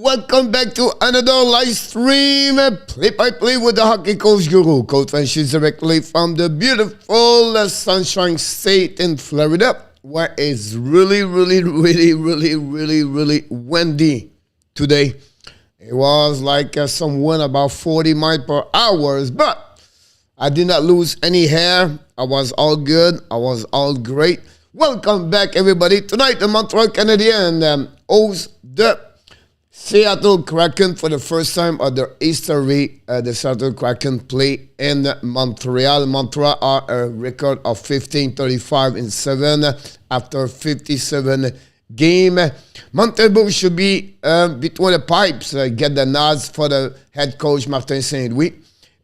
Welcome back to another live stream, play-by-play with the hockey coach guru, Coach FRENCY, directly from the beautiful Sunshine State in Florida, where it's really windy today. It was like some wind about 40 miles per hour, but I did not lose any hair. I was all good. I was all great. Welcome back, everybody. Tonight, the Montreal Canadiens host the Seattle Kraken for the first time of their history. The Seattle Kraken play in Montreal. Montreal are a record of 15-35-7 after 57 game. Montembeault should be between the pipes, get the nods for the head coach Martin Saint-Louis.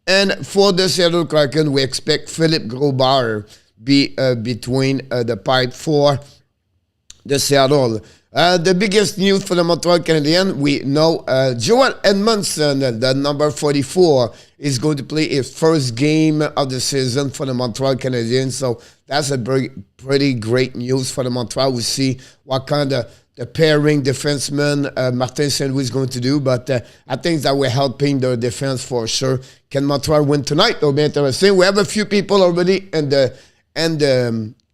And for the Seattle Kraken, we expect Philipp Grubauer be between the pipe for the Seattle. The biggest news for the Montreal Canadiens, we know Johansson, the number 44, is going to play his first game of the season for the Montreal Canadiens. So that's a pretty great news for the Montreal. We see what kind of the pairing defenseman Martin Saint-Louis is going to do. But I think that we're helping their defense for sure. Can Montreal win tonight? It'll be interesting. We have a few people already in the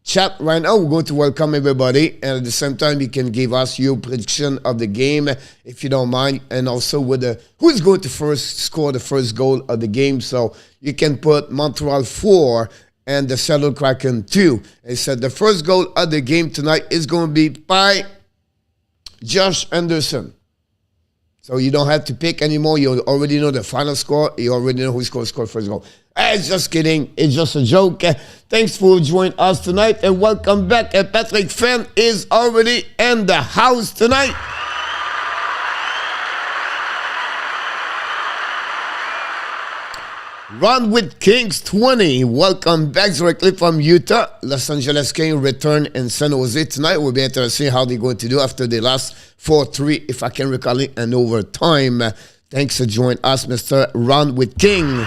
chat right now. We're going to welcome everybody, and at the same time you can give us your prediction of the game if you don't mind, and also with who's going to first score the first goal of the game. So you can put Montreal 4 and the Seattle Kraken 2. It said the first goal of the game tonight is going to be by Josh Anderson. So you don't have to pick anymore. You already know the final score. You already know who's going to score first goal. It's just kidding. It's just a joke. Thanks for joining us tonight, and welcome back. Patrick Fan is already in the house tonight. Run with Kings 20. Welcome back directly from Utah. Los Angeles Kings return in San Jose tonight. We'll be interested to see how they're going to do after they lost 4-3, if I can recall it, and overtime. Thanks for joining us, Mr. Run with King.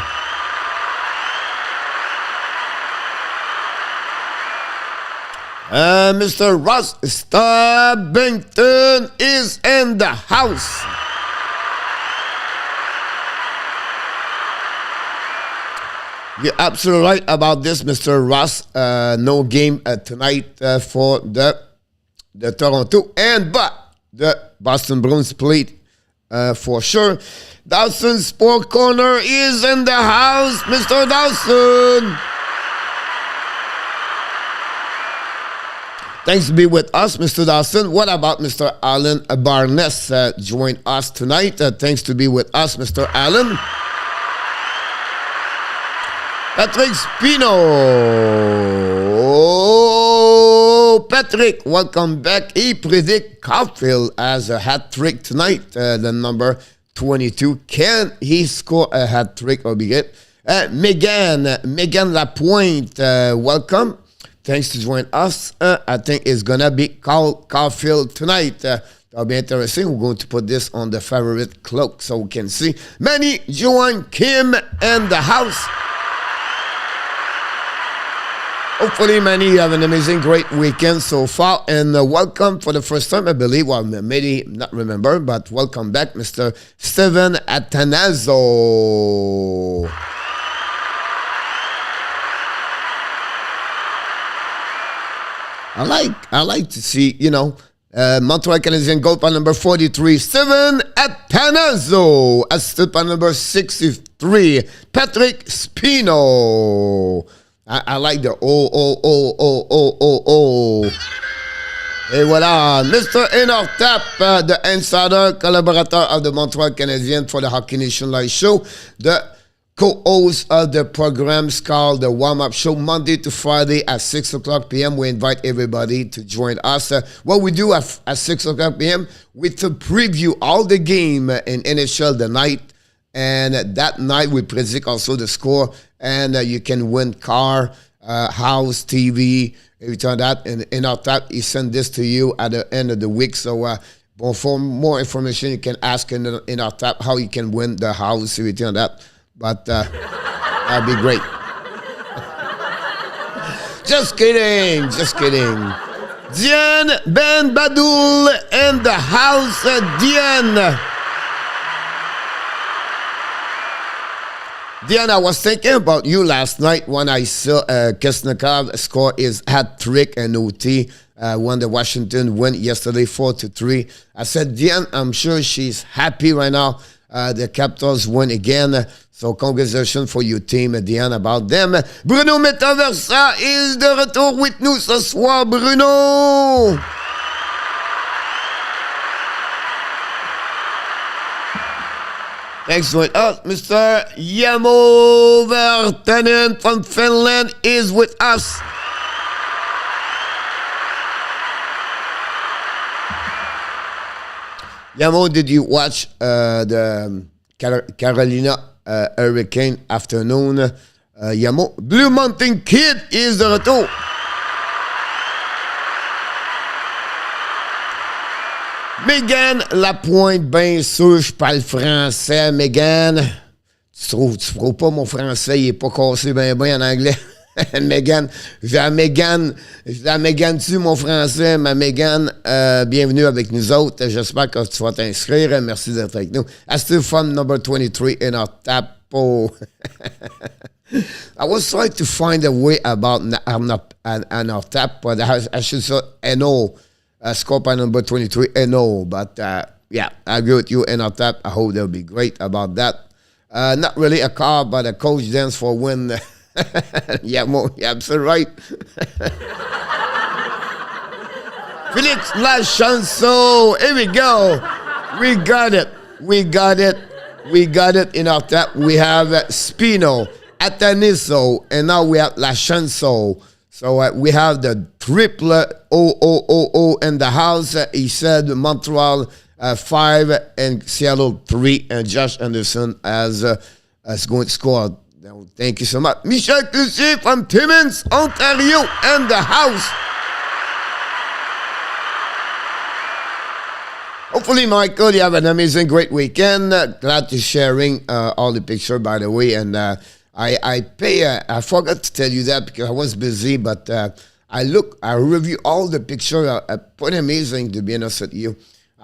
Mr. Ross Stubbington is in the house. You're absolutely right about this, Mr. Ross. No game tonight for the Toronto, but the Boston Bruins played for sure. Dawson Sport Corner is in the house, Mr. Dawson. Thanks to be with us, Mr. Dawson. What about Mr. Alan Barnes? Join us tonight. Thanks to be with us, Mr. Alan. Patrick Spino. Patrick, welcome back. He predict Caulfield as a hat trick tonight. The number 22. Can he score a hat trick or be good? Megan Lapointe, welcome. Thanks to join us. I think it's going to be Caulfield tonight. That'll be interesting. We're going to put this on the favorite cloak so we can see. Manny, Joanne, Kim, and the house. Hopefully, Manny, you have an amazing, great weekend so far. And welcome for the first time, I believe. Well, maybe not remember, but welcome back, Mr. Steven Atanazo. I like to see, Montreal Canadiens goal by number 43, Steven Atanazo. Assisted by number 63, Patrick Spino. I like the Et voilà, Mr. Inortap, the insider, collaborator of the Montreal Canadiens for the Hockey Nation Live Show, the co-host of the programs called the Warm-Up Show, Monday to Friday at 6 o'clock p.m. We invite everybody to join us. What we do at 6 o'clock p.m., we preview all the game in NHL the night. And that night, we predict also the score. And you can win car, house, TV, everything like that. And in our tap, he send this to you at the end of the week. So for more information, you can ask in our tap how you can win the house, everything like that. But that'd be great. Just kidding. Diane Ben Badoul in the house. Diane, Diane, I was thinking about you last night when I saw Kesnikov score his hat trick and OT when the Washington win yesterday 4-3. I said, Diane, I'm sure she's happy right now. The Capitals win again. So congratulations for your team, Diane, about them. Bruno Metaversa is de retour with nous ce soir, Bruno. Thanks with us, Mr. Jamo Vertanen from Finland is with us. Jamo, did you watch the Carolina Hurricane afternoon? Jamo, Blue Mountain Kid is de retour. Megan Lapointe, bien sûr, je parle français. Megan, tu trouves pas mon français, il est pas cassé bien en anglais. Megan, j'ai la Megan dessus mon français. Ma Megan, bienvenue avec nous autres. J'espère que tu vas t'inscrire. Merci d'être avec nous. I still from number 23 in our tap. Oh. I was trying to find a way about our tap, but I should say NO. Score by number 23, NO. But yeah, I agree with you, NO tap. I hope they'll be great about that. Not really a car, but a coach dance for win. Yeah, absolutely right. Félix La Chanson. Here we go. We got it in our tap. We have Spino, Ataniso, and now we have La Chanson. So we have the triple O in the house. He said Montreal 5 and Seattle 3, and Josh Anderson is going to score. Thank you so much. Michel Cloutier from Timmins, Ontario, in the house. Hopefully, Michael, you have an amazing, great weekend. Glad to sharing all the pictures, by the way, and I forgot to tell you that because I was busy, but I review all the pictures. Pretty amazing, to be honest with you.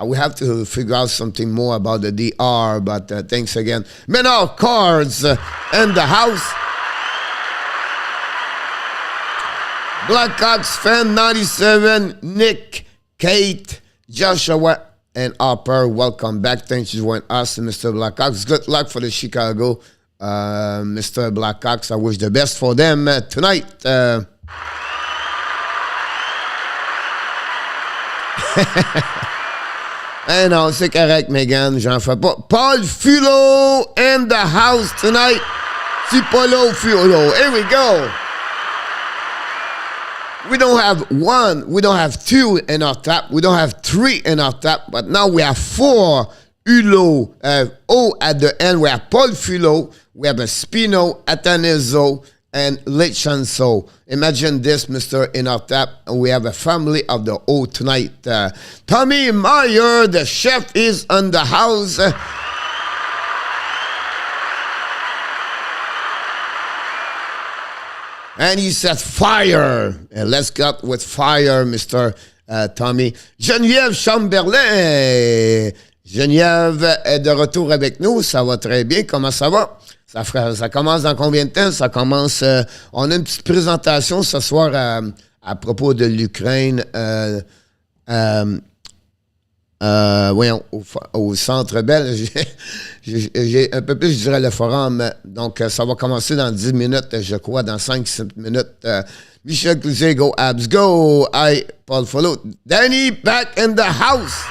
We have to figure out something more about the DR, but thanks again. Menard Cards in the house. Blackhawks fan 97, Nick, Kate, Joshua, and Harper. Welcome back. Thanks for joining us, Mr. Blackhawks. Good luck for the Chicago. Mr. Blackhawks, I wish the best for them tonight. Non, c'est correct, Megan, j'en fais pas. Paul Fulo in the house tonight. Si Paulo Fulo. Here we go. We don't have one, we don't have two in our tap, we don't have three in our tap, but now we have four. Hulot, O at the end, we have Paul Fulo, we have a Spino, Atanizo, and Lechanso. Imagine this, Mr. In our tap, and we have a family of the O tonight. Tommy Meyer, the chef, is on the house. And he said fire. And let's go with fire, Mr. Tommy. Geneviève Chamberlain. Geneviève est de retour avec nous. Ça va très bien. Comment ça va? Ça commence dans combien de temps? Ça commence... on a une petite présentation ce soir à propos de l'Ukraine. Voyons, au Centre Bell. J'ai un peu plus, je dirais, le forum. Donc, ça va commencer dans 10 minutes, je crois, dans 5-7 minutes. Michel Cloutier, go Abs, go! I, Paul Follow. Danny, back in the house!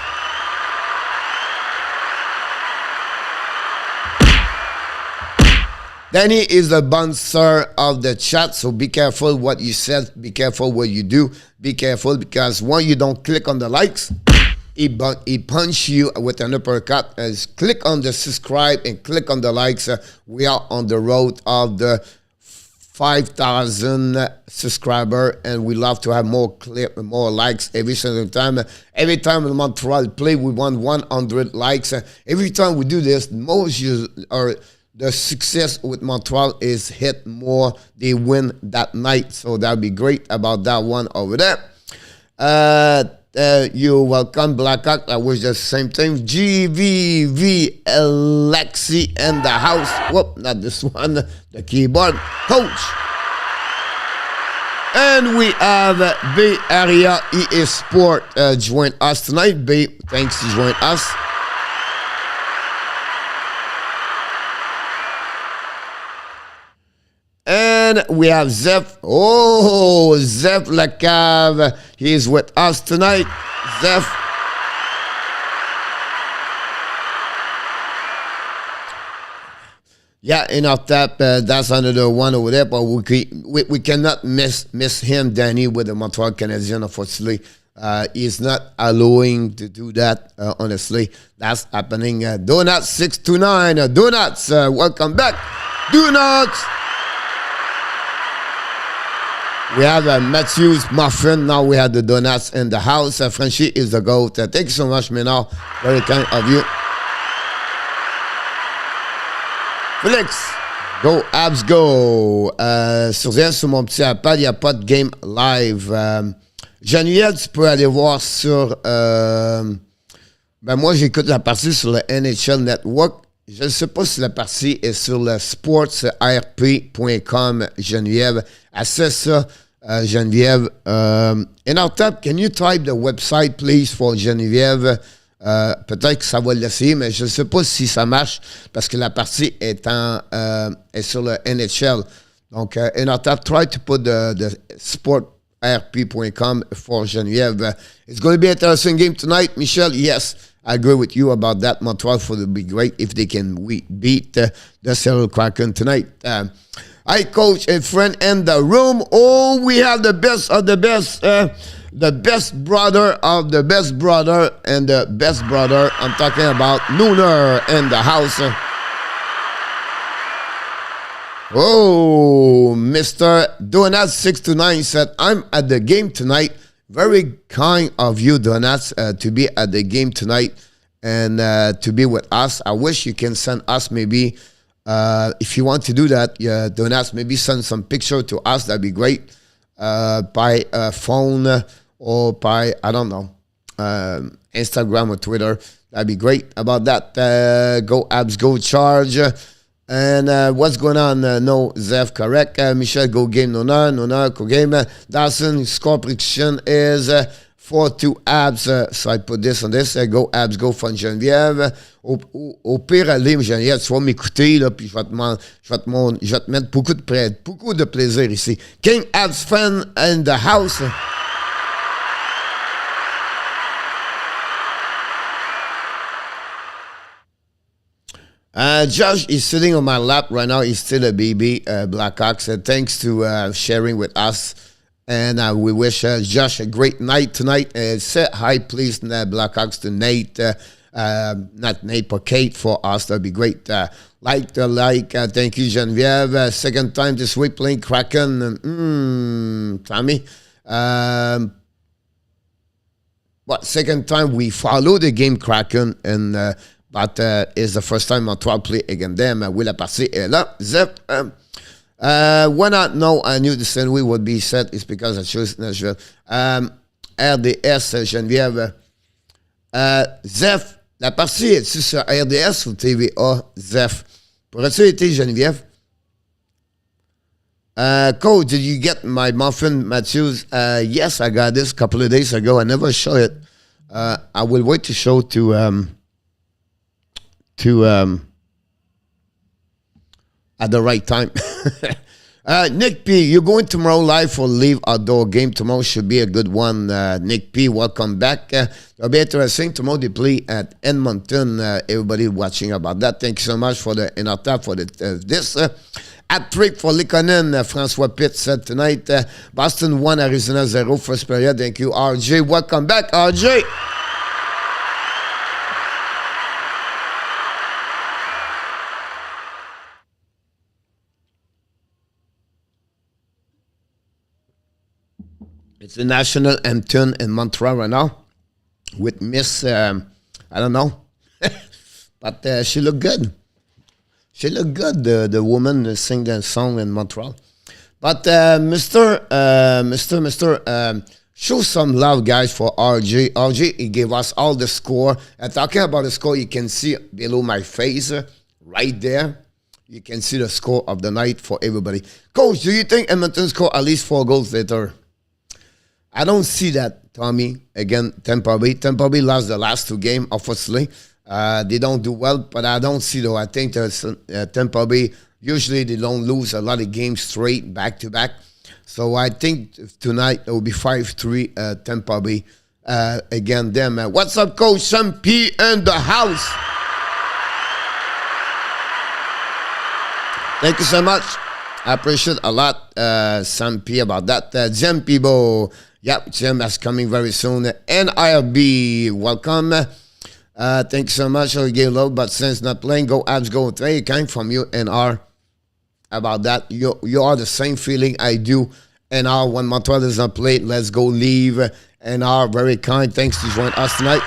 Danny is the bouncer of the chat, so be careful what you said, be careful what you do, be careful because when you don't click on the likes, he punch you with an uppercut. Click on the subscribe and click on the likes. We are on the road of the 5,000 subscriber, and we love to have more likes every single time. Every time in Montreal play, we want 100 likes. Every time we do this, the success with Montreal is hit more. They win that night. So that'll be great about that one over there. You're welcome, Blackhawk. I wish the same thing. GVV Alexi in the house. Whoop, not this one. The keyboard coach. And we have Bay Area EA Sport join us tonight. Bay, thanks to join us. And we have Zeph. Oh, Zeph Lacave. He's with us tonight. Zeph. Yeah, in our tap, that's another one over there, but we cannot miss him, Danny, with the Montreal Canadiens, unfortunately. He's not allowing to do that, honestly. That's happening. Donuts 629. Donuts, welcome back. Donuts. We have Matthew's Muffin. Now we have the Donuts in the house. Frenchy is the GOAT. Thank you so much, Ménard. Very kind of you. Félix, go, Abs, go. Surveille sur mon petit iPad, il n'y a pas de game live. Geneviève, tu peux aller voir sur... moi, j'écoute la partie sur le NHL Network. Je ne sais pas si la partie est sur le sportsrp.com, Geneviève. Assez ça, Geneviève. In our tab, can you type the website, please, for Geneviève? Peut-être que ça va l'essayer, mais je ne sais pas si ça marche parce que la partie est sur le NHL. Donc, in our tab, try to put the sportrp.com for Geneviève. It's going to be an interesting game tonight, Michel. Yes. I agree with you about that. Montreal would be great if they can beat the Seattle Kraken tonight. Hi, coach and friend in the room. Oh, we have the best of the best. The best brother of the best brother and the best brother. I'm talking about Nooner in the house. Oh, Mr. Donuts 629 said, I'm at the game tonight. Very kind of you, Donuts, to be at the game tonight and to be with us. I wish you can send us maybe, if you want to do that, Donuts, maybe send some picture to us. That'd be great. By phone or by, I don't know, Instagram or Twitter. That'd be great about that. Go Abs, go Charge. And what's going on? No, Zeph, correct. Michel, go game. No, go game. Dawson, score prediction is 4-2 Abs. So I put this on this. Go Abs, go Fun Geneviève. Au pire, allez, Geneviève, tu vas m'écouter, là, puis je vais te mettre beaucoup de plaisir ici. King Abs fan in the house. Josh is sitting on my lap right now. He's still a baby. Blackhawks. Thanks to sharing with us. And we wish Josh a great night tonight. Say hi, please, Blackhawks, to Nate. Not Nate, but Kate for us. That'd be great. Thank you, Geneviève. Second time this week playing Kraken. Tommy. But second time we follow the game Kraken and... But it's the first time Montreal play against them. Oui, la partie est là. Zep, when I know I knew the Saint-Louis would be set, it's because I chose Nashville. RDS, Geneviève. Zef, la partie est-tu sur RDS ou TVA? Zef. Pourrais-tu aider Geneviève? Coach, did you get my muffin, Matthews? Yes, I got this a couple of days ago. I never show it. I will wait to show to at the right time. Nick P, you're going tomorrow live for Leave Outdoor game. Tomorrow should be a good one. Nick P, welcome back. It'll be interesting. Tomorrow they play at Edmonton. Everybody watching about that. Thank you so much for the in our tap for this. At trick for Likonen, François Pitt said tonight. Boston 1, Arizona 0, first period. Thank you, RJ. Welcome back, RJ. It's the national anthem in Montreal right now with Miss, I don't know, but she looked good. She looked good, the woman sing that song in Montreal. But Mr. Show some love, guys, for RJ. RJ, he gave us all the score. And talking about the score, you can see below my face, right there. You can see the score of the night for everybody. Coach, do you think Edmonton scored at least 4 goals later? I don't see that, Tommy. Again, Tampa Bay. Tampa Bay lost the last 2 games, obviously. They don't do well, but I don't see, though. I think Tampa Bay, usually they don't lose a lot of games straight, back-to-back. So I think tonight it will be 5-3 Tampa Bay. Again, them. What's up, Coach? Sam P in the house. Thank you so much. I appreciate a lot, Sam P, about that. Jim Pibo. Yep, Jim is coming very soon. NIRB, welcome. Thank you so much. I gave love, but since not playing, go Abs, go. Very kind from you, NR, about that. You are the same feeling I do. NR, when Montreal does not play, let's go leave. NR, very kind. Thanks to join us tonight.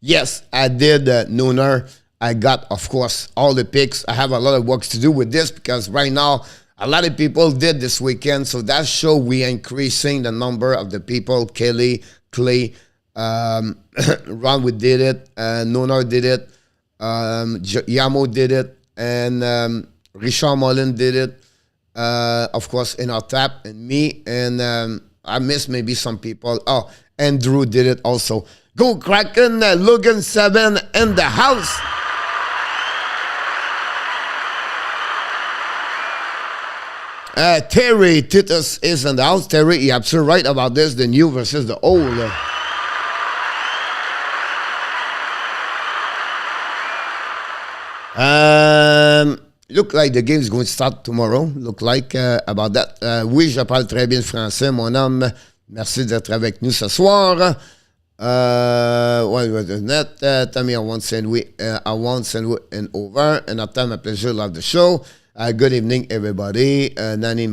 Yes, I did, Nooner. I got, of course, all the picks. I have a lot of work to do with this because right now, a lot of people did this weekend. So that show we are increasing the number of the people. Kelly, Clay, Ron, we did it. Nooner did it. Yamo did it. And Richard Mullen did it. Of course, in our tap. And me. And I missed maybe some people. Oh, Andrew did it also. Go Kraken, Logan 7 in the house. Terry Titus is in the house. Terry, you're absolutely right about this, the new versus the old. Look like the game is going to start tomorrow. Look like about that. Oui, je parle très bien français, mon homme. Merci d'être avec nous ce soir. What was that? Tell me I want Saint-Louis and over. And I tell my pleasure, love the show. Good evening, everybody. Nani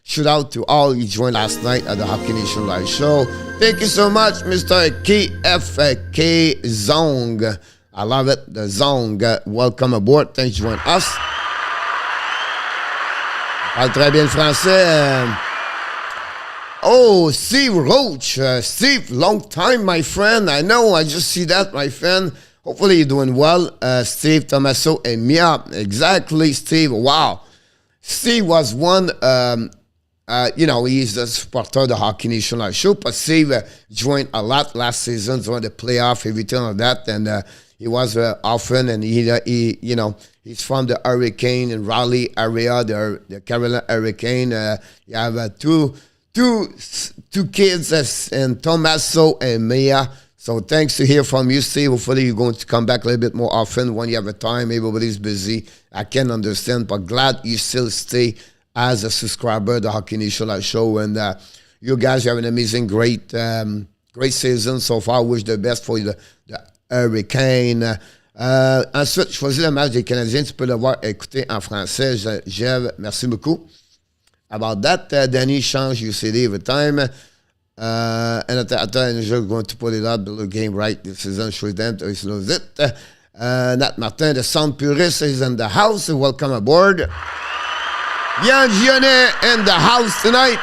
shout out to all you joined last night at the Hockey Nation Live Show. Thank you so much, Mr. KFK Zong. I love it. The Zong. Welcome aboard. Thanks for joining us. Parle très bien le français. Oh, Steve Roach. Steve, long time, my friend. I know, I just see that, my friend. Hopefully you're doing well. Steve, Tommaso, and Mia. Exactly, Steve. Wow. Steve was one, he's the supporter of the Hockey Nation Live Show, but Steve joined a lot last season, joined the playoff, everything like that, and he was often, and he's from the Hurricane in Raleigh area, the Carolina Hurricane. You have two kids, and Tommaso and Mia. So thanks to hear from you, Steve. Hopefully you're going to come back a little bit more often when you have a time. Everybody's busy. I can understand, but glad you still stay as a subscriber to the Hockey Nation Live Show. And you guys have an amazing, great season so far. I wish the best for the Hurricane. Ensuite, je choisis le match des Canadiens. Tu peux le voir écouter en français. Jeff, merci beaucoup. About that, Danny change your CD every time. And I thought I was going to put it out, the little game right this season, show them to lose it. Nat Martin, the sound purist, is in the house. Welcome aboard. Yann Gionet in the house tonight.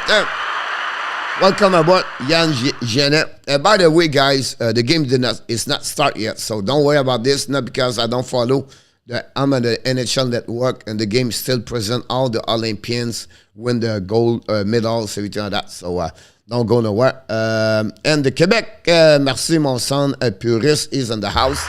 Welcome aboard, Yann Gionet. By the way, guys, the game is not start yet, so don't worry about this. Not because I don't follow. I'm on the NHL Network, and the game still present all the Olympians win the gold medals, everything like that. So don't go nowhere. And the Quebec, merci mon son, purist is in the house.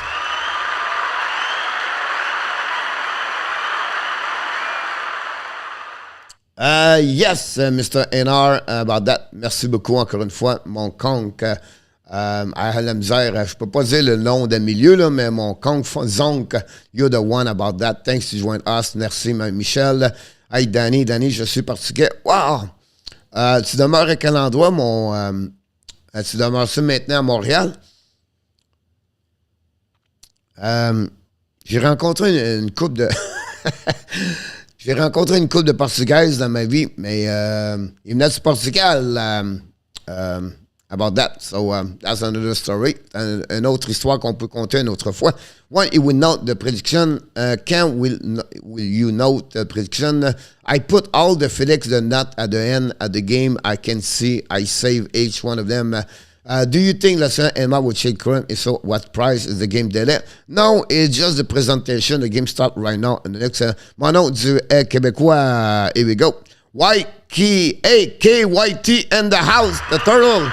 Yes, Mr. NR, about that. Merci beaucoup encore une fois, mon conque. À la misère, je peux pas dire le nom de milieu, là, mais mon conque Zonk, you're the one about that. Thanks to join us. Merci, Michel. Hey, Danny, je suis portugais. Wow! Tu demeures à quel endroit, tu demeures-tu maintenant à Montréal? J'ai rencontré une couple de... J'ai rencontré une couple de Portugaises dans ma vie, mais ils venaient du Portugal. about that. So that's another story. Une autre histoire qu'on peut compter une autre fois. When you will note the prediction, can will you note the prediction? I put all the Felix the nut at the end of the game. I can see I save each one of them. Do you think Lassana Emma would shake current? If so, what price is the game délai? No, it's just the presentation. The game start right now. And the next, mon nom du Québécois, here we go. YKYT in the house, the turtle.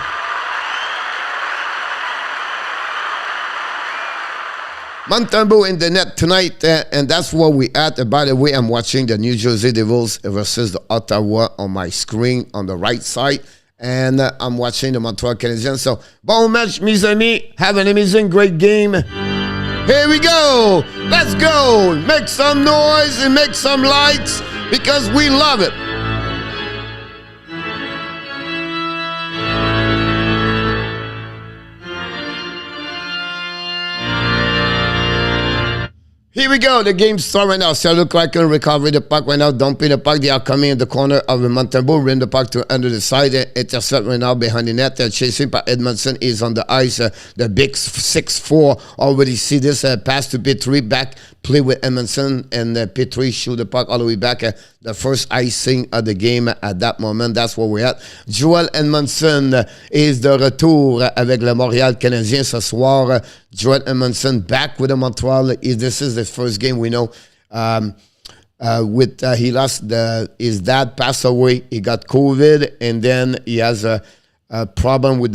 Montembeault in the net tonight, and that's where we at. By the way, I'm watching the New Jersey Devils versus the Ottawa on my screen on the right side, and I'm watching the Montreal Canadiens. So, bon match, mes amis. Have an amazing, great game. Here we go. Let's go. Make some noise and make some likes because we love it. Here we go. The game starts right now. Seattle Kraken recover the puck right now. Dumping the puck. They are coming in the corner of Montembeault. Rim the puck to under the side. Intercept right now behind the net. Chasing by Edmondson is on the ice. The big 6'4". Already see this pass to Petrie. Back play with Edmondson. And Petrie shoot the puck all the way back. The first icing of the game at that moment. That's where we're at. Joel Edmondson is de retour avec le Montreal Canadiens ce soir. Joel Edmondson back with the Montreal. This is the first game we know. He lost his dad passed away. He got COVID, and then he has a problem with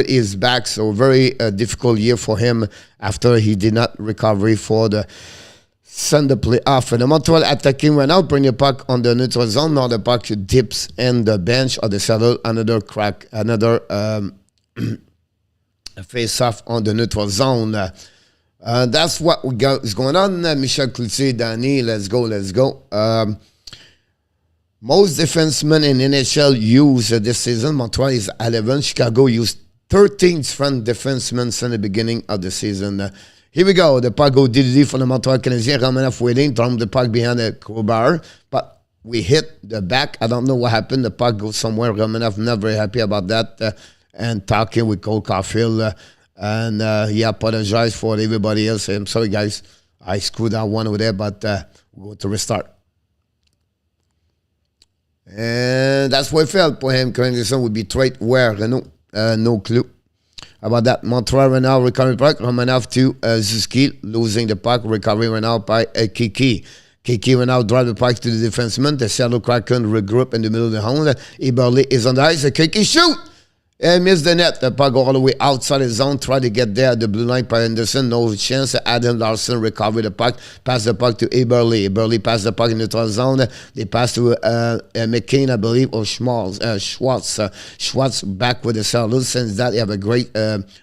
his back. So very difficult year for him after he did not recover for the Sunday playoff. And the Montreal attacking right now, bring the puck on the neutral zone. Now the puck dips in the bench of the Seattle. Another face off on the neutral zone. That's what we got is going on. Michel Cloutier, Danny, let's go. Most defensemen in NHL use this season. Montreal is 11. Chicago used 13 front defensemen since the beginning of the season. Here we go. The puck go DDD for the Montreal Canadiens. Romanoff waiting. Throw the puck behind the Grubauer. But we hit the back. I don't know what happened. The puck goes somewhere. Romanoff not very happy about that. And talking with Cole Caulfield. And he apologized for everybody else. I'm sorry, guys. I screwed that one over there, but we'll go to restart. And that's what it felt for him. Cornelison would be trade where? No clue about that. Montreal right now, recovering puck. Romanoff to Zuski, losing the puck. Recovering right now by Kiki. Kiki right now drive the puck to the defenseman. The Seattle Kraken regroup in the middle of the zone. Eberle is on the ice. Kiki shoot! And missed the net. The puck go all the way outside the zone. Try to get there. The blue line by Anderson. No chance. Adam Larson recover the puck. Pass the puck to Eberle. Eberle pass the puck in the neutral zone. They pass to McCain, I believe, or Schwartz. Schwartz back with the Saddles. Since that, they have a great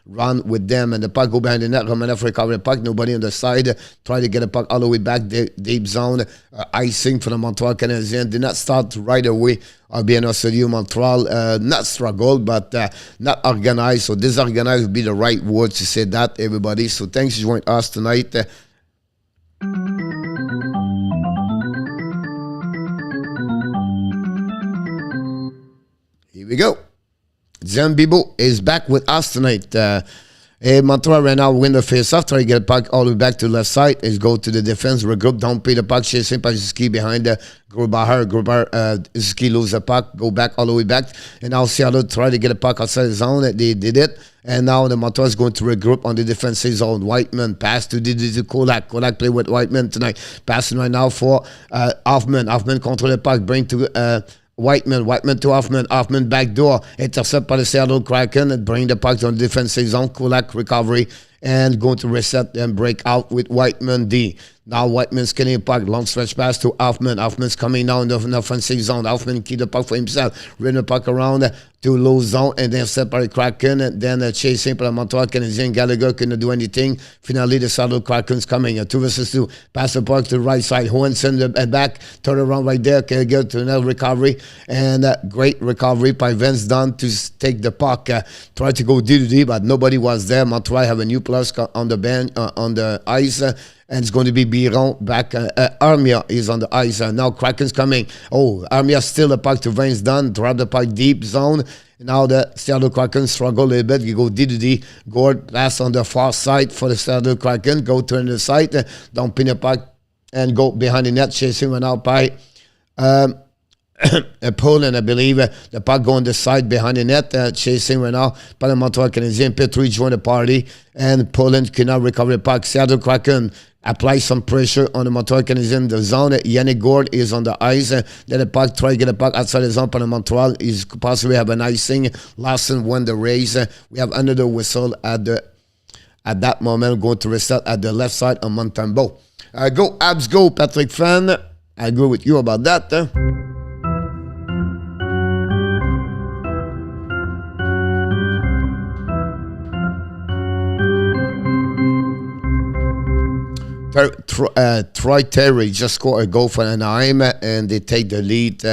run with them. And the puck go behind the net. Romanoff recover the puck. Nobody on the side. Try to get the puck all the way back. Deep zone. Icing for the Montreal Canadiens. Did not start right away. I'll be honest with you, Montreal, not struggle, but not organized. So disorganized would be the right word to say that, everybody. So thanks for joining us tonight. Here we go. Sam Montembeault is back with us tonight. Montreal right now win the face-off. Try to get the puck all the way back to the left side. Is go to the defense. Regroup. Don't pay the puck. Chasing by Zuski behind the Grubauer. Zuski lose the puck. Go back all the way back. And now Seattle try to get the puck outside the zone. They did it. And now the Montreal is going to regroup on the defensive zone. Whiteman pass to Kulak. Kulak play with Whiteman tonight. Passing right now for Hoffman. Hoffman control the puck. Bring to Whiteman to Hoffman back door. Intercept by the Seattle Kraken and bring the puck on the defensive zone. Kulak recovery and going to reset and break out with Whiteman D. Now Whiteman's getting a puck. Long stretch pass to Hoffman. Hoffman's coming now in the offensive zone. Hoffman keep the puck for himself. Run the puck around to low zone and then set by the Kraken. And then chasing by the Montreal Canadiens. Gallagher couldn't do anything. Finally, the Seattle Kraken's coming. 2 versus 2. Pass the puck to the right side. Johansson back. Turn around right there. Gallagher to another recovery. And great recovery by Vince Dunn to take the puck. Try to go D, but nobody was there. Montreal have a new plus on the bench, on the ice. And it's going to be Biron back. Armia is on the ice. Now Kraken's coming. Oh, Armia still the puck to Vince Dunn. Drop the puck deep zone. Now the Seattle Kraken struggle a little bit. You go D2D, Gord pass on the far side for the Seattle Kraken. Go turn the side, don't pin it back and go behind the net, chasing one out by Poland, I believe. The puck going the side behind the net, chasing right now by the Montreal Canadiens. Petrie joined the party, and Poland cannot recover the puck. Seattle Kraken apply some pressure on the Montreal Canadiens. The zone, Yannick Gord is on the ice. Then the puck, try to get the puck outside the zone, but Montreal is possibly have an icing. Larson won the race. We have under the whistle at that moment, going to restart at the left side on Montembeault. Go Abs, go Patrick Fan. I agree with you about that. Troy Terry just scored a goal for Anaheim, and they take the lead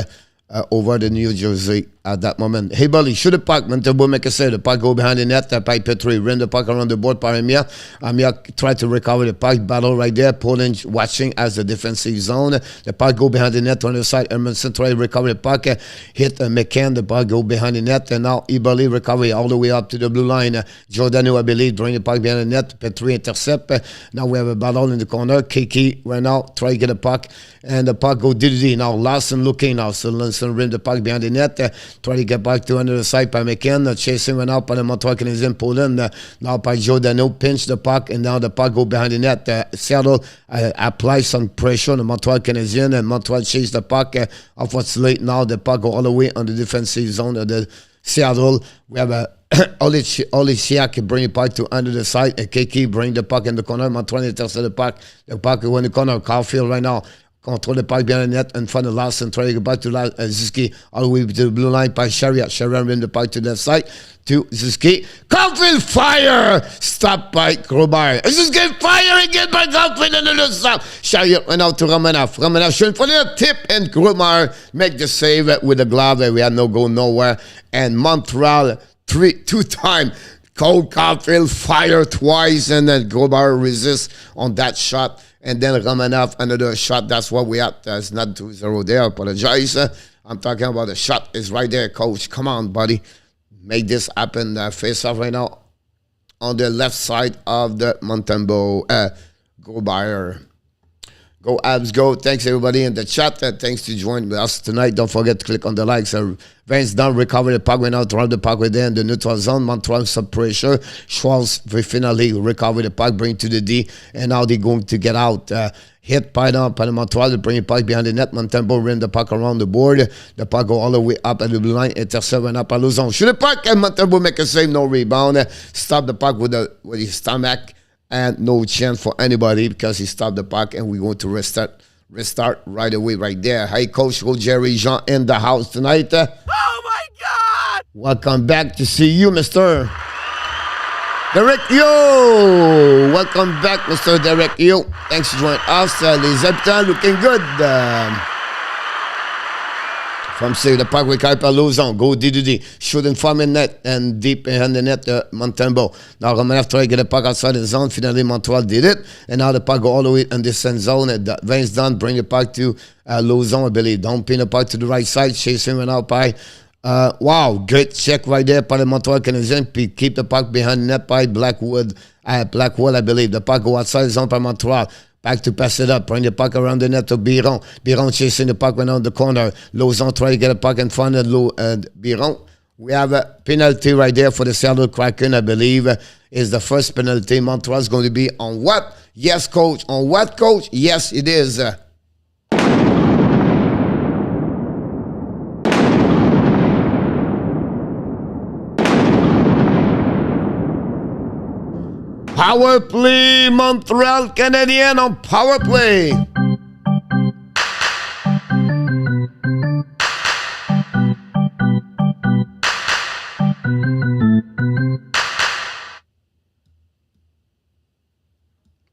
over the New Jersey at that moment. Hey, Bully, shoot the puck. Montembeault make a save. The puck go behind the net. By Petrie, ran the puck around the board by Amir. Amir tried to recover the puck. Battle right there. Poland watching as the defensive zone. The puck go behind the net on the side. Emerson tried to recover the puck. Hit McCann. The puck go behind the net. And now Ibali recovery all the way up to the blue line. Giordano, I believe, drawing the puck behind the net. Petrie intercept. Now we have a battle in the corner. Kiki right now try to get the puck. And the puck go DDD. Now Larson looking now. So Larson rim the puck behind the net. Try to get back to under the side by McCann. Chasing went out by the Montreal Canadiens. Poland. Now by Giordano. Pinch the puck. And now the puck go behind the net. Seattle apply some pressure on the Montreal Canadiens. And Montreal chase the puck. Of what's late now. The puck go all the way on the defensive zone of the Seattle. We have a Olisiak bring the puck to under the side. Kiki bring the puck in the corner. Montreal intercept the puck. The puck go in the corner. Caulfield right now control the puck behind the net in front of Larson. Try to get back to Ziski all the way to the blue line by Chariot. Chariot bring the puck to the left side to Ziski. Caulfield fire! Stopped by Grubauer. Ziski fire again by Caulfield on the left side. Chariot went out to Romanov. Romanov shooting for the tip, and Grubauer make the save with the glove. We had no go nowhere. And Montreal two-time Cole Caulfield fire twice, and then Grubauer resists on that shot. And then Romanov, another shot. That's what we had. It's not 2-0 there. I apologize. I'm talking about the shot is right there, coach. Come on, buddy. Make this happen. Face off right now on the left side of the Montembeault. Grubauer. Go Abs, go. Thanks, everybody in the chat. Thanks to join with us tonight. Don't forget to click on the likes. Vince down, recover the puck right now, throw the puck right there in the neutral zone. Montreal sub pressure. Schwartz will finally recover the puck, bring to the D, and now they're going to get out. Hit by the Montreal, bring the puck behind the net. Montembeault ran the puck around the board. The puck go all the way up at the blue line. Intercept and up at Luzon. Shoot the puck, and Montembeault make a save, no rebound. Stop the puck with his stomach. And no chance for anybody because he stopped the puck, and we're going to restart right away right there. Hey, Coach Jerry Jean in the house tonight. Oh, my God! Welcome back to see you, Mr. Derek Yo. Welcome back, Mr. Derek Yo. Thanks for joining us. Les habitants looking good. From Save the Puck with Kuiper Luzon. Go D2D. Shooting from the net and deep behind the net, Montembeault. Now Romanov try to get the puck outside the zone. Finally, Montreal did it. And now the puck go all the way in the center zone. Vince done. Bring the puck to Luzon, I believe. Don't pin the puck to the right side. Chasing went out by. Wow, great check right there by the Montreal Canadiens. Keep the puck behind the net by Blackwood. Blackwood, I believe. The puck go outside the zone by Montreal. Back to pass it up. Bring the puck around the net to Biron. Biron chasing the puck around the corner. Lauzon try to get a puck in front of Biron. We have a penalty right there for the Seattle Kraken, I believe, is the first penalty. Montreal's going to be on what? Yes, coach. On what, coach? Yes, it is. Power play, Montreal Canadiens on power play.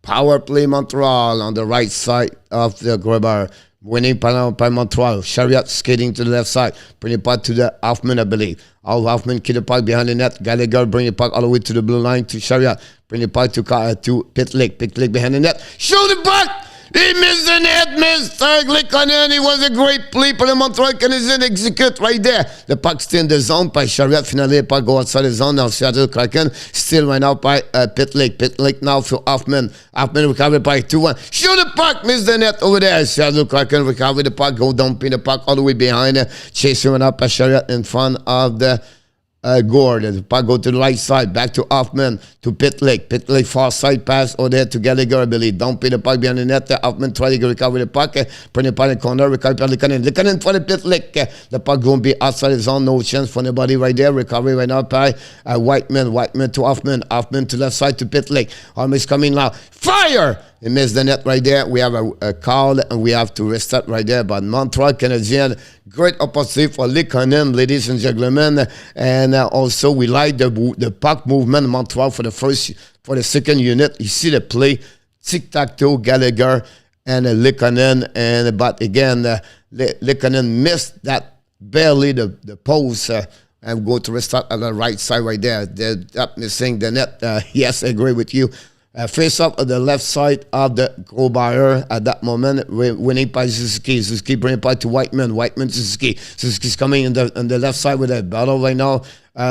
Power play, Montreal on the right side of the Grubauer. Winning by Montreal. Chariot skating to the left side. Bring the puck to the Hoffman, I believe. Hoffman keep the puck behind the net. Gallagher bring the puck all the way to the blue line to Chariot. Bring the puck to Pitlick. Pitlick behind the net. Shoot the puck! He missed the net, Mr. Glickonen. It was a great play for the Montreal Canadiens. Execute right there. The puck still in the zone by Chariot. Finally, the puck go outside the zone. Now Seattle Kraken still right now by Pitlick. Pitlick now for Hoffman. Hoffman recovered by 2-1. Shoot the puck. Miss the net over there. Seattle Kraken recover the puck. Go dumping the puck all the way behind. Chasing it up by Chariot in front of the Gord. The puck go to the right side, back to Hoffman, to Pitlick. Pitlick far side pass over there to Gallagher, I believe. Dumping the puck behind the net. Hoffman try to recover the puck. Bring the puck in the corner, recover by Likanen. Likanen for the Pitlick. The puck going to be outside the zone, no chance for anybody right there. Recovery right now by Whiteman. Whiteman to Hoffman. Hoffman to left side to Pitlick. Hoffman's coming now. Fire! He missed the net right there. We have a call and we have to restart right there. But Montreal Canadiens, great opportunity for Likanen, ladies and gentlemen. And also we like the puck movement in Montreal for the second unit. You see the play, tic-tac-toe, Gallagher and Likanen. But again, Likanen missed that barely the post. And go to restart on the right side right there. They're missing the net. Yes, I agree with you. Face up at the left side of the Grubauer at that moment, winning by Suzuki. Suzuki bringing it to Whiteman. Whiteman to Suzuki. Suzuki's coming on the left side with a battle right now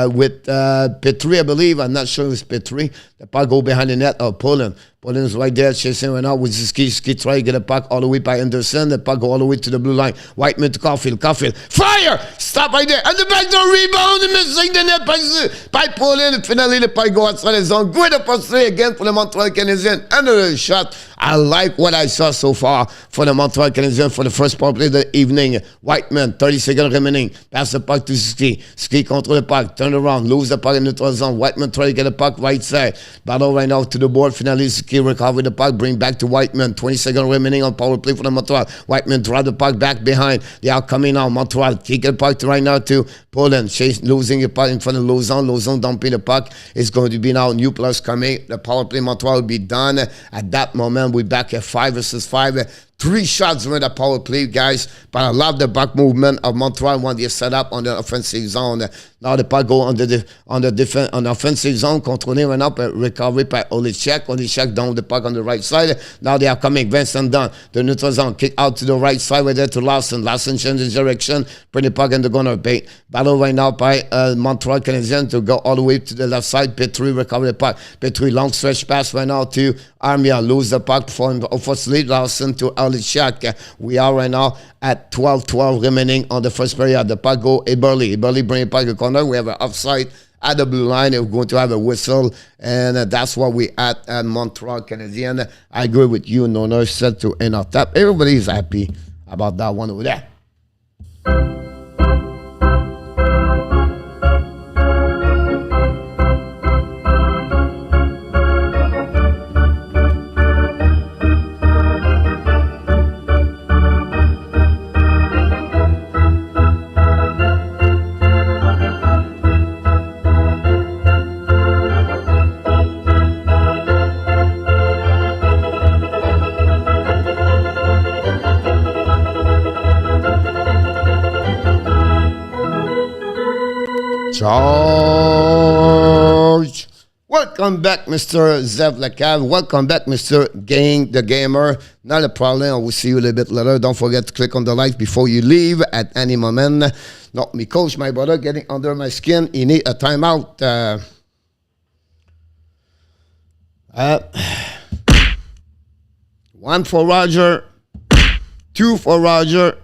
with Petrie, I believe. I'm not sure it's Petrie. The puck go behind the net of Poland. Poland's right there chasing right now with Suzuki. Suzuki try to get a puck all the way by Anderson. The puck go all the way to the blue line. Whiteman to Caulfield. Caulfield. Fire! Stop right there. And the backdoor rebound. Missing the net by Poland. Finally, the puck go outside the zone. Great opportunity again for the Montreal Canadiens. Another shot. I like what I saw so far for the Montreal Canadiens for the first power play of the evening. Whiteman, 30 seconds remaining. Pass the puck to Suzuki. Suzuki control the puck. Turn around. Lose the puck in the neutral zone. Whiteman try to get the puck right side. Battle right now to the board. Finally, Suzuki recover the puck. Bring back to Whiteman. 20 seconds remaining on power play for the Montreal. Whiteman drive the puck back behind. They are coming now. Montreal kick the puck right now to Poland. Chase losing the puck in front of Lausanne. Lausanne dumping the puck. It's going to be now new players coming. The power play Montreal will be done. At that moment, we're back at 5 versus 5. 3 shots with the power play, guys. But I love the back movement of Montreal when they set up on the offensive zone. Now the puck go on the offensive zone, controlling right up, recovery by Olechek. Olechek down the puck on the right side. Now they are coming. Vincent down the neutral zone, kick out to the right side with there to Larson. Larson changes direction, bring the puck in the corner. Battle right now by Montreal Canadiens to go all the way to the left side. Petrie recover the puck. Petrie long stretch pass right now to Armia. Lose the puck for lead. Larson to Olechek. We are right now at 12-12 remaining on the first period. The puck go Eberle. Eberle bring the puck in the corner. We have an offside at the blue line. We're going to have a whistle, and that's what we at Montreal Canadiens. I agree with you. No set to end off tap. Everybody's happy about that one over there. Charge! Welcome back, Mr. Zev Lacav. Welcome back, Mr. Gang the Gamer. Not a problem. I will see you a little bit later. Don't forget to click on the like before you leave at any moment. Not me, coach, my brother, getting under my skin. You need a timeout. 1 for Roger. 2 for Roger.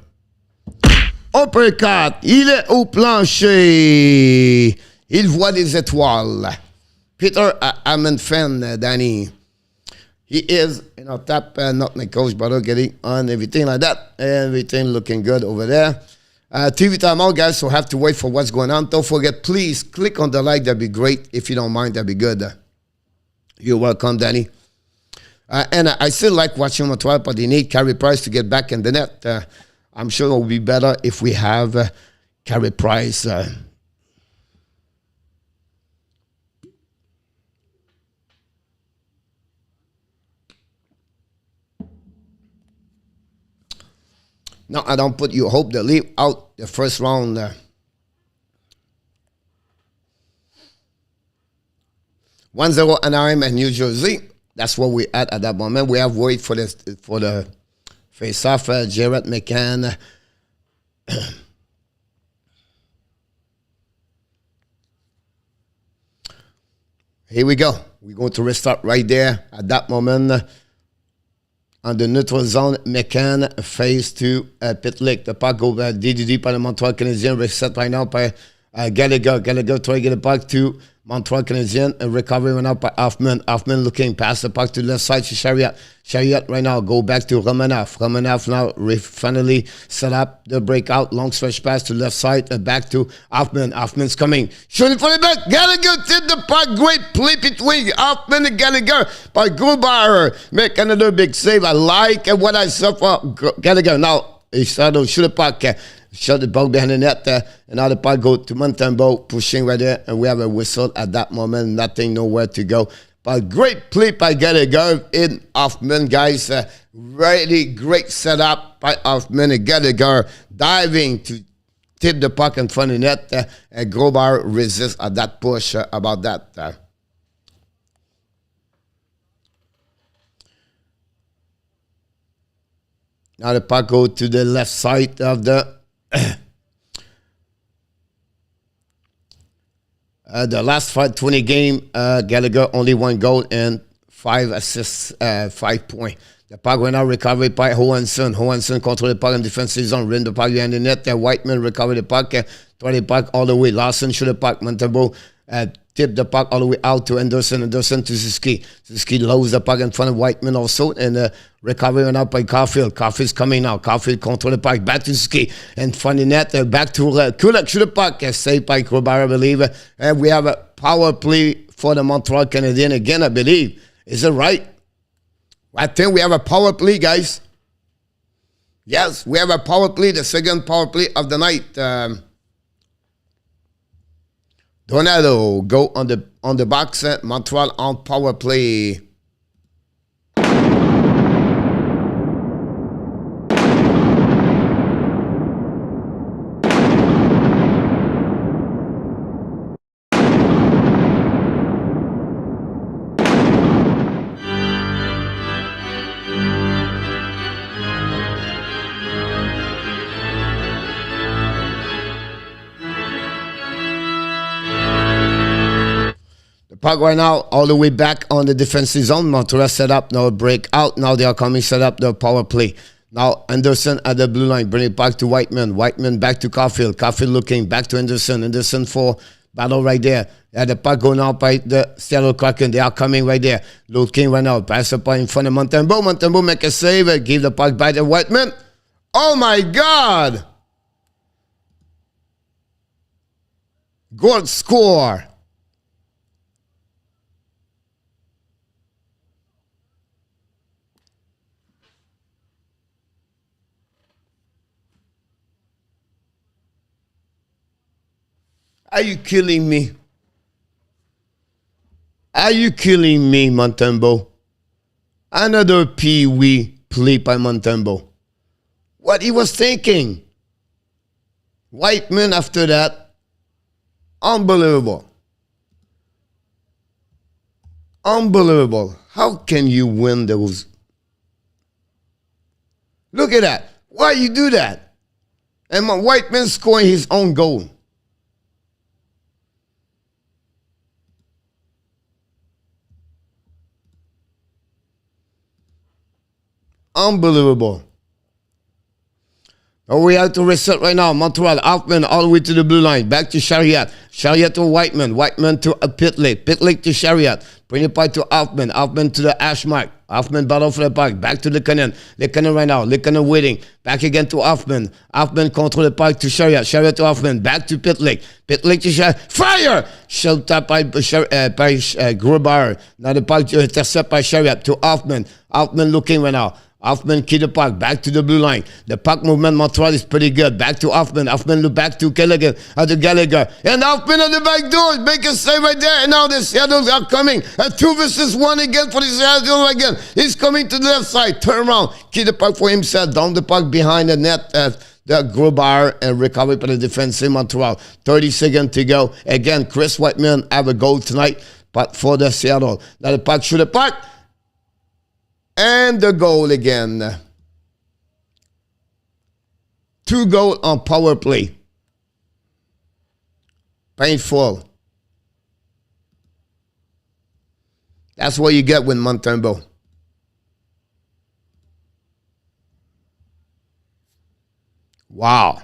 Uppercut, il est au plancher. Il voit des étoiles. Peter, I'm a fan, Danny. He is, tap, not my coach, but getting on everything like that. Everything looking good over there. TV timeout, guys, so have to wait for what's going on. Don't forget, please click on the like. That'd be great. If you don't mind, that'd be good. You're welcome, Danny. And I still like watching Montreal, but they need Carey Price to get back in the net. I'm sure it will be better if we have Carey Price. No, I don't put you hope to leave out the first round. 1-0 Anaheim and New Jersey. That's where we at that moment. We have wait for the face-off. Jared McCann. Here we go. We're going to restart right there at that moment. On the neutral zone, McCann face to Pitlick. The puck go DDD par le Montreal Canadiens. Reset right now by Gallagher. Gallagher try to get it back to Montreal Canadiens. Recovery right now by Hoffman. Hoffman looking past the puck to the left side to Chariot. Chariot right now go back to Romanov. Romanov now finally set up the breakout. Long stretch pass to left side and back to Hoffman. Hoffman's coming. Shooting for the back. Gallagher tip the puck. Great play between Hoffman and Gallagher by Grubauer. Make another big save. I like what I saw for Gallagher. Now he started to shoot the puck. Shot the ball behind the net, and now the puck go to Montembeault, pushing right there, and we have a whistle at that moment. Nothing, nowhere to go. But great play by Gallagher in Hoffman, guys. Really great setup by Hoffman and Gallagher diving to tip the puck in front of the net. And Grubauer resists at that push about that. Now the puck go to the left side of the the last 20 game, Gallagher only 1 goal and 5 assists, 5 points. The puck went out recovered by Johansson. Johansson control the puck in defensive zone. Rin the puck behind the net. Whiteman recovered the puck, throw the puck all the way. Larson shoot the puck. Montembeault tip the puck all the way out to Anderson. Anderson to Suzuki. Suzuki loads the puck in front of Whiteman also. And recovery went out by Caulfield. Caulfield's coming now. Caulfield control the puck. Back to Suzuki. And front of the net. Back to Kulak. Shoot the puck. Saved by Grubauer, I believe. And we have a power play for the Montreal Canadiens again, I believe. Is it right? I think we have a power play, guys. Yes, we have a power play. The second power play of the night. Donado go on the box. Montreal on power play. Puck right now all the way back on the defensive zone. Montreal set up, now break out. Now they are coming set up the power play. Now Anderson at the blue line, bring it back to Whiteman. Whiteman back to Caulfield. Caulfield looking back to Anderson. Anderson for battle right there. The puck going out by the Seattle Kraken. They are coming right there. Looking right now. Pass the puck in front of Montembeault. Montembeault make a save. Give the puck back to Whiteman. Oh my God! Goal score. Are you killing me? Are you killing me, Montembeault? Another pee-wee play by Montembeault. What he was thinking. Whiteman after that. Unbelievable. Unbelievable. How can you win those? Look at that. Why you do that? And Whiteman scoring his own goal. Unbelievable. Oh, we have to reset right now. Montreal, Hoffman all the way to the blue line. Back to Chariot. Chariot to Whiteman. Whiteman to Pitlick. Pitlick to Chariot. Bring it back to Hoffman. Hoffman to the ash mark. Hoffman battle for the puck. Back to Likanen. Likanen right now. Likanen waiting. Back again to Hoffman. Hoffman control the puck to Chariot. Chariot to Hoffman. Back to Pitlick. Pitlick to Chariot. Fire! Shot up by Grubauer. Now the puck intercept by Chariot to Hoffman. Hoffman looking right now. Hoffman key the puck back to the blue line. The puck movement Montreal is pretty good. Back to Hoffman. Hoffman look back to Gallagher. To Gallagher. And Hoffman on the back door. Make a save right there. And now the Seattle's are coming. A 2 versus 1 again for the Seattle again. He's coming to the left side. Turn around. Key the puck for himself. Down the puck behind the net. The Grubauer and recovery by the defense in Montreal. 30 seconds to go. Again, Chris Whiteman have a goal tonight. But for the Seattle. Now the puck shoot the puck. And the goal again. 2 goals on power play. Painful. That's what you get with Montembeault. Wow.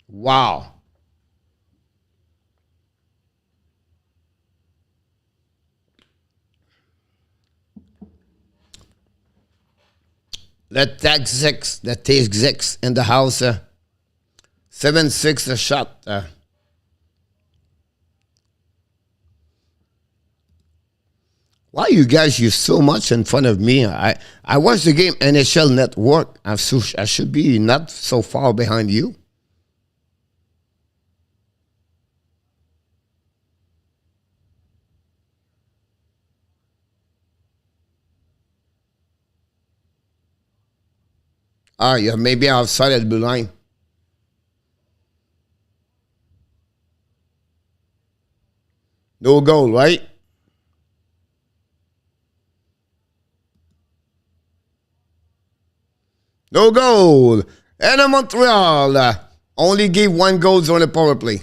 Wow. That tag 6, that takes 6 in the house. 7-6 a shot. Why you guys use so much in front of me? I watch the game NHL Network. I should be not so far behind you. Yeah, maybe outside of the blue line. No goal, right? No goal. And Montreal only gave 1 goal on the power play.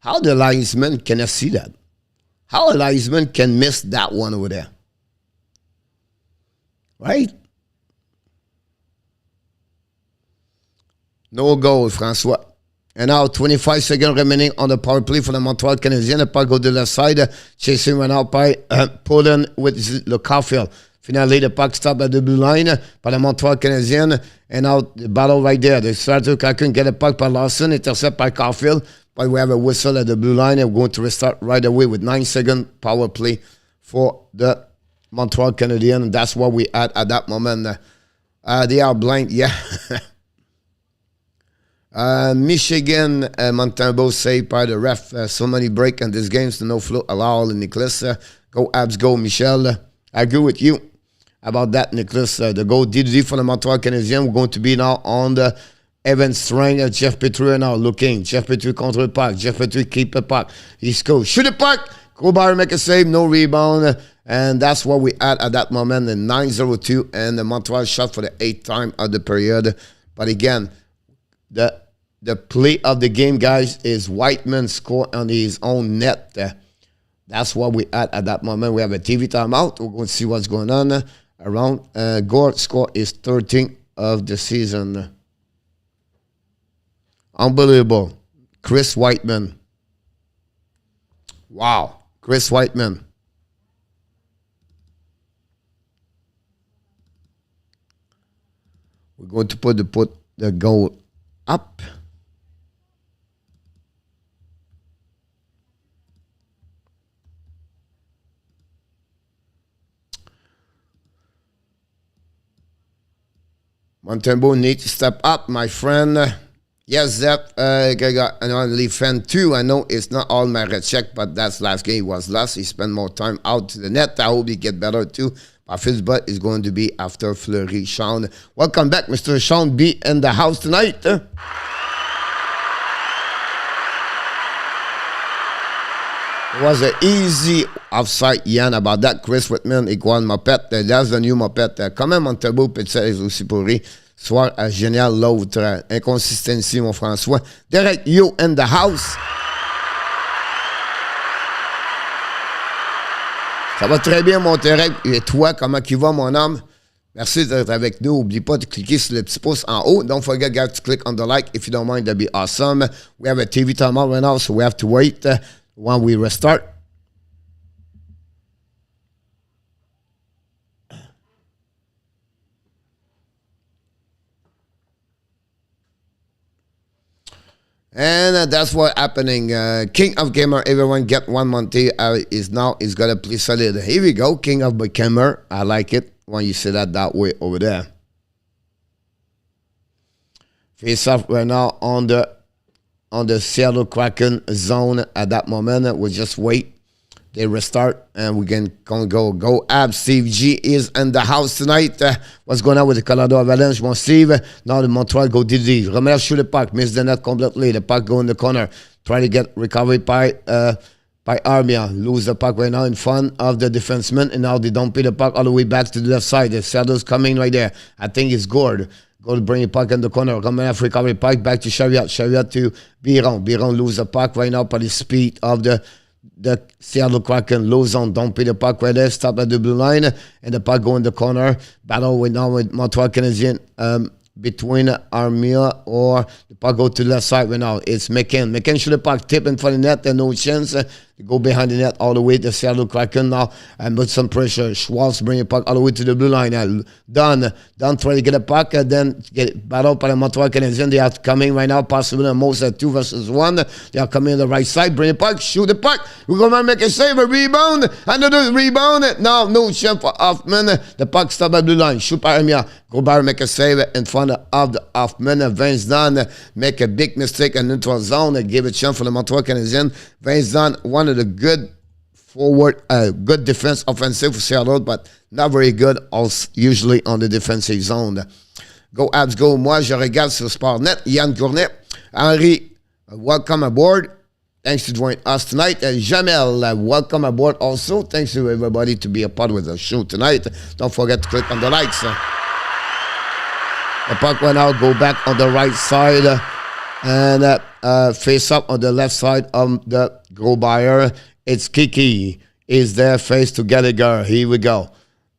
How the linesman cannot see that? How a linesman can miss that one over there? Right? No goal, Francois. And now 25 seconds remaining on the power play for the Montreal Canadiens. The puck go to the left side. Chasing right now by Poland with the Caulfield. Finally, the puck stop at the blue line by the Montreal Canadiens. And now the battle right there. The Seattle Kraken get a puck by Larson. Intercept by Caulfield. But we have a whistle at the blue line. And we're going to restart right away with 9-second power play for the Montreal Canadiens. And that's what we had at that moment. They are blind. Yeah. Michigan, Montembeault saved by the ref. So many break in this game, so no flow allowed. Nicholas, go Abs, go Michel. I agree with you about that, Nicholas. The goal DD for the Montreal Canadiens. We're going to be now on the Evans string. Jeff Petrie now looking. Jeff Petrie control the puck. Jeff Petrie keep the puck. He scores. Shoot the puck. Grubauer make a save. No rebound. And that's what we had at that moment. The 9-0-2. And the Montreal shot for the 8th time of the period. But again, the play of the game, guys, is Whiteman score on his own net. That's what we had at that moment. We have a TV timeout. We're going to see what's going on around. Gord score is 13th of the season. Unbelievable. Chris Whiteman. Wow. Chris Whiteman. We're going to put the goal up. Montembeault needs to step up, my friend. Yes, Zep, I got an only fan too. I know it's not all Marechek, but that's last game. He was last. He spent more time out to the net. I hope he get better too. But his butt is going to be after Fleury. Sean, welcome back, Mr. Sean B. in the house tonight. It was an easy offside, Yann, about that. Chris Whitman, Iguan Mopette. That's the new Mopette. Quand même, Montembeault peut être aussi pourri. Soir génial, l'autre. Inconsistency, mon François. Derek, you in the house. Ça va très bien, mon Derek. Et toi, comment tu vas, mon homme? Merci d'être avec nous. N'oublie pas de cliquer sur le petit pouce en haut. Don't forget, guys, to click on the like if you don't mind. That'd be awesome. We have a TV timeout right now, so we have to wait when we restart. And that's what's happening. King of Gamer, everyone get one Monty is got to play solid. Here we go, King of Gamer. I like it when you say that way over there. Face off right now on the on the Seattle Kraken zone at that moment. We just wait. They restart, and we can go. Go Abs. Steve G is in the house tonight. What's going on with the Colorado Avalanche? Mon Steve. Now the Montreal go DD. Romero shoot the puck. Miss the net completely. The puck go in the corner. Try to get recovered by Armia. Lose the puck right now in front of the defenseman. And now they don't pay the puck all the way back to the left side. The Seattle's coming right there. I think it's Gord. Go to bring the puck in the corner. Romero recover the puck back to Chariot. Chariot to Biron. Biron lose the puck right now by the speed of the Seattle Kraken. Low zone, don't pay the puck right there. Stop at the blue line, and the puck go in the corner. Battle right now with Montreal Canadiens between Armia or the puck go to the left side right now. It's McCann. McCann shoot the puck, tip in front of the net, and no chance to go behind the net all the way to Seattle Kraken now and put some pressure. Schwartz bring the puck all the way to the blue line. Done try to get a puck and then get battled by the Montreal Canadiens. They are coming right now, possibly the most at 2 versus 1. They are coming on the right side, bring the puck, shoot the puck. We're going to make a save, a rebound, another rebound. Now, no chance for Hoffman. The puck stop at blue line. Shoot by Armia. Grubauer make a save in front of the Hoffman. Vince Dunn make a big mistake in neutral zone and give a chance for the Montreal Canadiens. Vince Dunn, one of the good forward, good defense offensive for Seattle, but not very good also usually on the defensive zone. Go Abs, go. Moi, je regarde sur Sportnet. Yann Gournet. Henry, welcome aboard. Thanks to join us tonight. Jamel, welcome aboard also. Thanks to everybody to be a part of the show tonight. Don't forget to click on the likes. The puck went out, go back on the right side and face up on the left side of the Grubauer. It's Kiki. Is there face to Gallagher. Here we go.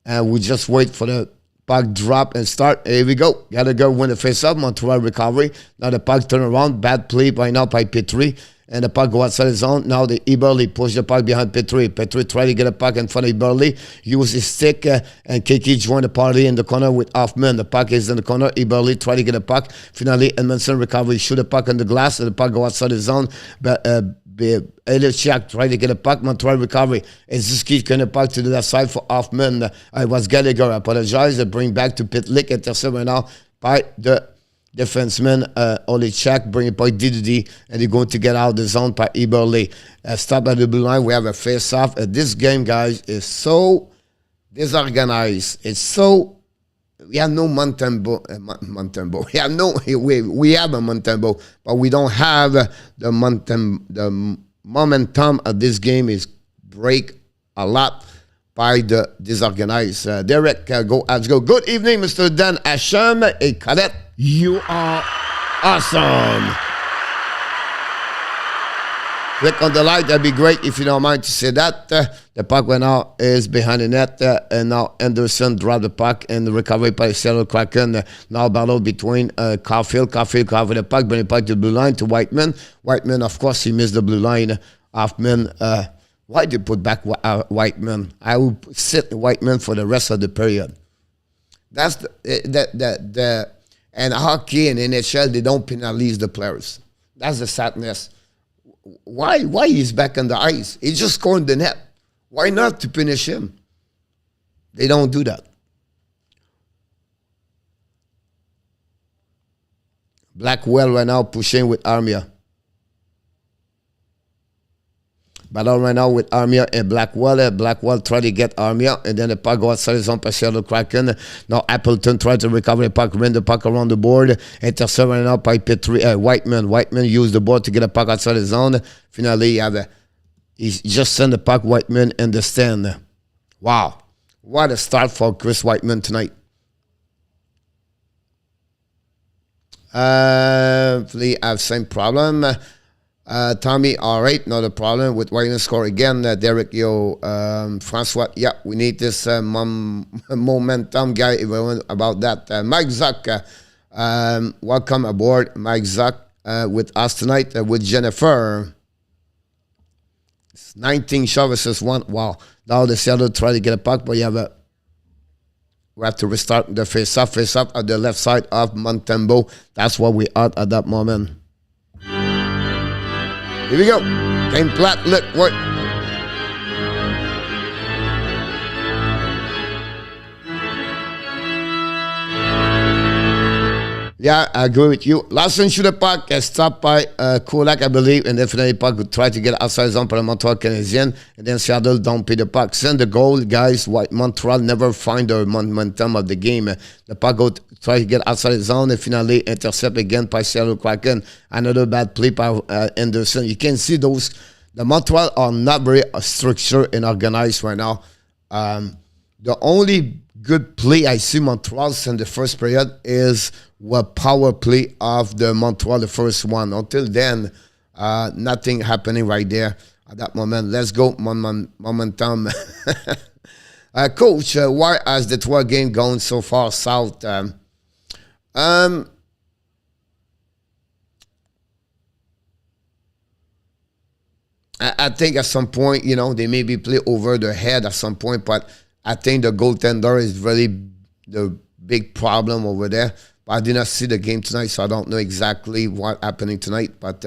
And we just wait for the puck drop and start. Here we go. Gallagher win the face up. Montreal recovery. Now the puck turn around. Bad play by now by Petrie. And the puck go outside the zone. Now the Eberle push the puck behind Petrie. Petrie try to get a puck in front of Eberle. Use his stick and Kiki join the party in the corner with Hoffman. The puck is in the corner. Eberle try to get a puck. Finally, Edmondson recovery. Shoot the puck on the glass. And the puck go outside the zone. But Elichak try to get a puck. Montreal recovery. And Ziski getting a puck to the left side for Hoffman. It was Gallagher. I apologize. They bring back to Pitlick. Intercept right now by the defenseman Olichak, bring it by DDD, and they're going to get out of the zone by Eberle. Stop at the blue line. We have a face-off. This game, guys, is so disorganized. It's so... We have no Montembeault. We have we have a Montembeault, but we don't have the momentum of this game is break a lot by the disorganized. Derek, go Abs, go. Good evening, Mr. Dan Asham, a cadet. You are awesome. Click on the light. That'd be great if you don't mind to say that. The puck went out is behind the net, and now Anderson dropped the puck and the recovery by Seattle Kraken. Now battle between Caulfield. Caulfield covered the puck, bring the puck to the blue line to Whiteman. Whiteman, of course, he missed the blue line. Hoffman, why did you put back Whiteman? I will sit Whiteman for the rest of the period. That's the and hockey and NHL, they don't penalize the players. That's the sadness. Why he's back on the ice? He just scored the net. Why not to punish him? They don't do that. Blackwell right now pushing with Armia. Battle right now with Armia and Blackwell. Blackwell try to get Armia, and then the puck go outside his own by Seattle Kraken. Now Appleton try to recover the puck, win the puck around the board. Intercept right now by Petrie. Whiteman used the board to get a puck outside his zone. Finally, he just sent the puck Whiteman in the stand. Wow. What a start for Chris Whiteman tonight. Hopefully I have same problem. Tommy, all right, not a problem with Whiteman score again. Derek, Francois, yeah, we need this momentum guy about that. Mike Zuck, welcome aboard, Mike Zuck, with us tonight with Jennifer. It's 19 shots versus 1. Wow. Now the Seattle try to get a puck, but we have to restart the face-off at the left side of Montembeault. That's what we are at that moment. Here we go. Game plat, look, what? Yeah, I agree with you. Larson shoot the puck, stopped by Kulak, I believe, and definitely puck would try to get outside zone for the Montreal Canadiens, and then Seattle don't pay the puck. Send the goal, guys. Why Montreal never find the momentum of the game. The puck go try to get outside the zone, and finally intercept again by Seattle Kraken. Another bad play by Anderson. You can see those. The Montreal are not very structured and organized right now. The only good play I see Montreal in the first period is what power play of the Montreal, the first one. Until then, nothing happening right there at that moment. Let's go, momentum. Coach, why has the 12 game gone so far south? I think at some point, they maybe play over their head at some point, but I think the goaltender is really the big problem over there. But I did not see the game tonight, so I don't know exactly what's happening tonight. But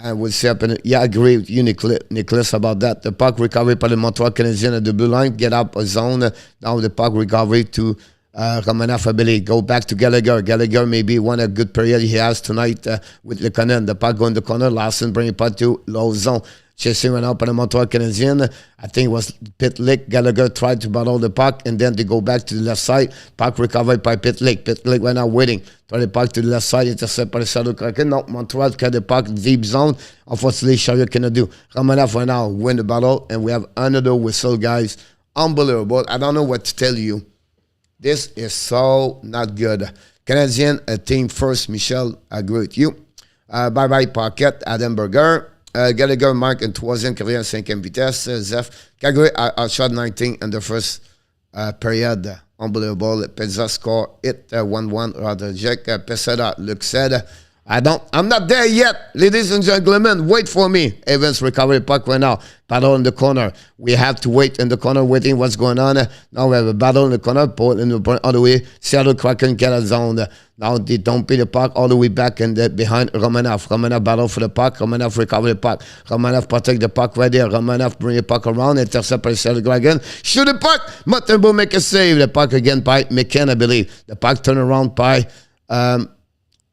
I will see happening. Yeah, I agree with you, Nicholas, about that. The puck recovery by the Montreal Canadiens at the blue line, get up a zone. Now the puck recovery to Romanov, I believe. Go back to Gallagher. Gallagher maybe won a good period he has tonight with Lekonen. The puck going to the corner. Larson bring it puck to low zone. Chasing right now by the Montreal Canadiens. I think it was Pitlick. Gallagher tried to battle the puck, and then they go back to the left side. Puck recovered by Pitlick. Pitlick right now waiting. Try the puck to the left side. Intercept by the Seattle Kraken. No, Montreal cut the puck deep zone. Unfortunately, Chariot cannot do. Romanov right now win the battle, and we have another whistle, guys. Unbelievable. I don't know what to tell you. This is so not good. Canadien, team first. Michel, I agree with you. Bye-bye, Paquette, Adam Berger. Gallagher, Mark, and troisième carrière, cinquième vitesse. Zef, Calgary outshot 19 in the first period. Unbelievable. Pizza score it 1-1. Radojek, Peseda, Luke said, I'm not there yet. Ladies and gentlemen, wait for me. Evans recovery puck right now. Battle in the corner. We have to wait in the corner, waiting what's going on. Now we have a battle in the corner. Pull in the point all the way. Seattle Kraken get a zone. Now they don't pay the puck all the way back and behind Romanov. Romanov battle for the puck. Romanov recover the puck. Romanov protect the puck right there. Romanov bring the puck around. Intercept by Seattle Kraken. Shoot the puck. Montembeault make a save. The puck again by McKenna, I believe. The puck turn around by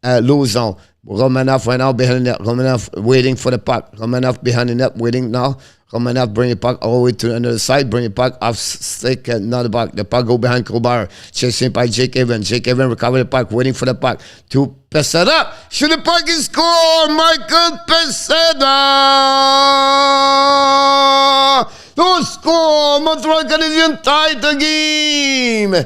low zone. Romanov right now behind the net. Romanov waiting for the puck. Romanov behind the net waiting now. Romanov bring the puck all the way to the other side. Bring the puck off stick. Not the puck. The puck go behind Grubauer. Chasing by Jake Evans. Jake Evans recover the puck. Waiting for the puck. To Peseda. Shoot the puck and score. Michael Peseda. No score. Montreal Canadiens tied the game.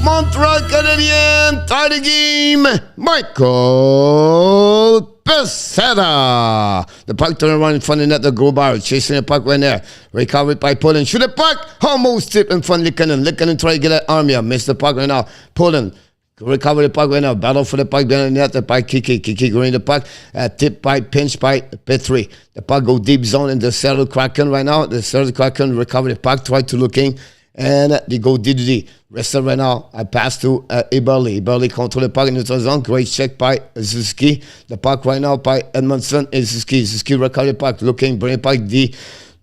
Montreal Canadiens tie the game. Michael Peseda. The puck turn around in front of the net. The Grubauer chasing the puck right there. Recovered by Poland. Shoot the puck. Almost tip in front of Likanen. Likanen try to get an arm here. Missed the puck right now. Poland. Recover the puck right now. Battle for the puck behind the net. The puck Kiki. Kiki going the puck. Tip by, pinch by Petri. The puck go deep zone in the Seattle Kraken right now. The Seattle Kraken recover the puck. Try to looking. And they go DDD. Wrestle right now. I pass to Eberle. Eberle control the puck in the zone. Great check by Zuski. The puck right now by Edmondson and Zuski. Zuski recover the puck. Looking. Bring the puck D.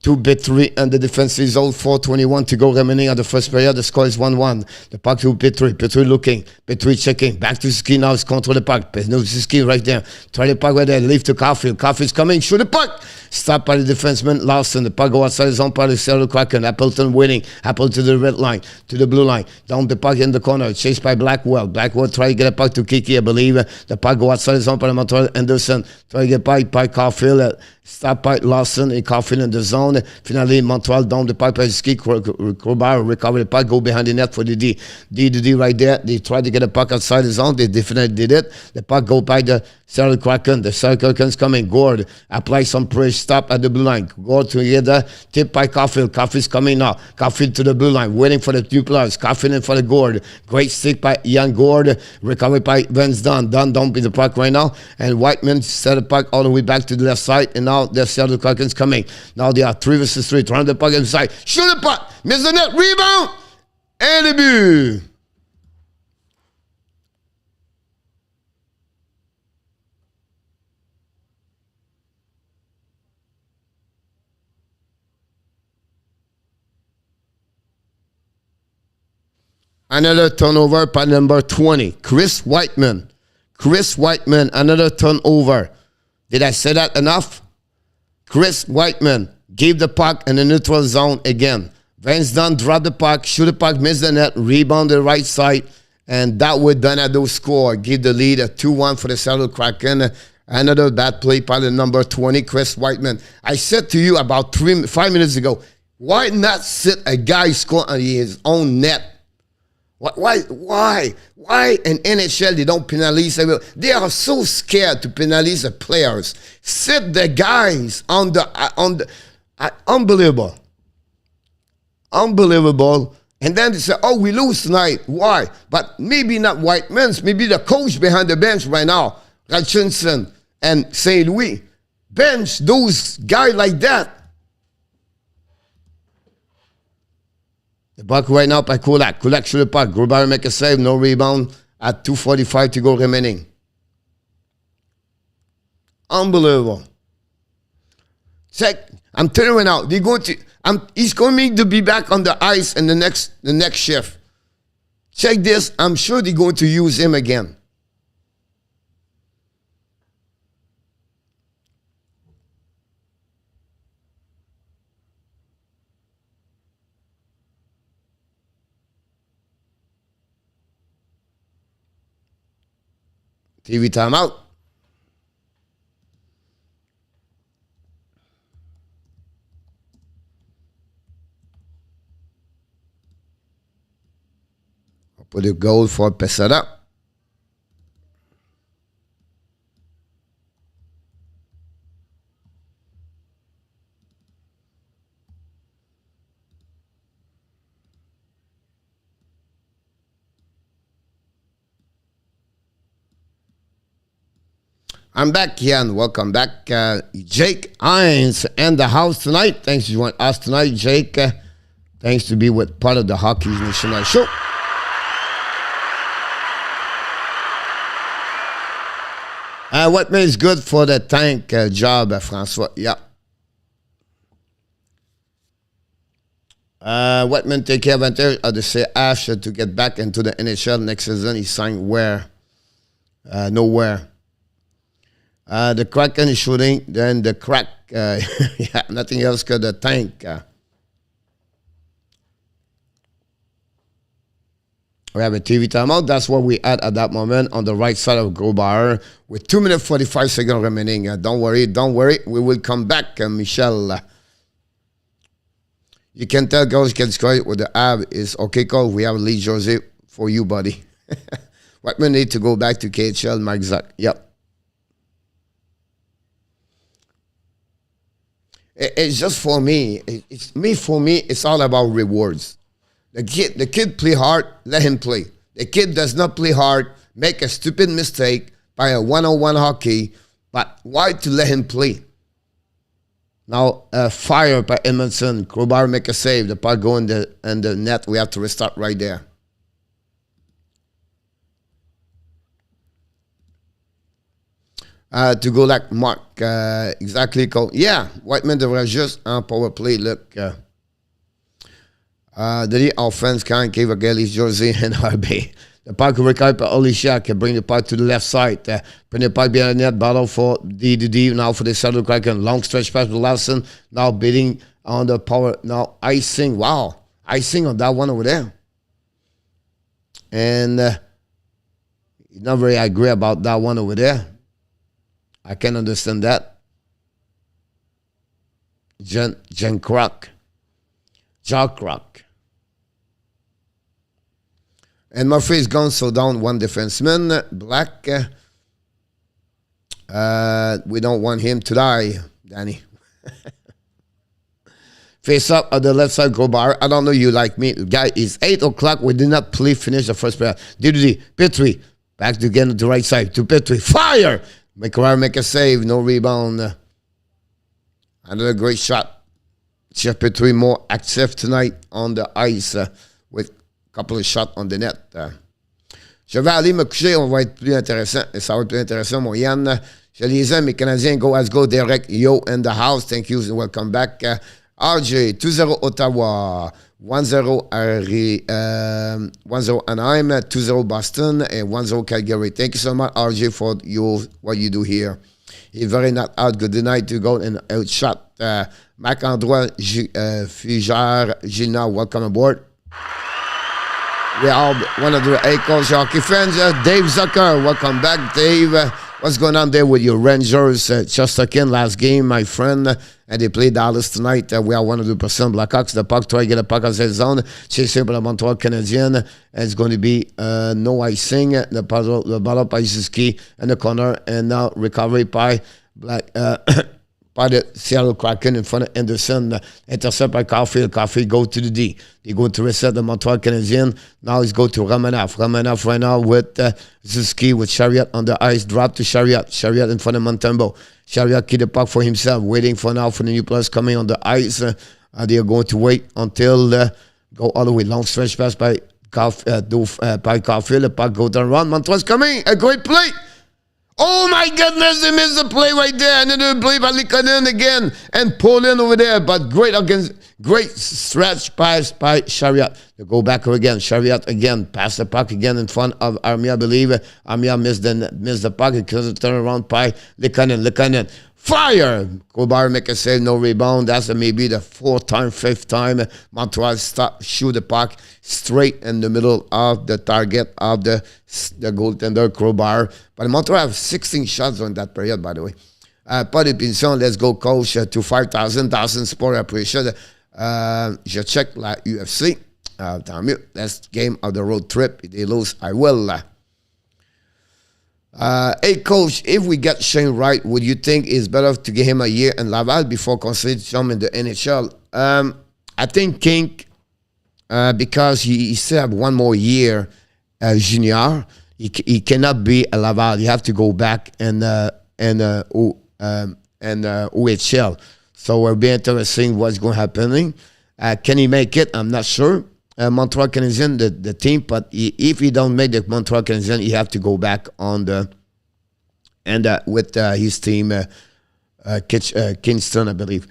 2-3 and the defense is all 4:21 to go remaining at the first period. The score is 1-1. The puck to Petri. Petri looking. Petri checking. Back to Ski now. It's control the puck. No Ski right there. Try the puck right there. Leave to Caulfield. Caulfield's coming. Shoot the puck. Stopped by the defenseman Larson. The puck go outside his own part of the Seattle Kraken. Appleton winning. Apple to the red line. To the blue line. Down the puck in the corner. Chased by Blackwell. Blackwell try to get a puck to Kiki, I believe. The puck go outside his own part of Montreal. Anderson try to get by Caulfield. Stop by Lawson and Caulfield in the zone. Finally, Montreal down the pipe by Ski. Grubauer recover the puck, go behind the net for the D. D right there. They tried to get a puck outside the zone. They definitely did it. The puck go by the Seattle Kraken. The Seattle Kraken's coming. Gord apply some pressure. Stop at the blue line. Gord together. Tip by Caulfield. Caulfield's coming now. Caulfield to the blue line. Waiting for the two players. Caulfield in for the Gord. Great stick by Ian Gord. Recovered by Vince Dunn. Dunn don't be the puck right now. And Whiteman set the puck all the way back to the left side. And now the Seattle Kraken's coming. Now they are 3 versus 3. Trying the puck inside. Shoot the puck. Miss the net. Rebound. And the but. Another turnover by number 20. Chris Whiteman. Chris Whiteman, another turnover. Did I say that enough? Chris Whiteman gave the puck in the neutral zone again. Vince Dunn dropped the puck, shoot the puck, miss the net, rebound the right side, and that would Donado score. Give the lead at 2-1 for the Seattle Kraken. Another bad play by the number 20, Chris Whiteman. I said to you about 5 minutes ago, why not sit a guy score on his own net? Why in NHL they don't penalize? They are so scared to penalize the players. Sit the guys on the unbelievable. And then they say, oh, we lose tonight. Why? But maybe not Whiteman's. Maybe the coach behind the bench right now, Hutchinson and St. Louis, bench those guys like that. The puck right now by Kulak. Kulak shoot the puck. Grubauer make a save. No rebound at 2:45 to go remaining. Unbelievable. Check. I'm telling you right now. They're going to. He's going to be back on the ice in the next shift. Check this. I'm sure they're going to use him again. TV timeout. I'll put a goal for Pesada. I'm back, Ian. Welcome back. Jake Hines in the house tonight. Thanks for joining us tonight, Jake. Thanks to be with part of the Hockey National Show. What is good for the tank job, François? Yeah. Whiteman take advantage of the CH to get back into the NHL next season. He signed where? Nowhere. The Kraken is shooting, then the crack, yeah, nothing else but the tank. We have a TV timeout. That's what we had at that moment on the right side of Grubauer with 2 minutes 45 seconds remaining. Don't worry. We will come back, Michel. You can tell girls can score with the ab is okay, Cole. We have Lee Jose for you, buddy. What we need to go back to KHL, Mike Zuck. Yep. It's just for me. For me, it's all about rewards. The kid play hard, let him play. The kid does not play hard, make a stupid mistake by a one-on-one hockey, but why to let him play? Now, fire by Edmondson. Grubauer make a save. The puck go in the net. We have to restart right there. To go like Mark, exactly. Yeah, Whiteman devrait juste en power play. Look, the offense can't give a Gaeli's jersey and RB. The puck recovered by Olisha can bring the puck to the left side. Bring the puck behind the net. Battle for D now for the Seattle Kraken. Long stretch pass with Larson. Now bidding on the power. Now icing. Wow, icing on that one over there. And not very agree about that one over there. I can understand that. Jen Croc. Jack Croc. And Murphy is gone, so down one defenseman. Black. We don't want him to die, Danny. Face up on the left side, Grubauer. I don't know you like me. Guy, it's 8 o'clock. We did not finish the first period. Did Petrie. Back to again to the right side. To Petrie. Fire! McCarr make a save. No rebound. Another great shot. Jeff Petrie more active tonight on the ice with a couple of shots on the net. Je vais aller me coucher. On va être plus intéressant. Et ça va être plus intéressant, mon Yann. Je les aime, mes Canadiens. Let's go direct. Yo in the house. Thank you and welcome back. RJ, 2-0 Ottawa, 1-0 Anaheim, 2-0 Boston, and 1-0 Calgary. Thank you so much, RJ, for what you do here. He's very not out. Good night to go and outshot. Marc-André Fugère, Gina, welcome aboard. We are one of the A-Coach hockey fans. Dave Zucker, welcome back, Dave. What's going on there with your Rangers? Chesterkin last game, my friend. And they play Dallas tonight. We are 100% Blackhawks. The puck, try to get a puck on the zone. Chasing by the Montreal Canadiens. And it's going to be no icing. The ball by Ziski in the corner. And now recovery by by the Seattle Kraken in front of Anderson. Intercept by Caulfield. Caulfield go to the D. They go to reset the Montreal Canadiens. Now he's go to Romanoff. Romanoff right now with Ziski with Chariot on the ice. Drop to Chariot. Chariot in front of Montembeault. Chariot keep the puck for himself. Waiting for now for the new players coming on the ice. They are going to wait until go all the way. Long stretch pass by Caulfield. The puck go down around. Montreal's coming. A great play. Oh my goodness, they missed the play right there. And then they play by Likonen again and pull in over there. But great stretch pass by Chariot. They go back again. Chariot again. Pass the puck again in front of Armia, I believe. Armia missed the puck. It couldn't turn around by Likonen. Likonen. Fire! Grubauer make a save, no rebound. That's maybe the fifth time. Montreal shoot the puck straight in the middle of the target of the goaltender, Grubauer. But Montreal have 16 shots on that period, by the way. Pas de punition, let's go, coach, to 5,000 sport appreciate. Je check la UFC. Tant mieux. Last game of the road trip. If they lose, I will. Hey, coach, if we get Shane Wright, would you think it's better to give him a year in Laval before considering him in the NHL? I think King, because he still have one more year junior, he cannot be a Laval. You have to go back and OHL. So it'll be interesting what's going to happen. Can he make it? I'm not sure. Montreal Canadiens, the team, but if he don't make the Montreal Canadiens, he have to go back on with his team, Kingston, I believe.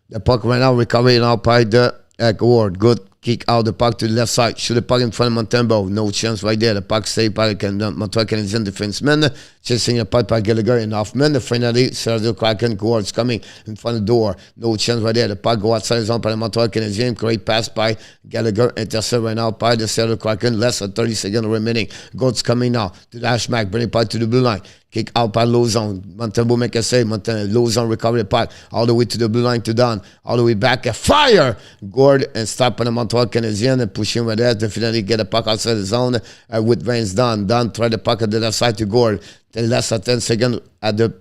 The puck right now recovered now by the Gord. Good kick out the puck to the left side. Shoot the puck in front of Montembeault. No chance right there. The puck saved by the Montreal Canadiens defenseman. Chasing the puck by Gallagher and Hoffman. Finally, Seattle Kraken Gord's coming in front of the door. No chance right there. The puck go outside zone by the Montreal Canadiens. Great pass by Gallagher. Intercept right now by the Seattle Kraken. Less than 30 seconds remaining. Gord's coming now to the hash mark. Bring the puck to the blue line. Kick out by low zone. Montembeault make a save. Low zone recovery puck. All the way to the blue line to down. All the way back. A fire! Gord and stop on the Montreal Canadiens and push him right there to finally get the puck outside the zone with Vince Dunn. Dunn try the puck at the left side to Gord. Then less than 10 seconds at the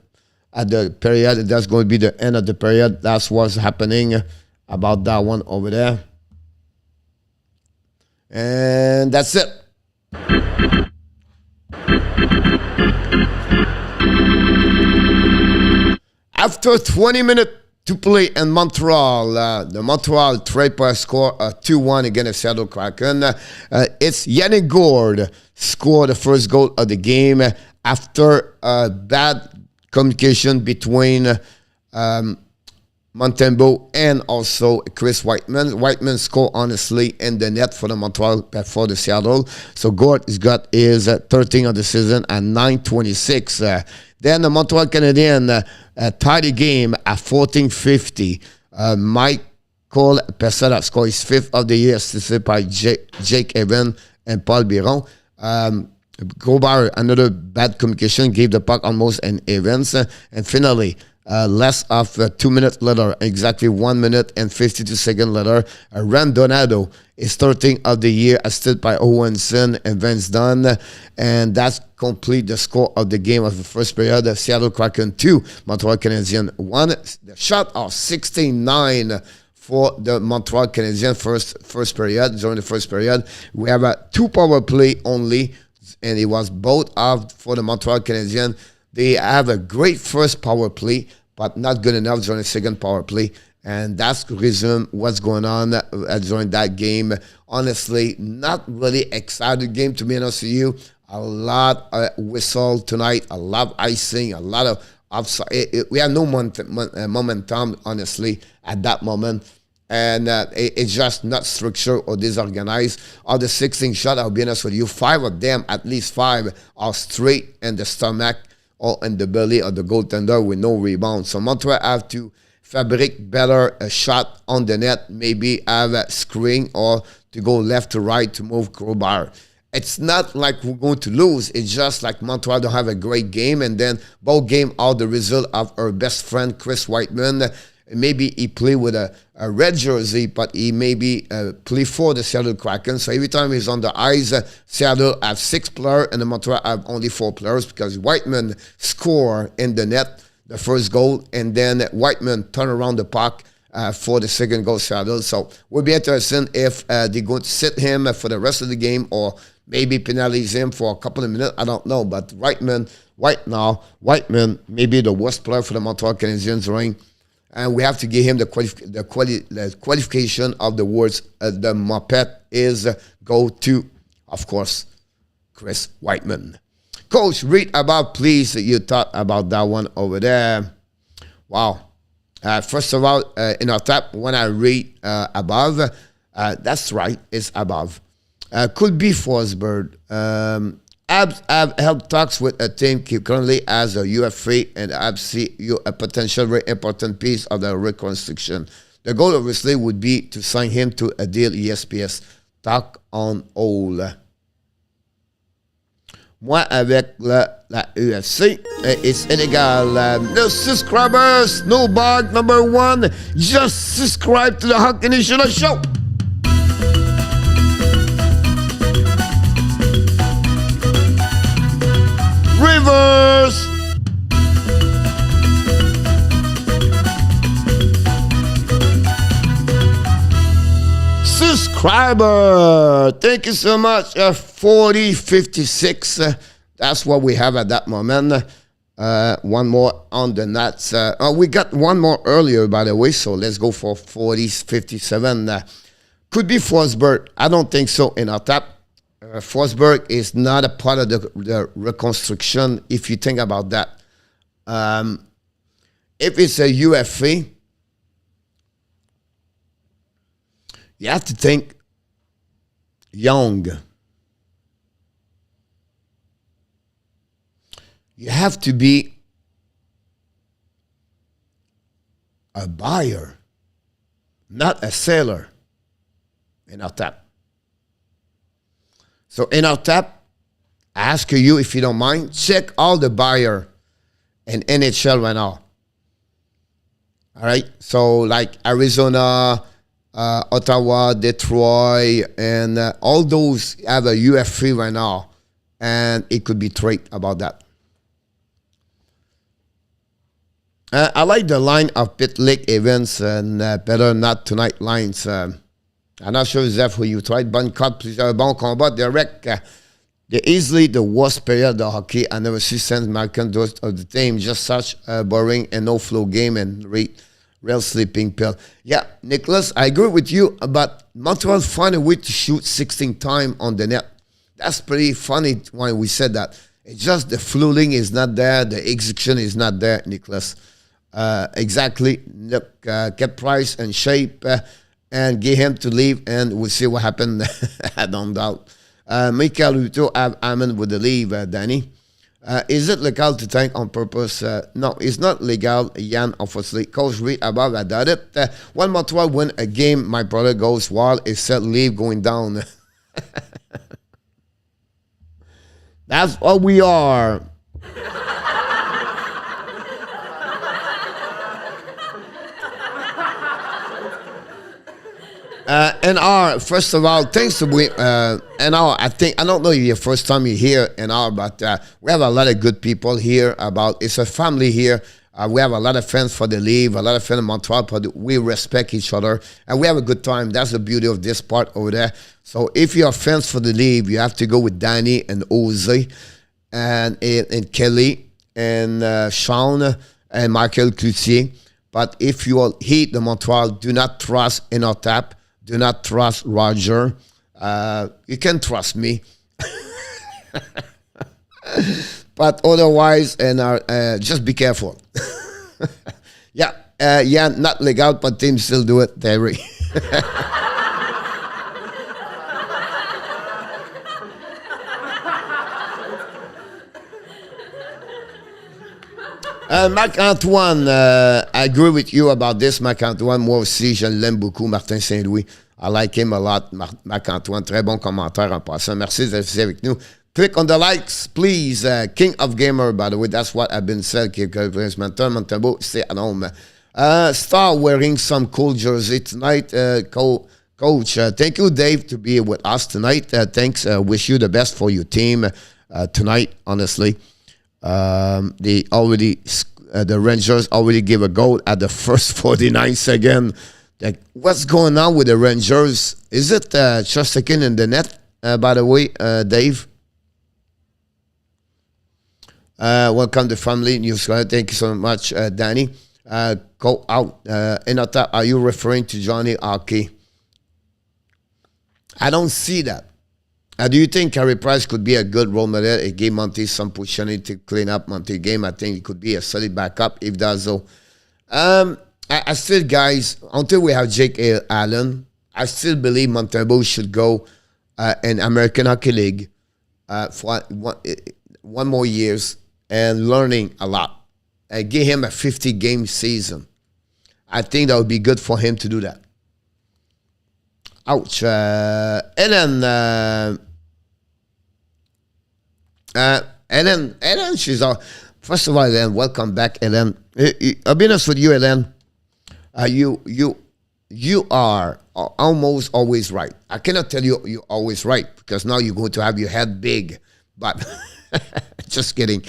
period. That's going to be the end of the period. That's what's happening about that one over there. And that's it. After 20 minutes to play in Montreal, the Montreal Trappers score 2-1 against the Seattle Kraken. It's Yannick Gord scored the first goal of the game after bad communication between Montembeault and also Chris Whiteman. Whiteman scored honestly in the net for the Montreal for the Seattle. So Gord has got his 13th of the season at 9:26. Then the Montreal Canadiens tied the game at 14:50. Michael Pessoa scored his 5th of the year, assisted by Jake Evans and Paul Biron. Grubauer, another bad communication, gave the puck almost in Evans. And finally, less of 2 minutes later, exactly 1 minute and 52 seconds later, Randonado is starting of the year assisted by Johansson and Vince Dunn, and that's complete the score of the game of the first period. The Seattle Kraken 2, Montreal Canadiens 1. The shot of 69 for the Montreal Canadiens first period. During the first period, we have a 2 power play only, and it was both of for the Montreal Canadiens. They have a great first power play, but not good enough during the second power play. And that's the reason what's going on during that game. Honestly, not really excited game, to be honest with you. A lot of whistle tonight, a lot of icing, a lot of offside. We have no momentum, honestly, at that moment. And it's just not structured or disorganized. Of the 16 shots, I'll be honest with you, 5 of them, at least 5, are straight in the stomach or in the belly of the goaltender with no rebound. So Montreal have to fabric better a shot on the net, maybe have a screen or to go left to right to move Grubauer. It's not like we're going to lose. It's just like Montreal don't have a great game, and then both game are the result of our best friend Chris Whiteman. Maybe he play with a red jersey, but he maybe play for the Seattle Kraken. So every time he's on the ice, Seattle have 6 players and the Montreal have only 4 players because Whiteman score in the net the first goal, and then Whiteman turn around the puck for the second goal, Seattle. So we'll be interested if they're going to sit him for the rest of the game or maybe penalize him for a couple of minutes. I don't know, but Whiteman, maybe the worst player for the Montreal Canadiens ring. And we have to give him the qualification of the words the Muppet is go to, of course, Chris Whiteman. Coach, read about, please. You thought about that one over there. Wow. First of all, in our tab, when I read above, that's right, it's above. Could be Forsberg. I've held talks with a team currently as a UFA, and I see you a potential very important piece of the reconstruction. The goal, obviously, would be to sign him to a deal ESPS. Talk on all. Moi, avec la UFC, it's illegal. No subscribers, no bug. Number 1, just subscribe to the Hockey Nation Show. Rivers. Subscriber. Thank you so much. 4056. That's what we have at that moment. One more on the nuts. We got one more earlier, by the way, so let's go for 4057. Could be Forsberg. I don't think so in our tap. Forsberg is not a part of the reconstruction, if you think about that. If it's a UFA, you have to think young. You have to be a buyer, not a seller in our tap. So in our tap, I ask you, if you don't mind, check all the buyer in NHL right now. All right? So like Arizona, Ottawa, Detroit, and all those have a UFA right now. And it could be trade about that. I like the line of Pitlick, Evans, and Better Not Tonight lines. I'm not sure exactly who you tried. Bonne cut, plusieurs bons combats. Direct. They're easily the worst period of hockey. I never see since American of the team. Just such a boring and no flow game and real sleeping pill. Yeah, Nicholas, I agree with you, but Montreal find a way to shoot 16 times on the net. That's pretty funny when we said that. It's just the fluting is not there. The execution is not there, Nicholas. Exactly. Look, get price and shape. And get him to leave, and we'll see what happens. I don't doubt. Michael Ruto have Amen with the leave, Danny. Is it legal to tank on purpose? No, it's not legal, Jan, obviously. Coach read above, I doubt it. When Montreal win a game, my brother goes wild. It said leave going down. That's what we are. First of all, thanks to NR. I don't know if your first time you're here, NR, but we have a lot of good people here. It's a family here. We have a lot of friends for the league, a lot of friends in Montreal, but we respect each other, and we have a good time. That's the beauty of this part over there. So if you're friends for the league, you have to go with Danny and Jose and Kelly and Sean and Michael Cloutier. But if you all hate the Montreal, do not trust Inotap. Do not trust Roger. You can trust me. But otherwise, just be careful. Yeah, not legal, but teams still do it, Terry. Marc-Antoine, I agree with you about this, Marc-Antoine. Moi aussi, je l'aime beaucoup, Martin Saint-Louis. I like him a lot, Marc-Antoine. Très bon commentaire en passant. Merci d'être ici avec nous. Click on the likes, please. King of Gamer, by the way, that's what I've been said. Montembeault, stay at home. Star wearing some cool jersey tonight, Coach. Thank you, Dave, to be with us tonight. Thanks. Wish you the best for your team tonight, honestly. The Rangers already gave a goal at the first 49 seconds. Like, what's going on with the Rangers? Is it Chesterkin in the net, by the way, Dave? Welcome to Family News. Thank you so much, Danny. Go out. Inota, are you referring to Johnny Hockey? I don't see that. Do you think Carey Price could be a good role model? It gave Monty some opportunity to clean up Monty's game. I think he could be a solid backup if does so. I still, guys, until we have Jake Allen, I still believe Montembeault should go in American Hockey League for one more years and learning a lot. Give him a 50-game season. I think that would be good for him to do that. Ouch. Ellen, she's first of all, Ellen, welcome back, Ellen. I'll be honest with you, Ellen. You are almost always right. I cannot tell you you're always right because now you're going to have your head big, but just kidding.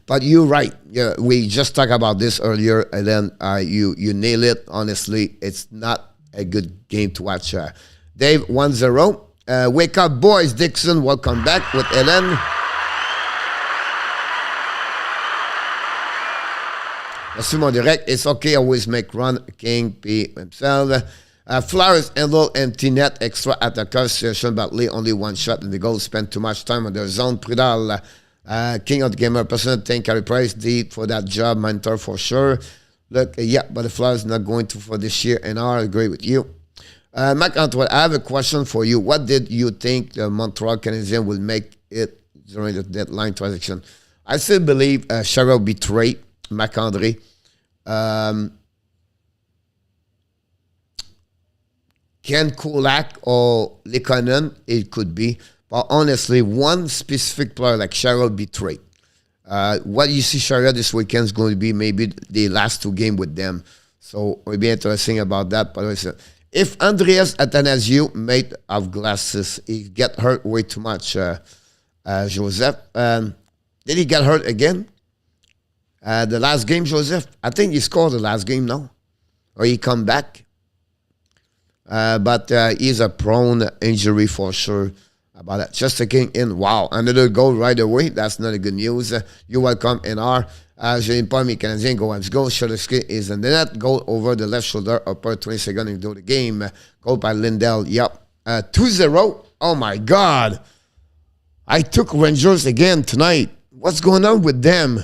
But you're right. Yeah, we just talked about this earlier, and then you nail it. Honestly, it's not a good game to watch. Dave 1-0. Wake up, boys. Dixon, welcome back with Ellen. Merci, mon direct. It's okay. Always make run. King P himself. Flowers handle empty net. Extra attacker. Sean Batley only one shot in the goal. Spent too much time on the zone. Prudal. King of the Gamer. Person thank Carey Price deep for that job. Mentor for sure. Look, yeah, but the Flowers not going to for this year. And I agree with you. Marc-Antoine, I have a question for you. What did you think the Montreal Canadiens will make it during the deadline transaction? I still believe Cheryl betrayed Marc-André. Ken Kulak or Likonen, it could be. But honestly, one specific player like Cheryl betrayed. What you see Cheryl this weekend is going to be maybe the last two games with them. So it'll be interesting about that. But if Andreas Athanasiou, made of glasses, he get hurt way too much, Joseph. Did he get hurt again? The last game, Joseph? I think he scored the last game, no? Or he come back? But he's a prone injury for sure about that. Just a king in. Wow. Another goal right away. That's not a good news. You're welcome, NR. Je n'aime pas mes Canadiens. Go, let's go. Shulersky is in the net. Goal over the left shoulder. Upper 20 seconds into the game. Goal by Lindell. Yep. 2-0. Oh, my God. I took Rangers again tonight. What's going on with them?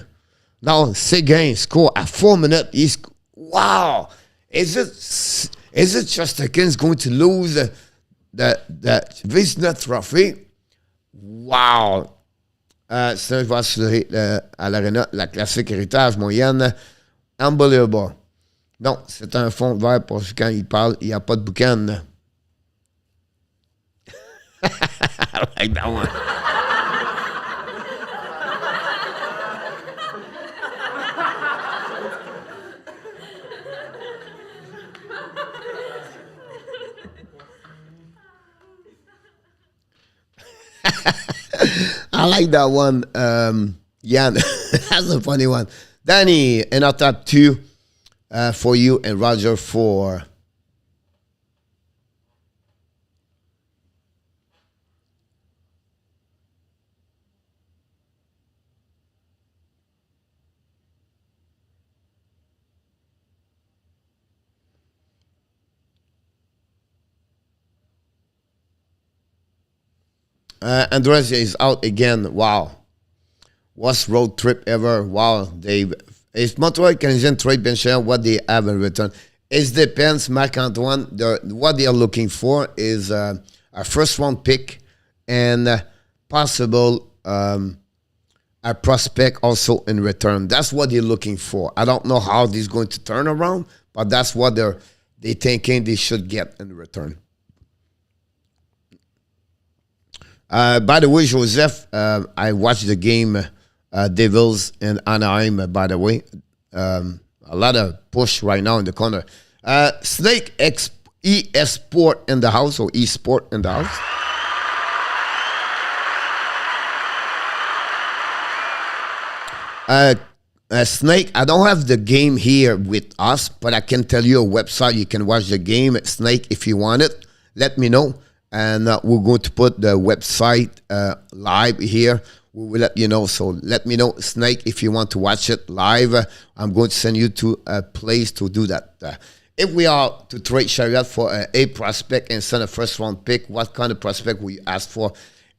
Now, Seguin score at 4 minutes. Wow. Is it Chesterkin's going to lose the Vezina Trophy? Wow. C'est un joueur à l'Arena, la classique héritage moyenne. Unbelievable. Non, c'est un fond vert parce que quand il parle, il n'y a pas de boucan. I like that one. I like that one. Jan, that's a funny one. Danny, in our top 2 for you, and Roger for. Andres is out again. Wow. Worst road trip ever. Wow, Dave. Is Montreal Canadiens trade bench what they have in return? It depends, Marc-Antoine. What they are looking for is a first round pick and possible a prospect also in return. That's what they're looking for. I don't know how this is going to turn around, but that's what they're thinking they should get in return. By the way, Joseph, I watched the game Devils in Anaheim, by the way. A lot of push right now in the corner. Snake E-Sport in the house, or E-Sport in the house. Snake, I don't have the game here with us, but I can tell you a website you can watch the game. Snake, if you want it, let me know. And we're going to put the website live here. We will let you know. So let me know, Snake, if you want to watch it live. I'm going to send you to a place to do that. If we are to trade Chariot for a prospect and send a first round pick, what kind of prospect will you ask for?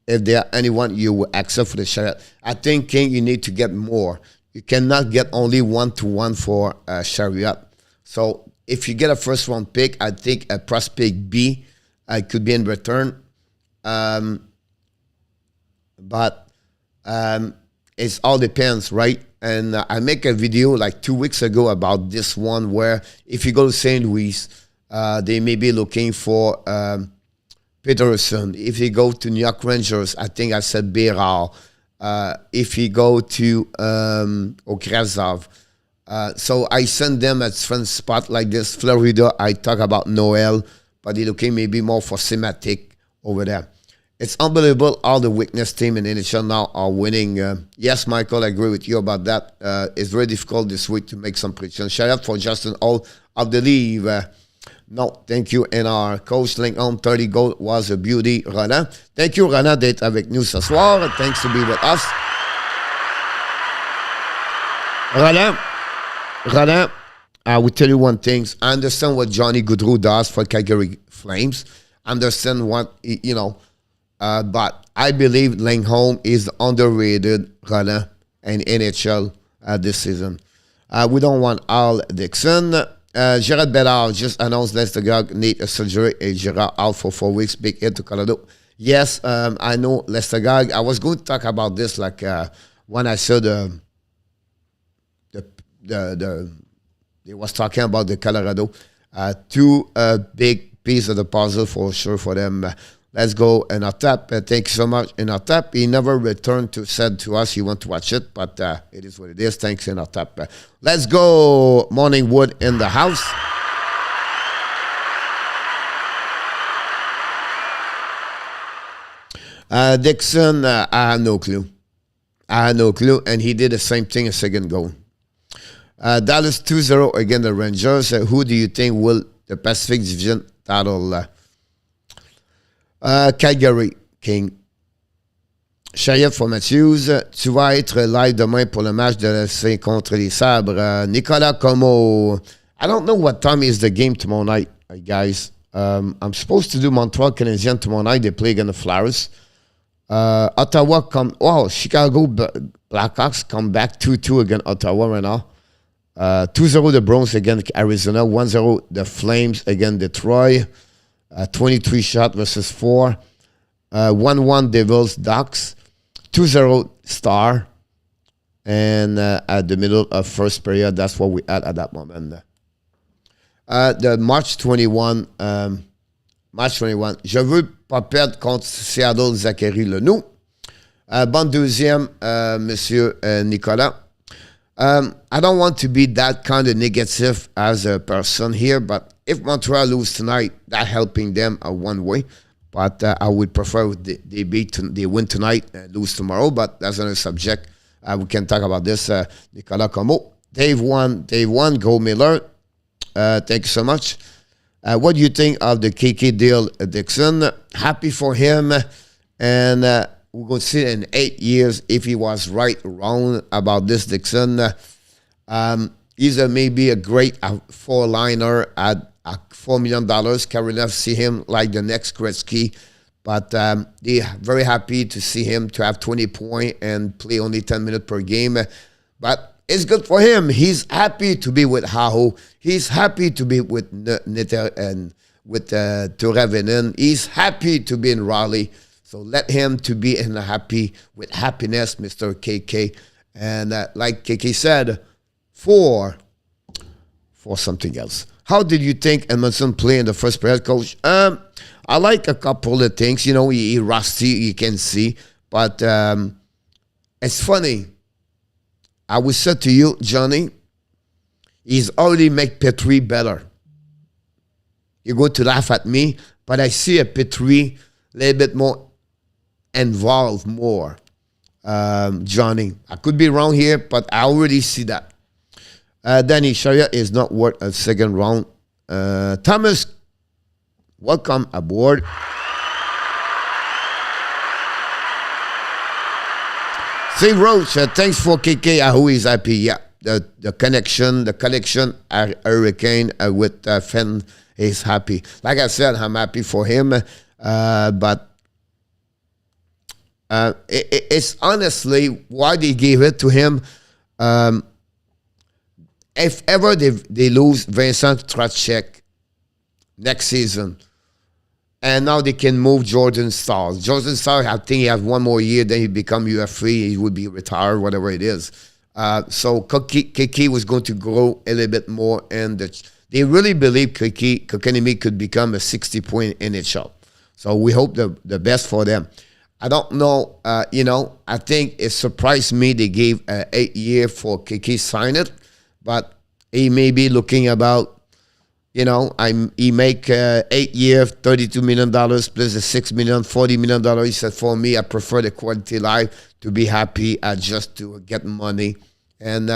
If there are anyone you will accept for the Chariot, I think, King, you need to get more. You cannot get only 1-to-1 for Chariot. So if you get a first round pick, I think a prospect B could be in return. But it all depends, right? And I make a video like 2 weeks ago about this one where if you go to St. Louis, they may be looking for Peterson. If you go to New York Rangers, I think I said Bérard. If you go to Okrazov. So I send them at different spot like this. Florida, I talk about Noel, but they're looking maybe more for Sematic over there. It's unbelievable all the weakness team in NHL now are winning. Yes, Michael, I agree with you about that. It's very difficult this week to make some predictions. Shout out for Justin All of the leave. No, thank you. And our coach link on 30 goal was a beauty, Roland. Thank you, Roland, d'être avec nous ce soir. Thanks to be with us. Roland, I will tell you one thing. I understand what Johnny Gaudreau does for Calgary Flames. I understand what, but I believe Lindholm is underrated, Roland, in NHL this season. We don't want Al Dixon. Gerard Bedard just announced Lestergag need a surgery. Gerard out for 4 weeks. Big hit to Colorado. Yes, I know Lestergag. I was going to talk about this like when I saw they was talking about the Colorado. Two big pieces of the puzzle for sure for them. Let's go in our tap. Thank you so much. In our tap, he never returned to said to us he want to watch it, but it is what it is. Thanks in our tap. Let's go. Morning Wood in the house. Dixon, I have no clue. And he did the same thing a second goal. Dallas 2-0 against the Rangers. Who do you think will the Pacific Division title? Calgary King. Chariot for Matthews. Tu vas être live demain pour le match de l'FC contre les Sabres. Nicolas Como. I don't know what time is the game tomorrow night, guys. I'm supposed to do Montreal Canadiens tomorrow night. They play against the Flyers. Ottawa come. Wow, Chicago Blackhawks come back 2-2 against Ottawa right now. 2-0 the Browns against Arizona. 1-0 the Flames against Detroit. 23 shot versus 4. 1-1 Devils Ducks. 2-0 Star. And at the middle of first period, that's what we had at that moment. The March 21. Je veux pas perdre contre Seattle Zachary Lenou. Bon deuxième, Monsieur Nicolas. I don't want to be that kind of negative as a person here, but if Montreal lose tonight, that helping them one way. But I would prefer they win tonight and lose tomorrow. But that's another subject. We can talk about this. Nicolas Como. Dave won. Go Miller. Thank you so much. What do you think of the KK deal, Dixon? Happy for him. And we're going to see in 8 years if he was right or wrong about this, Dixon. He's maybe a great four-liner at $4 million. Carolina see him like the next Gretzky. But they're very happy to see him to have 20 points and play only 10 minutes per game. But it's good for him. He's happy to be with Aho. He's happy to be with Nitter and with Turevinen. He's happy to be in Raleigh. So let him to be in with happiness, Mr. KK. And like KK said, for something else. How did you think Edmondson play in the first period, Coach? I like a couple of things. He rusty, you can see. But it's funny. I would say to you, Johnny, he's already made Petrie better. You're going to laugh at me, but I see a Petrie a little bit more involved more, Johnny. I could be wrong here, but I already see that. Danny Sharia is not worth a second round. Thomas, welcome aboard. Steve Roach, thanks for KK. Who is happy? Yeah, the connection, Hurricane with Fenn is happy. Like I said, I'm happy for him, but it's honestly why they gave it to him. If ever they lose Vincent Trocek next season, and now they can move Jordan Starr. Jordan Starr, I think he has one more year, then he become UF3, he would be retired, whatever it is. So Kiki was going to grow a little bit more, and they really believe Kotkaniemi could become a 60-point NHL. So we hope the best for them. I don't know, I think it surprised me they gave 8 year for Kiki sign it, but he may be looking about, he make 8 year, $32 million plus the $6 million, $40 million. He said, for me, I prefer the quality life to be happy just to get money. And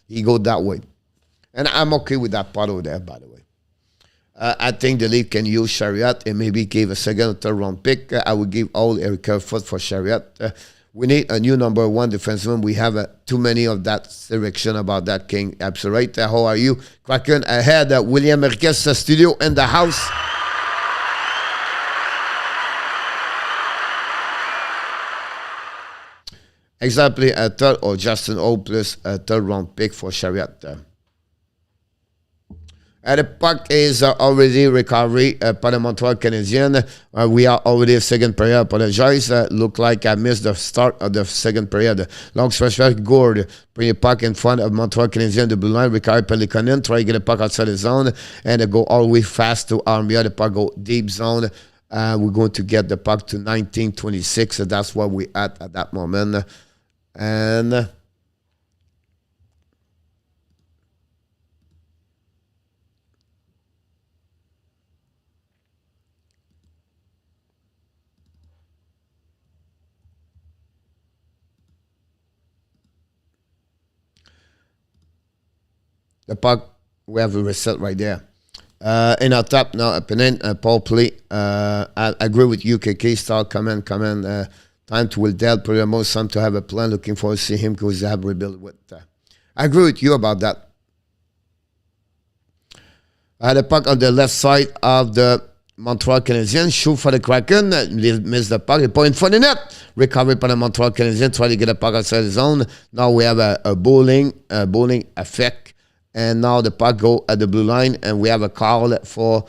he go that way. And I'm okay with that part over there, by the way. I think the league can use Chariot and maybe give a second or third round pick. I would give all Eric Kerfoot for Chariot. We need a new number one defenseman. We have too many of that direction about that, King. Absolutely. How are you? Kraken ahead. William Merquez studio in the house. Exactly a third or Justin O plus a third round pick for Chariot. The puck is already recovery by the Montreal Canadiens. We are already a second period. Apologize. Look like I missed the start of the second period. Long stretch back. Gord bring the puck in front of Montreal Canadiens. The blue line. Recovery Pelikanen. Try to get the puck outside the zone. And go all the way fast to Armia. The puck go deep zone. We're going to get the puck to 1926. So that's where we at that moment. And the puck, we have a reset right there. In our top now, Paul play. I agree with you, KK. Start, come in. Time to Wildell, put most time to have a plan. Looking forward to see him because they have rebuilt with. I agree with you about that. The puck on the left side of the Montreal Canadiens. Shoot for the Kraken. Miss the puck. The point for the net. Recovery by the Montreal Canadiens. Try to get the puck outside the zone. Now we have a bowling effect. And now the puck go at the blue line. And we have a call for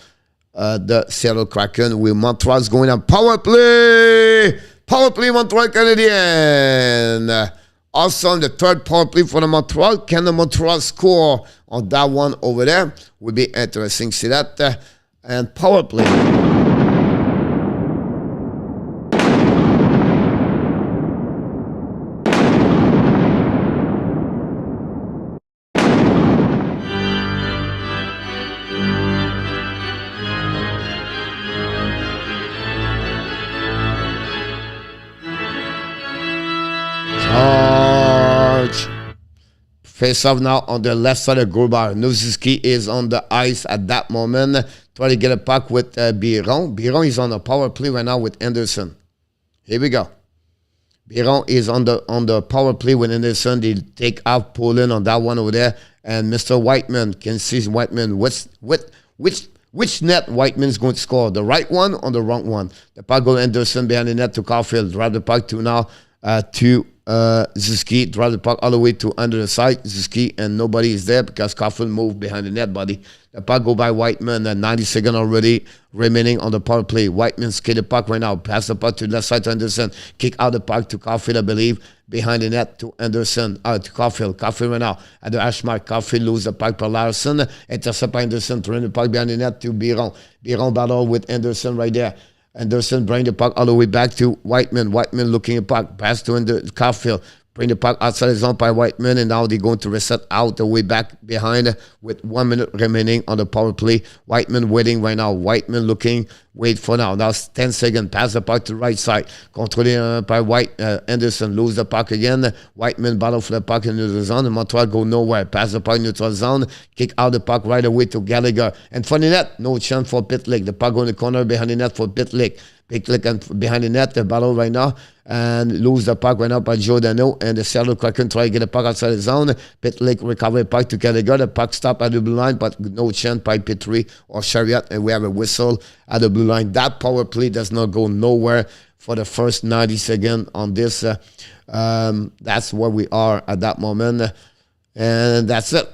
the Seattle Kraken. With Montreal's going on power play. Power play, Montreal Canadiens. Also on the third power play for the Montreal. Can the Montreal score on that one over there? Would be interesting to see that. And power play. Face off now on the left side of Grubauer. Nowitzki is on the ice at that moment. Try to get a puck with Biron. Biron is on a power play right now with Anderson. Here we go. Biron is on the power play with Anderson. They take out Poland on that one over there. And Mr. Whiteman can see Whiteman. Which net Whiteman's going to score? The right one or the wrong one? The puck goes Anderson behind the net to Caulfield. Drive the puck to now to Ziski. Drive the puck all the way to under the side. Ziski and nobody is there because Caulfield moved behind the net, buddy. The puck go by Whiteman and 90 seconds already remaining on the power play. Whiteman skate the puck right now. Pass the puck to the left side to Anderson. Kick out the puck to Caulfield, I believe. Behind the net to Anderson. To Caulfield. Caulfield right now at the hash mark. Caulfield lose the puck per Larson. Intercept by Anderson. Throwing the puck behind the net to Biron. Biron battle with Anderson right there. Anderson bring the puck all the way back to Whiteman. Whiteman looking at puck. Pass to Caulfield. Bring the puck outside the zone by Whiteman, and now they're going to reset out the way back behind with 1 minute remaining on the power play. Whiteman waiting right now. Whiteman looking, wait for now. Now 10 seconds. Pass the puck to the right side. Controlled by Anderson. Lose the puck again. Whiteman battle for the puck in the zone. And Montreal go nowhere. Pass the puck neutral zone. Kick out the puck right away to Gallagher. And for the net, no chance for Pitlick. The puck on the corner behind the net for Pitlick. Pitlick and behind the net, the battle right now. And lose the puck right now by Giordano. And the Seattle Kraken try to get the puck outside the zone. Pitlick recover the puck to Gallagher. The puck stop at the blue line, but no chance by Petrie or Chariot. And we have a whistle at the blue line. That power play does not go nowhere for the first 90 seconds on this. That's where we are at that moment. And that's it.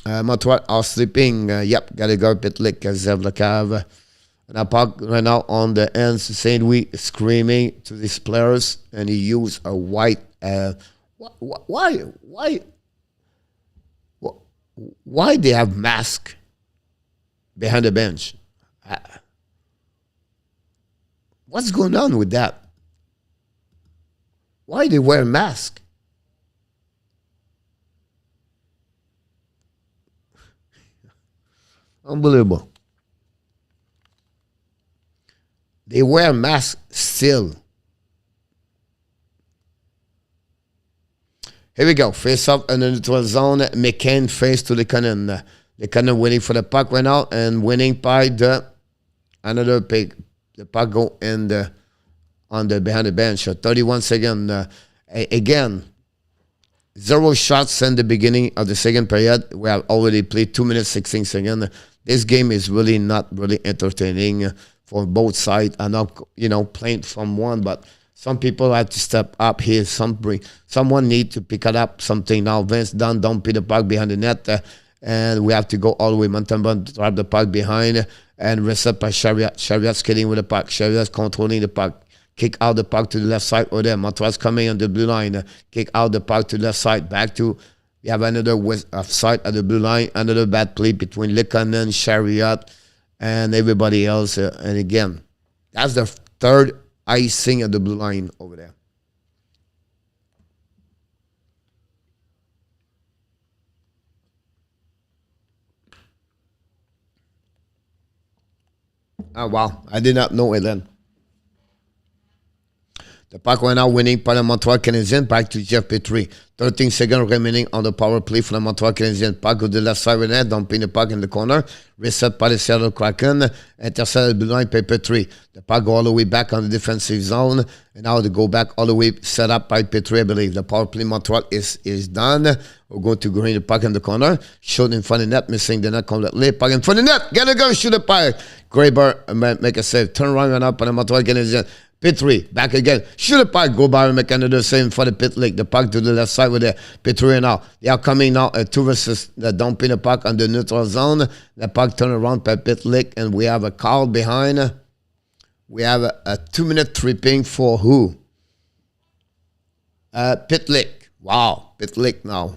Montreal are sleeping. Yep, Gallagher, Pitlick, Zevlakov. And I puck right now on the ends. St. Louis screaming to these players, and he used a white. Why they have mask behind the bench? What's going on with that? Why they wear mask? Unbelievable. They wear masks still. Here we go. Face up in the neutral zone. McCain face to the cannon. The cannon winning for the puck right now and winning by the another pick. The puck go in the on the behind the bench. 31 seconds. Again, 0 shots in the beginning of the second period. We have already played 2 minutes 16 seconds. This game is really not really entertaining for both sides. I'm not, playing from one, but some people have to step up here. Someone need to pick it up something now. Vince Dunn don't put the puck behind the net, and we have to go all the way. Montembeault drive the puck behind and reset by Chariot. Chariot skating with the puck. Chariot controlling the puck. Kick out the puck to the left side over there. Montreal's coming on the blue line. Kick out the puck to the left side. Back to, we have another side at the blue line. Another bad play between Lekanen, Chariot, and everybody else. And again, that's the third icing at the blue line over there. Oh, wow. I did not know it then. The puck right now winning by the Montreal Canadiens. Back to Jeff Petrie. 13 seconds remaining on the power play for the Montreal Canadiens. Puck to the left side of the net. Dumping the puck in the corner. Reset by the Seattle Kraken. Intercepted behind by Petrie. The puck go all the way back on the defensive zone. And now they go back all the way set up by Petrie, I believe. The power play Montreal is done. We're going to green the puck in the corner. Shot in front of the net. Missing the net completely. Puck in front of the net. Get a go. Shoot the puck. Graber make a save. Turn around and up on the Montreal Canadiens. Petrie, back again. Shoot the puck. Go by and make another save for the pit lick. The puck to the left side with the Petrie now. They are coming now. Two versus the dumping the puck on the neutral zone. The puck turn around by pit lick. And we have a call behind. We have a 2-minute tripping for who? Pit lick. Wow. Pit lick now.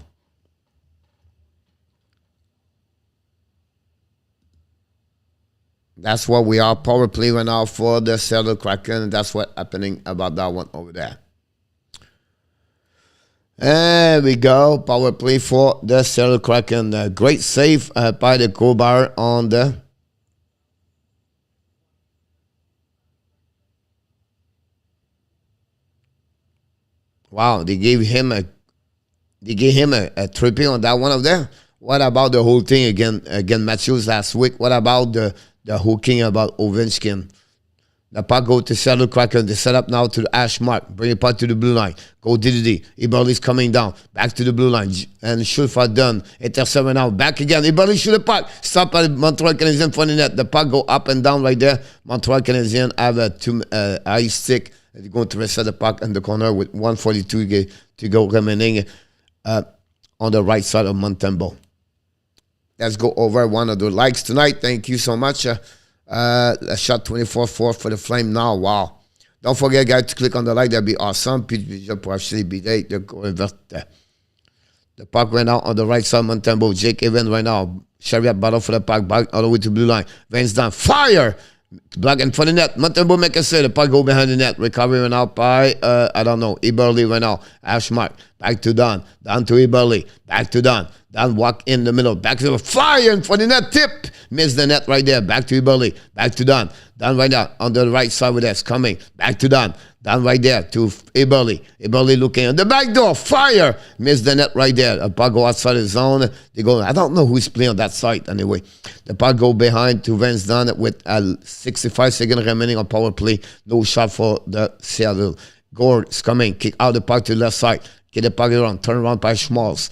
That's what we are. Power play right now for the Seattle Kraken. That's what's happening about that one over there. There we go. Power play for the Seattle Kraken. Great save by the Grubauer on the... Wow, they gave him They gave him a tripping on that one up there. What about the whole thing again Matthews last week? What about the hooking about Ovechkin? The puck go to Seattle Kraken. They set up now to the hash mark. Bring it puck to the blue line. Go DDD. Eberle's coming down. Back to the blue line. And shoot for done. Intercept now. Back again. Eberle shoot the puck. Stop at Montreal Canadiens front of net. The puck go up and down right there. Montreal Canadiens have a high stick. They're going to reset the puck in the corner with 1:42 to go remaining on the right side of Montembeault. Let's go over one of the likes tonight. Thank you so much. A shot 24-4 for the Flame now. Wow. Don't forget, guys, to click on the like. That'd be awesome. Puis pour acheter des billets de convert. The puck right now on the right side, Montembeault. Jake Evans right now. Chariot battle for the puck. Back all the way to blue line. Vance down. Fire! Block in front of the net. Montembeault make a save. The puck go behind the net. Recovery right now by, I don't know, Eberle right now. Hash mark. Back to Don. Down to Eberle. Back to Don. Don walk in the middle. Back to the fire in front of the net. Tip. Miss the net right there. Back to Eberle. Back to Don. Don right now on the right side with us. Coming. Back to Don. Don right there to Eberle. Eberle looking at the back door. Fire. Miss the net right there. The puck go outside the zone. They go. I don't know who's playing on that side anyway. The puck go behind to Vance Dunn with 65 seconds remaining on power play. No shot for the Seattle. Gord is coming. Kick out the puck to the left side. Get the puck around. Turn around by Schmaltz.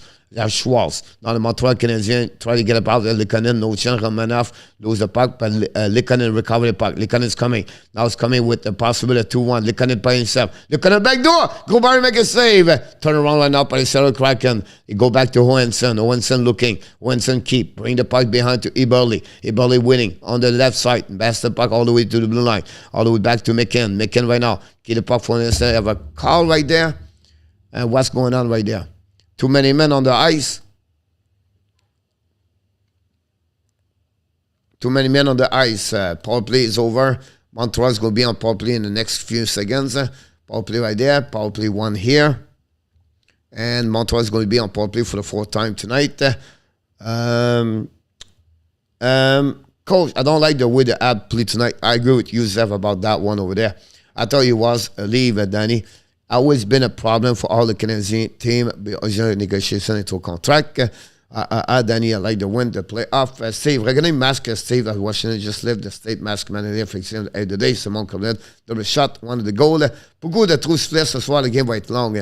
Schwartz. Now the Montreal Canadiens try to get up out there. Likanen, no chance. Romanov lose the puck, but Likanen recover the puck. Likanen is coming. Now it's coming with the possibility 2-1. Likanen by himself. Likanen back door. Grubauer make a save. Turn around right now by the Seattle Kraken. They go back to Johansson. Johansson looking. Johansson keep. Bring the puck behind to Eberle. Eberle winning on the left side. Pass the puck all the way to the blue line. All the way back to McKinn. McKinn right now. Get the puck for Johansson. Have a call right there. And what's going on right there? Too many men on the ice. Too many men on the ice. Power play is over. Montreal's going to be on power play in the next few seconds. Power play right there. Power play one here. And Montreal's going to be on power play for the fourth time tonight. Coach, I don't like the way the ad play tonight. I agree with you, Zeph, about that one over there. I thought it was a leave, Danny. Always been a problem for all the Canadian team because j'ai négociation into a contract. Danny, I like the win, the playoff. Steve, regardez masque Steve at Washington just left the state mask manager fixing the day. Simon Coblin, double shot, one of the goal. Beaucoup de trous sifflets ce soir, le game va être long.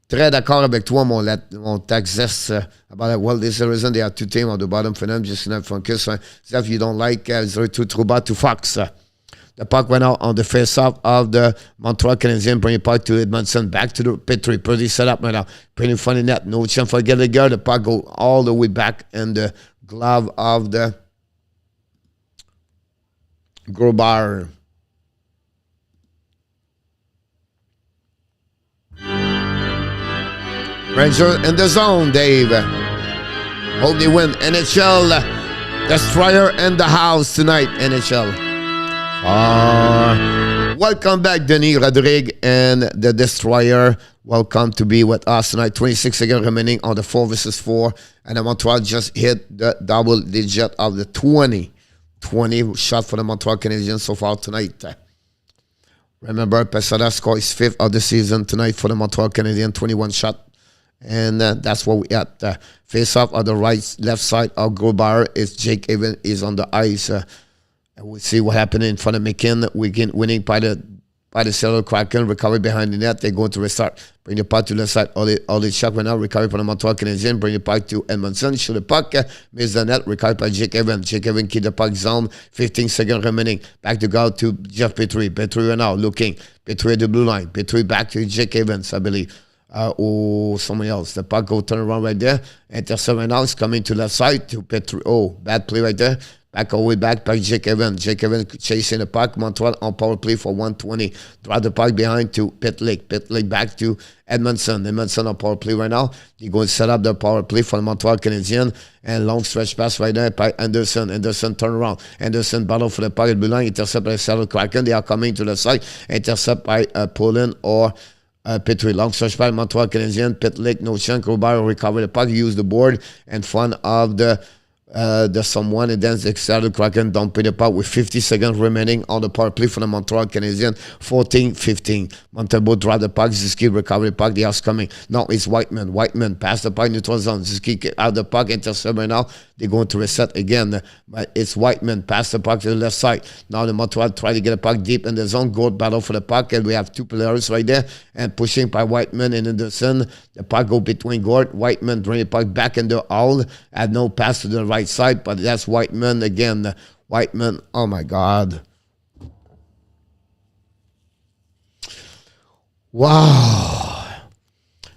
Très d'accord avec toi, mon Texas. About it. Well, there's a reason they have two teams on the bottom for them, just enough focus. If you don't like, zero to Trouba to Fox. The puck went out on the face-off of the Montreal Canadiens. Bring it puck to Edmondson. Back to the Petrie. Pretty set up right now. Pretty funny net. No chance for Gallagher. The puck go all the way back in the glove of the Grubauer. Ranger in the zone, Dave. Hope they win. NHL Destroyer in the house tonight, NHL. Welcome back, Denis Rodrigue and the Destroyer. Welcome to be with us tonight. 26 seconds remaining on the 4 versus 4. And the Montreal just hit the double digit of the 20 shot for the Montreal Canadiens so far tonight. Remember, Pesada scored his 5th of the season tonight for the Montreal Canadiens, 21 shot. And that's what we at. Face off on the left side of Grubauer is Jake Evans is on the ice. And we'll see what happened in front of McKinn. Winning by the Seattle Kraken. Recovery behind the net. They're going to restart. Bring the puck to the side. All the shot right now. Recovery from the Montreal Canadiens. Bring the puck to Edmondson. Shoot the puck. Miss the net. Recovery by Jake Evans. Jake Evans keep the puck zone. 15 seconds remaining. Back to go to Jeff Petrie. Petrie right now looking. Petrie at the blue line. Petrie back to Jake Evans, I believe. Somebody else. The puck go turn around right there. Intercept right now. It's coming to left side to Petrie. Bad play right there. Back all the way back by Jake Evans. Jake Evans chasing the puck. Montreal on power play for 120. Drop the puck behind to Pitlick. Pitlick back to Edmondson. Edmondson on power play right now. They're going to set up the power play for the Montreal Canadiens. And long stretch pass right there by Anderson. Anderson turn around. Anderson battle for the puck at blue line. Intercept by Seattle Kraken. They are coming to the side. Intercept by Poland or Petrie. Long stretch by Montreal Canadiens. Pitlick, no chance. Grubauer recover the puck. Use the board in front of the There's someone, and then the Seattle Kraken dumping the puck with 50 seconds remaining on the power play for the Montreal Canadiens. 14-15. Montembeault drive the puck. Ziski recover the puck. The house coming. Now it's Whiteman. Whiteman pass the puck neutral zone. Ziski out the puck. Intercept right now. They're going to reset again. But it's Whiteman pass the puck to the left side. Now the Montreal try to get the puck deep in the zone. Good battle for the puck. And we have two players right there. And pushing by Whiteman and Anderson. The puck go between Gord. Whiteman bring the puck back in the hole. Had no pass to the right side, but that's Whiteman again. Whiteman, oh my God. Wow.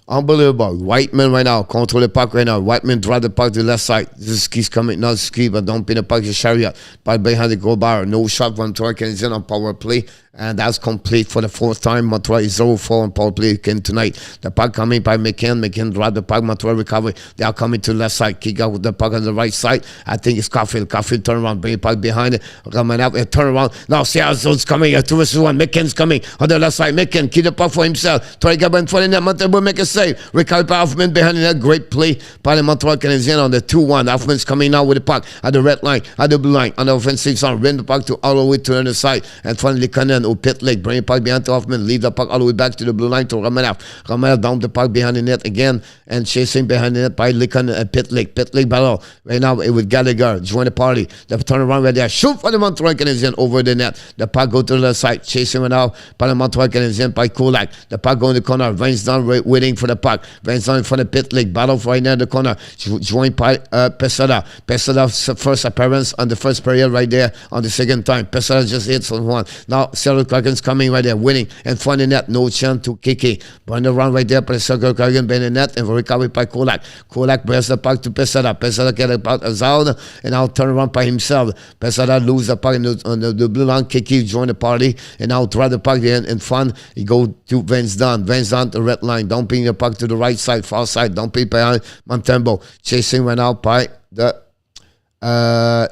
Unbelievable. Whiteman right now, control the puck right now. Whiteman drive the puck to the left side. This is Ski's coming, not Ski, but don't pin the puck to Chariot. But behind the Grubauer, no shot from Montreal Canadiens on power play. And that's complete for the fourth time. Montreal is 0-4 on power play again tonight. The puck coming by McKinn. McKinn drive the puck. Montreal recovery. They are coming to the left side. Kick out with the puck on the right side. I think it's Caulfield. Caulfield turn around. Bring the puck behind it. Coming up. Turn around. Now Seattle's coming. 2 versus 1. McKinn's coming on the left side. McKinn keep the puck for himself. Try to get in front of the net. Montembeault make a save. Recovery by Hoffman behind the net. Great play by the Montreal Canadiens on the 2-1. Hoffman's coming now with the puck at the red line, at the blue line, on the offensive zone. Bring the puck to all the way to the other side. And finally, Cannon or pit leg. Bring the puck behind to Hoffman. Leave the puck all the way back to the blue line to Romanov. Romanov down the puck behind the net again and chasing behind the net by Lickon and pit leg. Pit leg battle. Right now with Gallagher. Join the party. The turnaround right there. Shoot for the Montreal Canadiens over the net. The puck go to the left side. Chasing right now by the Montreal Canadiens by Kulak. The puck go in the corner. Vince down waiting for the puck. Vince down in front of pit leg. Battle right now in the corner. Joined by Pesada. Pesada's first appearance on the first period right there on the second time. Pesada just hits on one. Now Seattle Kraken's coming right there, winning and front of the net. No chance to Kiki. Burn around right there by the Seattle Kraken behind the net and recovered by Kulak. Kulak brings the puck to Pesada. Pesada get the puck out and now turn around by himself. Pesada lose the puck on the blue line. Kiki join the party and now try the puck there in front. He go to Vince Dunn. Vince Dunn to red line. Dumping the puck to the right side, far side. Dumping behind Montembeault. Chasing right now by the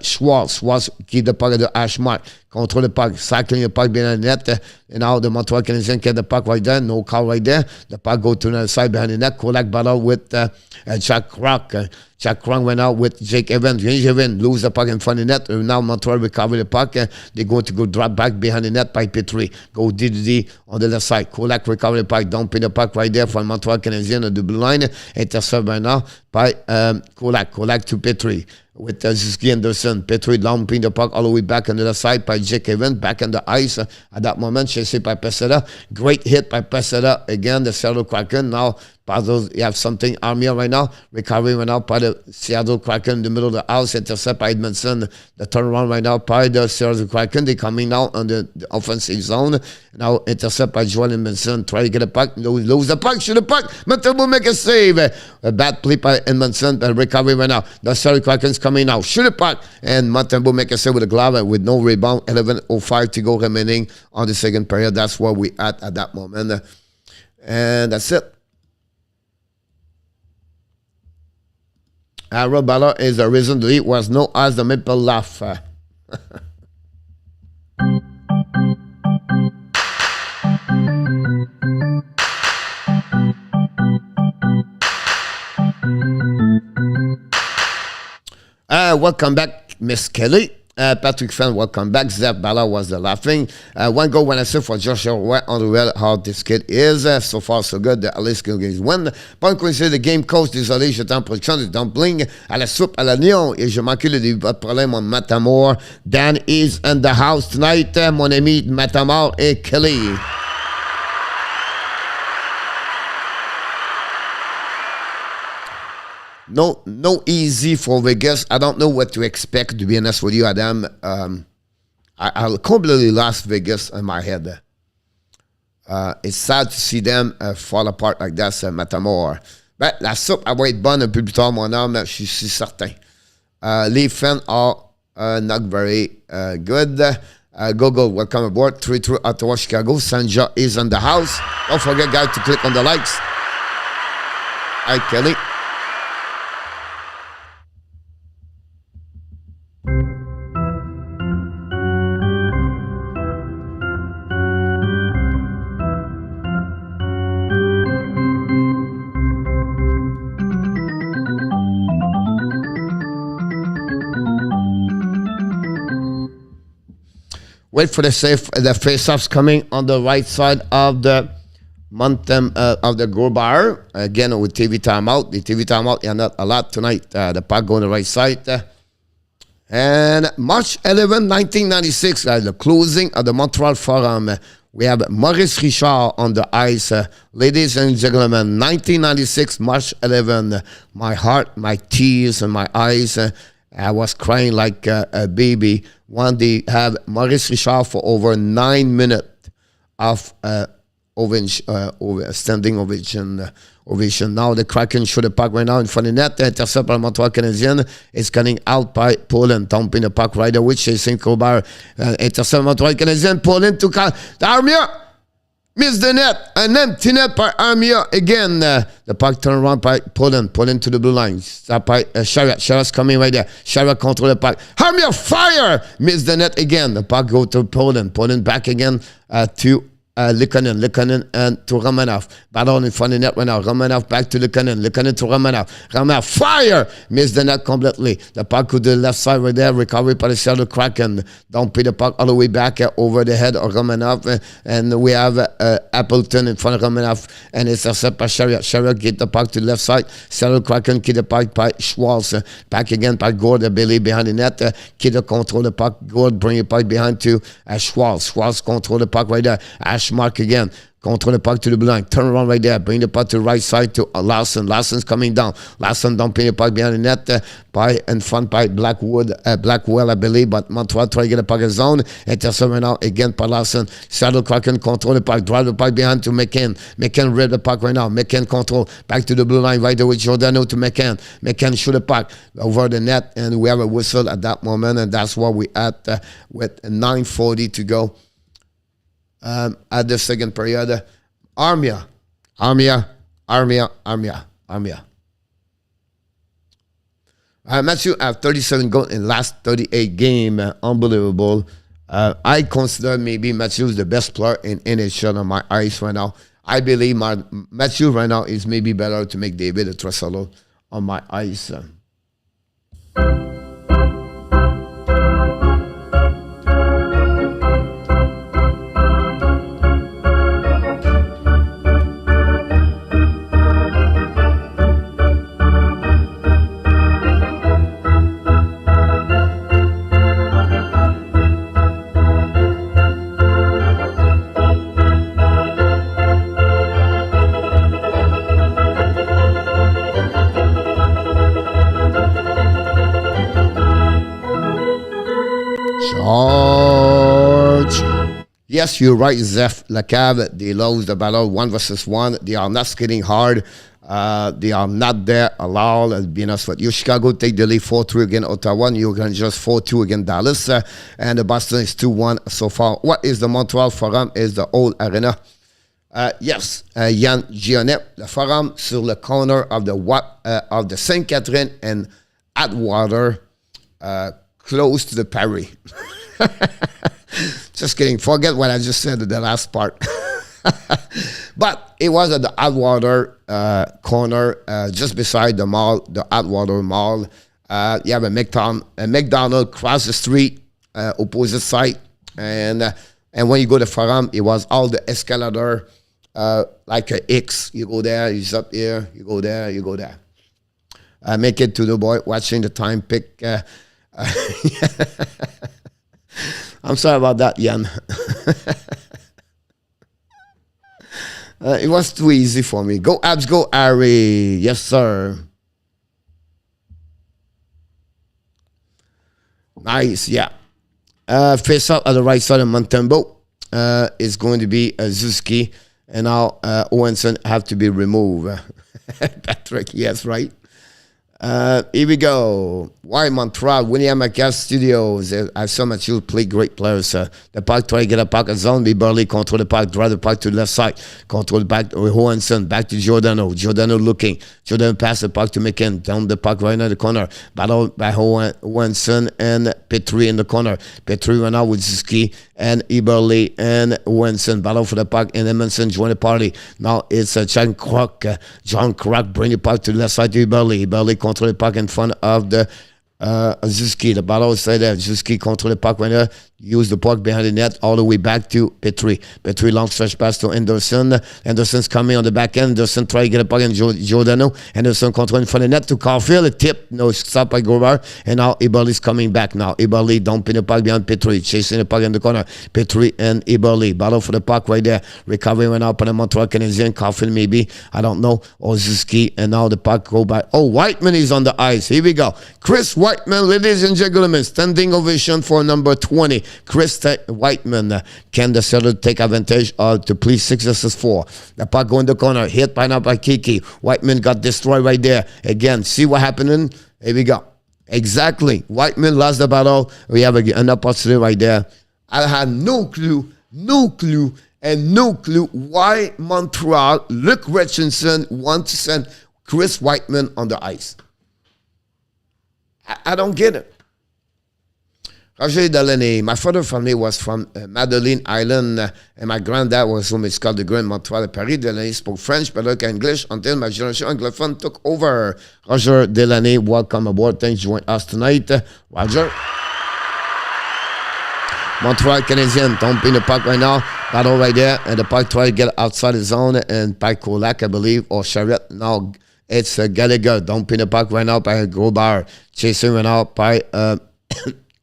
Schwartz keep the puck at the hash mark. Control the puck, cycling the puck behind the net. And now the Montreal Canadiens get the puck right there. No call right there. The puck go to the side behind the net. Kolak battle with Jack Kroc. Jack Kroc went out with Jake Evans. Jake Evans lose the puck in front of the net. And now Montreal recover the puck. They're going to go drop back behind the net by Petrie. Go DDD on the left side. Kolak recover the puck. Dumping the puck right there for Montreal Canadiens on the blue line. Intercept right now by Kolak. Kolak to Petrie. With Ziski Anderson. Petrie dumping the puck all the way back on the left side by Jake Evans. Back on the ice at that moment. Chased by Pesada. Great hit by Pesada. Again, the Seattle Kraken. Now, Puzzles, you have something Armia right now. Recovery right now by the Seattle Kraken in the middle of the house. Intercept by Edmondson. The turnaround right now by the Seattle Kraken. They're coming now on the offensive zone. Now intercept by Joel Edmondson. Try to get a puck. Lose the puck. Shoot the puck. Montembeault make a save. A bad play by Edmondson. But recovery right now. The Seattle Kraken's coming now. Shoot the puck. And Montembeault make a save with a glove with no rebound. 11:05 to go remaining on the second period. That's where we at that moment. And that's it. Aaron Ballard is the reason that he was known as the Maple Leaf. Welcome back, Miss Kelly. Patrick Fan, welcome back. Zach Ballard was the laughing. One goal when I said for Joshua Roy on the well how this kid is. So far, so good. The Alice Kilgaze win. Pas coïncider le game coach. Désolé, j'étais en production de dumpling à la soupe à l'oignon. Et je manquais le début. Pas de problème, mon Matamor. Dan is in the house tonight. Mon ami Matamor et Kelly. No easy for Vegas. I don't know what to expect, to be honest with you, Adam. I completely lost Vegas in my head. It's sad to see them fall apart like that, Matamor. Ben, la soupe, elle va être bonne un peu plus tard, mon âme, je suis certain. Les fans are not very good. Go, welcome aboard. 3-3 Ottawa, Chicago. Sanja is in the house. Don't forget, guys, to click on the likes. Hi, Kelly. Wait for the face-offs coming on the right side of the of the Grubauer. Again, with TV timeout. The TV timeout, yeah, not a lot tonight. The puck going to the right side. And March 11, 1996, the closing of the Montreal Forum. We have Maurice Richard on the ice. Ladies and gentlemen, 1996, March 11, my heart, my tears, and my eyes. I was crying like a baby when they have Maurice Richard for over 9 minutes of standing ovation. Now the Kraken shoot the puck right now in front of the net. Intercept by Montreal Canadiens. It's coming out by Poland. Dumping the puck right away. Chasing Grubauer. Intercept Montreal Canadiens. Poland to the Armia. Miss the net. An empty net by Armia. Again, the puck turned around by Poland. Poland to the blue line. Stop by Chariot. Chariot's coming right there. Chariot control the puck. Armia fire. Miss the net again. The puck go to Poland. Poland back again to Lukkonen and to Romanov. Battle in front of the net right now. Romanov back to Lukkonen to Romanov. Romanov fire! Missed the net completely. The puck to the left side right there. Recovery by the Seattle Kraken. Don't pay the puck all the way back over the head of Romanov. And we have Appleton in front of Romanov. And it's intercepted by Chariot. Chariot get the puck to the left side. Seattle Kraken get the puck by Schwartz. Back again by Gord. Billy behind the net. Kidder control the puck. Gord bring the puck behind to Schwartz. Schwartz control the puck right there. Mark again. Control the puck to the blue line. Turn around right there. Bring the puck to the right side to Larson. Larson's coming down. Larson dumping the puck behind the net. In front by Blackwell, I believe. But Montreal try to get the puck in zone. Intercept right now again by Larson. Seattle Kraken control the puck. Drive the puck behind to McCann. McCann read the puck right now. McCann control. Back to the blue line right there with Giordano to McCann. McCann shoot the puck over the net. And we have a whistle at that moment. And that's what we at with 9:40 to go. At the second period, Armia. Matthew have 37 goals in last 38 games. Unbelievable. I consider maybe Matthew the best player in NHL on my eyes right now. I believe Matthew right now is maybe better to make David a Tressalo on my eyes. Yes, you're right, Zeph Lacave. They lost the battle 1 versus 1. They are not skating hard. They are not there allowed. Let's be honest with you. Chicago take the lead 4-3 against Ottawa. New York just 4-2 against Dallas. And the Boston is 2-1 so far. What is the Montreal Forum? Is the old arena. Yes, Yann Gionnet. Le Forum sur le corner of the St. Catherine and Atwater, close to the Paris. Just kidding. Forget what I just said at the last part. But it was at the Atwater corner, just beside the mall, the Atwater Mall. You have a McDonald's across the street, opposite side. And when you go to Forum, it was all the escalator, like a X. You go there, he's up here. You go there, you go there. Make it to the boy watching the time pick. I'm sorry about that, Jan. It was too easy for me. Go Abs, go Ari. Yes, sir. Nice, yeah. Face up at the right side of Montembeault is going to be Zuski. And now Johansson have to be removed. Patrick, yes, right. Here we go. Why Montreal? William McCall Studios. I have so much you play great players. The puck try to get a puck at zone. We barely control the puck. Drive the puck to the left side. Control the back to Johansson. Back to Giordano. Giordano looking. Giordano pass the puck to McCann. Down the puck right in the corner. Battle by Johansson and Petrie in the corner. Petrie went out with Zuski and Eberle and Johansson. Battle for the puck. And Edmondson join the party. Now it's John Kruk. John Kruk bring the puck to the left side to Eberle. Eberle control the puck in front of the Zuski. The battle is right there. Zuski control the puck right there use the puck behind the net all the way back to Petrie. Petrie long stretch pass to Anderson. Anderson's coming on the back end. Anderson try to get a puck in Giordano. Anderson control in front of the net to Caulfield. A tip, no stop by Grubauer. And now Eberle's coming back now. Eberle dumping the puck behind Petrie. Chasing the puck in the corner. Petrie and Eberle. Battle for the puck right there. Recovery went out by the Montreal Canadiens. Caulfield maybe. I don't know. Oziski. And now the puck go by. Oh, Whiteman is on the ice. Here we go. Chris Whiteman, ladies and gentlemen. Standing ovation for number 20. Chris Whiteman. Can the Seattle take advantage to please 6-4? The puck go in the corner. Hit by now by Kiki. Whiteman got destroyed right there. Again, see what happening? Here we go. Exactly. Whiteman lost the battle. We have an opportunity right there. I had no clue why Montreal, Luke Richardson wants to send Chris Whiteman on the ice. I don't get it. Roger Delaney, my father's family was from Madeline Island, and my granddad was from It's called the Grand Montreal Paris. Delaney spoke French, but like English until my generation Anglophone took over. Roger Delaney, welcome aboard. Thanks for joining us tonight. Roger. Montreal Canadiens dumping the puck right now. Battle right there, and the puck try to get outside the zone, and by Kolak, I believe, or Chariot. Now it's Gallagher dumping the puck right now by Grubauer. Chasing right now by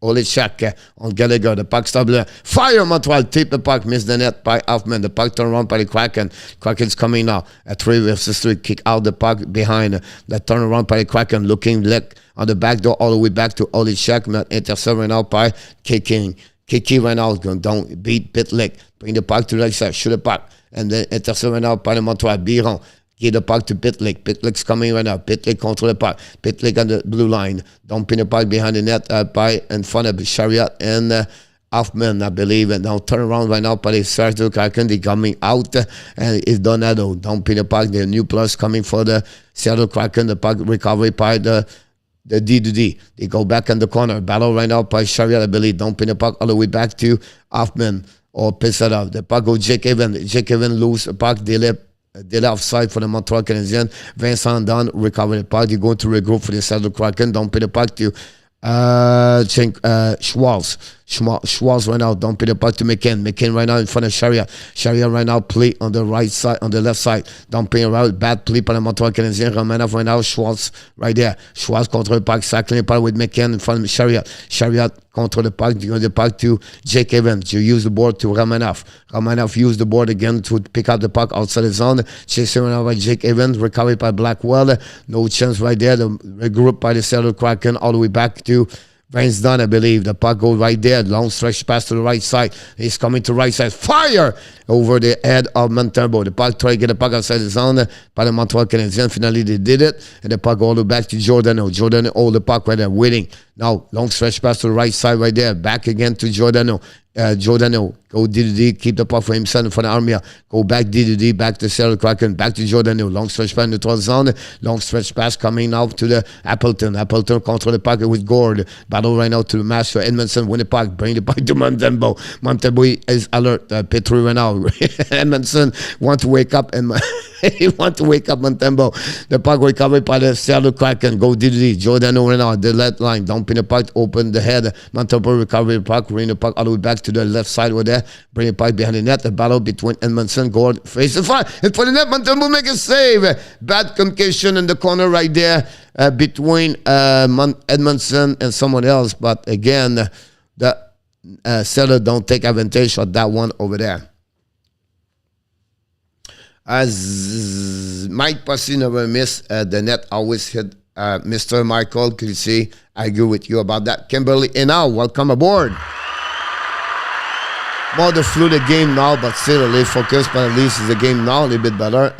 Olechak on Gallagher. The puck stop there. Fire Montreal. Tip the puck. Miss the net by Hoffman. The puck turn around by the Kraken. Kraken's coming now. A 3-versus-3. Kick out the puck behind. The turn around by the Kraken. Looking like on the back door all the way back to Olechak. Intercept right now by Kicking. Kiki right now is going down. Beat Pitlick. Bring the puck to the right side. Shoot the puck. And then intercept right now by the Montreal. Biron. Give the puck to Pitlick. Pitlick's coming right now. Pitlick control the puck. Pitlick on the blue line. Dumping the puck behind the net by in front of Chariot and Hoffman, I believe. And now turn around right now by the Seattle Kraken. They're coming out. And it's Donato. Dumping the puck. The new plus coming for the Seattle Kraken. The puck recovery by the D2D. They go back in the corner. Battle right now by Chariot, I believe. Dumping the puck all the way back to Hoffman or Pisarov. The puck goes Jake Evans. Jake Evans lose the puck. They offside for the Montreal Canadiens. Vincent Dunn recover the puck. They're going to regroup for the Seattle Kraken. Dumping the puck to Schwartz. Schwartz right now dumping the puck to McKinn. McKinn right now in front of Chariot. Chariot right now play on the right side, on the left side. Dumping around. Bad play by the Montreal Canadiens. Romanov right now. Schwartz right there. Schwartz control the puck. Cycling the puck with McKinn in front of Chariot. Chariot control the puck. Give the puck to Jake Evans. You use the board to Romanov. Romanov use the board again to pick up the puck outside the zone. Chasing right now by Jake Evans. Recovered by Blackwell. No chance right there. The regroup by the Seattle Kraken all the way back to Vince Dunn, I believe. The puck goes right there. Long stretch pass to the right side. He's coming to right side. Fire over the head of Montembeault. The puck try to get the puck outside the zone by the Montreal Canadiens. Finally, they did it. And the puck all the way back to Giordano. Giordano hold the puck right there, waiting. Now, long stretch pass to the right side right there. Back again to Giordano. Giordano, go D2D, keep the puck for himself in front of Armia. Go back D2D, back to Seattle Kraken, back to Giordano. Long stretch pass in the 12th zone. Long stretch pass coming out to the Appleton. Appleton control the puck with Gord. Battle right now to the master. Edmondson win the puck, bring the puck to Montembeault. Montembeault is alert. Petrie right now. Edmondson want to wake up and he want to wake up Montembeault. The puck recovered by the Seattle Kraken. Go D2D. Giordano right now. The left line. Dumping the puck. Open the head. Montembeault recover the puck. Bring the puck all the way back to the left side over there. Bring the puck behind the net. The battle between Edmondson. Gord face the fire. And for the net, Montembeault make a save. Bad communication in the corner right there between Edmondson and someone else. But again, the Seattle don't take advantage of that one over there. As Mike Pussy never missed, the net always hit Mr. Michael Chrissy. I agree with you about that. Kimberly Enau, welcome aboard. More the flu the game now, but still a little focused, but at least it's the game now, a little bit better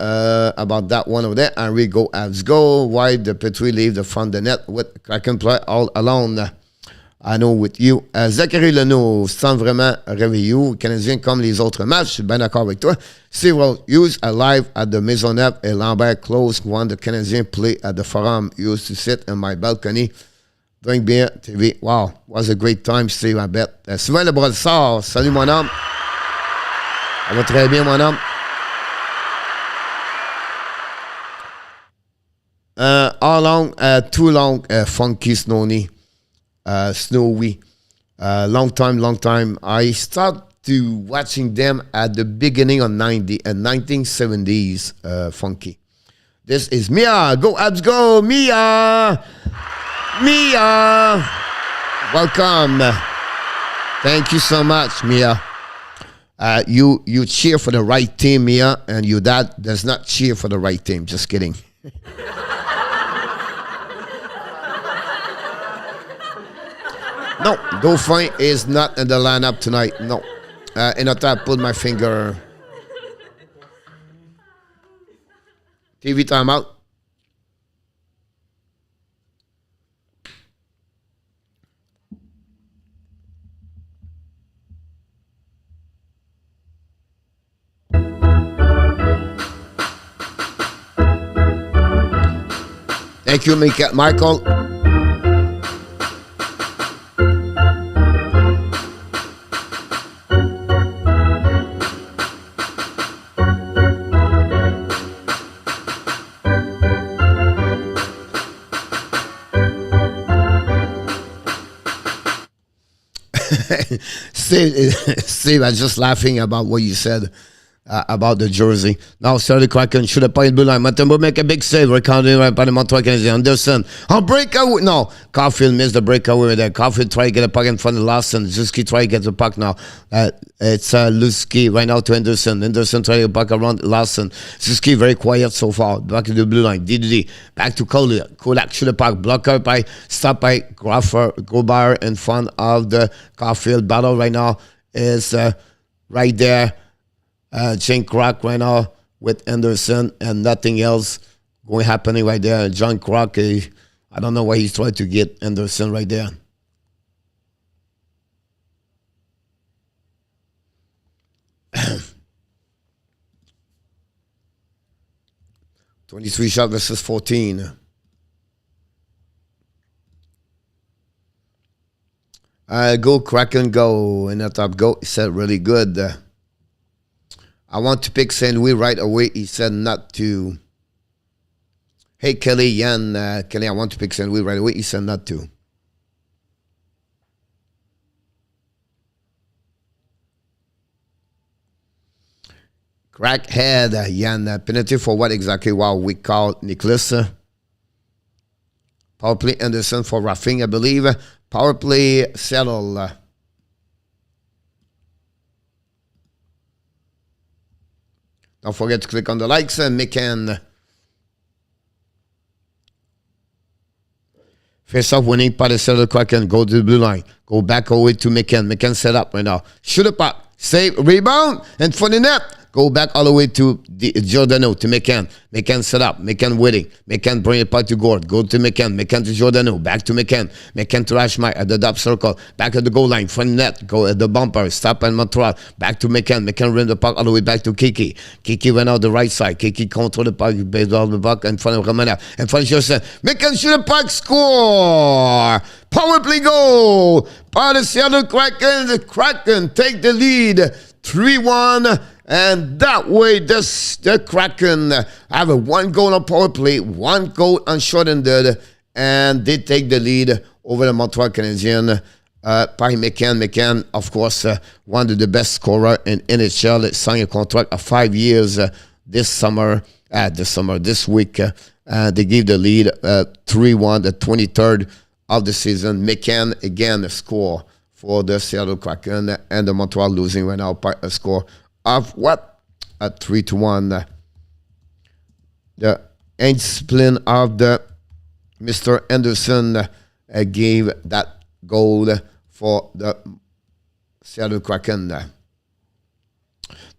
about that one over there. And we go as go. Why the Petrie leave the front of the net with Kraken play all alone. I know with you. Zachary Leno, sans vraiment réveillou. Canadien comme les autres matchs. Je suis bien d'accord avec toi. Several used alive at the Maisonneuve et Lambert close when the Canadian play at the Forum. Used to sit in my balcony. Drink beer, TV. Wow, was a great time, Steve, I bet. Sylvain Lebrossard, salut mon homme. Ça va très bien, mon homme. How long, too long, funky, snowy. Long time. I start to watching them at the beginning of 1970s. Funky. This is Mia. Go Abs, go Mia. Welcome. Thank you so much, Mia. You cheer for the right team, Mia, and your dad does not cheer for the right team. Just kidding. No, Dauphin is not in the lineup tonight. No. And I put my finger. TV timeout. Thank you, Michael. Steve, I was just laughing about what you said about the jersey. Now, Seattle Kraken should have played blue line. Montembeault make a big save. Recounting right by the Montreal Canadiens. Anderson on breakaway. No, Caulfield missed the breakaway there. Caulfield try to get a puck in front of Larson. Zuski try to get the puck now. It's Lusky right now to Anderson. Anderson try to get puck around Larson. Zuski very quiet so far. Back to the blue line. DDD. Back to Kolak. Kolak shoot the puck. Blocker by stop by Grubauer in front of the Caulfield. Battle right now is right there. Chain Croc right now with Anderson and nothing else going happening right there. John Croc, I don't know why he's trying to get Anderson right there. $23 shot versus 14. Go Kraken, go in the top. Go. He said really good. I want to pick St. Louis right away. He said not to. Hey, Kelly, Kelly, I want to pick St. Louis right away. He said not to. Crackhead, Yan, penalty for what exactly? Wow, we call Nicholas. Power play Anderson for roughing, I believe. Power play Seattle. Don't forget to click on the likes and McCann. Face off winning by the Seattle Kraken. Go to the blue line. Go back all the way to McCann. McCann set up right now. Shoot a puck. Save. Rebound. And for the net. Go back all the way to Giordano, to McCann. McCann set up. McCann waiting. McCann bring it back to Gord. Go to McCann. McCann to Giordano. Back to McCann. McCann to Ashmai at the top circle. Back at the goal line. Front net. Go at the bumper. Stop and Montreal. Back to McCann. McCann ran the puck all the way back to Kiki. Kiki went out the right side. Kiki control the puck. Based on the puck in front of Ramana. In front of Johansson. McCann shoot the puck. Score. Power play goal. By the Seattle Kraken. The Kraken take the lead. 3-1. And that way, the Kraken have a 1 goal on power play, 1 goal on shorthanded, and they take the lead over the Montreal Canadiens. By McCann. McCann, of course, one of the best scorers in NHL. Signed a contract of 5 years this week. They give the lead 3-1, the 23rd of the season. McCann, again, a score for the Seattle Kraken, and the Montreal losing right now by a score of what? A 3-1. The end spleen of the Mr. Anderson gave that goal for the Seattle Kraken.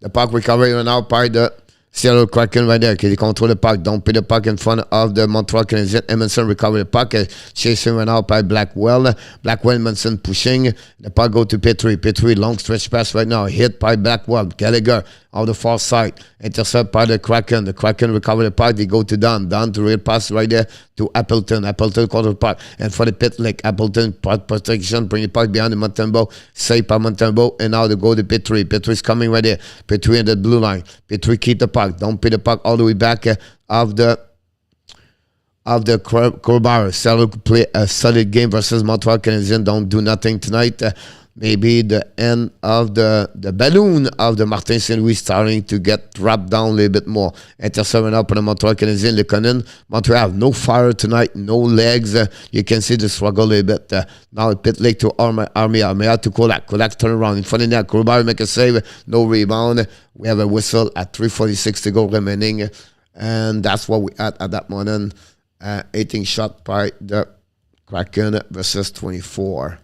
The puck recovery right now by the Seattle Kraken right there. He control the puck. Don't put the puck in front of the Montreal Canadiens. Emerson recover the puck. Chasing right out by Blackwell. Blackwell, Emerson pushing. The puck go to Petrie. Petrie, long stretch pass right now. Hit by Blackwell. Gallagher on the far side. Intercept by the Kraken. The Kraken recover the puck. They go to Don. Don to real pass right there to Appleton. Appleton caught the puck. And for the pit lick, Appleton protection. Bring the puck behind the Montembeault. Save by Montembeault. And now they go to Petrie. Petrie's coming right there. Petrie in the blue line. Petrie keep the puck. Don't put the puck all the way back of the of the Grubauer. Seattle play a solid game versus Montreal Canadiens. Don't do nothing tonight. Maybe the end of the balloon of the Martin St. Louis starting to get dropped down a little bit more. Intercept up on the Montreal Canadiens. Lekonen. Montreal have no fire tonight, no legs. You can see the struggle a little bit. Now a bit late to Armia to Kulak. Kulak turn around in front of net. Grubauer make a save. No rebound. We have a whistle at 3:46 to go remaining. And that's what we had at that moment. 18 shot by the Kraken versus 24.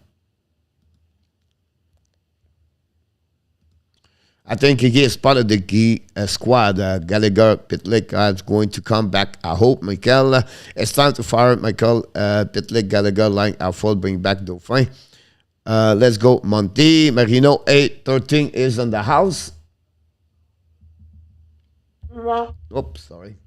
I think he is part of the key squad. Gallagher, Pitlick is going to come back. I hope, Michael. It's time to fire Michael. Pitlick, Gallagher, line our full, bring back Dauphin. Let's go. Monty, Marino, 8-13 is in the house. Oops, sorry.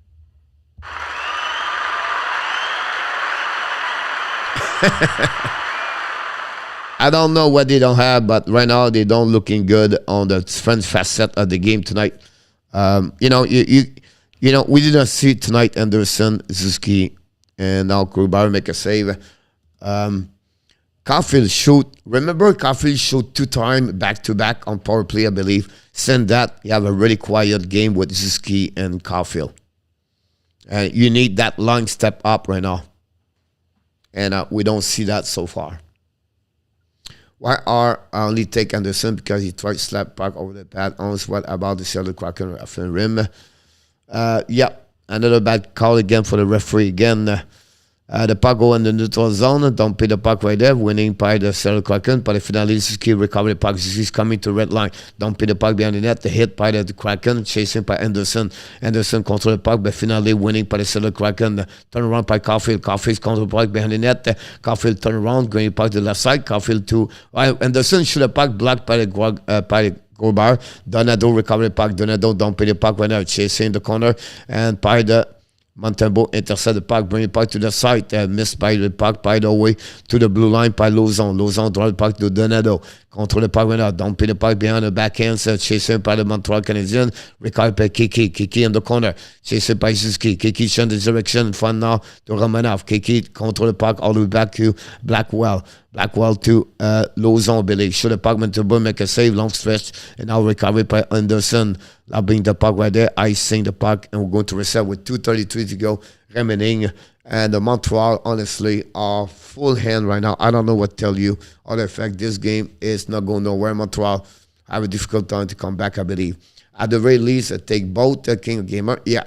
I don't know what they don't have, but right now they don't looking good on the French facet of the game tonight. You know, we didn't see tonight Anderson, Zuski, and now Grubauer make a save. Caulfield shoot. Remember, Caulfield shoot 2 times back-to-back on power play, I believe. Send that. You have a really quiet game with Zuski and Caulfield. And you need that line step up right now. And we don't see that so far. Why are I only take Anderson? Because he tried to slap back over the pad. Honest, what about the Seattle Kraken referee rim? Yeah, another bad call again for the referee again. The puck go in the neutral zone. Don't pay the puck right there. Winning by the Seattle Kraken. But finally, Suzuki recover the puck. Suzuki's coming to red line. Don't pay the puck behind the net. The hit by the Kraken. Chasing by Anderson. Anderson control the puck. But finally, winning by the Seattle Kraken. Turn around by Caulfield. Caulfield's control the puck behind the net. Caulfield turn around. Going puck to the left side. Caulfield to Anderson. Shoot the puck. Blocked by the Grubauer. Donado recover the puck. Donado don't pay the puck right now. Chasing the corner. And by the Montembeault intercept the puck, bring the puck to the side, missed by the puck, by the way, to the blue line by Lauzon. Lauzon draw the puck to Donado. Control the puck right now. Don't pay the puck behind the backhand. Chasing by the Montreal Canadiens. Recover by Kiki. Kiki in the corner. Chasing by Suzuki. Kiki change the direction in front now to Romanov. Kiki control the puck all the way back to Blackwell. Blackwell to Lauzon, Billy. Shoot the puck, Montembeault make a save, long stretch, and now recovered by Anderson. Now bring the puck right there, icing the puck, and we're going to reset with 2:33 to go remaining. And the Montreal, honestly, are full hand right now. I don't know what to tell you. On the fact, this game is not going nowhere. Montreal have a difficult time to come back, I believe. At the very least, I take both King of Gamer. Yeah.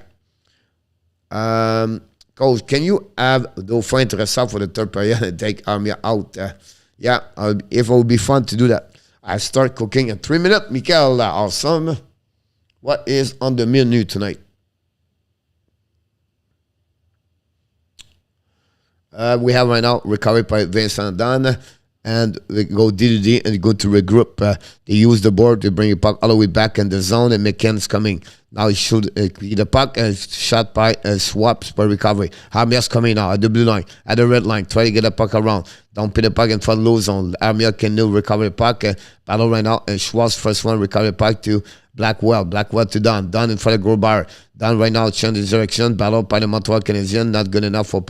Coach, can you have Dauphin interessant for the third period and take Armia out? Yeah, if it would be fun to do that. I start cooking in 3 minutes. Michael, awesome. What is on the menu tonight? We have right now recovery by Vincent Dan. And we go DDD and go to regroup. They use the board to bring the puck all the way back in the zone, and McKenna's coming. Now he shoot the puck and shot by swaps by recovery. Armia's coming now at the blue line, at the red line. Try to get the puck around. Don't put the puck in front of low zone. Armia can now recover the puck. Battle right now. And Schwartz first one recover the puck to Blackwell. Blackwell to Don. Don in front of Grubauer. Don right now change the direction. Battle by the Montreal Canadiens. Not good enough for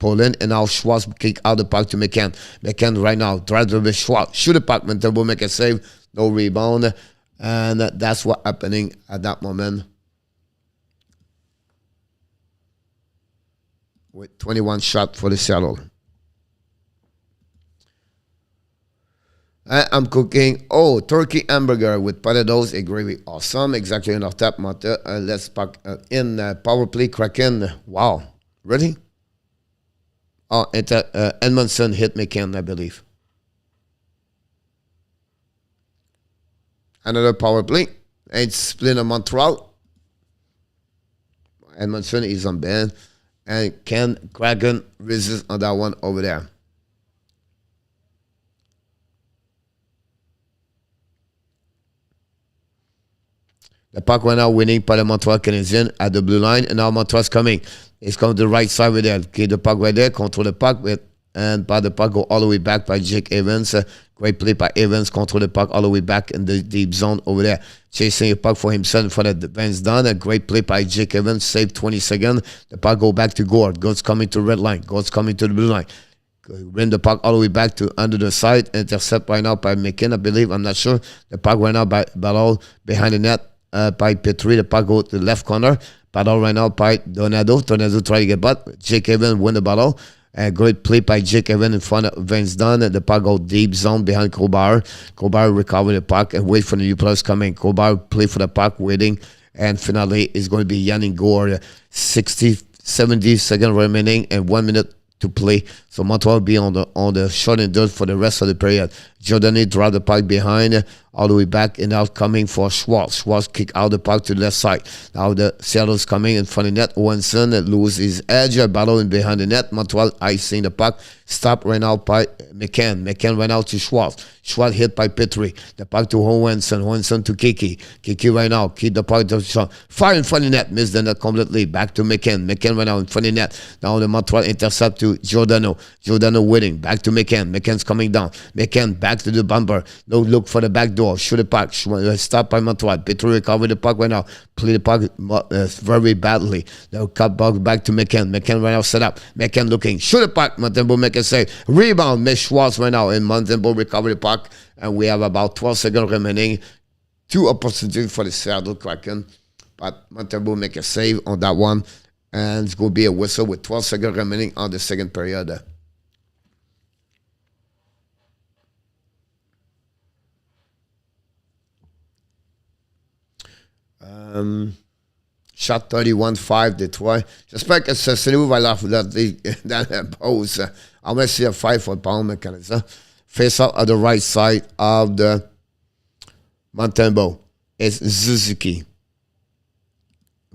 Poland, and now Schwartz kick out the puck to McCann. McCann right now drives with Schwartz. Shoot the puck. Montembeault make a save. No rebound. And that's what's happening at that moment. With 21 shots for the Seattle. I'm cooking, turkey hamburger with potatoes and gravy. Awesome. Exactly on our tap, Monte. Let's pack in power play Kraken. Wow. Ready? Edmondson hit McCann, I believe. Another power play. It's split on Montreal. Edmondson is on band. And Ken Kraken resist on that one over there. The puck went out winning by the Montreal Canadiens at the blue line. And now Montreal's coming. It's coming to the right side with there. Keep the puck right there. Control the puck with and by the puck go all the way back by Jake Evans. Great play by Evans, control the puck all the way back in the deep zone over there. Chasing the puck for himself in front of the Vince Dunn. A great play by Jake Evans, save 20 seconds. The puck go back to Gord. Gord's coming to the red line. Gord's coming to the blue line. Bring the puck all the way back to under the side. Intercept right now by McKinn, I believe. I'm not sure. The puck right now by Ballot behind the net by Petrie. The puck go to the left corner. Ballot right now by Donado. Donado try to get butt. Jake Evans win the battle. A great play by Jake Evans in front of Vince Dunn. The puck go deep zone behind Grubauer. Grubauer recover the puck and wait for the new players coming. Grubauer play for the puck, waiting. And finally is going to be Yannick Gord. 70 seconds remaining and 1 minute to play. So Montreal will be on the short and dirt for the rest of the period. Giordani drive the puck behind, all the way back, and now coming for Schwartz. Schwartz kick out the puck to the left side. Now the Seattle's coming in front of the net. Johansson loses his edge, battle in behind the net. Montreal icing the puck. Stop right now by McCann. McCann right now to Schwartz. Schwartz hit by Petrie. The puck to Johansson. Johansson to Kiki. Kiki right now. Keep the puck to Schwartz. Fire in front of the net. Missed the net completely. Back to McCann. McCann right now in front of the net. Now the Montreal intercept to Giordano. Giordano winning. Back to McCann. McCann's coming down. McCann back to the bumper. No look for the back door. Shoot the puck. Stop by Montreal. Petrie recover the puck right now. Play the puck very badly. They'll cut back to McCann. McCann right now set up. McCann looking. Shoot the puck. Montembeault make a save. Rebound. Miss Schwartz right now. And Montembeault recover the puck. And we have about 12 seconds remaining. 2 opportunities for the Seattle Kraken. But Montembeault make a save on that one. And it's going to be a whistle with 12 seconds remaining on the second period. Shot 31-5 Detroit. J'espère que ce scénario va leur dans la pause. On va essayer 5 for pound mécanisme. Face out at the right side of the Montembeault. It's Suzuki.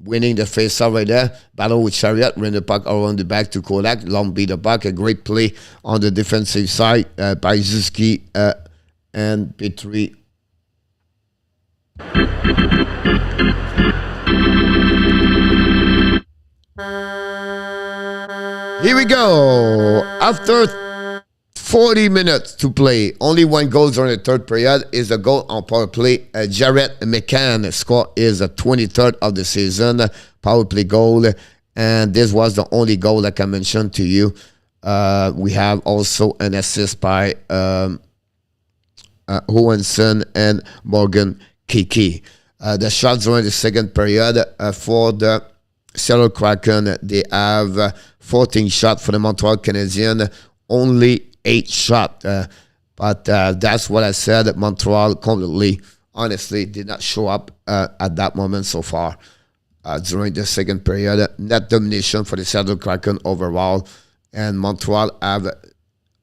Winning the face out right there. Battle with Chariot. Run the puck around the back to Kolak. Long beat the puck. A great play on the defensive side by Suzuki and Petrie. Here we go. After 40 minutes to play, only 1 goal during the third period is a goal on power play. Jarrett McCann score is a 23rd of the season power play goal, and this was the only goal like I mentioned to you. We have also an assist by Johansson and Morgan Kiki. The shots during the second period for the Seattle Kraken, they have 14 shots for the Montreal Canadiens, only 8 shots. But that's what I said. Montreal completely, honestly, did not show up at that moment so far during the second period. Net domination for the Seattle Kraken overall. And Montreal have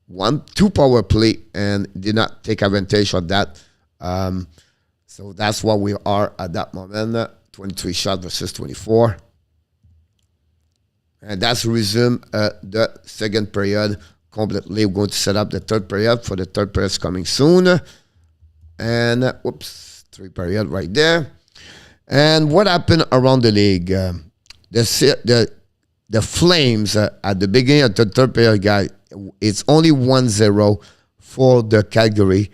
2 power play and did not take advantage of that. So that's what we are at that moment. 23 shots versus 24. And that's resume the second period completely. We're going to set up the third period for the third period coming soon. And, whoops, 3 period right there. And what happened around the league? The Flames at the beginning of the third period, guys, it's only 1-0 for the Calgary.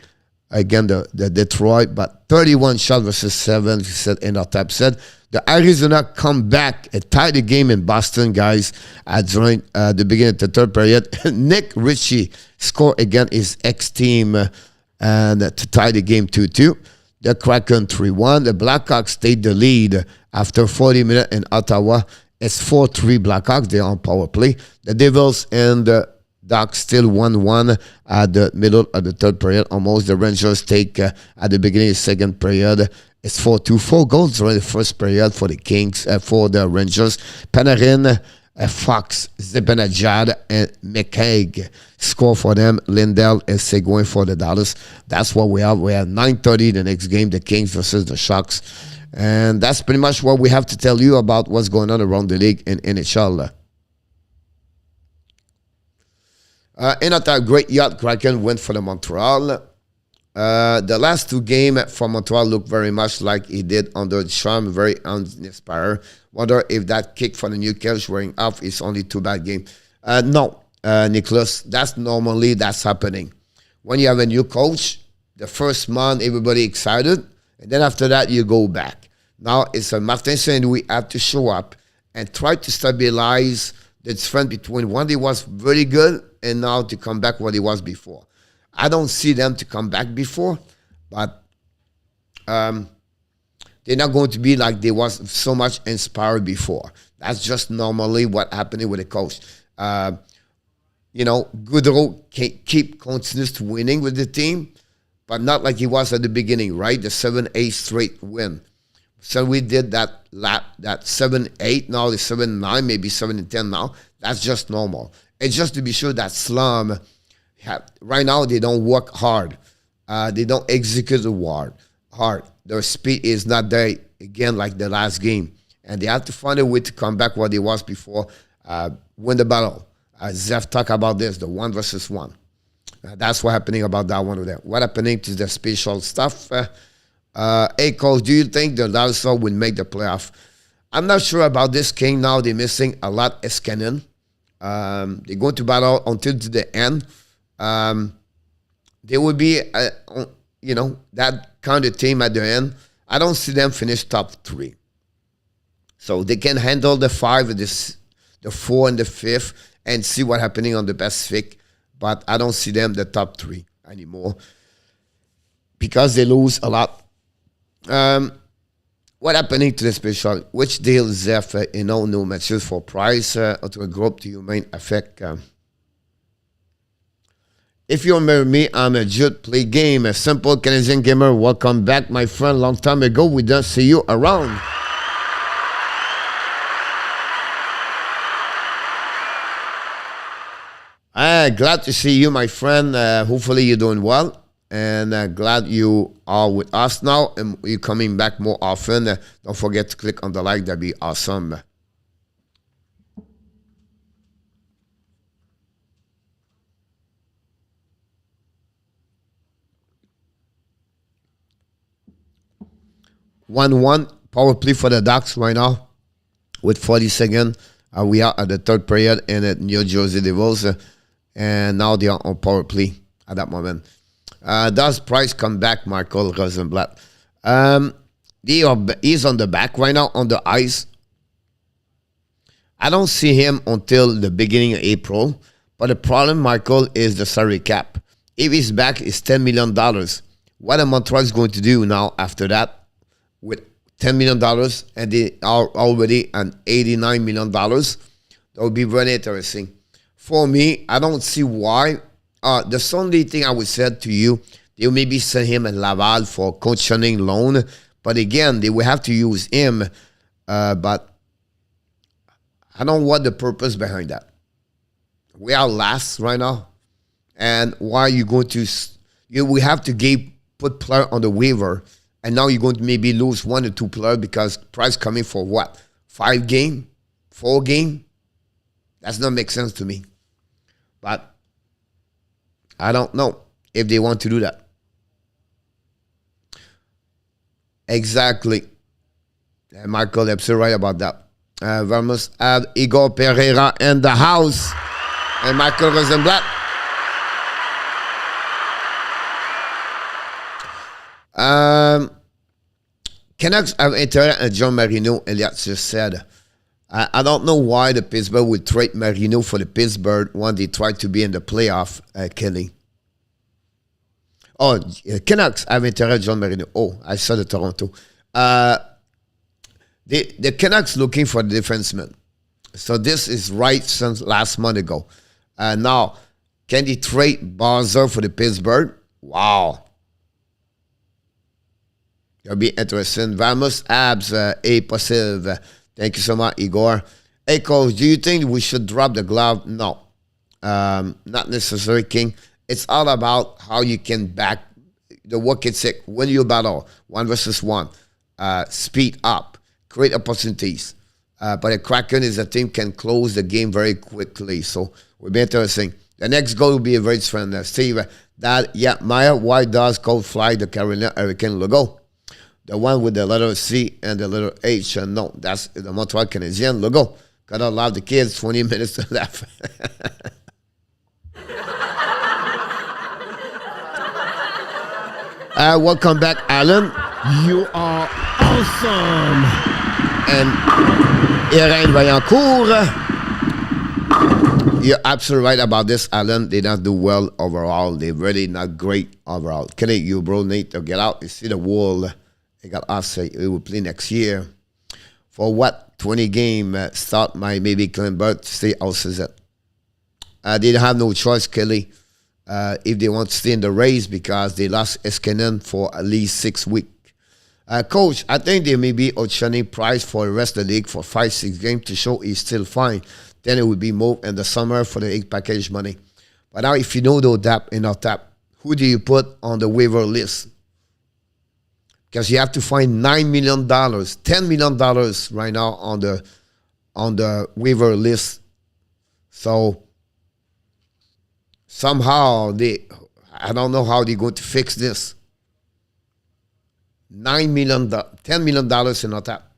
Again, the Detroit, but 31 shots versus 7, said in our type said. The Arizona come back and tie the game in Boston, guys, during the beginning of the third period. Nick Ritchie scored again his ex-team and to tie the game 2-2. The Kraken 3-1. The Blackhawks take the lead after 40 minutes in Ottawa. It's 4-3 Blackhawks. They're on power play. The Devils and the Ducks still 1-1 at the middle of the third period. Almost the Rangers take at the beginning of the second period. It's 4-2. 4 goals during the first period for the Kings, for the Rangers. Panarin, Fox, Zibanejad, and McKaig score for them. Lindell and Seguin for the Dallas. That's what we have. We have 9:30 the next game, the Kings versus the Sharks. And that's pretty much what we have to tell you about what's going on around the league in NHL. In a great yacht, Kraken went for the Montreal. The last 2 games for Montreal look very much like he did under Charm, very uninspired. Wonder if that kick for the Newcastle wearing off is only 2 bad games. No, Nicholas. That's happening. When you have a new coach, the first month everybody excited, and then after that you go back. Now it's a Martin Saint-Louis have to show up and try to stabilize the difference between when he was very good and now to come back what he was before. I don't see them to come back before, but they're not going to be like they was so much inspired before. That's just normally what happening with a coach. Goodrow continues to winning with the team, but not like he was at the beginning, right? The 7-8 straight win. So we did that 7-8, now the 7-9, maybe 7-10 now. That's just normal. It's just to be sure that Slum, right now they don't work hard. They don't execute hard. Their speed is not there again like the last game. And they have to find a way to come back what it was before, win the battle. Zeph talked about this, the 1 versus 1. That's what happening about that one with them. What happening to the special stuff? Hey, coach, do you think the Dallas will make the playoff? I'm not sure about this King now. They're missing a lot as Cannon. They're going to battle until to the end. They will be, that kind of team at the end. I don't see them finish top 3. So they can handle the 5, the 4, and the 5th and see what's happening on the Pacific. But I don't see them the top 3 anymore because they lose a lot. What happening to the special? Which deal Zeph, no matches for price to a group to your main effect? If you remember me, I'm a Jude Play Game, a simple Canadian gamer. Welcome back, my friend. Long time ago, we don't see you around. Glad to see you, my friend. Hopefully you're doing well. And glad you are with us now. And you're coming back more often. Don't forget to click on the like. That'd be awesome. One power play for the Ducks right now with 40 seconds. We are at the third period in the New Jersey Devils. And now they are on power play at that moment. Does Price come back, Michael Rosenblatt? He's on the back right now on the ice. I don't see him until the beginning of April. But the problem, Michael, is the salary cap. If he's back, it's $10 million. What are Montreal going to do now after that with $10 million? And they are already at $89 million. That would be very interesting. For me, I don't see why. The only thing I would say to you, they will maybe send him in Laval for conditioning loan. But again, they will have to use him. But I don't know what the purpose behind that. We are last right now. And why are you going to... we have to put player on the waiver. And now you're going to maybe lose 1 or 2 players because price coming for what? 5 game? 4 game? That's not make sense to me. But I don't know if they want to do that. Exactly. And Michael, absolutely right about that. We must have Igor Pereira in the house. And Michael Rosenblatt. Canucks have interest in John Marino, Elliot just said. I don't know why the Pittsburgh would trade Marino for the Pittsburgh when they tried to be in the playoff, Kelly. Oh, Canucks have interest in John Marino. Oh, I saw the Toronto. The Canucks looking for the defenseman. So this is right since last month ago. Now, can they trade Bowser for the Pittsburgh? Wow. It'll be interesting. Vamos Abs, A positive. Thank you so much, Igor. Hey, coach, do you think we should drop the glove? No. Not necessarily, King. It's all about how you can back the work ethic when you battle 1 versus 1. Speed up. Create opportunities. But the Kraken is a team can close the game very quickly. So will be interesting. The next goal will be a very friend. Steve, Maya, why does Cold fly the Carolina Hurricane logo? The one with the letter C and the letter H. No, that's the Montreal Canadiens logo. Gotta love the kids, 20 minutes to left. Welcome back, Alan. You are awesome. And Irene Vaillancourt. You're absolutely right about this, Alan. They not do well overall. They're really not great overall. Can you, bro, need to get out? You see the wall. They got us say we will play next year. For what? 20 game start my maybe Clint Burt stay out season. They have no choice, Kelly, if they want to stay in the race because they lost Eskinen for at least 6 weeks. Coach, I think they may be outstanding price for the rest of the league for 5-6 games to show he's still fine. Then it would be moved in the summer for the 8 package money. But now if you know the tap in our tap, who do you put on the waiver list? Because you have to find $9 million, $10 million right now on the waiver list. So somehow I don't know how they're going to fix this. $9 million, $10 million in our tap.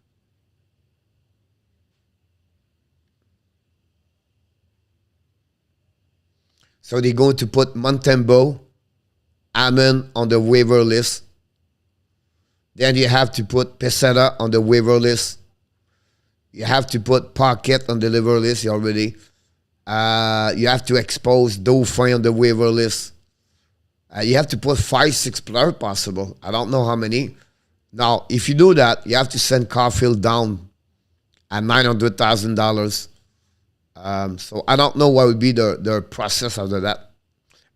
So they're going to put Montembeault, Ammon on the waiver list. Then you have to put Peseta on the waiver list. You have to put Paquette on the waiver list already. You have to expose Dauphin on the waiver list. You have to put 5-6 players possible. I don't know how many. Now, if you do that, you have to send Caulfield down at $900,000. So I don't know what would be the process after that.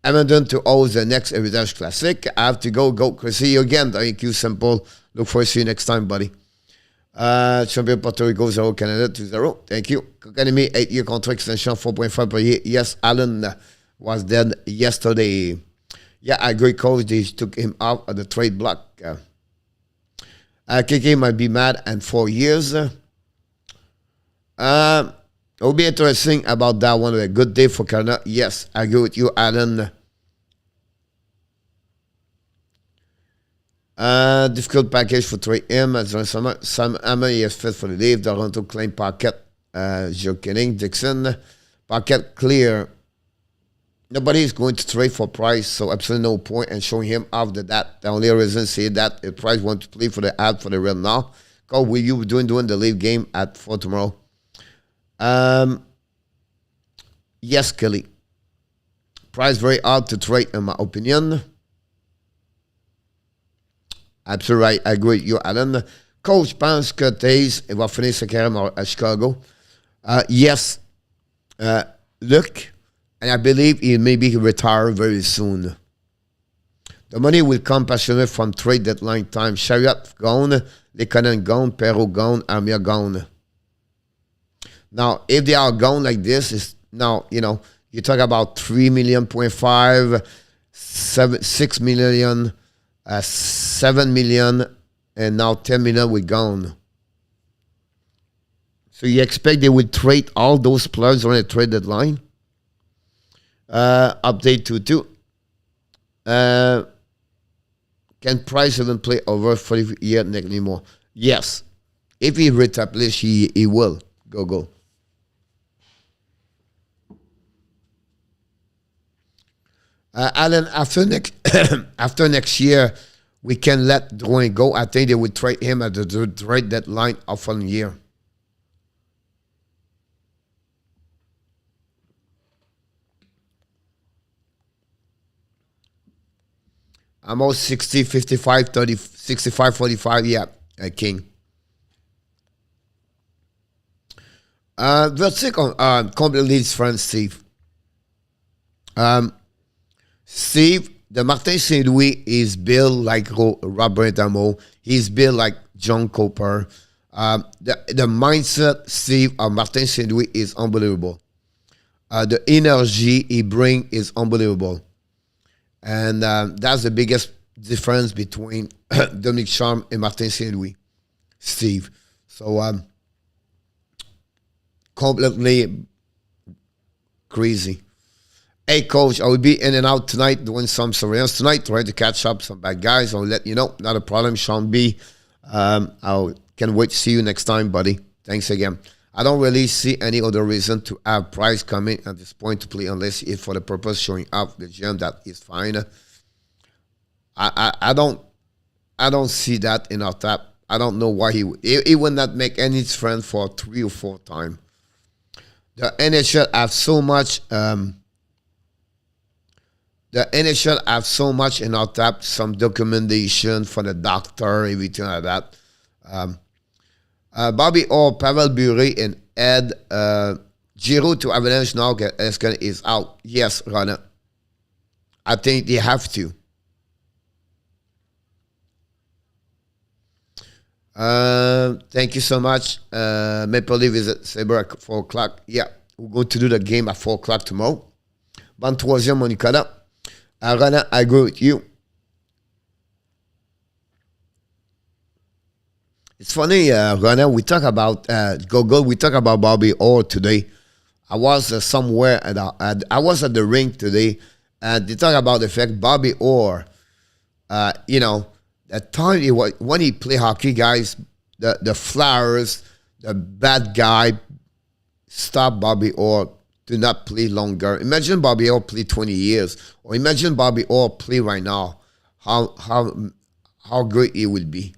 Edmonton to host the next Heritage Classic. I have to go. See you again. Thank you, Simple. Look forward to see you next time, buddy. Champion Puerto Rico 0, Canada 2-0. Thank you. Academy 8-year contract extension 4.5 per year. Yes, Allen was dead yesterday. Yeah, I agree, coach. They took him out of the trade block. KK might be mad and 4 years. It will be interesting about that one. A good day for Canada. Yes, I agree with you, Alan. Difficult package for 3M. Sam Montembeault is fit for the leave. Toronto claim Paquette. Joe Kenning, Dixon. Paquette clear. Nobody is going to trade for Price, so absolutely no point in showing him after that. The only reason say that if Price wants to play for the ad for the real now. What will you be doing the leave game for tomorrow? Yes, Kelly. Price very hard to trade, in my opinion. Absolutely right. I agree with you, Alan. Coach, pense que Taze va finir sa carrière à Chicago. Yes. Look, and I believe he may be retired very soon. The money will come passionate from trade deadline time. Chariot gone, Lekonen gone, Perrault gone, Armia gone. Now, if they are gone like this, is now, you talk about 3 million, 0.5, 6 million, 7 million, and now 10 million will gone. So you expect they would trade all those players on a trade deadline? Update 2-2. Can Price even play over 40 years anymore? Yes. If he reestablishes, he will. Go. Alan, after next year, we can let Drouin go. I think they would trade him at the trade deadline of 1 year. Almost 60, 55, 30, 65, 45. Yeah, King. Let's take on completely his friend Steve. Steve, the Martin St. Louis is built like Robert Amo. He's built like John Cooper. The mindset, Steve, of Martin St. Louis is unbelievable. The energy he brings is unbelievable. And that's the biggest difference between Dominic Charm and Martin St. Louis, Steve. So, completely crazy. Hey, coach, I will be in and out tonight doing some surveillance tonight, trying to catch up some bad guys. I'll let you know. Not a problem, Sean B. I can't wait to see you next time, buddy. Thanks again. I don't really see any other reason to have Price coming at this point to play unless it's for the purpose showing up the gym. That is fine. I don't see that in our tap. I don't know why he would not make any friend for 3 or 4 times. The NHL have so much. The NHL have so much in our tap. Some documentation for the doctor, everything like that. Bobby Orr, Pavel Bure, and Ed Giroux to Avalanche now is out. Yes, Rana. I think they have to. Thank you so much. Maple Leaf is at Sabre at 4 o'clock. Yeah, we're going to do the game at 4 o'clock tomorrow. Bon troisième, mon Nicolas. Rana, I agree with you. It's funny, Rana, we talk about we talk about Bobby Orr today. I was somewhere I was at the rink today, and they talk about the fact Bobby Orr, the time when he play hockey, guys, the Flyers, the bad guy, stop Bobby Orr to not play longer. Imagine Bobby Orr play 20 years, or imagine Bobby Orr play right now. How great he will be.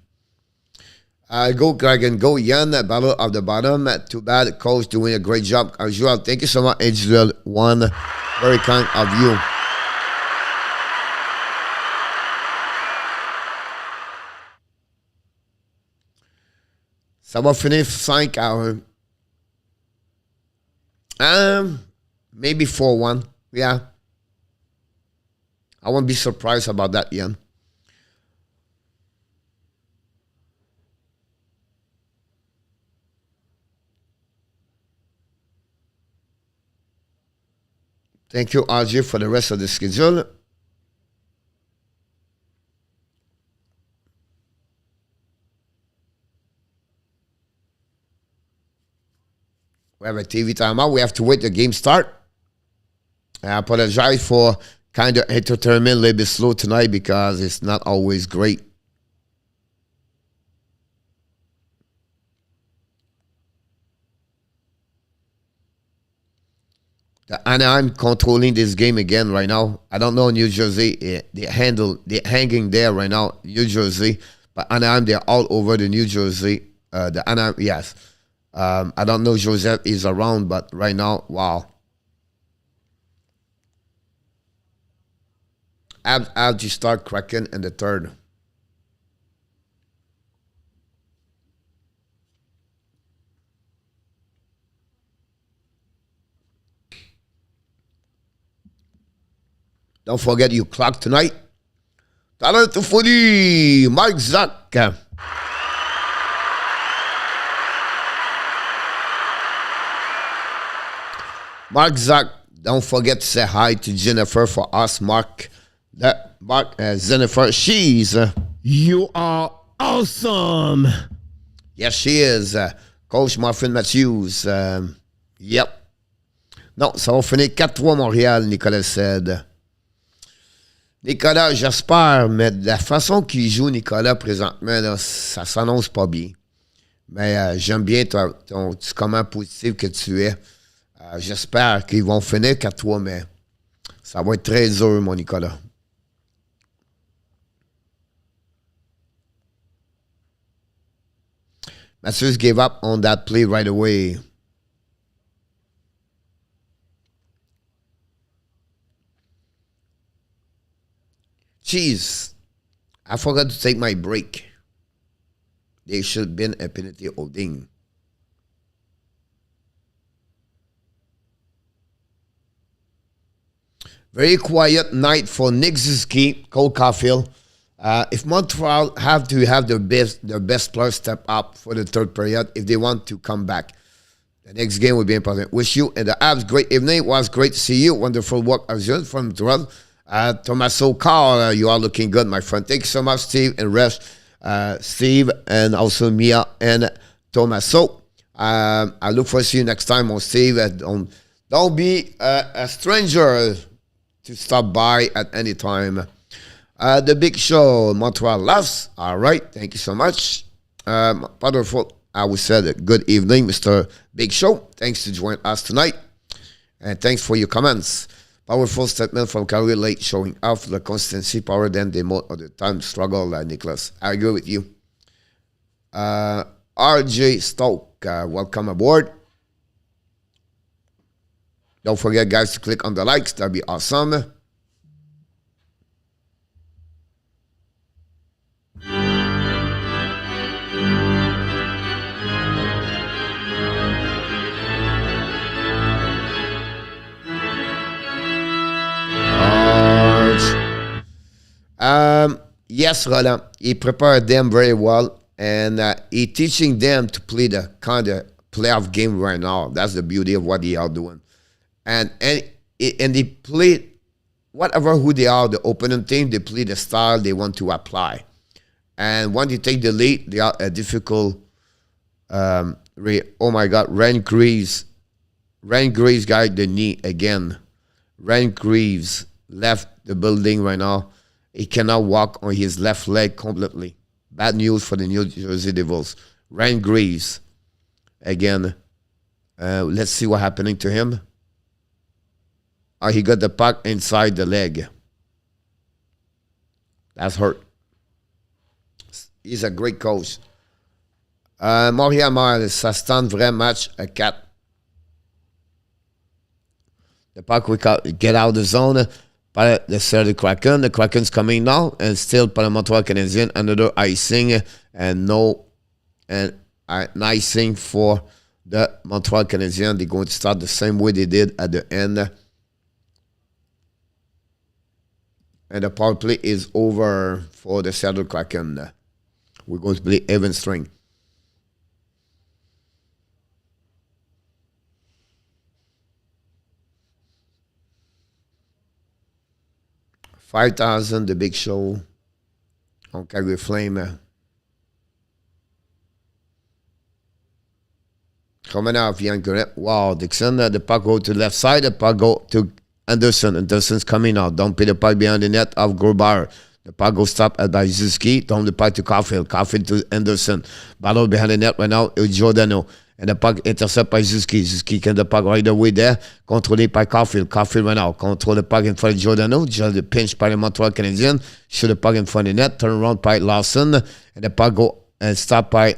Go Kraken, go Yan, battle of the bottom. Too bad, coach doing a great job as well. Thank you so much, Israel. One, very kind of you. Ça va finir 5 hours. Maybe 4-1. Yeah. I won't be surprised about that, Ian. Thank you, RJ, for the rest of the schedule. We have a TV timeout. We have to wait the game start. I apologize for kind of entertainment a little bit slow tonight because it's not always great. The Anaheim controlling this game again right now. I don't know New Jersey. They're hanging there right now, New Jersey. But Anaheim, they're all over the New Jersey. The Anaheim, yes. I don't know Joseph is around, but right now, wow. I'll just start Kraken in the third. Don't forget you clock tonight. Talent to Foodie, Mike Zack. Mark Zack, don't forget to say hi to Jennifer for us, Mark. Jennifer, she's... You are awesome. Yes, she is. Coach Martin Matthews. Yep. Non, ça va finir 4-3 Montréal, Nicolas said. Nicolas, j'espère, mais de la façon qu'il joue, Nicolas, présentement, là, ça s'annonce pas bien. Mais j'aime bien ton comment positif que tu es. J'espère qu'ils vont finir 4-3, mais ça va être très dur, mon Nicolas. Matthews gave up on that play right away. Jeez, I forgot to take my break. There should have been a penalty holding. Very quiet night for Nick Ziski, Cole Caulfield. If Montreal have to have their best players step up for the third period, if they want to come back, the next game will be important. Wish you and the Abs great evening. It was great to see you. Wonderful work as usual from Montreal. Tommaso Carl, you are looking good, my friend. Thank you so much, Steve and Resh. Steve and also Mia and Tommaso. I look forward to see you next time on Steve. Don't be a stranger to stop by at any time. The Big Show, Montreal loves. All right, thank you so much. Wonderful. I would say good evening, Mr. Big Show. Thanks to join us tonight. And thanks for your comments. Powerful statement from Calgary late, showing off the consistency, power, then they most of the time struggle, Nicholas. I agree with you. RJ Stoke, welcome aboard. Don't forget, guys, to click on the likes. That'd be awesome. Yes, Roland, he prepared them very well, and he teaching them to play the kind of playoff game right now. That's the beauty of what they are doing. And they play whatever who they are, the opponent team, they play the style they want to apply. And when they take the lead, they are a difficult, oh my God, Ryan Greaves got the knee again. Ryan Greaves left the building right now. He cannot walk on his left leg completely. Bad news for the New Jersey Devils. Ryan Greaves, again, let's see what's happening to him. He got the puck inside the leg. That's hurt. He's a great coach. Montréal, ça se tente vrai match à 4. The puck will get out of the zone. By the Seattle Kraken. The Kraken's coming now, and still by the Montreal Canadiens. Another icing, and icing for the Montreal Canadiens. They're going to start the same way they did at the end. And the power play is over for the Seattle Kraken. We're going to play even string. $5,000, the big show on Calgary Flame. Coming out, Yankoret. Wow, Dixon, the puck go to the left side, the puck go to Anderson. Anderson's coming out. Don't put the puck behind the net of Grubauer. The puck goes stopped by Zuski. Don't the puck to Caulfield. Caulfield to Anderson. Battle behind the net right now with Giordano. And the puck intercept by Zuski. Zuski can the puck right away there. Controlled by Caulfield. Caulfield right now. Control the puck in front of Giordano. Just the pinch by the Montreal Canadiens. Shoot the puck in front of the net. Turn around by Larson. And the puck go and stop by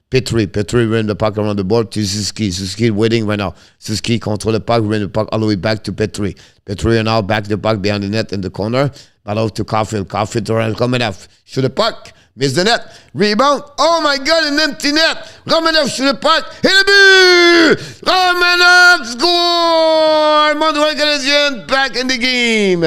Petrie. Petrie ran the puck around the board to Zuski. Zuski waiting right now. Zuski control the puck. Ran the puck all the way back to Petrie. Petrie now back the puck behind the net in the corner. Battle to Caulfield. Caulfield around Romanov. Shoot the puck. Miss the net. Rebound. Oh my God, an empty net. Romanov shoot the puck. Hit the boot. Romanov score. Montreal Canadiens back in the game.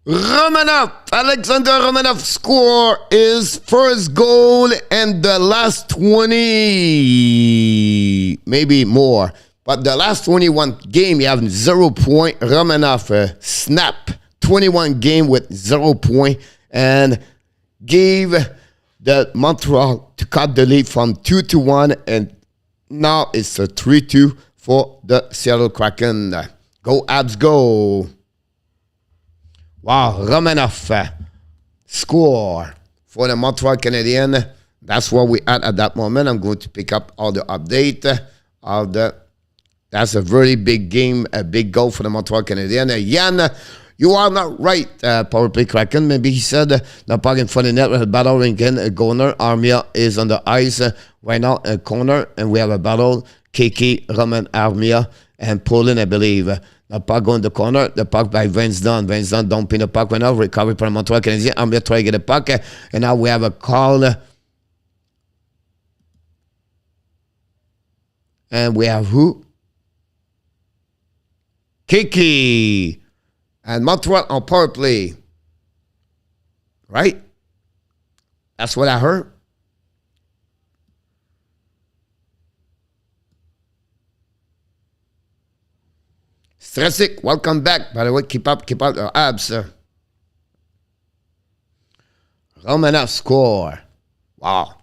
Romanov, Alexander Romanov score his first goal in the last 20, maybe more. But the last 21 game, you have 0 point. Romanov snap 21 game with 0 point and gave the Montreal to cut the lead from 2-1, and now it's a 3-2 for the Seattle Kraken. Go Abs, go! Wow, Romanov score for the Montreal Canadiens. That's where we at that moment. I'm going to pick up all the update of the. That's a very big game, a big goal for the Montreal Canadiens. Yann, you are not right, power play Kraken. Maybe he said the puck in front of the net with a battle again. A corner. Armia is on the ice right now, a corner, and we have a battle. KK, Roman Armia, and Poland, I believe. The puck going in the corner. The puck by Vince Dunn. Vince Dunn dumping the puck right now. Recovery from Montreal Canadiens. I'm going to try to get the puck. And now we have a call. And we have who? Kiki. And Montreal on power play. Right? That's what I heard. Stresic, welcome back. By the way, keep up your abs. Romanov score. Wow.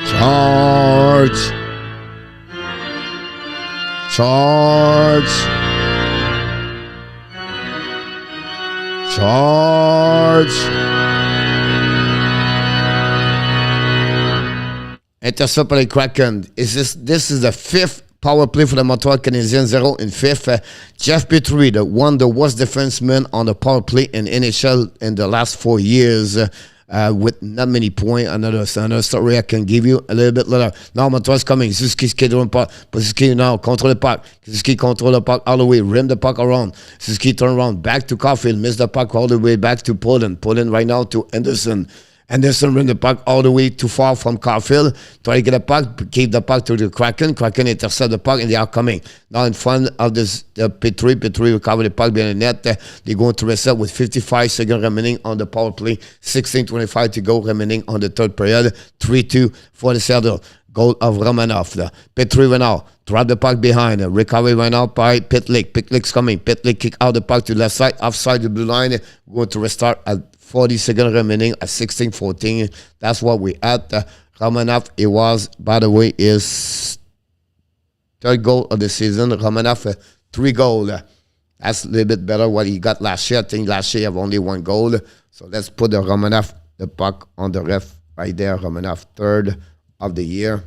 Charge. Charge. Charge. Intercept by the Kraken. This is the fifth power play for the Montreal Canadiens, 0 in fifth. Jeff Petrie, the worst defenseman on the power play in NHL in the last 4 years. With not many points. Another story I can give you a little bit later. Now Montreal's coming. Suzuki's doing puck. Suzuki now control the puck. Suzuki control the puck all the way. Rim the puck around. Suzuki turn around. Back to Caulfield. Miss the puck all the way back to Poland. Poland right now to Anderson. Anderson ran the puck all the way too far from Caulfield. Try to get the puck, keep the puck to the Kraken. Kraken intercept the puck, and they are coming. Now in front of this Petrie. Petrie recover the puck behind the net. They're going to reset with 55 seconds remaining on the power play. 16:25 to go remaining on the third period. 3-2 for the Seattle. Goal of Romanov. Petrie went out. Drop the puck behind. Recovery went out by Pitlick. Pitlick's coming. Pitlick kick out the puck to the left side. Offside the blue line. We're going to restart at 40 seconds remaining at 16:14. That's what we had. Romanov, it was, by the way, his third goal of the season. Romanov, 3 goals. That's a little bit better what he got last year. I think last year he have only 1 goal. So let's put the Romanov, the puck on the ref right there. Romanov, third of the year.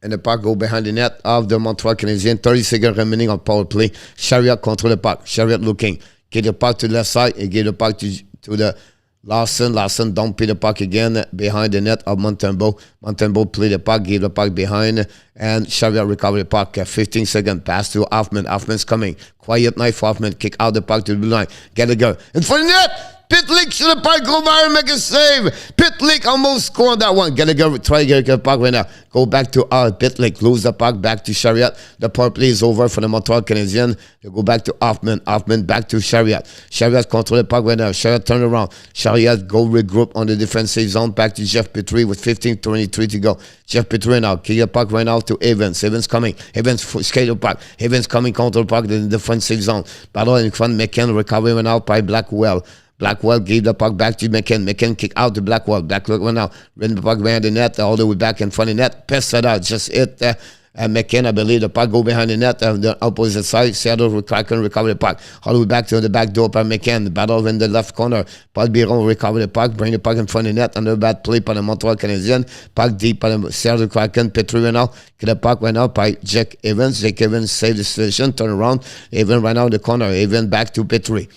And the puck go behind the net of the Montreal Canadiens. 30 seconds remaining on power play. Chariot control the puck. Chariot looking. Get the puck to the left side and give the puck to the Larson. Larson dumping the puck again behind the net of Montembeault. Montembeault play the puck, give the puck behind, and Chariot recover the puck. 15 seconds pass to Hoffman. Hoffman's coming. Quiet knife Hoffman. Kick out the puck to the blue line. Get the girl. In front of the net! Pitlick to the puck, Grubauer make a save. Pitlick almost scored that one. Gallagher try to get the puck right now. Go back to Pitlick, lose the puck back to Chariot. The power play is over for the Montreal Canadiens. They go back to Hoffman. Hoffman back to Chariot. Chariot control the puck right now. Chariot turn around. Chariot go regroup on the defensive zone. Back to Jeff Petrie with 15:23 to go. Jeff Petrie now kick the puck right now to Evans. Evans coming. Evans skate the puck. Evans coming control the puck in the defensive zone. Battle in front. McKen recovery went out by Blackwell. Blackwell gave the puck back to McKen. McKen kick out to Blackwell. Blackwell went out. Ran the puck behind the net. All the way back in front of the net. Pass it out. Just hit McKen, I believe. The puck go behind the net on the opposite side. Seattle Kraken recover the puck. All the way back to the back door by McKen. Battle in the left corner. Paul Biron recover the puck. Bring the puck in front of the net. Under bad play by the Montreal Canadiens. Puck deep by the Seattle Kraken. Petrie went out. The puck went out by Jack Evans. Jack Evans saved the situation. Turn around. Evans right now in the corner. Evans back to Petrie.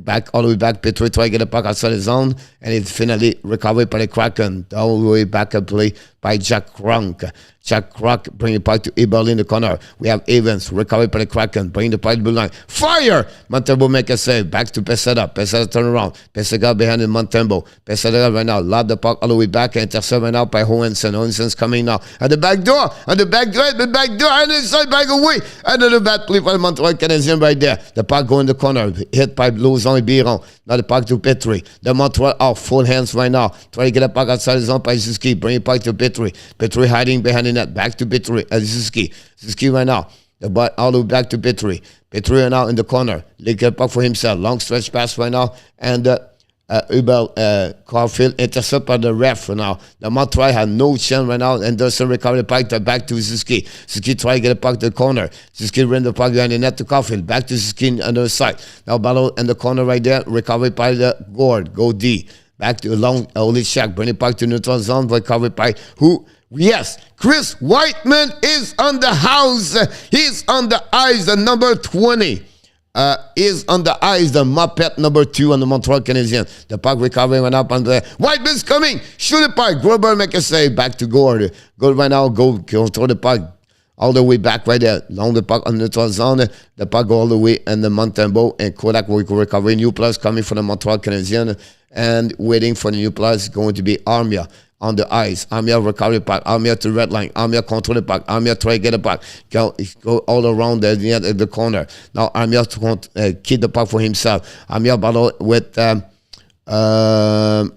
Back all the way back, Petrie try to get the puck outside the zone, and it finally recovered by the Kraken. All the way back a play by Jack Krunk. Jack Krunk bring the puck to Eberle in the corner. We have Evans recovered by the Kraken. Bring the puck to the blue line. Fire! Montembeault make a save. Back to Peseta. Peseta turn around. Peseta behind Montembeault. Peseta right now. Lob the puck all the way back. Intercept right now by Johansson. Johansson's coming now. At the back door. At the back door. At the back door. And inside back away. Another bad play for the Montreal Canadiens right there. The puck go in the corner. Hit by Lauzon Biron. Now the puck to Petrie. The Montreal are full hands right now. Try to get the puck outside the zone by Suzuki. Bring the puck to Petrie. Petrie hiding behind the net. Back to Petrie. Suzuki. Suzuki right now. The ball all the way back to Petrie. Petrie now in the corner. Lick the puck for himself. Long stretch pass right now. And Caulfield intercept by the ref right now. The Montreal had no chance right now. Anderson recover the puck back to Suzuki. Suzuki try to get the puck to the corner. Suzuki ran the puck behind the net to Caulfield. Back to Suzuki on the other side. Now battle in the corner right there. Recovered by the Gord. Go D. Back to long, only Shack. Bring it back to neutral zone. Recovered by who? Yes, Chris Whiteman is on the house. He's on the ice, the number 20. Is on the ice, the Muppet number 2 on the Montreal Canadiens. The puck recovery went up on the Whiteman's coming. Shoot the puck. Grubauer make a save. Back to Gord. Gord right now. Go throw the puck all the way back right there. Long the puck on the neutral zone. The puck go all the way. And the Montembeault and Kodak will recover. New players coming from the Montreal Canadiens. And waiting for the new players going to be Armia on the ice. Armia recovery puck. Armia to red line. Armia control the puck. Armia try to get the puck. Go all around the corner. Now Armia to keep the puck for himself. Armia battle with I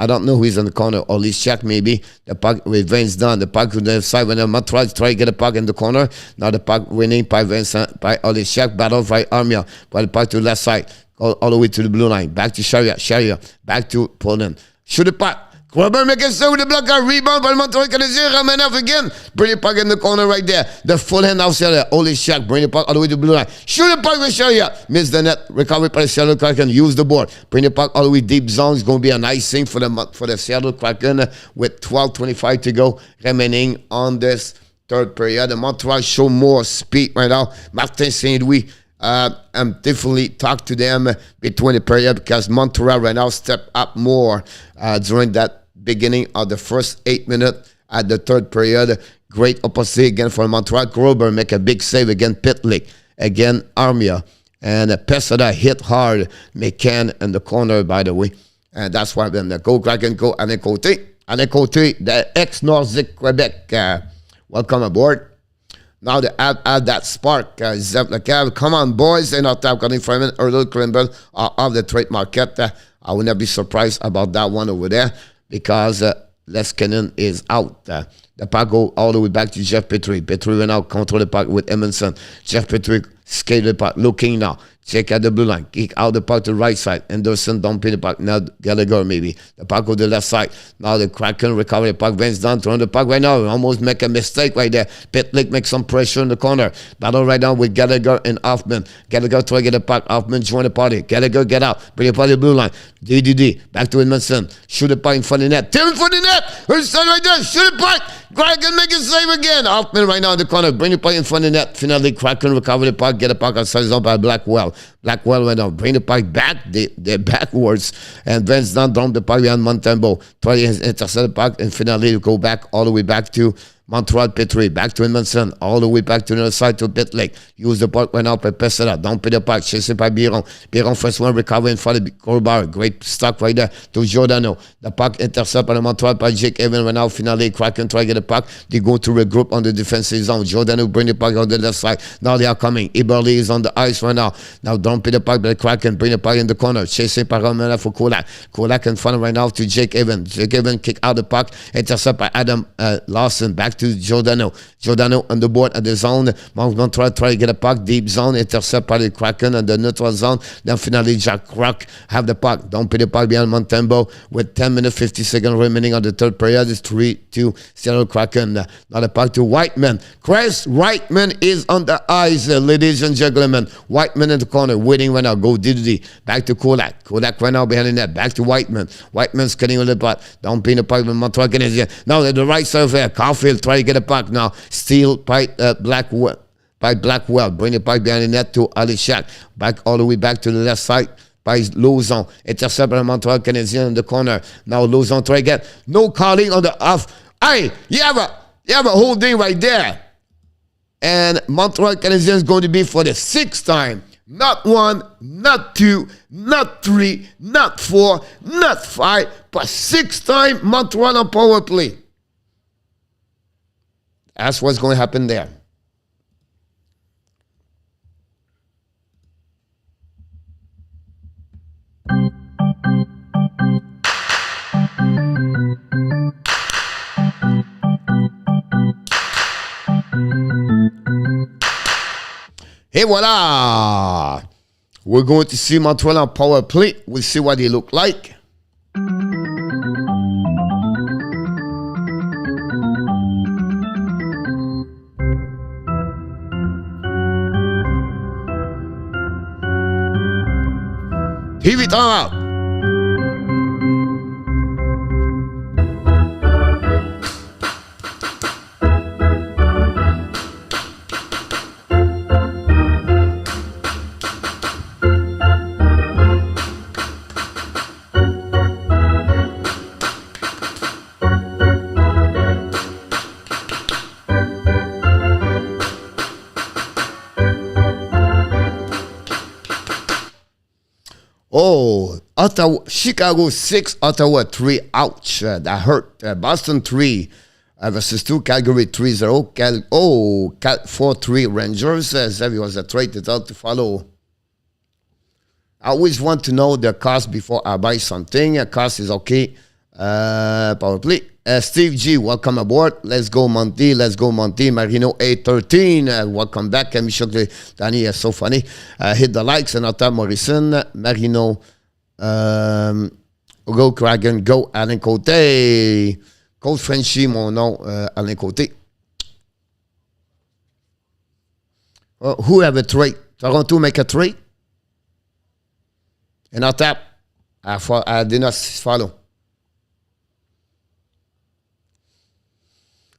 don't know who is in the corner. Or check maybe. The puck with Vince done. The puck to the side when Montreal try to get the puck in the corner. Now the puck winning by Vincent by Check battle by Armia. By the puck to the left side. All the way to the blue line. Back to Sharia. Back to Poland. Shoot the puck. Grubauer make a save with the block. Rebound by Montreal Canadiens. Ramen off again. Bring the puck in the corner right there. The full hand outside there. Only Shack. Bring the puck all the way to the blue line. Shoot the puck with Sharia. Miss the net. Recovery by the Seattle Kraken. Use the board. Bring the puck all the way deep zone. It's going to be a nice thing for the Seattle Kraken with 12:25 to go remaining on this third period. The Montreal show more speed right now. Martin St. Louis. I'm definitely talk to them between the period because Montreal right now step up more during that beginning of the first 8 minutes at the third period. Great opportunity again for Montreal. Grubauer make a big save again. Pitlick again. Armia and Pesada hit hard. McCann in the corner by the way, and that's why then the go Kraken go Alain Côté, the ex-Nordic Quebec. Welcome aboard. Now they add that spark. Zep Lecav, come on, boys. They're not top cutting from it. Earl Krimble of the trade market. I would not be surprised about that one over there because Leskinen is out. The puck go all the way back to Jeff Petrie. Petrie went out, control the puck with Edmondson. Jeff Petrie skated the puck, looking now. Check at the blue line. Kick out the puck to the right side. Anderson dumping the puck. Now Gallagher maybe. The puck go to the left side. Now the Kraken recover the puck. Vince down, throwing the puck right now. Almost make a mistake right there. Pitlick makes some pressure in the corner. Battle right now with Gallagher and Hoffman. Gallagher try to get the puck. Hoffman join the party. Gallagher get out. Bring the puck to the blue line. DDD. Back to Edmondson. Shoot the puck in front of the net. Tim in front of the net. Who's stand right there? Shoot the puck. Kraken make a save again. Hoffman right now in the corner. Bring the puck in front of the net. Finally, Kraken recover the puck. Get the puck outside zone by Blackwell. Blackwell went out. Bring the puck back. They're backwards. And Vince down the puck behind Montembeault. Try to intercept the puck. And finally, go back all the way back to Montreal Petrie. Back to Edmondson. All the way back to the other side to Pitlick. Use the puck went out by Pesada. Don't pay the puck. Chasing by Biron. Biron first one recover in front of Grubauer. Great stuck right there to Giordano. The puck intercept by the Montreal by Jake Evan went out. Finally, Kraken try to get the puck. They go to regroup on the defensive zone. Giordano bring the puck on the left side. Now they are coming. Eberle is on the ice right now. Now don't pay the puck by the Kraken. Bring the puck in the corner. Chasing by Romana for Kolak. Kolak in front right now to Jake Evan. Jake Evan kick out the puck. Intercept by Adam Larson. Back to Giordano. Giordano on the board at the zone. Montreal try to get a puck. Deep zone. Intercept by the Kraken on the neutral zone. Then finally Jack Rock have the puck. Don't pay the puck behind Montembeault with 10 minutes 50 seconds remaining on the third period. It's 3-2 Seattle Kraken. Now the puck to Whiteman. Chris Whiteman is on the ice, ladies and gentlemen. Whiteman in the corner waiting right now. Go Diddy. Back to Kolak. Kolak right now behind the net. Back to Whiteman. Whiteman's cutting with the puck. Don't pay the puck with Montreal Canadiens. Now the right side there. Caulfield try to get a puck now. Steal by Blackwell. By Blackwell. Bring the puck behind the net to Ali Shack. Back all the way back to the left side by Lauzon. Intercept by Montreal Canadiens in the corner. Now Lauzon try to get no calling on the off. Hey, you have a holding right there. And Montreal Canadiens is going to be for the sixth time. Not one, not two, not three, not four, not five, but sixth time Montreal on power play. That's what's going to happen there. Hey, voila! We're going to see Montreal on power play. We'll see what they look like. TV time out. Oh, Ottawa, Chicago 6, Ottawa 3. Ouch, that hurt. Boston 3 versus 2. Calgary 3-0. 4-3 Rangers. Xavier was a trade. It's out to follow. I always want to know the cost before I buy something. Cost is okay. Power play. Steve G, welcome aboard. Let's go, Monty. Let's go, Monty. Marino 813. Welcome back. Michel Danny is so funny. Hit the likes and Ottawa Morrison. Marino. Go Kraken. Go Alain Côté. Coach FRENCY, mon nom, Alain Côté. Who have a trade? Toronto make a trade? And I tap. I did not follow.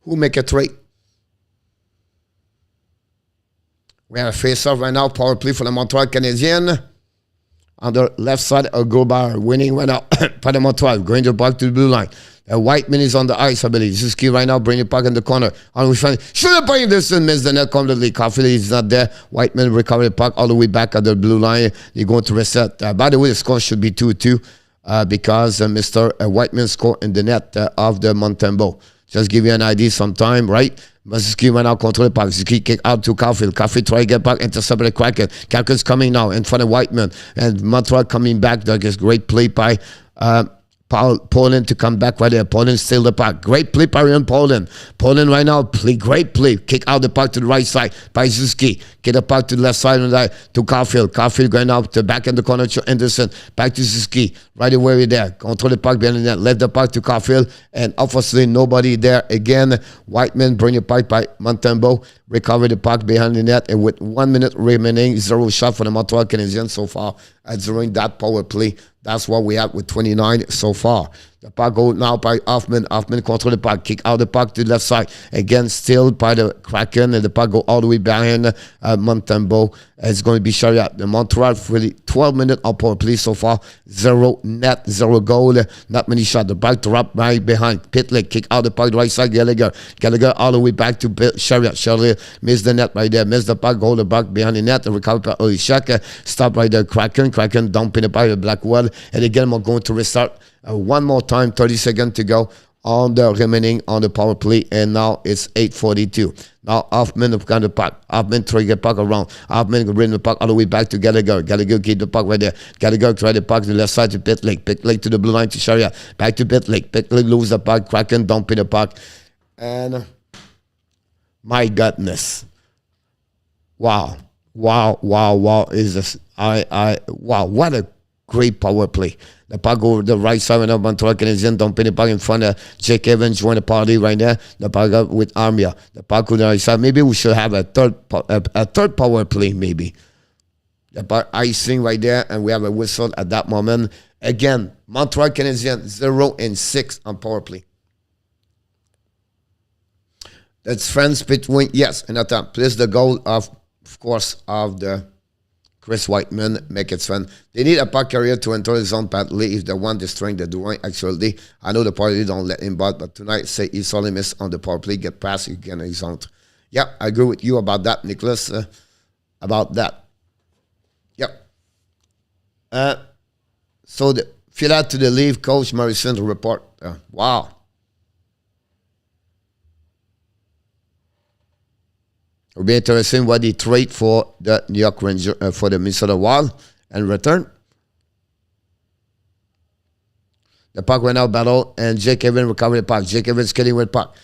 Who make a trade? We have a face-off right now. Power play for the Montreal Canadiens. On the left side, a Grubauer winning right now for the Montreal. Going to back to the blue line. Whiteman is on the ice, I believe. This is key right now. Bring it back in the corner. On we find should have played this and missed the net completely. Coffee is not there. Whiteman recover the puck all the way back at the blue line. They're going to reset. By the way, the score should be 2-2 because Mr. Whiteman scored in the net of the Montembeault. Just give you an idea sometime, right? Suzuki went out, control the puck. Suzuki kick out to Caulfield. Caulfield try to get back, intercept the Kraken. Kraken's coming now in front of Whiteman. And Montreal coming back. That is great play by Poland to come back right there. Poland steal the puck. Great play by Poland. Poland right now, great play. Kick out the puck to the right side by Suzuki. Get the puck to the left side to Caulfield. Caulfield going out to back in the corner to Anderson. Back to Suzuki. Right away there. Control the puck behind the net. Left the puck to Caulfield. And obviously nobody there again. Whiteman bring the puck by Montembeault. Recover the puck behind the net. And with 1 minute remaining, 0 shot for the Montreal Canadiens so far during that power play. That's what we have with 29 so far. The puck goes now by Hoffman. Hoffman control the puck. Kick out the puck to the left side. Again, still by the Kraken. And the puck go all the way behind Montembeault. It's going to be shut out. The Montreal really 12 minutes on power play so far. 0 net, 0 goal. Not many shots. The puck drop right behind Pitlick. Kick out the puck right side. Gallagher. Gallagher all the way back to Chariot. Chariot missed the net right there. Missed the puck. Hold the puck behind the net. And recover by Olishak. Stop right there. Kraken. Kraken dumping the puck to Blackwell. And again, we're going to restart. One more time, 30 seconds to go on the remaining on the power play, and now it's 8:42. Now Hoffman got the puck. Hoffman try to get puck around. Hoffman bring the puck all the way back to Gallagher. Gallagher keep the puck right there. Gallagher try the puck to the left side to Pitlick. Pitlick to the blue line to Chariot. Back to Pitlick. Pitlick lose the puck. Kraken dumping the puck. And my goodness. Wow. Is this wow, what a great power play. The puck over the right side of Montreal Canadiens, dumping the puck in front of Jake Evans, join the party right there. The puck up with Armia. The puck on the right side. Maybe we should have a third power play, maybe. The puck icing right there, and we have a whistle at that moment. Again, Montreal Canadiens 0-6 on power play. That's friends between, yes, and that time. Please the goal of course, of the Chris Whiteman make it fun. They need a puck carrier to enter the zone badly if they want destroying the doing. Actually, I know the party don't let him but tonight say he saw him miss on the power play, get past again his own. Yeah, I agree with you about that, Nicholas. About that. Yep. So the fill out to the leave coach Morrison report. Wow. It'll be interesting what he trade for the New York Rangers, for the Minnesota Wild and return. The puck went out battle and Jake Evans recovered the puck. Jake Evans skating with puck.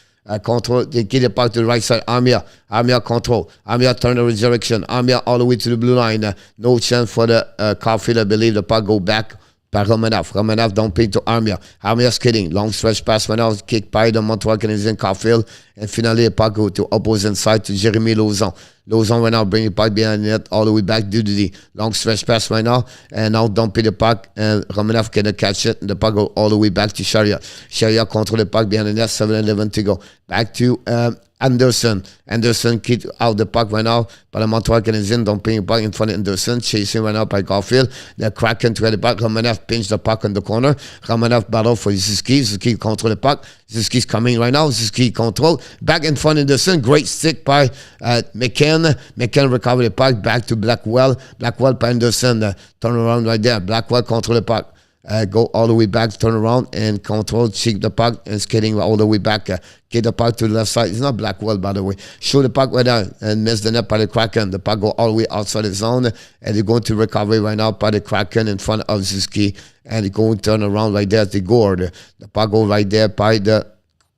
Control, they get the puck to the right side. Armia control. Armia turn the direction. Armia all the way to the blue line. No chance for the Caulfield. I believe the puck go back by Romanov. Romanov dumping to Armia. Armia skating. Long stretch pass went out. Kicked by the Montreal Canadiens Caulfield. And finally, the puck go to opposite side to Jeremy Lauzon. Lauzon went out, bring the puck behind the net all the way back to the long stretch pass right now. And now dumping the puck. And Romanov cannot catch it. And the puck go all the way back to Chariot. Chariot control the puck behind the net. 7-11 to go. Back to Anderson. Anderson kicked out the puck right now. But the Montreal Canadiens dumping the puck in front of Anderson. Chasing right now by Caulfield. The Kraken to the puck. Romanov pinched the puck in the corner. Romanov battle for Suzuki. Suzuki control the puck. Suzuki's coming right now. Suzuki control. Back in front of Anderson. Great stick by McCann. McCann. McCann recover the puck back to Blackwell. Blackwell by Anderson. Turn around right there. Blackwell control the puck. Go all the way back, turn around, and control, check the puck, and skating all the way back. Get the puck to the left side. It's not Blackwell, by the way. Show the puck right there and miss the net by the Kraken. The puck go all the way outside the zone, and they're going to recover right now by the Kraken in front of Zuski. And they're going to turn around right there at the Gord. The puck go right there by the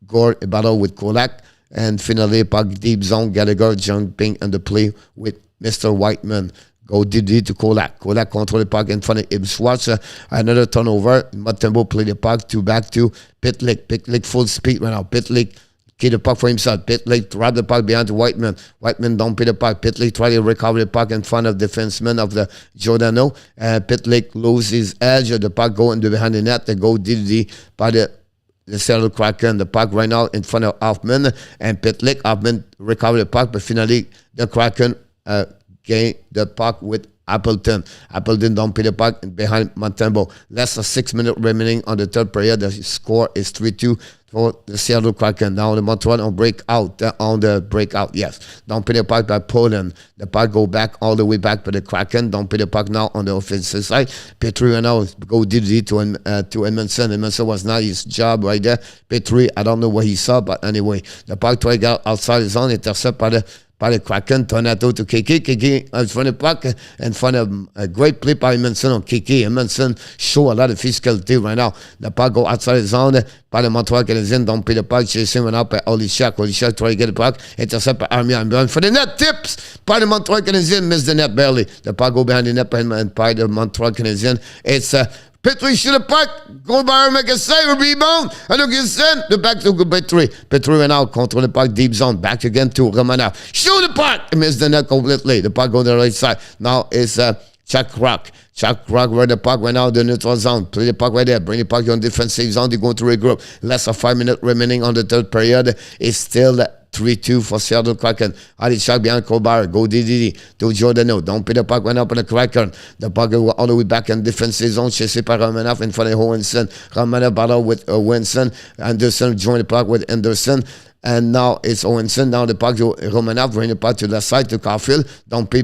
Gord, battle with Kolak. And finally, puck deep zone, Gallagher jumping on the play with Mr. Whiteman. Go deep to Kolak. Kolak control the puck in front of Ipswich. Another turnover. Montembeault play the puck back to Pitlick. Pitlick full speed right now. Pitlick get the puck for himself. Pitlick grab the puck behind Whiteman. Whiteman don't pay the puck. Pitlick try to recover the puck in front of defenseman of the Giordano. Pitlick lose his edge. The puck go into behind the net. They go deep by the Seattle Kraken. The puck right now in front of Hoffman and Pitlick. Hoffman recover the puck, but finally the Kraken gain the puck with Appleton. Appleton don't pay the puck behind Montembeault. Less than 6 minutes remaining on the third period. The score is 3-2 for the Seattle Kraken. Now the Montreal on the breakout. Yes. Don't pay the puck by Poland. The puck go back all the way back by the Kraken. Don't pay the puck now on the offensive side. Petrie right now go deep to Edmondson. Edmondson was not his job right there. Petrie, I don't know what he saw, but anyway, the puck try to get outside the zone, intercept by the Kraken, Tornado to Kiki. Kiki in front of the puck, in front of a great play by Edmondson on Kiki. Edmondson show a lot of physicality right now. The puck go outside the zone by the Montreal Canadiens. Don't pay the puck. Chasing went out by Olishak. Olishak try to get the puck. Intercept by Army Army. For the net tips by the Montreal Canadiens. Miss the net barely. The puck go behind the net by the Montreal Canadiens. It's Petrie shoot the puck. Grubauer make a save, a rebound. And look, it's sent. The back to Petrie. Petrie went out, control the puck, deep zone. Back again to Romanov. Shoot the puck. Miss the net completely. The puck go to the right side. Now it's Chuck Rock. Chuck Rock where the puck went out the neutral zone. Play the puck right there. Bring the puck on defensive zone. They're going to regroup. Less than 5 minutes remaining on the third period. It's still 3-2 for Seattle Kraken. Ali shot behind Grubauer. Go DDD to Giordano. Don't pay the puck. Went up on the Kraken. The puck go all the way back in defensive zone. Chasé par Romanov in front of Johansson. Romanov battle with Winston. Anderson join the puck with Anderson. And now it's Johansson. Now the puck to Romanov. Bring the puck to the side to Caulfield. Don't pay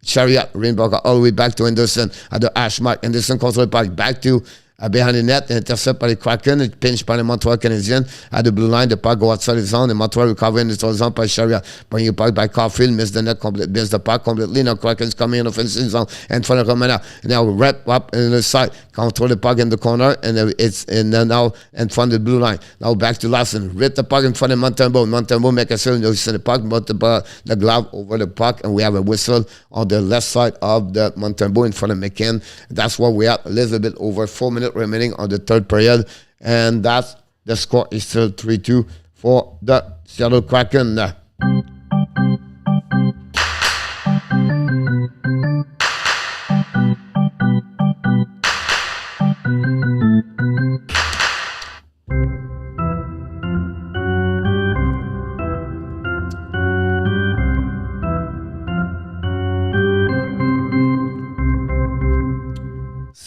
Chariot. Rainbow all the way back to Anderson at the hash mark. Anderson control the puck back to behind the net, intercept by the Kraken, pinch by the Montreal Canadiens at the blue line. The puck go outside the zone. The Montreal recover in the zone by Chariot. Bring the puck by Caulfield, miss the net completely, miss the puck completely. Now Kraken's coming in offensive zone in front of Romana. Now wrap up in the side, control the puck in the corner, and it's now in front of the blue line. Now back to Larson, rip the puck in front of Montembeault. Montembeault make a save, no send the puck, but the glove over the puck, and we have a whistle on the left side of the Montembeault in front of McCann. That's what we have, a little bit over 4 minutes remaining on the third period, and that's the score is still 3-2 for the Seattle Kraken.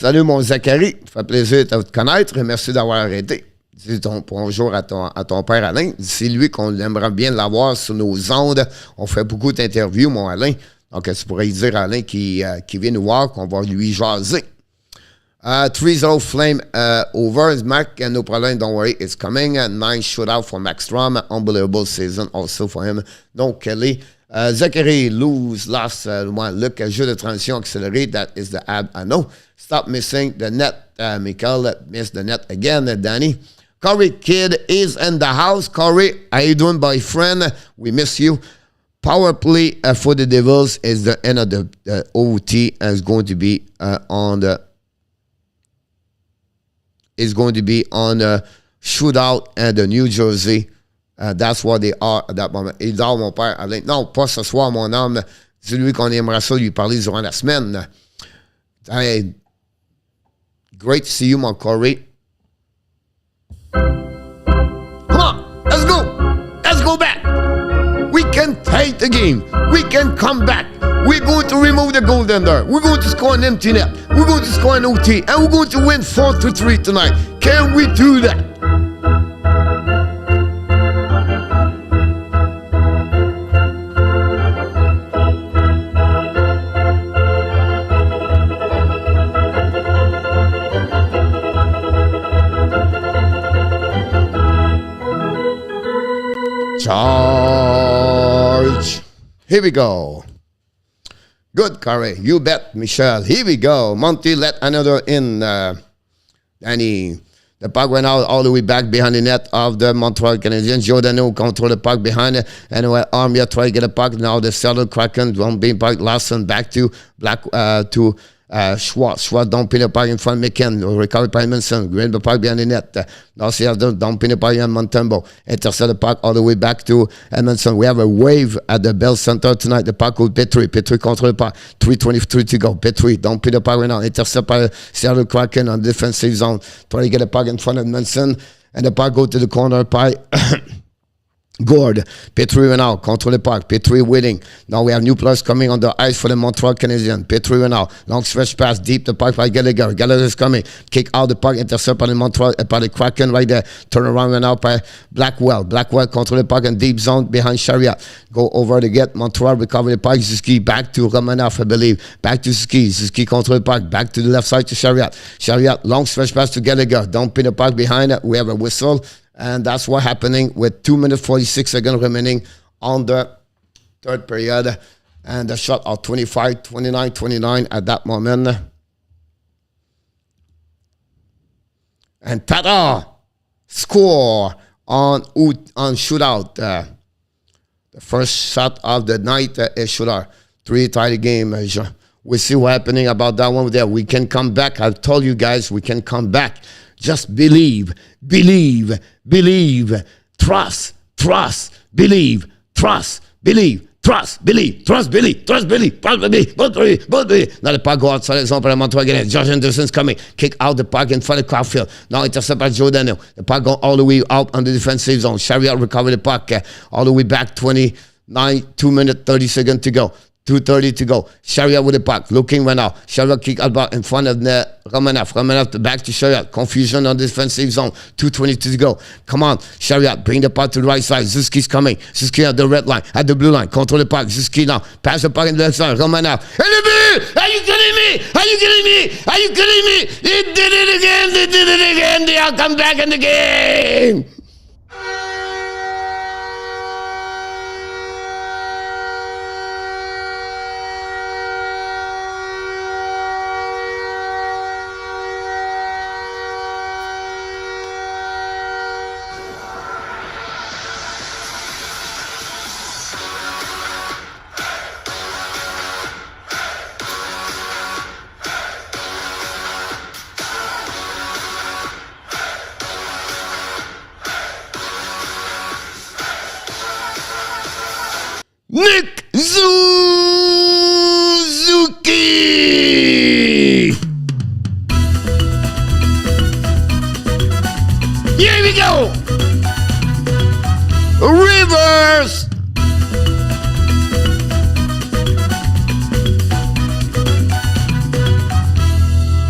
Salut mon Zachary, ça fait plaisir de te connaître et merci d'avoir arrêté. Dis bonjour à ton père Alain. C'est lui qu'on aimerait bien l'avoir sur nos ondes. On fait beaucoup d'interviews, mon Alain. Donc, tu pourrais dire à Alain qui vient nous voir qu'on va lui jaser. 3-0 Flame over. Mark, no problem, don't worry, it's coming. 9 shootout for Max Strom. Unbelievable season also for him. Donc, Kelly. Zachary lost look at jeu de transition accéléré. That is the ab. I know. Stop missing the net. Michael missed the net again. Danny. Corey Kidd is in the house. Corey, how you doing, my friend? We miss you. Power play for the Devils is the end of the OT and is going to be on the shootout at the New Jersey. That's what they are at that moment. Il dort, mon père. Alain. Non, pas ce soir, mon homme. C'est lui qu'on aimerait ça lui parler durant la semaine. Hey, great to see you, mon Corey. Come on, let's go. Let's go back. We can take the game. We can come back. We're going to remove the goaltender. We're going to score an empty net. We're going to score an OT. And we're going to win 4-3 tonight. Can we do that? Charge. Here we go. Good, Corey. You bet, Michelle. Here we go. Monty let another in. Danny. The puck went out all the way back behind the net of the Montreal Canadiens. Giordano control the puck behind it. Anyway, Armia try to get a puck. Now the Seattle Kraken don't being puck. Larson back to Schwartz. Schwartz don't pin the puck in front of McKen. Recovered by Edmondson. Green the puck behind the net. Now Seattle don't pin the puck in Montembeault. Intercept the puck all the way back to Edmondson. We have a wave at the Bell Center tonight. The puck with Petrie. Petrie control the puck. 3:23 to go. Petrie don't pin the puck right now. Intercept by Seattle Kraken on defensive zone. Try to get the puck in front of Edmondson. And the puck go to the corner by Gord. Petrie went out. Control the puck. Petrie waiting. Now we have new players coming on the ice for the Montreal Canadiens. Petrie went out. Long stretch pass. Deep the puck by Gallagher. Gallagher is coming. Kick out the puck. Intercept by the Montreal, by the Kraken right there. Turn around went out by Blackwell. Blackwell control the puck in deep zone behind Chariot. Go over to get Montreal. Recover the puck. Suzuki back to Romanoff, I believe. Back to Suzuki. Suzuki control the puck. Back to the left side to Chariot. Chariot. Long stretch pass to Gallagher. Don't pin the puck behind it. We have a whistle. And that's what's happening with 2 minutes 46 seconds remaining on the third period. And the shot of 25, 29, 29 at that moment. And ta-da! Score on shootout. The first shot of the night is shootout. 3 tie the game. We see what's happening about that one there. We can come back. I've told you guys we can come back. Just believe, believe, believe, trust, trust, believe, trust, believe, trust, believe, trust, believe, trust, believe, trust, believe, believe. Now the puck go outside the zone for the Montreal Canadiens. Josh Anderson's coming. Kick out the puck in front of Caulfield. Now intercept by Giordano. The puck go all the way out on the defensive zone. Chariot recover the puck all the way back 29, 2 minutes, 30 seconds to go. 2:30 to go. Chariot with the puck. Looking right now. Chariot kick out back in front of the Romanoff. Romanoff back to Chariot. Confusion on the defensive zone. 2:22 to go. Come on. Chariot. Bring the puck to the right side. Zuski's coming. Zuski at the red line. At the blue line. Control the puck. Zuski now. Pass the puck in the left side. Romanoff. Are you kidding me? Are you kidding me? Are you kidding me? They did it again. They did it again. They all come back in the game. Nick Suzuki! Here we go! Reverse!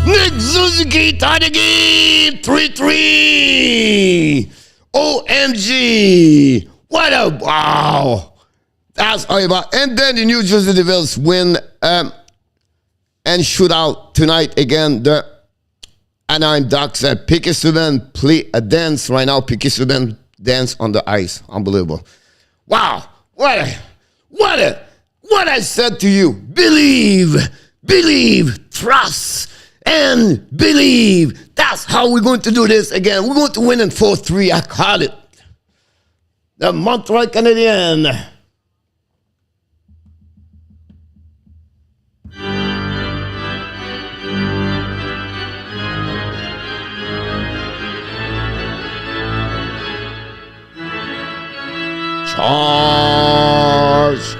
Nick Suzuki tied the game! 3-3! OMG! What a wow! That's all about. And then the New Jersey Devils win and shootout tonight again. The Anaheim Ducks. Piquet Subban play a dance right now. Piquet Subban dance on the ice. Unbelievable. Wow. What I said to you. Believe, trust, and believe. That's how we're going to do this again. We're going to win in 4-3. I call it. The Montreal Canadiens. Charge!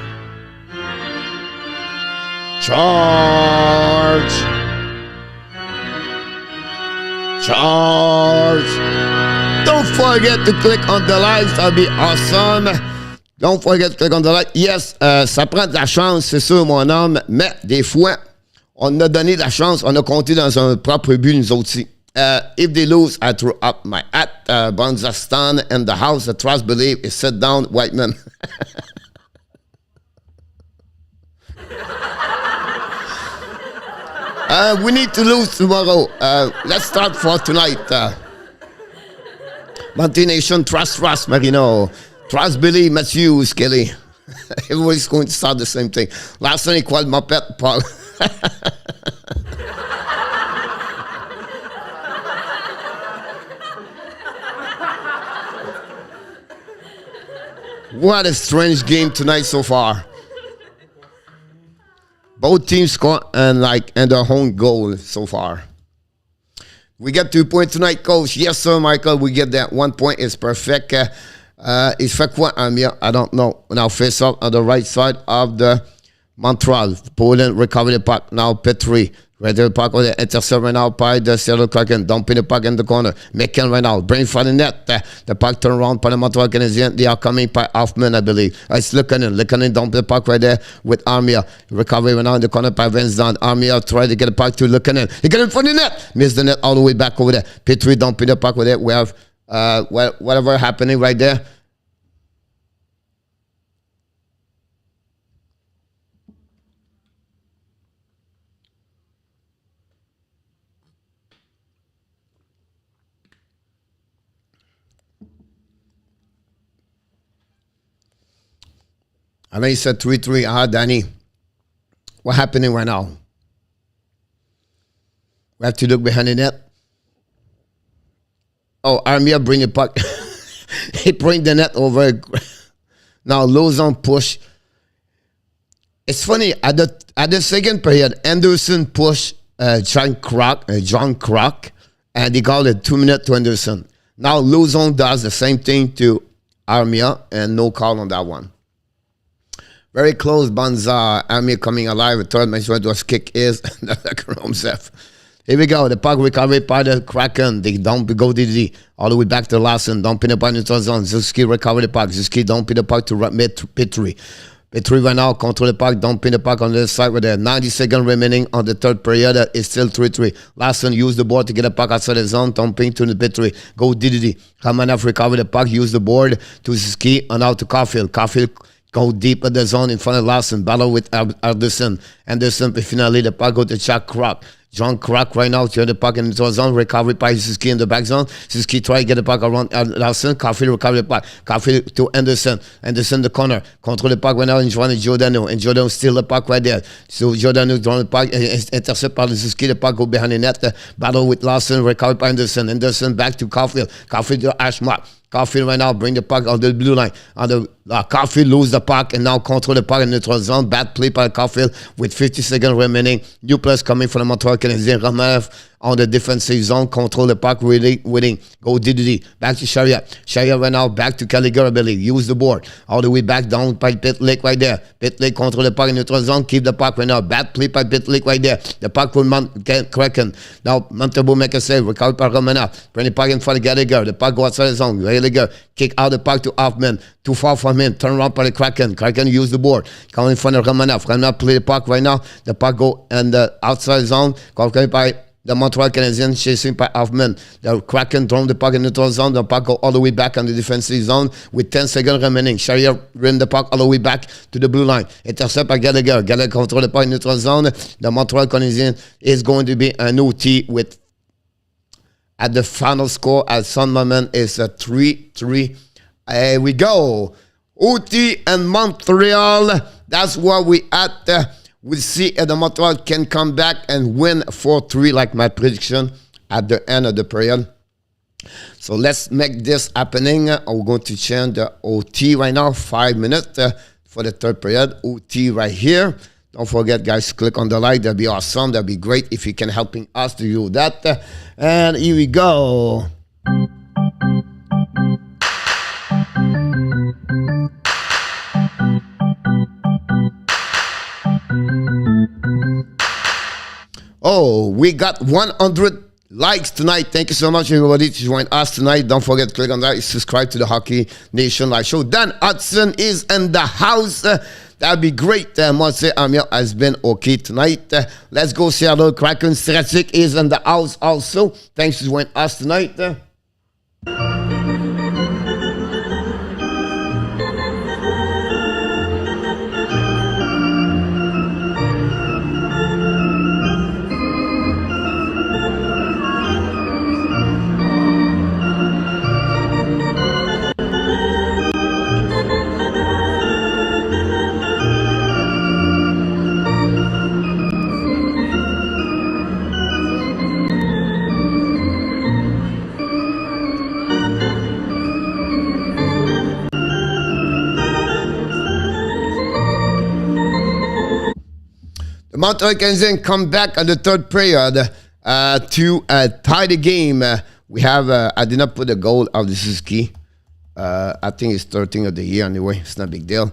Charge! Charge! Don't forget to click on the likes, that'll be awesome. Don't forget to click on the like. Yes, ça prend de la chance, c'est sûr, mon homme, mais des fois, on a donné de la chance, on a compté dans un propre but, nous autres aussi. If they lose, I throw up my hat. Banzastan and the house, the trust believe is sit down, white man. We need to lose tomorrow. Let's start for tonight. Monty Nation, trust, Marino. Trust Billy, Matthew, Skelly. Everybody's going to start the same thing. Last time he called my pet Paul. What a strange game tonight so far. Both teams score and their home goal so far. We get 2 points tonight, coach. Yes, sir, Michael. We get that 1 point. It's perfect. It's fait quoi, Amir? I don't know. Now face up on the right side of the Montreal. Poland recover the puck. Now Petrie. Right there, the puck on the intercept right now by the Seattle Kraken. Dumping the puck in the corner. McKen right now. Bring for the net. The puck turn around by the Montreal Canadiens. They are coming by Hoffman, I believe. It's Lukkanen dump the puck right there with Armia. Recovery right now in the corner by Vince Dunn. Armia try to get the puck to Lukkanen. He get in front of the net. Miss the net all the way back over there. Petrie dumping the puck with it. We have whatever happening right there. I know you said 3-3. Danny. What's happening right now? We have to look behind the net. Oh, Armia bring the puck. He bring the net over. Now Lozon push. It's funny, at the second period, Anderson pushed John Krok, and he called it 2 minutes to Anderson. Now Lozon does the same thing to Armia, and no call on that one. Very close, Banza. Armia coming alive. The third match was kick is himself. Here we go. The puck recovered by the Kraken. They don't go DD. All the way back to Larson. Dumping the puck into the zone. Zuski recover the puck. Zuski dumping the puck to Petrie. Petrie right now control the puck. Dumping the puck on the side with the 90 seconds remaining on the third period. It's still 3-3. Larson use the board to get the puck outside the zone. Dumping to the Petrie. Go DD. Kamenev recover the puck. Use the board to Zuski and out to Caulfield. Caulfield go deep at the zone in front of Larson. Battle with Anderson. Anderson, finally, the puck go to Chuck Krok. John Krok right now turn the puck into the zone. Recovery by Suzuki in the back zone. Suzuki try to get the puck around Larson. Caulfield recover the puck. Caulfield to Anderson. Anderson the corner. Control the puck right now in front of Giordano. And Giordano steal the puck right there. So Giordano draw the puck. Intercept by Suzuki. The puck go behind the net. Battle with Larson. Recovered by Anderson. Anderson back to Caulfield. Caulfield to Ashmark. Caulfield right now bring the puck on the blue line. On the Caulfield lose the puck and now control the puck in the neutral zone. Bad play by Caulfield with 50 seconds remaining. New players coming from the Montreal Canadiens. Romanov on the defensive zone. Control the puck really winning. Go DDD. Back to Sharia. Sharia right now back to Caligari. Use the board. All the way back down by Pit Lake right there. Pit Lake control the puck in the neutral zone. Keep the puck right now. Bad play by Pit Lake right there. The puck will Kraken. Now Montembeault make a save. Recovered by Romanov. Bring the puck in front of Gallagher. The puck go outside the zone. Gallagher kick out the puck to Hoffman. Too far from him. Turn around by the Kraken. Kraken use the board. Come in front of Romanov. Romanov play the puck right now. The puck go in the outside zone. Conquered by the Montreal Canadiens, chasing by Hoffman. The Kraken throw the puck in the neutral zone. The puck go all the way back on the defensive zone with 10 seconds remaining. Sharia ran the puck all the way back to the blue line. Intercept by Gallagher. Gallagher control the puck in the neutral zone. The Montreal Canadiens is going to be an OT with, at the final score at some moment is a 3-3. Here we go. OT and Montreal. That's where we at. We'll see if the Montreal can come back and win 4-3 like my prediction at the end of the period. So let's make this happening. I'm going to change the OT right now. 5 minutes for the third period. OT right here. Don't forget, guys, click on the like. That'd be awesome. That'd be great if you can helping us to do that. And here we go. Oh, we got 100 likes tonight. Thank you so much, everybody, to join us tonight. Don't forget to click on that. Subscribe to the Hockey Nation Live Show. Dan Hudson is in the house. That'd be great. Marseille Amiens has been okay tonight. Let's go, Seattle Kraken. Stratic is in the house also. Thanks for joining us tonight. Montreal Canadiens come back at the third period to tie the game. We have, I did not put the goal of the Suzuki. I think it's 13th of the year anyway. It's not a big deal.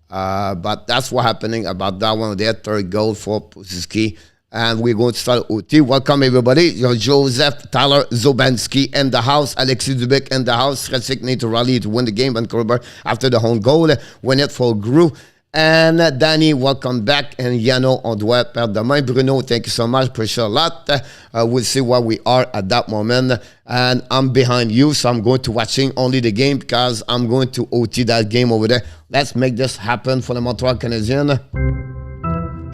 But that's what's happening about that one. Their third goal for Suzuki. And we're going to start OT. Welcome, everybody. You're Joseph, Tyler, Zobanski in the house. Alexis Dubik in the house. Frederick need to rally to win the game. Vancouver after the home goal. Win it for Gru. And Danny, welcome back. And Yano, on doit perdre demain. Bruno, thank you so much. Appreciate a lot. We'll see where we are at that moment. And I'm behind you, so I'm going to watching only the game because I'm going to OT that game over there. Let's make this happen for the Montreal Canadiens.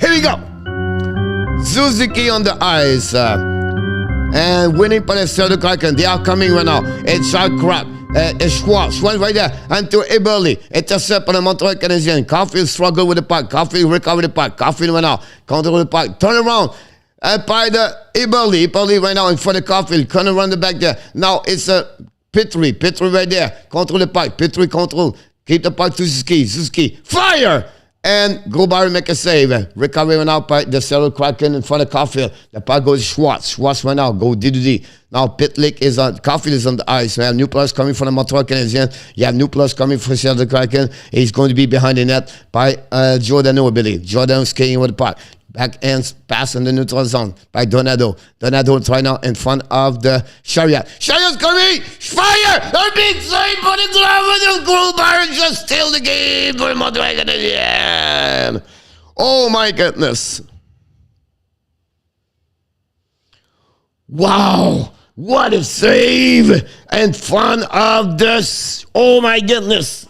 Here we go. Suzuki on the ice. And winning by the Seattle Kraken. They are coming right now. It's shot crap. It's Schwartz right there. And to Eberle. Intercept by the Montreal Canadiens. Caulfield struggle with the puck. Caulfield recover the puck. Caulfield right now. Control the puck. Turn around. By the Eberle. Eberle right now in front of Caulfield. Kind of run the back there. Now it's a Petrie. Petrie right there. Control the puck. Petrie control. Keep the puck to Suzuki. Suzuki. Fire! And Grubauer make a save. Recovery went out by the Seattle Kraken in front of Caulfield. The puck goes Schwartz. Schwartz went out. Go DDD. Now Pitlick is on. Caulfield is on the ice. We have new players coming from the Montreal Canadiens. You have new players coming from Seattle Kraken. He's going to be behind the net by Giordano, I believe. Giordano skating with the puck. Backhand pass in the neutral zone by Donato. Donato right now in front of the Chariot. Chariot's coming! Fire! A big save for the glove of Grubauer just steal the game for Montreal Canadiens. Oh my goodness. Wow! What a save in front of this. Oh my goodness.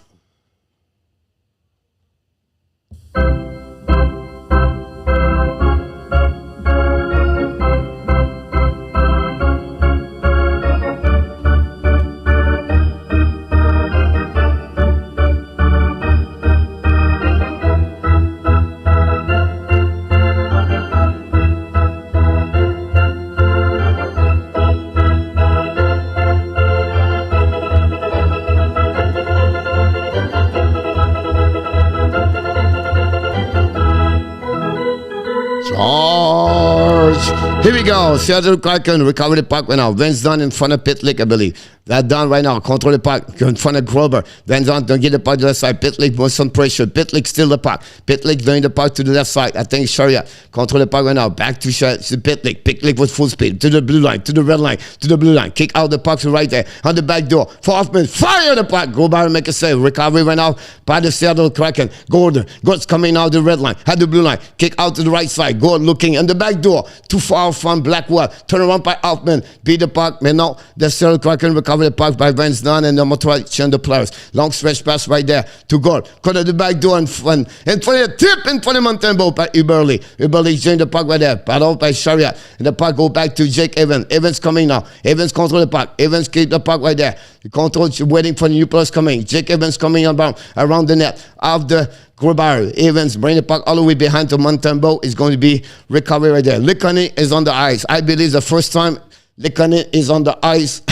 Here we go. Seattle Kraken recover the puck right now. Vince Dunn in front of Pitlick, I believe. That done right now. Control the puck in front of Grober. Vince Dunn don't get the puck to the left side. Pitlick with some pressure. Pitlick still the puck. Pitlick doing the puck to the left side. I think Chariot. Control the puck right now. Back to Pitlick. Pitlick with full speed. To the blue line. To the red line. To the blue line. Kick out the puck to right there. On the back door. For Hoffman. Fire the puck. Grubauer make a save. Recovery right now by the Seattle Kraken. Gordon. Gordon's coming out the red line. Had the blue line. Kick out to the right side. Gordon looking on the back door. Too far from Blackwell. Turn around by Hoffman. Beat the puck. Man, now the Seattle Kraken recover the puck by Vince Dunn and the Montreal change the players. Long stretch pass right there to Gord. Cut at the back door in front of the tip in front of Montembeault by Eberle. Eberle change the puck right there. Battle by Chariot. And the puck go back to Jake Evans. Evans coming now. Evans control the puck. Evans keep the puck right there. The control waiting for the new players coming. Jake Evans coming around the net of the Grubauer. Evans bring the puck all the way behind to Montembeault. Is going to be recovery right there. Likkonen is on the ice. I believe the first time Likkonen is on the ice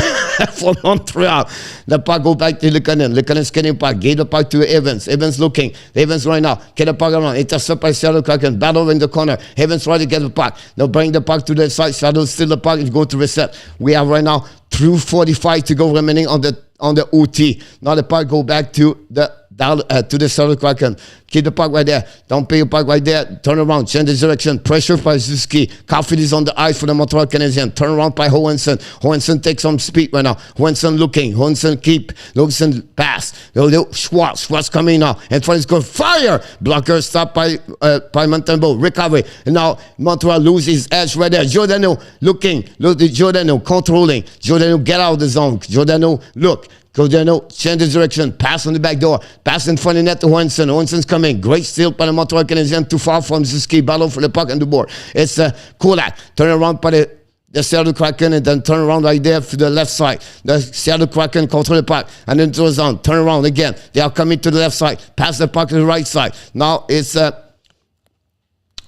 for Montreal. The puck go back to Likkonen. Likkonen skating puck. Gave the puck to Evans. Evans looking. Evans right now. Get the puck around. Intercept by Seattle Kraken. Battle in the corner. Evans try to get the puck. Now bring the puck to the side. Seattle steal the puck. It's going to reset. We have right now 2:45 to go remaining on the OT. Now the puck go back to the Seattle Kraken. Keep the puck right there. Don't pay the puck right there. Turn around. Change the direction. Pressure by Suzuki. Caulfield is on the ice for the Montreal Canadiens. Turn around by Johansson. Johansson takes some speed right now. Johansson looking. Johansson keep. Johansson pass. Schwartz. Schwartz coming now. And front is going fire. Blocker stopped by Montembeault. Recovery. And now Montreal loses edge right there. Giordano looking. Look at Giordano controlling. Giordano get out of the zone. Giordano look. Giordano change the direction. Pass on the back door. Pass in front of the net to Johansson. Johansson's coming. Great steal by the Montreal Canadiens. Too far from Suzuki. Battle for the puck on the board. It's Kulak. Turn around by the Seattle Kraken and then turn around right there to the left side. The Seattle Kraken control the puck and then to the zone. Turn around again. They are coming to the left side. Pass the puck to the right side. Now it's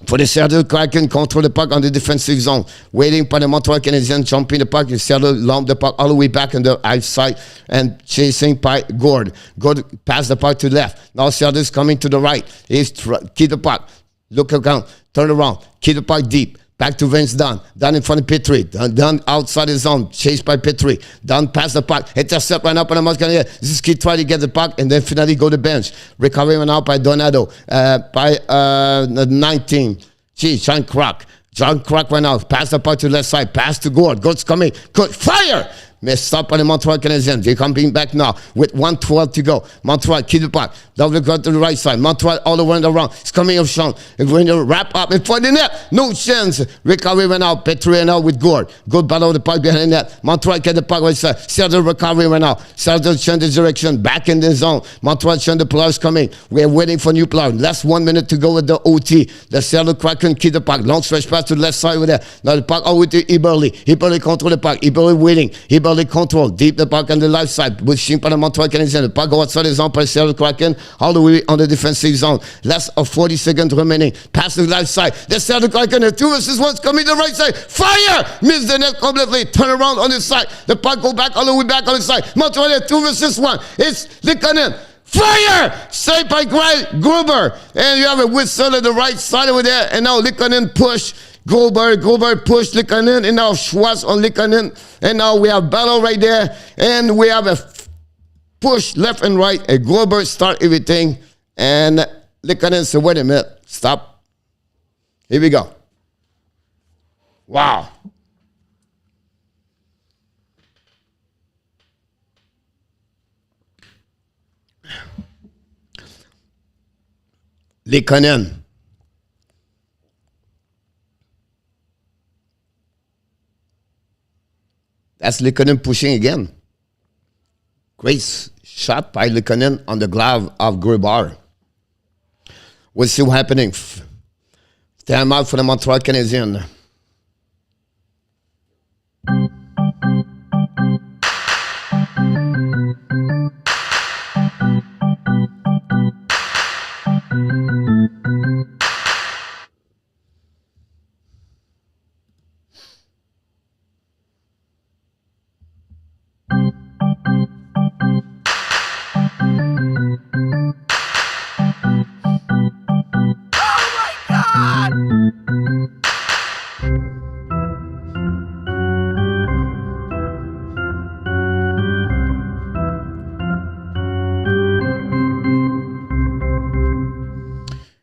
for the Seattle Kraken, control the puck on the defensive zone. Waiting for the Montreal Canadiens jumping the puck. The Seattle lump the puck all the way back on the outside and chasing by Gord. Gord pass the puck to the left. Now Seattle's coming to the right. He's keep the puck. Look around. turn around, keep the puck deep. Back to Vince Dunn. Dunn in front of Petrie. Dunn outside his zone. Chased by Petrie. Dunn pass the puck. Intercept right now by the Montreal Canadiens. This is kid try to get the puck and then finally go to bench. Recovery right now by Donato. By 19. John Kruk. John Kruk right now. Pass the puck to the left side. Pass to Gord. Gord's coming. Good. Fire! Missed up by the Montreal Canadiens. They're coming back now with 1:12 to go. Montreal, keep the puck. Double cut to the right side. Montreal all the way around. It's coming up strong. It's going to wrap up in front of the net. No chance. Recovery right now. Petrie now with Gord. Good battle of the puck behind the net. Montreal get the puck right side. Seattle recovery right now. Seattle change the direction. Back in the zone. Montreal change the players coming. We're waiting for new players. Last 1 minute to go with the OT. The Seattle Kraken keep the puck. Long stretch pass to the left side over there. Now the puck over to Eberle. Eberle control the puck. Eberle waiting. Eberle control. Deep the puck on the left side. Pushing by the Montreal Canadiens. The puck go outside the zone by Seattle Kraken. All the way on the defensive zone. Less of 40 seconds remaining. Pass to the left side. The Seattle Kraken. The 2 versus 1 coming to the right side. Fire! Miss the net completely. Turn around on the side. The puck go back all the way back on the side. Montreal 2 versus 1. It's Likanen. Fire! Saved by Gruber. And you have a whistle at the right side over there. And now Likanen push. Gruber push Likanen, and now Schwartz on Likanen, and now we have battle right there, and we have a push left and right, and Gruber start everything, and Likanen said, wait a minute, stop. Here we go. Wow. Likanen. That's Likanen pushing again. Great shot by Likanen on the glove of Grubauer. We'll see what's happening. Time out for the Montreal Canadiens.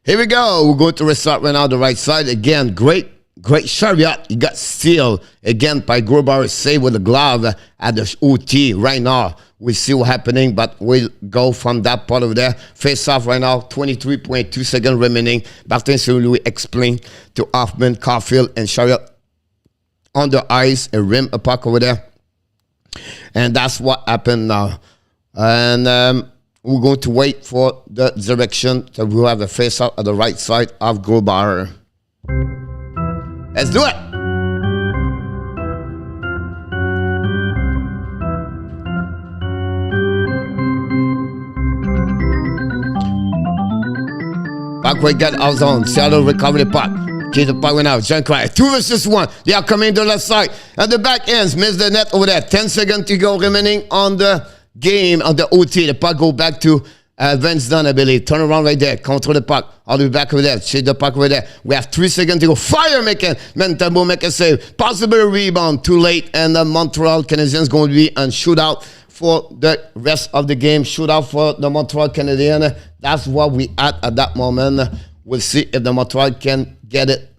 Here we go. We're going to restart right now the right side. Again, great shot. He got steal again by Grubauer. Save with the glove at the OT right now. We see what's happening, but we'll go from that part over there. Face off right now, 23.2 seconds remaining. Martin St-Louis explain to Hoffman, Caulfield, and Chariot on the ice, a rim, a puck over there. And that's what happened now. And we're going to wait for the direction. So we'll have a face off at the right side of Grubauer. Let's do it. Back we get our zone. Seattle recover the puck. Keep the puck went out. John Kruk. 2 versus 1. They are coming to the left side. And the back ends. Miss the net over there. 10 seconds to go remaining on the game, on the OT. The puck go back to Vince Dunn, I believe. Turn around right there. Control the puck. All the way back over there. Shake the puck over there. We have 3 seconds to go. Fire making. Montembeault make a save. Possible rebound. Too late. And the Montreal Canadiens going to be on shootout for the rest of the game. Shootout for the Montreal Canadiens. That's what we at that moment. We'll see if the Montreal can get it.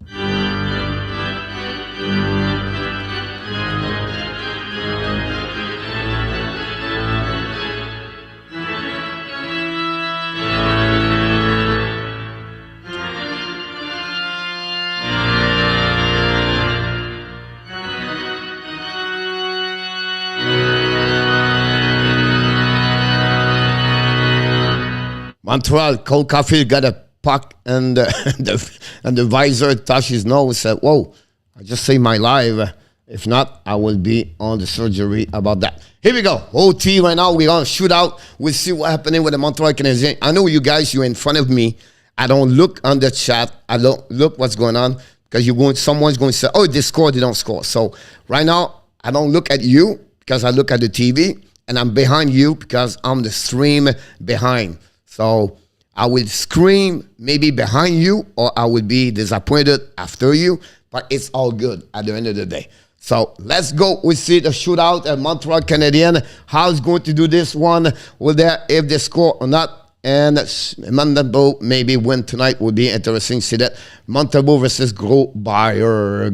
Montreal, Cole Caulfield got a puck and the visor touched his nose. Said, "Whoa, I just saved my life. If not, I will be on the surgery about that." Here we go. OT right now. We're going to shoot out. We'll see what's happening with the Montreal Canadiens. I know you guys, you're in front of me. I don't look on the chat. I don't look what's going on because someone's going to say, "Oh, they scored, they don't score." So right now, I don't look at you because I look at the TV, and I'm behind you because I'm the stream behind. So I will scream maybe behind you, or I will be disappointed after you, but it's all good at the end of the day. So let's go. We see the shootout at Montreal Canadiens. How's going to do this one? Will there, if they score or not? And Montembeault maybe win tonight would be interesting. See that Montembeault versus Grubauer.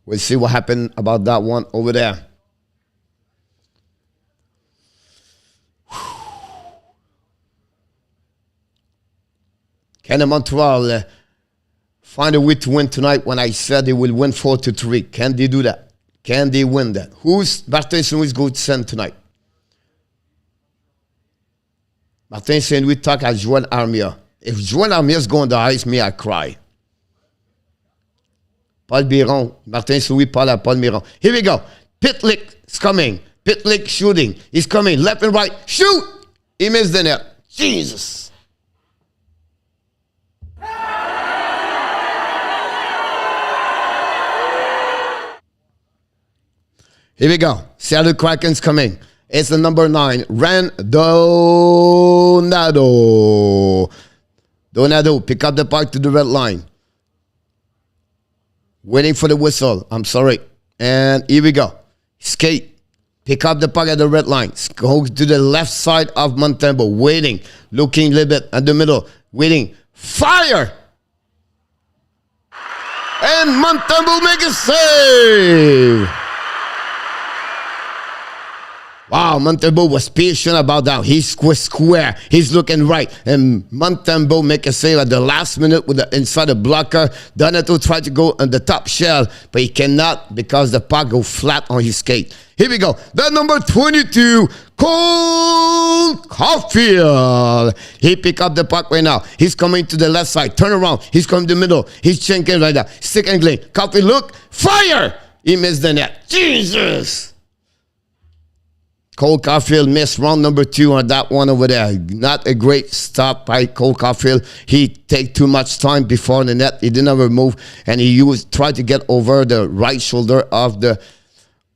We'll see what happened about that one over there. Can Montreal find a way to win tonight when I said they will win 4-3? Can they do that? Can they win that? Who's Martin St. Louis going to send tonight? Martin St. Louis talk at Joel Armia. If Joel Armia is going to ice me, I cry. Paul Biron. Martin St. Louis parle à Paul Biron. Here we go. Pitlick is coming. Pitlick shooting. He's coming left and right. Shoot! He missed the net. Jesus. Here we go. Seattle Kraken's coming. It's the number 9, Donado. Donado, pick up the puck to the red line. Waiting for the whistle. I'm sorry. And here we go. Skate. Pick up the puck at the red line. Go to the left side of Montembeault. Waiting. Looking a little bit at the middle. Waiting. Fire! And Montembeault make a save. Wow, Montembeault was patient about that. He's square. He's looking right. And Montembeault make a save at the last minute with the inside the blocker. Donato tried to go on the top shell, but he cannot because the puck go flat on his skate. Here we go. The number 22, Cole Caulfield. He pick up the puck right now. He's coming to the left side. Turn around. He's coming to the middle. He's chinking right there. Stick and glade. Caulfield, look. Fire! He missed the net. Jesus! Cole Caulfield missed round number 2 on that one over there. Not a great stop by Cole Caulfield. He take too much time before the net. He didn't ever move, and he tried to get over the right shoulder of the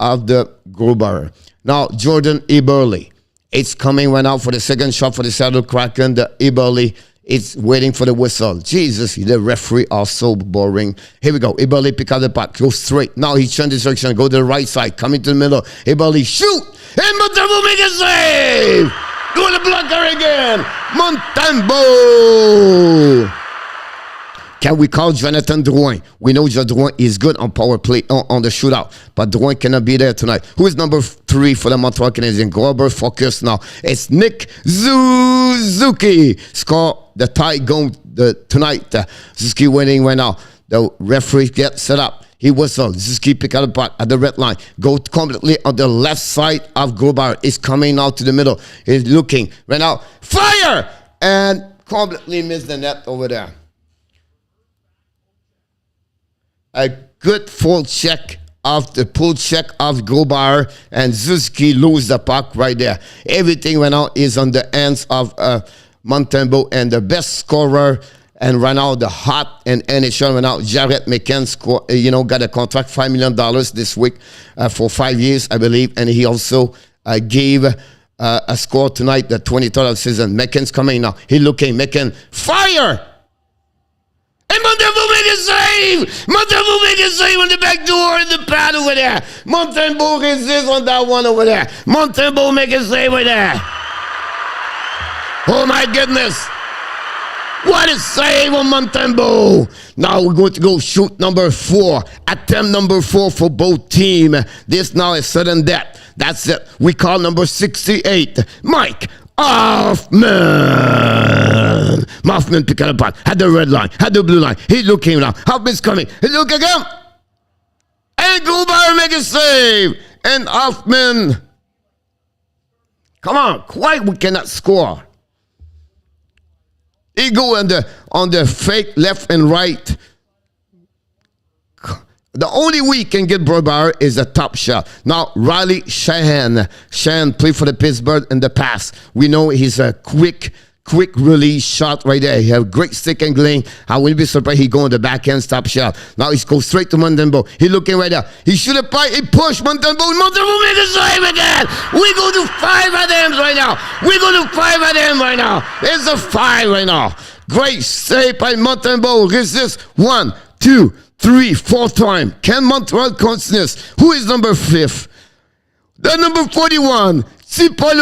Grubauer. Now Jordan Eberle, it's coming right now for the second shot for the Seattle Kraken. The Eberle is waiting for the whistle. Jesus, the referee are so boring. Here we go. Eberle pick up the puck, go straight. Now he change his direction, go to the right side, come into the middle. Eberle shoot. And Montembeault make a save! Doing the blocker again! Montembeault! Can we call Jonathan Drouin? We know Drouin is good on power play, on the shootout, but Drouin cannot be there tonight. Who is number 3 for the Montreal Canadiens? Grubauer focus now. It's Nick Suzuki. Score the tie going tonight. Suzuki winning right now. The referee gets set up. He whistled. Suzuki pick up the puck at the red line. Go completely on the left side of Grubauer. Is coming out to the middle. He's looking right now. Fire! And completely missed the net over there. A good full check of the pull check of Grubauer, and Suzuki lose the puck right there. Everything right now is on the hands of Montembeault, and the best scorer. And right now, the hot and NHL right now, Jared McCann got a contract, $5 million this week for 5 years, I believe. And he also gave a score tonight, the 23rd of season. McCann's coming now. He looking, McCann, fire! And Montembeault make a save! Montembeault make a save on the back door in the pad over there. Montembeault resists on that one over there. Montembeault make a save over there. Oh my goodness! What a save on Montembeault. Now we're going to go shoot number 4. Attempt number 4 for both teams. This now is sudden death. That's it. We call number 68, Mike Hoffman. Hoffman pick up the puck. Had the red line. Had the blue line. He's looking now. Hoffman's coming. He's looking again. And Grubauer make a save. And Hoffman. Come on. Quite we cannot score. He go on the fake left and right. The only way he can get Grubauer is a top shot. Now, Riley Sheahan. Sheahan played for the Pittsburgh in the past. We know he's a quick quick release shot right there. He have great stick angling. I wouldn't be surprised he go on the backhand stop shot. Now he's go straight to Montembeault. He looking right there. He shoot a pipe. He push Montembeault. Montembeault make a save again. We go to 5 of them right now. We go to 5 of them right now. It's a 5 right now. Great save by Montembeault. Resist 1, 2, 3, 4 time. Can Montreal continue? Who is number 5? The number 41, Tipal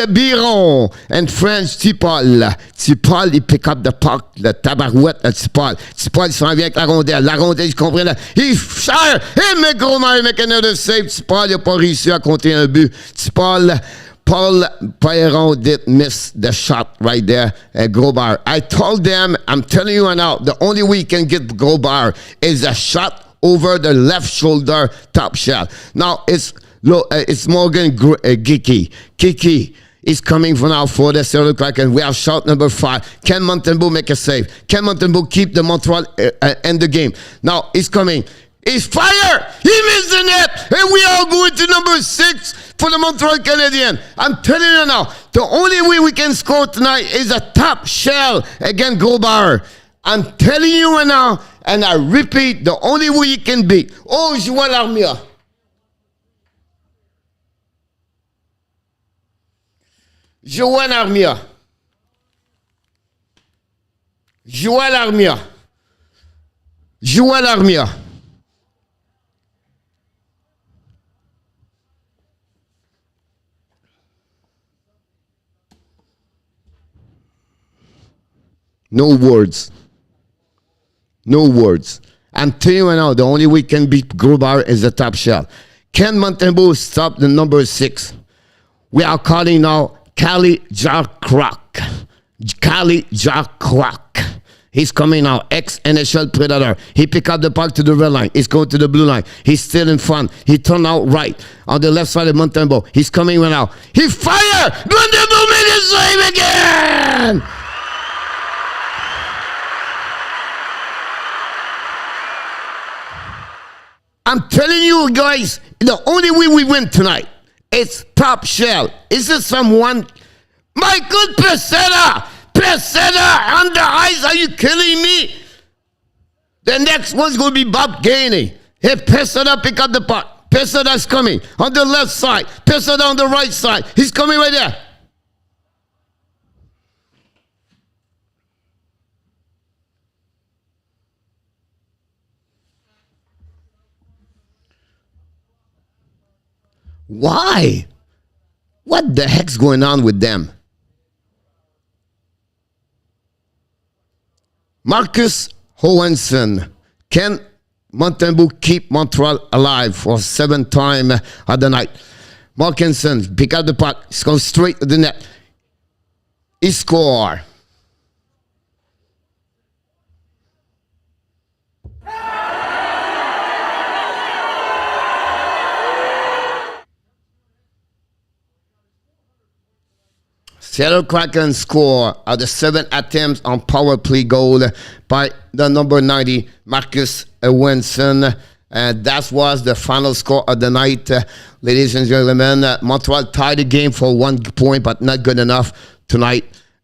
Biron, and French Tipal. Tipal, il pick up the puck, le tabarouette, le Tipal. Tipal, il s'en vient avec la rondelle. La rondelle, je comprends là. Il fire. Et mais gros, il make another save. Tipal, il n'a pas réussi à compter un but. Tipal, Paul Biron did miss the shot right there at Grubauer. I told them, I'm telling you right now, the only way you can get Grubauer is a shot over the left shoulder top shot. Now it's Morgan Geeky. Kiki is coming from now for the Seattle Kraken. We have shot number 5. Can Montembeault make a save? Can Montembeault keep the Montreal end the game? Now he's coming. He's fire! He missed the net! And we are going to number 6 for the Montreal Canadiens. I'm telling you now, the only way we can score tonight is a top shell against Grubauer. I'm telling you right now, and I repeat, the only way you can beat. Oh, Joël Armia. Joël Armia. Joël Armia. Joël Armia. No words. No words. I'm telling you right now, the only way we can beat Grubauer is the top shot. Can Montembeault stop the number 6? We are calling now Kali Jarkrok. Kali Jarkrok. He's coming now, ex-NHL Predator. He pick up the puck to the red line. He's going to the blue line. He's still in front. He turned out right on the left side of Montembeault. He's coming right now. He fired! Montembeault made a save again! I'm telling you guys, the only way we win tonight is top shell. Is it someone? Michael Peseta! Peseta on the ice, are you kidding me? The next one's going to be Bob Gainey. Hey, Peseta, pick up the puck. Peseta's coming on the left side. Peseta on the right side. He's coming right there. Why? What the heck's going on with them? Marcus Johansson. Can Montembeault keep Montreal alive for 7th time of the night? Markinson pick up the puck. He's going straight to the net. He score. Seattle Kraken score at the 7 attempts on power play goal by the number 90, Marcus Johansson. And that was the final score of the night. Ladies and gentlemen, Montreal tied the game for 1 point, but not good enough tonight.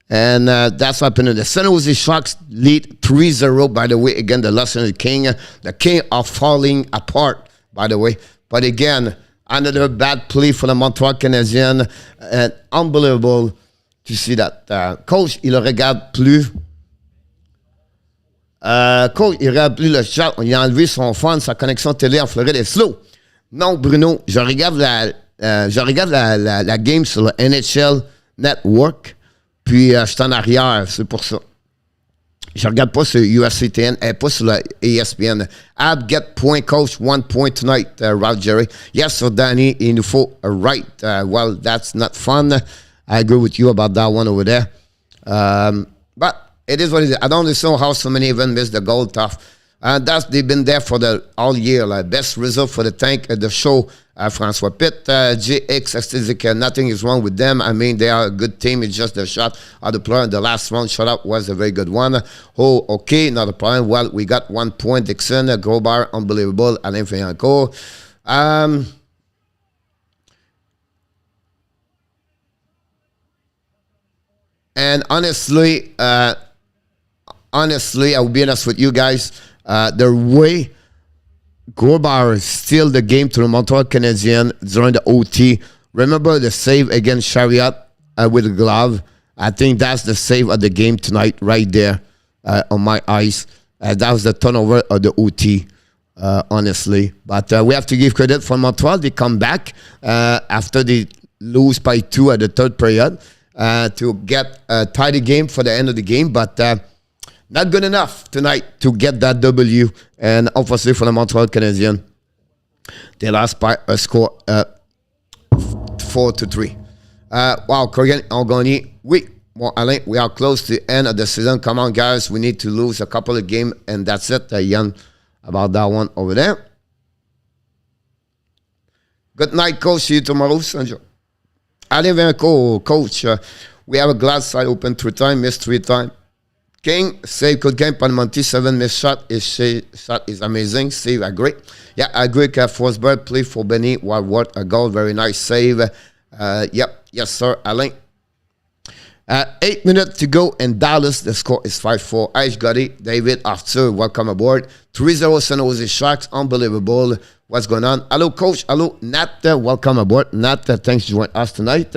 And that's what happened. The San Jose Sharks lead 3-0, by the way. Again, the Los Angeles King. The King are falling apart, by the way. But again, another bad play for the Montreal Canadiens. And unbelievable. Tu sais that coach, il regarde plus. Coach, il regarde plus le chat. Il a enlevé son phone, sa connexion télé en Floride est slow. Non, Bruno, je regarde la game sur le NHL Network, puis je suis en arrière, c'est pour ça. Je regarde pas sur USCTN, pas sur la ESPN. I'll get point, coach, 1 point tonight, Ralph Jerry. Yes, so Danny, il nous faut a right. Well, that's not fun. I agree with you about that one over there. But it is what it is. I don't understand how so many even miss the goal tough. They've been there for the all year. Like best result for the tank at the show. François Pitt, GX, nothing is wrong with them. I mean, they are a good team. It's just the shot of the player. The last round shutout was a very good one. Oh, okay, not a problem. Well, we got 1 point. Dixon, Grubauer, unbelievable. Alain Fianco. And honestly, I'll be honest with you guys. The way Grubauer steal the game to the Montreal Canadiens during the OT. Remember the save against Chariot with the glove? I think that's the save of the game tonight right there on my eyes. That was the turnover of the OT, honestly. But we have to give credit for Montreal. They come back after they lose by 2 at the third period to get a tidy game for the end of the game. But not good enough tonight to get that W. And obviously for the Montreal Canadiens, they lost by a score 4-3. Wow, Kraken ont gagné. Oui, bon, Alain, we are close to the end of the season. Come on, guys. We need to lose a couple of games, and that's it. Yann, about that one over there. Good night, coach. See you tomorrow, Sanjo. Alain Vinco, coach. We have a glass side open 3 times, missed 3 times. King, save good game. Panmonti, 7 missed shot. His shot is amazing. Save, agree. Yeah, I agree. Forsberg play for Benny. What a goal. Very nice save. Yep. Yes, sir. Alain. 8 minutes to go in Dallas. The score is 5-4. Aish Gotti, David, Arthur, welcome aboard. 3-0 San Jose Sharks. Unbelievable. What's going on? Hello, coach. Hello, Nat. Welcome aboard. Nat, thanks for joining us tonight.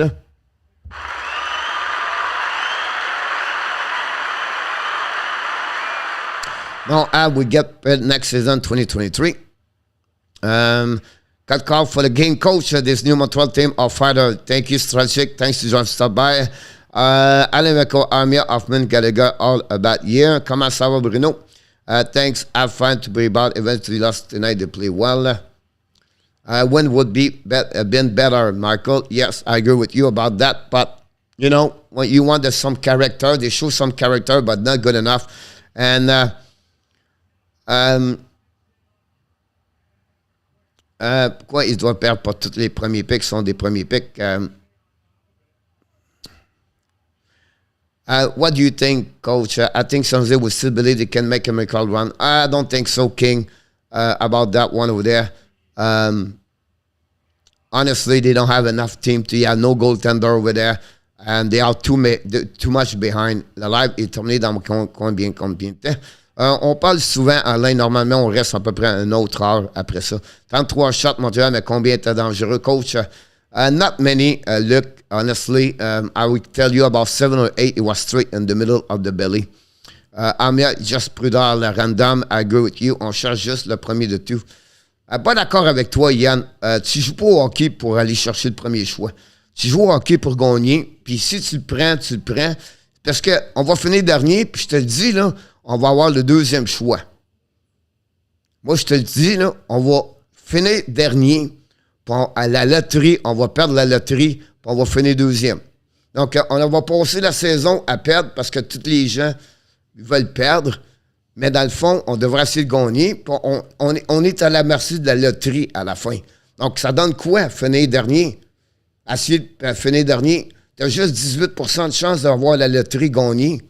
Now, we get next season, 2023. Got call for the game coach. This new Montreal team of fighter. Thank you, Strategic. Thanks to John stop by. Alain Veko, Armia, Hoffman, Gallagher, all about year. Comment ça va, Bruno? Thanks. Have fun to be about. Eventually lost tonight. They play well. When would be been better, Michael? Yes, I agree with you about that. But, you know, when you want some character, they show some character, but not good enough. And, pourquoi ils doivent perdre pour tous les premiers picks sont des premiers picks? What do you think, coach? I think San Jose will still believe they can make a miracle run. I don't think so, King, about that one over there. Honestly, they don't have enough team to have no goaltender over there, and they are too much behind. Le live est terminé dans combien de temps? On parle souvent, Alain, normalement, on reste à peu près une autre heure après ça. 33 shots, Montréal, mais combien était dangereux, coach? Not many, Luke, honestly. I would tell you about 7 or 8. It was straight in the middle of the belly. Amia, just prudent, la random. I agree with you. On cherche juste le premier de tout. Pas d'accord avec toi, Yann. Tu joues pas au hockey pour aller chercher le premier choix. Tu joues au hockey pour gagner. Puis si tu le prends, tu le prends. Parce qu'on va finir dernier, puis je te le dis, là, on va avoir le deuxième choix. Moi, je te le dis, là, on va finir dernier. Puis à la loterie, on va perdre la loterie, puis on va finir deuxième. Donc, on va passer la saison à perdre parce que tous les gens veulent perdre. Mais dans le fond, on devrait essayer de gagner. Puis on est à la merci de la loterie à la fin. Donc, ça donne quoi, finir dernier? Essayer de finir dernier. Tu as juste 18% de chance d'avoir la loterie gagnée.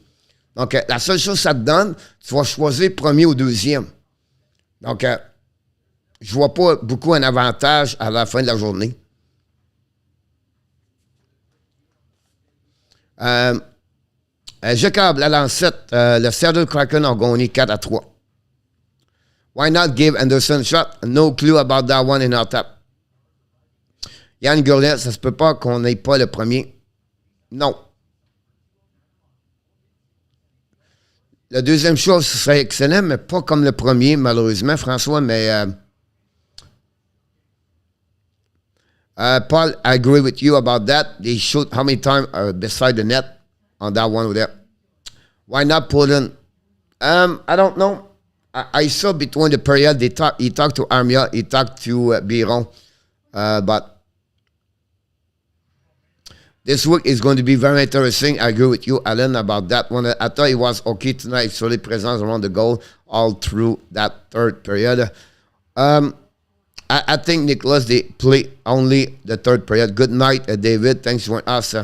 Donc, la seule chose que ça te donne, tu vas choisir premier ou deuxième. Donc, je vois pas beaucoup un avantage à la fin de la journée. Jacob, la lancette, le Seattle Kraken a gagné 4-3. Why not give Anderson a shot? No clue about that one in our tap. Yann Gurlet, ça se peut pas qu'on n'ait pas le premier. Non. Le deuxième choix, ce serait excellent, mais pas comme le premier, malheureusement, François, mais... Paul, I agree with you about that. They shoot how many times beside the net on that one over there. Why not put in? I don't know. I saw between the period, he talked to Armia, he talked to Biron, but this week is going to be very interesting. I agree with you, Alan, about that one. I thought it was okay tonight. Solid presence around the goal all through that third period. I think Nicholas, they play only the third period. Good night, David. Thanks for us.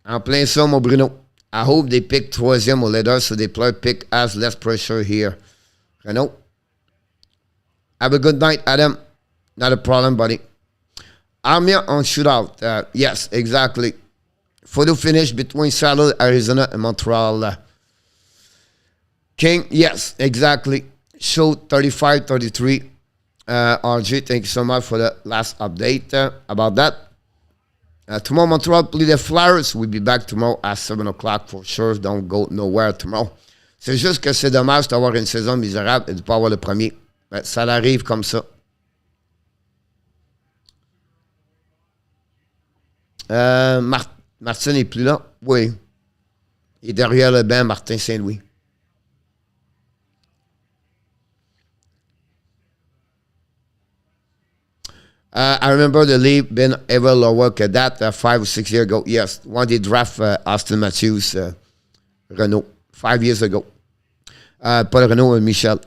En plein ça, mon Bruno. I hope they pick troisième or leader so they play pick as less pressure here. Renault. Have a good night, Adam. Not a problem, buddy. Armia on shootout. Yes, exactly. Photo finish between Seattle, Arizona, and Montreal. King, yes, exactly. Show 35-33. RJ, thank you so much for the last update about that. Tomorrow, Montreal play the Flyers. We'll be back tomorrow at 7 o'clock for sure. Don't go nowhere tomorrow. C'est juste que c'est dommage d'avoir une saison misérable et de ne pas avoir le premier. Mais ça arrive comme ça. Martin n'est plus là? Oui. Il est derrière le banc, Martin Saint-Louis. I remember the league been ever lower than that 5 or 6 years ago. Yes, when they draft Austin Matthews, Renault, 5 years ago. Paul Renault and Michel.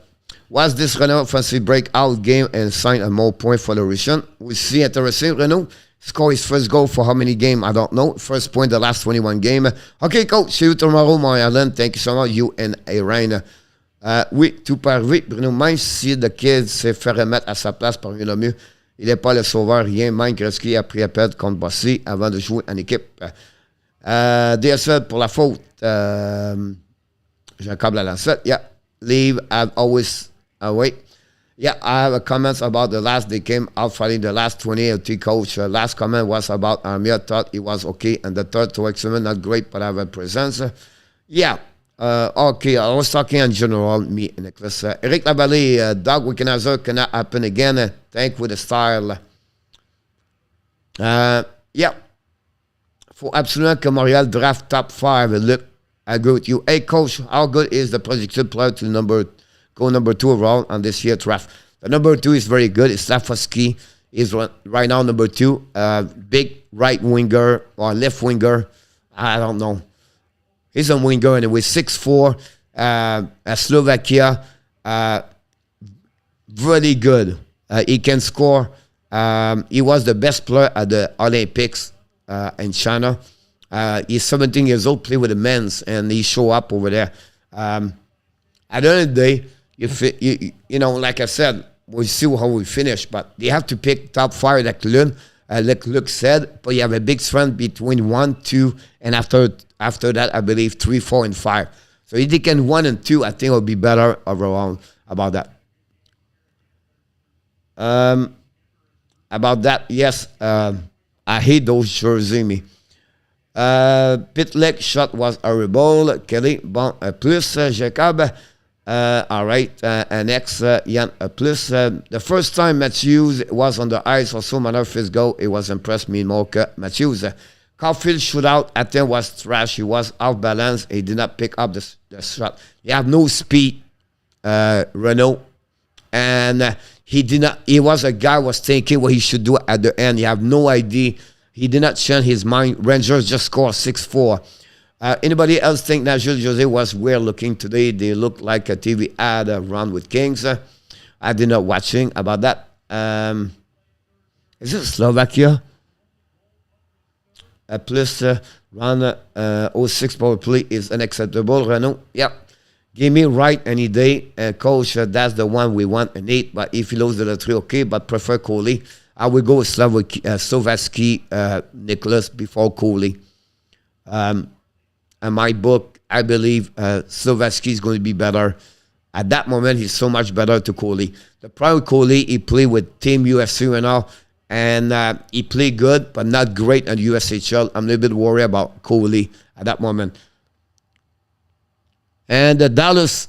Was this Renault offensive breakout game and sign a more point for the Russian? We see interesting. Renault score his first goal for how many games? I don't know. First point the last 21 game. Okay, coach. See you tomorrow, Montreal. Thank you so much. You and Irene. Oui, tout par oui. Bruno, même si le kid s'est fait remettre à sa place parmi le mieux, il n'est pas le sauveur, rien. Mike Gretzky a pris à perdre contre Bossy avant de jouer en équipe. DSL pour la faute. J'ai un câble à la 7. Yeah. Leave. I've always... wait. Yeah, I have a comments about the last. They came out fighting the last 20 LT coach. Last comment was about Armia. Thought it was okay. And the third to excellent, not great, but I have a presence. Yeah. Okay, I was talking in general, me and Nicholas. Eric Lavallée, dog weekender cannot happen again. Thank with the style. Yeah. For absolument que Montreal draft top 5. Look, I agree with you. Hey, coach, how good is the projected player to go number 2 overall on this year draft? The number 2 is very good. It's Stafosky. He's right now number 2. Big right winger or left winger. I don't know. He's a winger anyway. 6'4". Slovakia. Really good. He can score. He was the best player at the Olympics in China. He's 17 years old, play with the men's, and he show up over there. At the end of the day, you know, like I said, we'll see how we finish, but they have to pick top 5 like Luke said, but you have a big strength between 1, 2, and after that, I believe 3, 4, and 5. So if they can 1 and 2, I think it'll be better overall about that. About that, yes, I hate those jerseys, me. Pit leg shot was horrible. Kelly, bon, plus, Jacob. All right, next, Yann, plus. The first time Matthews was on the ice for so manner of his goal, it was impressed me more que Matthews. Caulfield shootout at him was trash. He was off balance. He did not pick up the shot. He had no speed, Renault. And he was a guy who was thinking what he should do at the end. He have no idea. He did not change his mind. Rangers just scored 6-4. Anybody else think Nashville Jose was weird looking today? They look like a TV ad run with Kings. I did not watching about that. Is it Slovakia? Plus run 06 power play is unacceptable. Renault, yeah. Give me right any day. Coach, that's the one we want and need. But if he loses the lottery, okay. But prefer Coley. I will go with Slovaski, Nicholas before Coley. In my book, I believe Slovaski is going to be better. At that moment, he's so much better to Coley. The problem with Coley, he played with Team UFC and all. And he played good, but not great at USHL. I'm a little bit worried about Coley at that moment. And Dallas,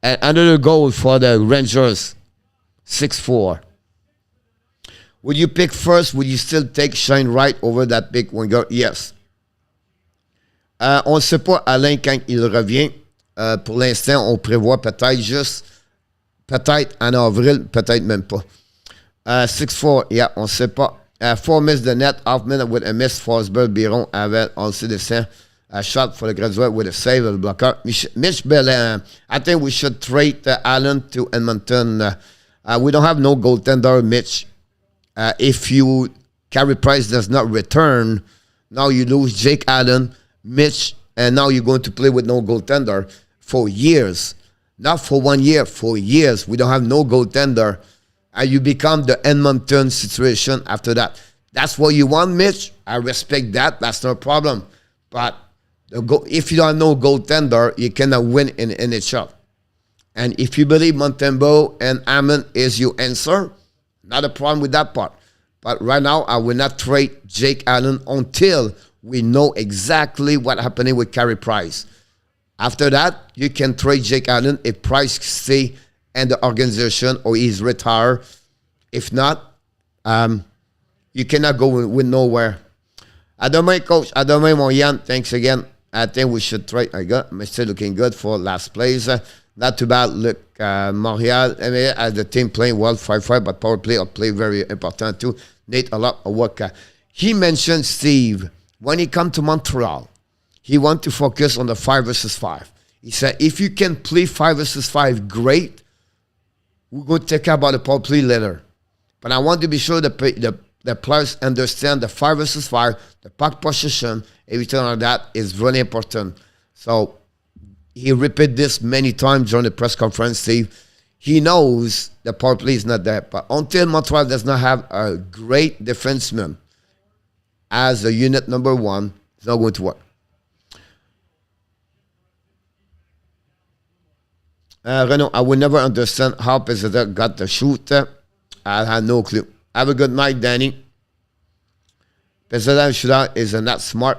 another goal for the Rangers, 6-4. Would you pick first? Would you still take Shane Wright over that big winger? Yes. On ne sait pas, Alain, quand il revient. Pour l'instant, on prévoit peut-être en avril, peut-être même pas. 6-4, yeah, on ne sait pas. 4 missed the net, Hoffman with a miss, Forsberg, Biron avait also descent. A shot for the graduate with a save of the blocker. Mitch Bell, I think we should trade Allen to Edmonton. We don't have no goaltender, Mitch. If Carey Price does not return, now you lose Jake Allen, Mitch, and now you're going to play with no goaltender for years. Not for 1 year, for years. We don't have no goaltender. And you become the Edmonton situation after that. That's what you want, Mitch. I respect that. That's no problem. But if you don't have no goaltender, you cannot win in NHL. And if you believe Montembeault and Hammond is your answer, not a problem with that part. But right now, I will not trade Jake Allen until we know exactly what's happening with Carey Price. After that, you can trade Jake Allen if Price stay in the organization or he's retired. If not, you cannot go with nowhere. À demain, coach. À demain, mon Yann. Thanks again. I think we should trade. I'm still looking good for last place. Not too bad. Look, Montreal as the team playing well, 5-5, but power play very important too. Nate, a lot of work. He mentioned Steve when he come to Montreal. He want to focus on the 5 versus 5. He said, if you can play 5 versus 5, great. We're going to take care about the power play later. But I want to be sure the players understand the 5 versus 5, the puck possession, everything like that is really important. So he repeated this many times during the press conference, Steve. He knows the power play is not there. But until Montreal does not have a great defenseman as a unit number 1, it's not going to work. Renaud, I will never understand how Peseta got the shooter. I had no clue. Have a good night, Danny. Peseta shootout is not smart.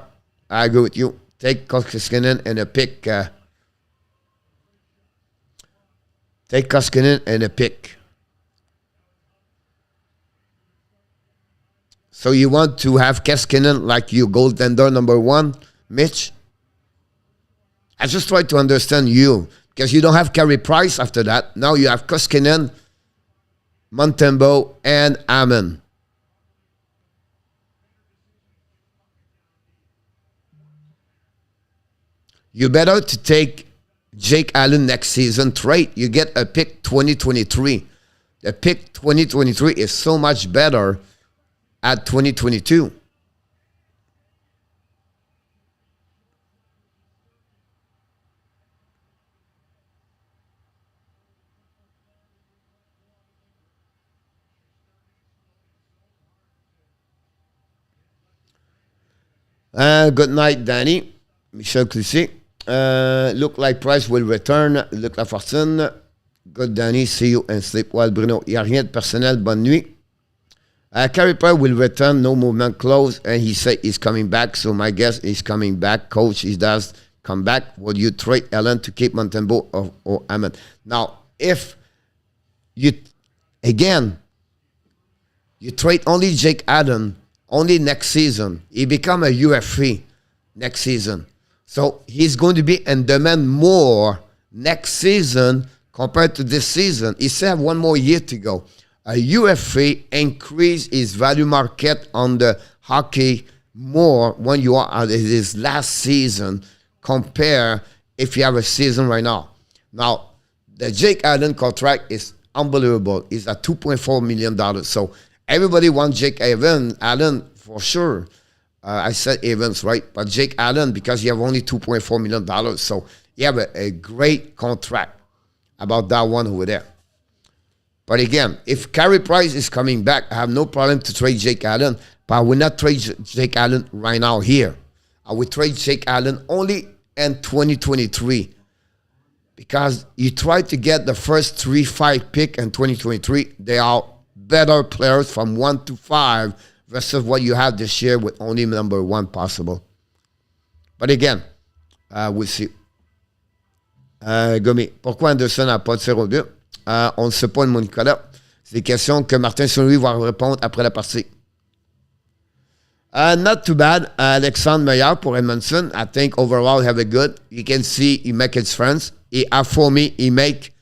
I agree with you. Take Koskinen and a pick. Take Koskinen and a pick. So you want to have Koskinen like your goaltender number 1, Mitch? I just try to understand you. Because you don't have Carey Price after that. Now you have Koskinen, Montembeault, and Hammond. You better to take Jake Allen next season trade. You get a pick 2023. The pick 2023 is so much better at 2022. Good night, Danny. Michel Cloutier. Look like Price will return. Luc Lafortune. Good, Danny. See you and sleep well, Bruno. Il n'y a rien de personnel. Bonne nuit. Carey Price will return. No movement close. And he said he's coming back. So my guess is coming back. Coach, he does come back. Will you trade Allen to keep Montembeault or Hammond? Now, if you, again, you trade only Jake Allen, only next season, he become a UFA next season. So he's going to be in demand more next season compared to this season. He still have 1 more year to go. A UFA increase his value market on the hockey more when you are at his last season compare if you have a season right now. Now, the Jake Allen contract is unbelievable. It's at $2.4 million. So everybody wants Jake Allen for sure. I said Evans, right? But Jake Allen, because you have only $2.4 million. So you have a great contract about that one over there. But again, if Carey Price is coming back, I have no problem to trade Jake Allen. But I will not trade Jake Allen right now here. I will trade Jake Allen only in 2023. Because you try to get the first 3-5 pick in 2023. They are better players from 1 to 5 versus what you have this year with only number 1 possible. But again, we'll see. Gomi, pourquoi Anderson n'a pas de 0-2? On ne sait pas, mon Nicolas. C'est des questions que Martin Saint-Louis va répondre après la partie. Not too bad. Alexandre Meillard pour Edmondson. I think overall have a good. You can see he make his friends. For me, he make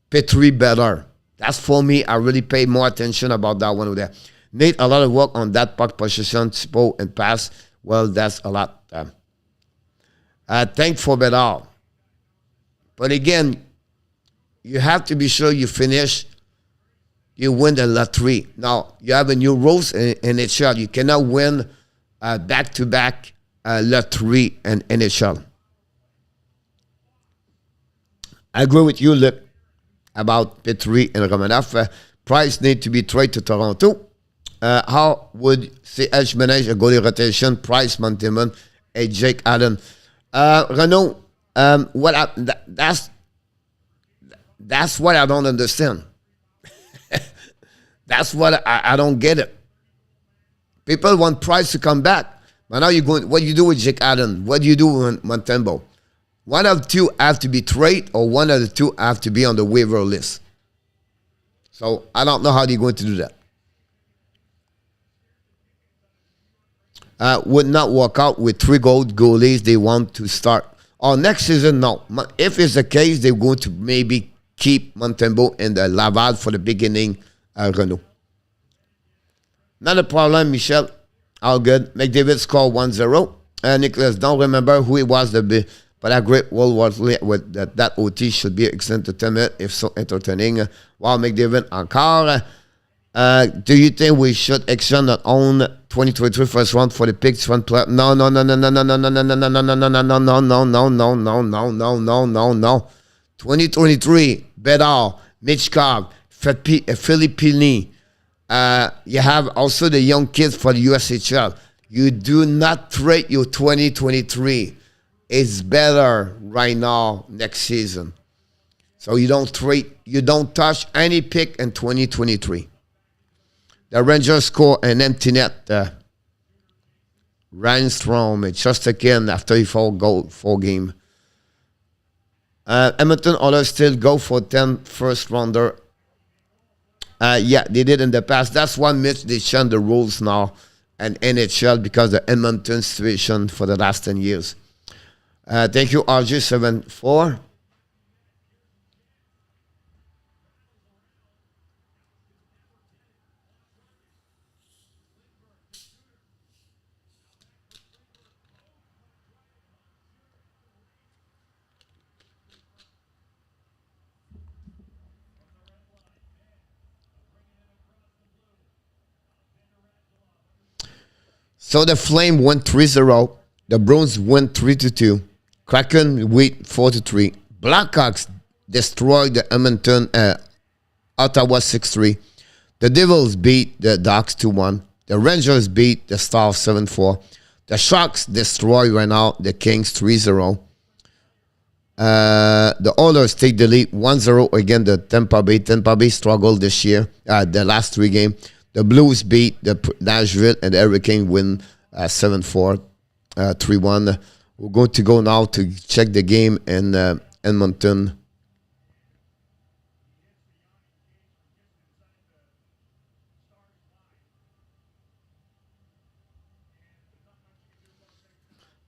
Petrie better. That's for me. I really pay more attention about that one over there. Need a lot of work on that puck position, spot and pass. Well, that's a lot. Thank for Bedard. But again, you have to be sure you finish, you win the lottery. Now, you have a new rules in NHL. You cannot win back-to-back lottery in NHL. I agree with you, Luke, about Petrie and Romanov. Price need to be traded to Toronto. How would CH manage a goalie rotation? Price, Montembeault, and Jake Allen. Renaud, that's what I don't understand. That's what I don't get it. People want Price to come back. But now you're going, what do you do with Jake Allen? What do you do with Montembeault? One of the two have to be traded, or one of the two have to be on the waiver list. So I don't know how they're going to do that. Would not work out with 3 goalies they want to start. Or next season, no. If it's the case, they're going to maybe keep Montembeault and Laval for the beginning, Renault. Not a problem, Michel. All good. McDavid scored 1-0. Nicholas, don't remember who it was, but a great World War with that OT should be extended to 10 minutes, if so entertaining. Wow, McDavid encore. Do you think we should extend our own 2023 first round for the picks one player? No. 2023, Bedard, Mitch Cobb, Philipp Grubauer. You have also the young kids for the USHL. You do not trade your 2023. It's better right now next season. So you don't trade, you don't touch any pick in 2023. The Rangers score an empty net. Reinstrom just again after 4 game. Edmonton others still go for 10 first rounder. Yeah, they did in the past. That's why Mitch, they change the rules now and NHL because of the Edmonton situation for the last 10 years. Thank you, RG74. So the Flame went 3-0. The Bruins went 3-2. Kraken went 4-3. Blackhawks destroyed the Edmonton, Ottawa 6-3. The Devils beat the Ducks 2-1. The Rangers beat the Stars 7-4. The Sharks destroy right now the Kings 3-0. The Oilers take the lead 1-0 against the Tampa Bay. Tampa Bay struggled this year, the last 3 games. The Blues beat the Nashville, and the Hurricane win 7-4, 3-1. We're going to go now to check the game in Edmonton.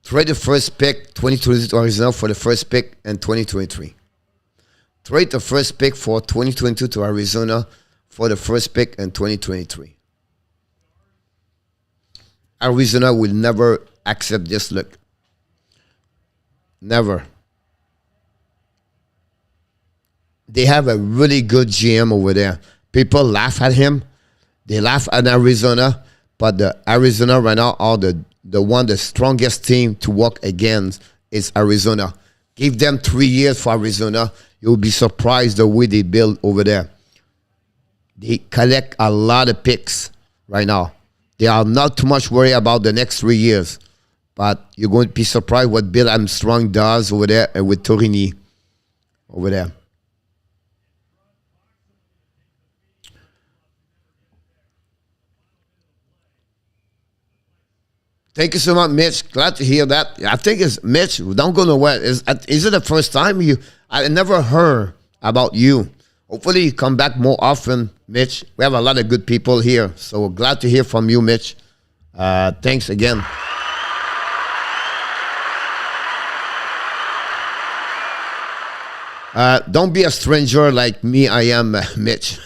Trade the first pick 2022 to Arizona for the first pick in 2023. Trade the first pick for 2022 to Arizona for the first pick in 2023. Arizona will never accept this look. Never. They have a really good GM over there. People laugh at him. They laugh at Arizona, but the Arizona right now are the strongest team to work against is Arizona. Give them 3 years for Arizona. You'll be surprised the way they build over there. They collect a lot of picks right now. They are not too much worried about the next 3 years. But you're going to be surprised what Bill Armstrong does over there and with Torini over there. Thank you so much, Mitch. Glad to hear that. I think it's Mitch. Don't go nowhere. Is it the first time I never heard about you? Hopefully you come back more often, Mitch. We have a lot of good people here. So glad to hear from you, Mitch. Thanks again. Don't be a stranger like me, I am, Mitch.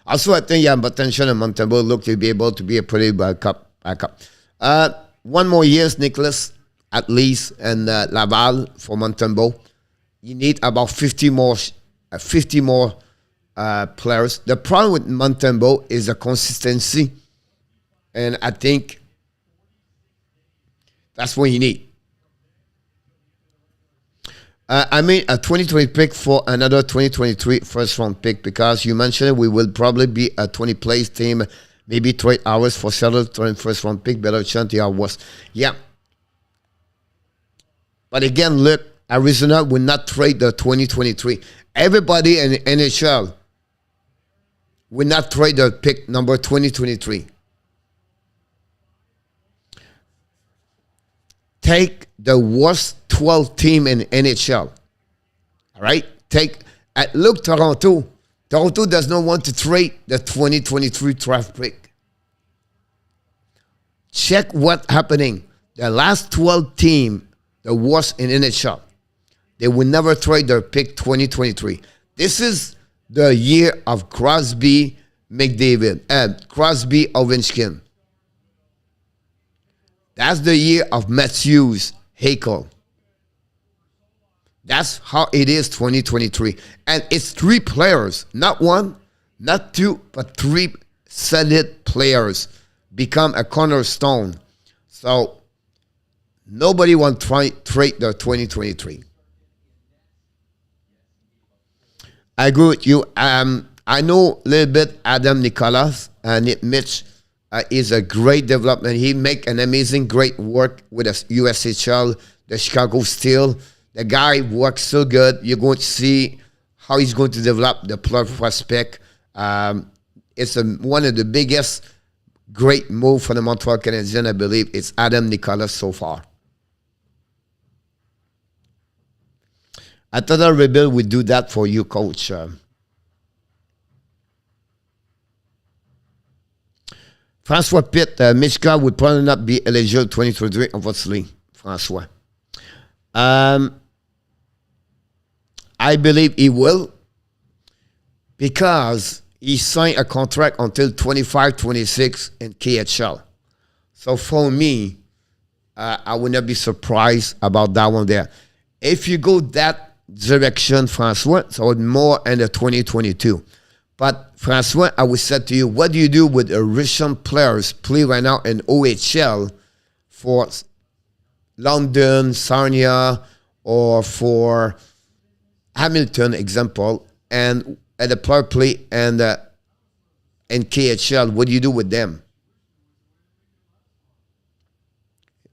Also, I think you have potential in Montembeault. Look to be able to be a pretty backup. 1 more year, Nicholas, at least, and Laval for Montembeault. You need about 50 more players. The problem with Montembeault is the consistency, and I think that's what you need. I mean, a 2020 pick for another 2023 first round pick, because you mentioned we will probably be a 20 place team, maybe trade hours for Seattle turn first round pick, better chance they are worse. Yeah. But again, look, Arizona will not trade the 2023. Everybody in the NHL will not trade the pick number 2023. Take the worst 12 team in NHL. All right? Look, Toronto. Toronto does not want to trade the 2023 draft pick. Check what's happening. The last 12 team, the worst in NHL. They will never trade their pick 2023. This is the year of Crosby, McDavid, and Crosby, Ovechkin. That's the year of Matthews, Hakel. That's how it is 2023. And it's 3 players, not 1, not 2, but 3 solid players become a cornerstone. So nobody want to trade the 2023. I agree with you. I know a little bit Adam Nicholas and Mitch is a great development. He make an amazing, great work with the USHL, the Chicago Steel. The guy works so good. You're going to see how he's going to develop the player prospect. It's one of the biggest great move for the Montreal Canadiens, I believe. It's Adam Nicholas so far. I thought a rebuild would do that for you, coach. Francois Pitt, Michka would probably not be eligible 2023, unfortunately, Francois. I believe he will, because he signed a contract until 25-26 in KHL. So for me, I would not be surprised about that one there. If you go that direction, Francois, so more in the 2022. But Francois, I would say to you, what do you do with the Russian players play right now in OHL for London, Sarnia, or for Hamilton, example, and at the player play and in KHL, what do you do with them?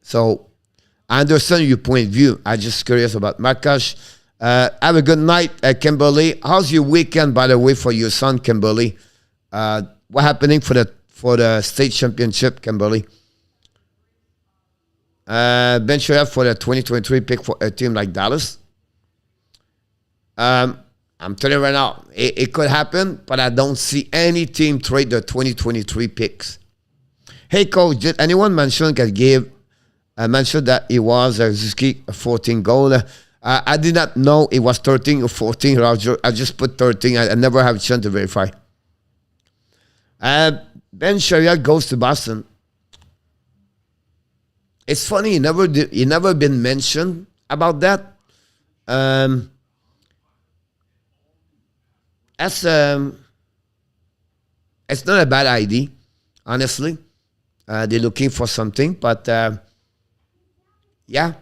So I understand your point of view. I'm just curious about Markash. Have a good night, Kimberly. How's your weekend, by the way, for your son, Kimberly? What happening for the state championship, Kimberly? Ben Sherratt for the 2023 pick for a team like Dallas. I'm telling you right now, it could happen, but I don't see any team trade the 2023 picks. Hey, coach, did anyone mention that it was a Zuski 14 goal? I did not know it was 13 or 14, Roger. I just put 13. I never have a chance to verify. Ben Sherratt goes to Boston. It's funny, he never been mentioned about that. It's not a bad idea, honestly. They're looking for something, but yeah.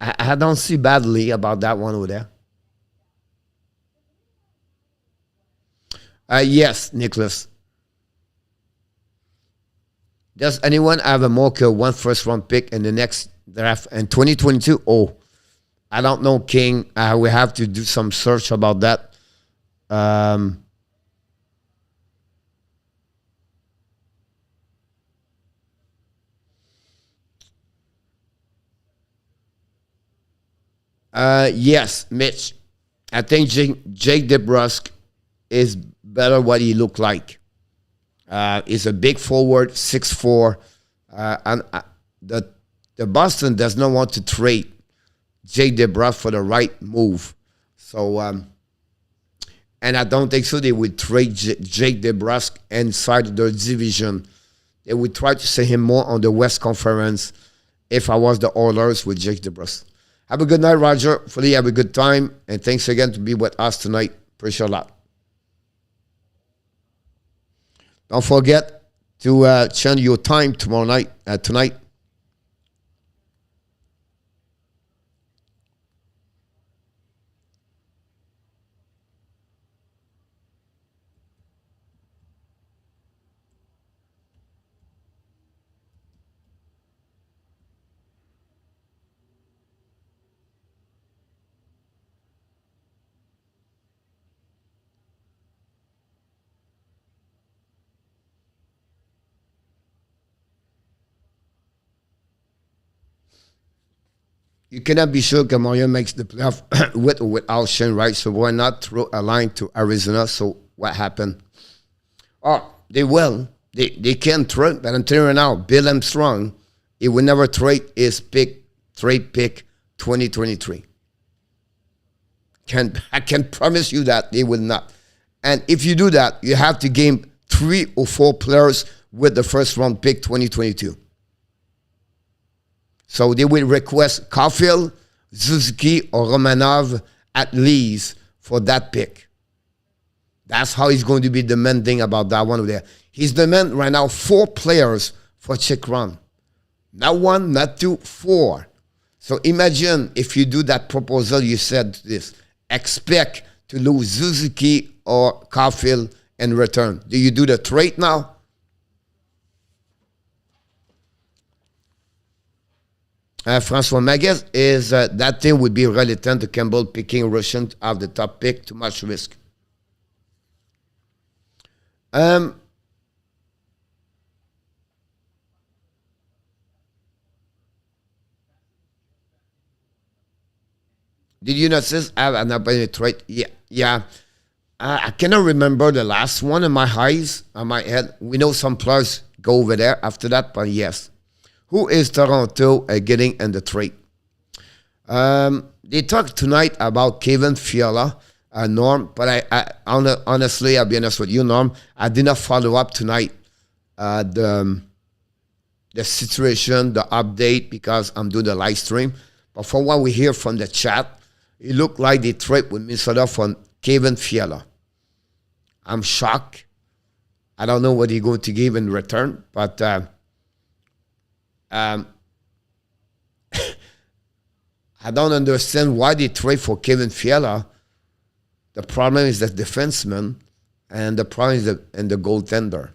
I don't see badly about that one over there. Yes, Nicholas. Does anyone have a more one first round pick in the next draft in 2022? Oh, I don't know, King. We have to do some search about that. Yes, Mitch. I think Jake DeBrusk is better what he looked like. He's a big forward, 6'4", and the Boston does not want to trade Jake DeBrusk for the right move. So, and I don't think so. They would trade Jake DeBrusk inside their division. They would try to send him more on the West Conference if I was the Oilers with Jake DeBrus. Have a good night, Roger. Hopefully you have a good time. And thanks again to be with us tonight. Appreciate a lot. Don't forget to change your time tomorrow night, tonight. You cannot be sure that Montreal makes the playoff with or without Shane Wright, so why not throw a line to Arizona? So what happened? Oh, they will. They can trade, but I'm telling you now, Bill Armstrong, he will never trade his trade pick 2023. I can promise you that they will not. And if you do that, you have to gain 3 or 4 players with the first round pick 2022. So they will request Caulfield, Suzuki, or Romanov at least for that pick. That's how he's going to be demanding about that one over there. He's demanding right now 4 players for check run. Not 1, not 2, 4. So imagine if you do that proposal, you said this, expect to lose Suzuki or Caulfield in return. Do you do the trade now? Francois Maguez is that thing would be reluctant to Campbell picking Russian of the top pick. Too much risk. Did you not say I have an opportunity trade? Yeah. I cannot remember the last one in my eyes, on my head. We know some players go over there after that, but yes. Who is Toronto getting in the trade? They talked tonight about Kevin Fiala, Norm, but honestly, I'll be honest with you, Norm, I did not follow up tonight the situation, the update, because I'm doing the live stream. But from what we hear from the chat, it looked like they trade with Minnesota for Kevin Fiala. I'm shocked. I don't know what he's going to give in return, but I don't understand why they trade for Kevin Fiala. The problem is the defenseman, and the problem is the goaltender.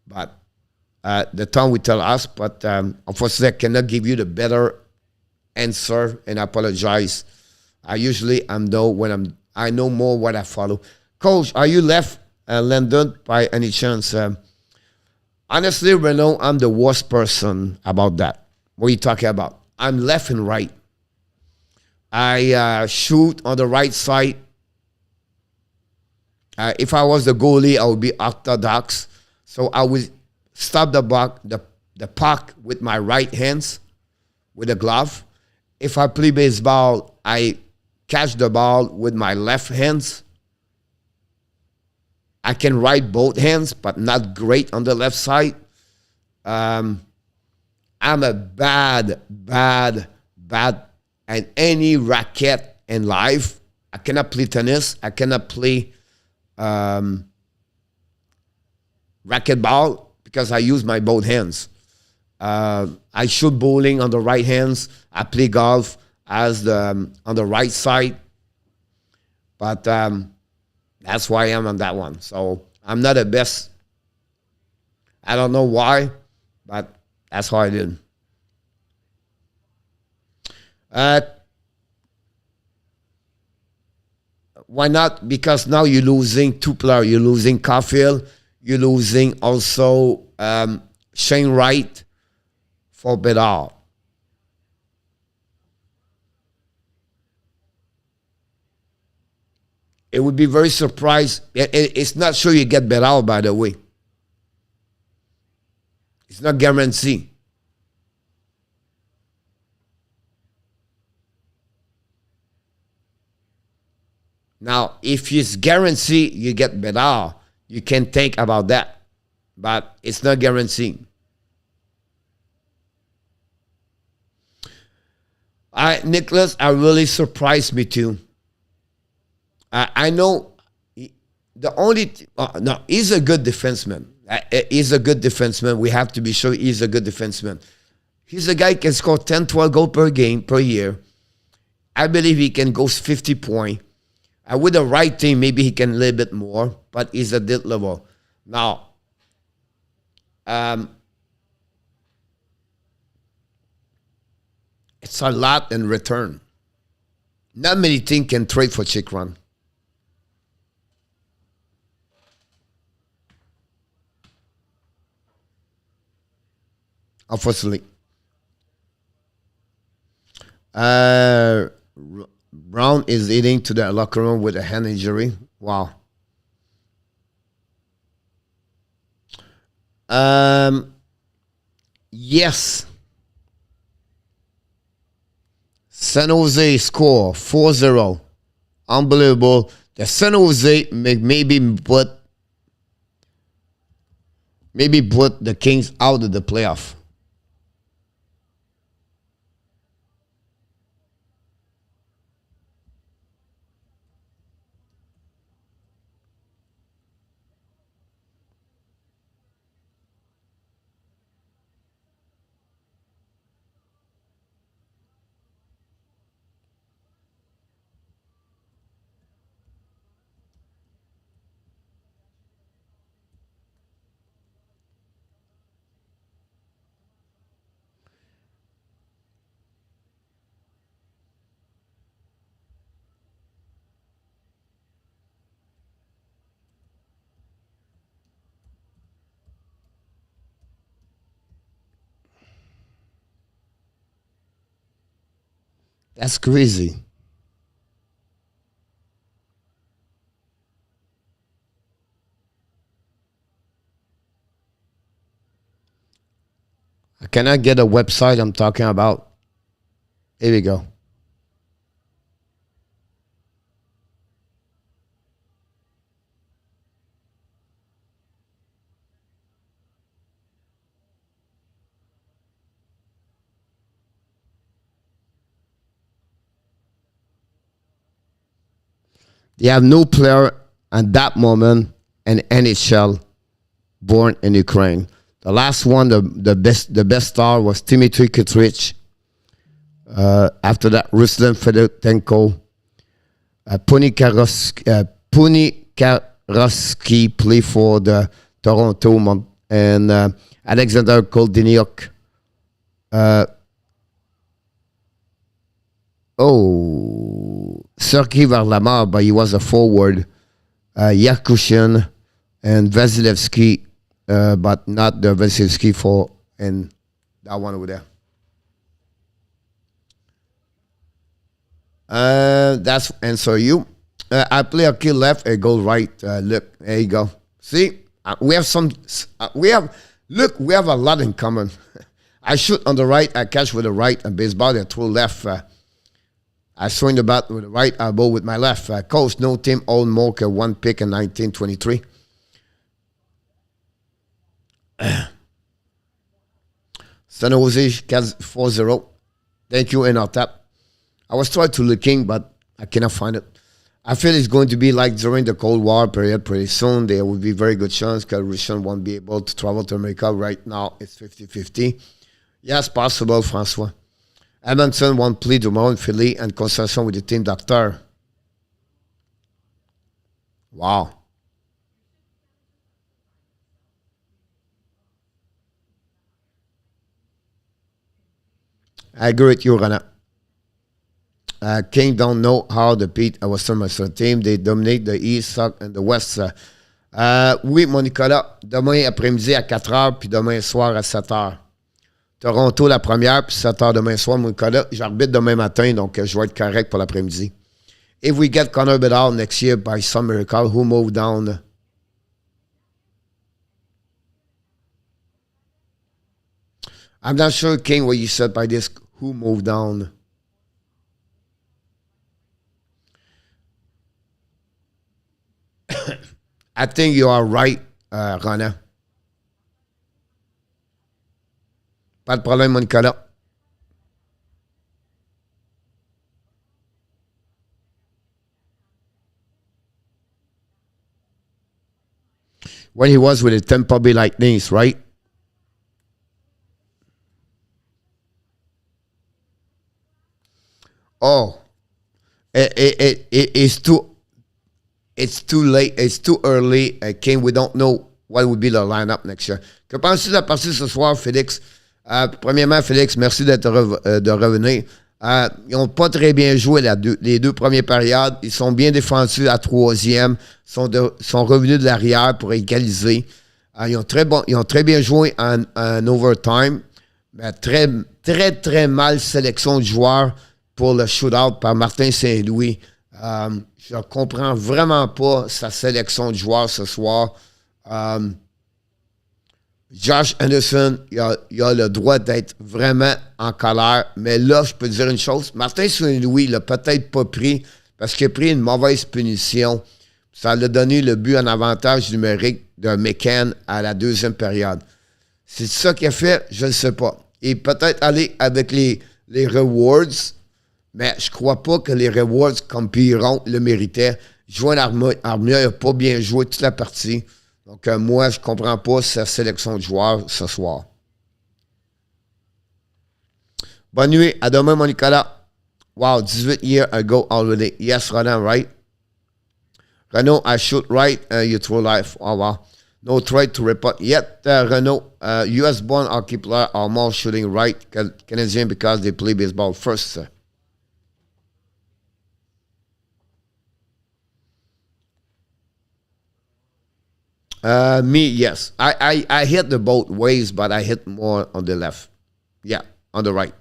But the time will tell us. But unfortunately, I cannot give you the better answer, and I apologize. I know more what I follow. Coach, are you left London by any chance? Honestly, Renaud, I'm the worst person about that. What are you talking about? I'm left and right. I shoot on the right side. If I was the goalie, I would be orthodox. So I would stop the puck with my right hands, with a glove. If I play baseball, I catch the ball with my left hands. I can ride both hands, but not great on the left side. I'm a bad at any racket in life. I cannot play tennis. I cannot play racquetball because I use my both hands. I shoot bowling on the right hands. I play golf on the right side. But that's why I am on that one. So I'm not the best. I don't know why, but that's how I did. Why not? Because now you're losing 2 players. You're losing Caulfield. You're losing also Shane Wright for Bedard. It would be very surprised. It's not sure you get Bedard, by the way. It's not guaranteed. Now, if it's guaranteed you get Bedard, you can think about that. But it's not guaranteed. Nicholas, I really surprised me too. I know the only no, he's a good defenseman. He's a good defenseman. We have to be sure he's a good defenseman. He's a guy who can score 10, 12 goals per game, per year. I believe he can go 50 points. With the right team, maybe he can a little bit more, but he's at that level. Now, it's a lot in return. Not many teams can trade for Chikron. Unfortunately. Brown is heading to the locker room with a hand injury. Wow. Yes. San Jose score 4-0. Unbelievable. The San Jose maybe put the Kings out of the playoff. That's crazy. I cannot get a website I'm talking about. Here we go. They have no player at that moment in NHL born in Ukraine. The last one, the best star was Dmitry Kutrich. After that, Ruslan Fedotenko. Punikarovsky played for the Toronto, and Alexander Koldenyuk. Sergei Varlamov, but he was a forward. Yakushin and Vasilevsky, but not the Vasilevsky for and that one over there. That's answer you. I play a key left, a goal right. Look, there you go. See, we have we have a lot in common. I shoot on the right, I catch with the right, and baseball I throw left. I swing the bat with the right, I bowl with my left. Coach, no team, old Mocha, 1 pick in 1923. San Jose 4-0. Thank you, and I'll tap. I was trying to looking, but I cannot find it. I feel it's going to be like during the Cold War period pretty soon. There will be very good chance because Russian won't be able to travel to America. Right now, it's 50-50. Yes, possible, Francois. Edmonton won't play tomorrow in Philly and consultation with the team doctor. Wow. I agree with you, Rana. King don't know how to beat our Western team. They dominate the East, South, and the West. Oui, mon Nicolas. Demain après-midi à 4h, puis demain soir à 7h. Toronto la première, puis 7h demain soir, mon Nicolas. J'arbitre demain matin, donc je vais être correct pour l'après-midi. If we get Connor Bedard next year by some miracle, who moved down? I'm not sure, King, what you said by this. Who moved down? I think you are right, Rana. Pas de problème, mon Nicolas. when he was with the Tampa Bay Lightning, right? Oh, it's too late. It's too early. King, we don't know what will be the lineup next year. Que penses-tu de la partie ce soir, Félix? Premièrement, Félix, merci de revenir. Ils n'ont pas très bien joué les deux premières périodes. Ils sont bien défendus à troisième. Sont revenus de l'arrière pour égaliser. Ils ont très bien joué en overtime. Mais très mal sélection de joueurs pour le shootout par Martin Saint-Louis. Je ne comprends vraiment pas sa sélection de joueurs ce soir. Josh Anderson, il a le droit d'être vraiment en colère. Mais là, je peux te dire une chose. Martin Saint-Louis, il l'a peut-être pas pris parce qu'il a pris une mauvaise punition. Ça lui a donné le but en avantage numérique d'un McCann à la deuxième période. C'est ça qu'il a fait? Je ne sais pas. Et peut-être aller avec les rewards, mais je ne crois pas que les rewards, comme Piron le méritait. Joanne Armia n'a pas bien joué toute la partie. Donc, moi, je ne comprends pas sa sélection de joueurs ce soir. Bonne nuit. À demain, mon Nicolas. Wow, 18 years ago already. Yes, Renan, right? Renault, I shoot right. You throw life. Oh, wow. No try to report yet. Renault, US-born hockey players are more shooting right Canadian because they play baseball first, sir. Me, yes. I hit the both ways, but I hit more on the left. Yeah, on the right.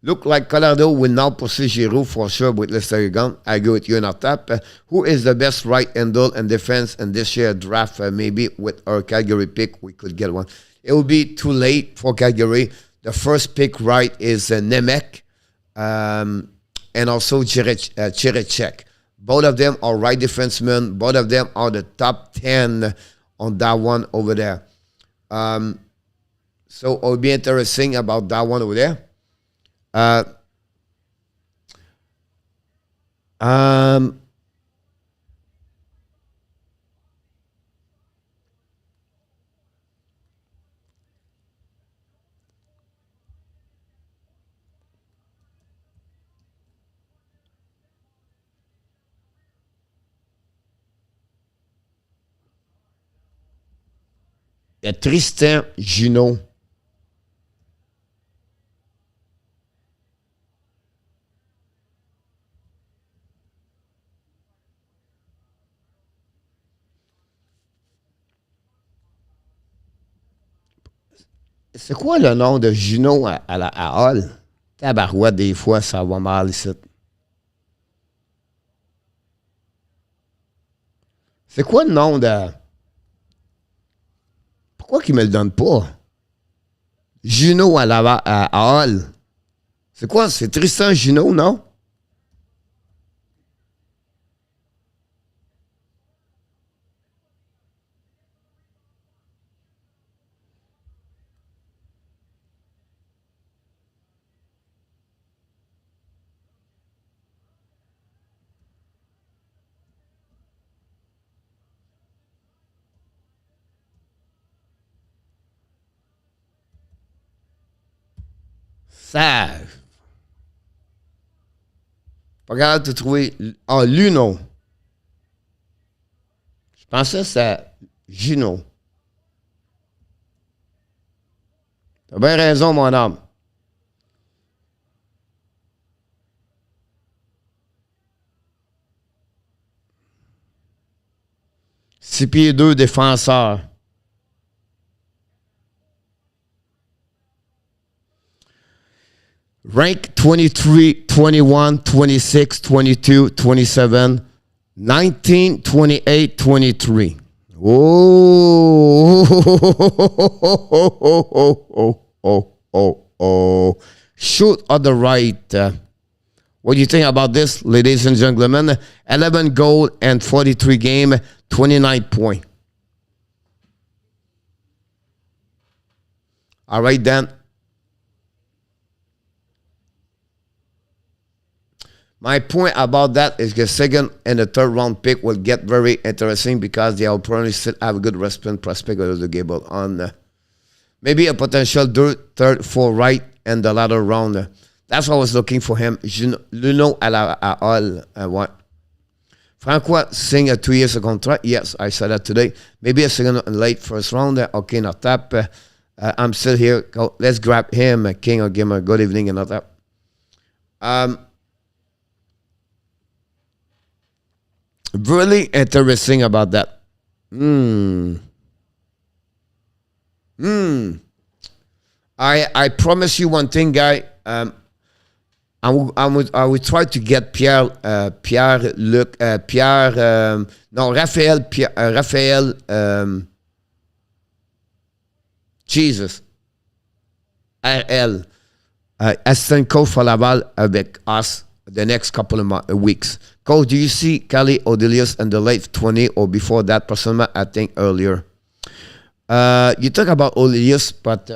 Look like Colorado will now pursue Giroux for sure with Lester Gun. I go with you in our top. Who is the best right handle and defense in this year draft? Maybe with our Calgary pick, we could get one. It will be too late for Calgary. The first pick right is Nemec and also Chirecek. Both of them are right defensemen. Both of them are the top 10 on that one over there. So it'll be interesting about that one over there. Il y a Tristan Junot. C'est quoi le nom de Junot à Hall? Tabarouette, des fois, ça va mal ici. C'est quoi le nom de... Pourquoi qu'il me le donne pas? Junot à Hall. C'est quoi? C'est Tristan Junot, non? Ça... Pas capable de trouver... Ah, Luno. Je pensais que c'était Junot. T'as bien raison, mon homme. Six pieds 2 défenseurs. Rank 23, 21, 26, 22, 27, 19, 28, 23. Oh. Shoot on the right. What do you think about this, ladies and gentlemen? 11 goal and 43 game, 29 points. All right, then. My point about that is the second and the third round pick will get very interesting because they will probably still have a good prospect of the Gable on maybe a potential third, fourth, right, and the latter round. That's what I was looking for him. Luno à all. What? Francois signe a 2 years contract. Yes, I said that today. Maybe a second and late first round. Okay, not tap. I'm still here. Go, let's grab him. King, I'll give him a good evening and not tap. Really interesting about that. I promise you one thing, guy. I will try to get Raphaël, Jesus, RL, assistant coach for Laval avec us the next couple of weeks. Coach, do you see Kelly Odelius in the late 20 or before that? Personally, I think earlier. You talk about Odelius, but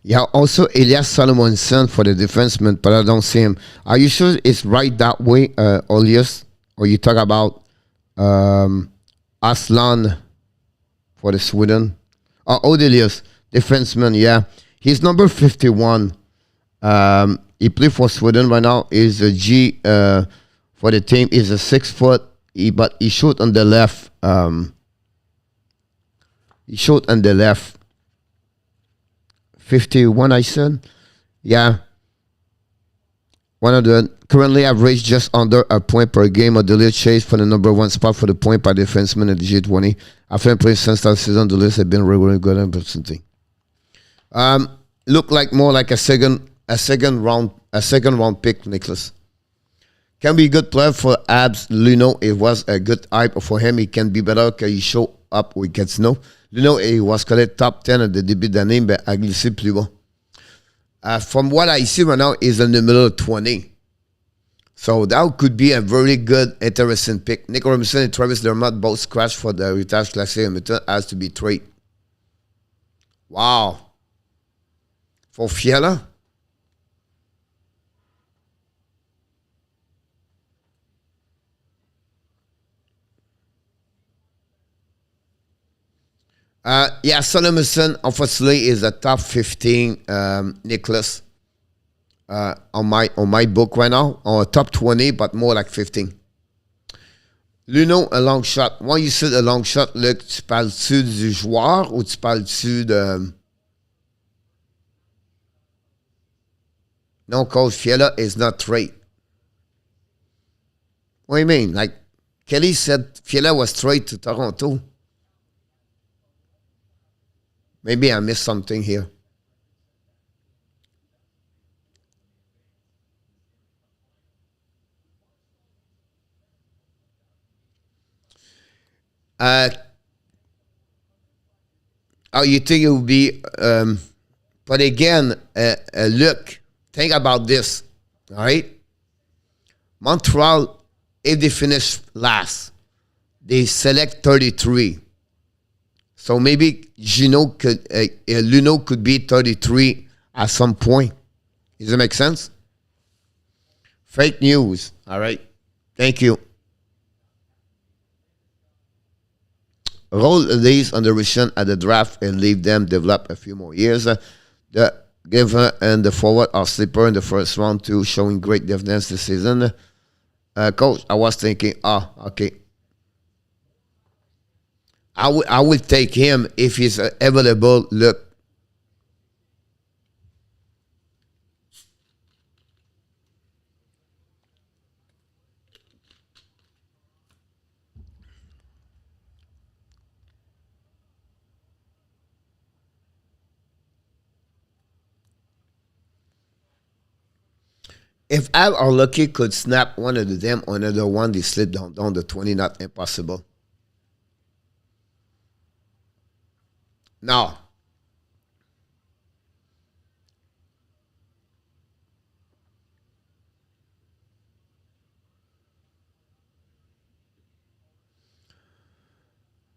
yeah, also Elias Salomonson for the defenseman, but I don't see him. Are you sure it's right that way, Elias? Or you talk about Aslan for the Sweden? Odelius, defenseman, yeah. He's number 51. He plays for Sweden right now. He's a G for the team. He's a 6 foot, but he shoot on the left. He shot on the left. 51, I said. Yeah. One of the currently average just under a point per game. Odelius chase for the number one spot for the point by defenseman at the G20. After playing since that season, Odelius has been really good at percentage. Look like more like a second round pick, Nicholas. Can be a good player for Abs. Luno, it was a good hype for him. He can be better because he show up or he gets no. Luno, he was collé top 10 at the début d'année, mais a glissé plus bas. From what I see right now, he's in the middle of 20. So that could be a very good, interesting pick. Nick Robinson and Travis Dermott both scratched for the Heritage Classic Hamilton has to be trade. Wow. For Fiala? Yeah, Solomonson, unfortunately, is a top 15, Nicholas, on my book right now, or top 20, but more like 15. Luno, un long shot. When you say a long shot, Luc, tu parles-tu du joueur ou tu parles-tu de... No, Coach, Fiala is not trade. What do you mean? Like, Kelly said Fiala was trade to Toronto. Maybe I missed something here. Oh, you think it would be... but again, look, think about this, all right? Montreal, if they finish last, they select 33. So maybe Luno could be 33 at some point. Does that make sense? Fake news. All right. Thank you. Roll these on the revision at the draft and leave them develop a few more years. The giver and the forward are sleeper in the first round too, showing great defense this season. Coach, I was thinking, okay. I would take him if he's available. Look. If Al or Lucky could snap one of them, another one, they slip down the 20, not impossible. Now,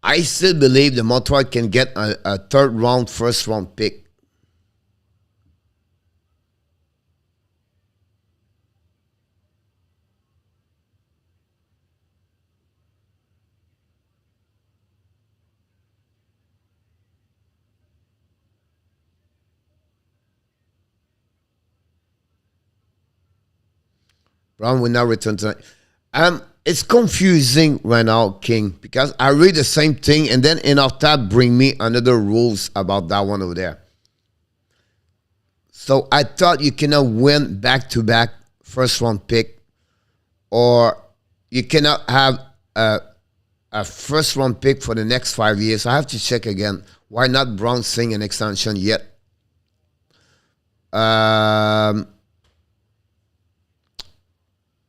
I still believe the Montreal can get a third round, first round pick. Brown will not return tonight. It's confusing right now, King, because I read the same thing, and then in our tab bring me another rules about that one over there. So I thought you cannot win back-to-back first round pick, or you cannot have a first round pick for the next 5 years. I have to check again. Why not Brown sing an extension yet?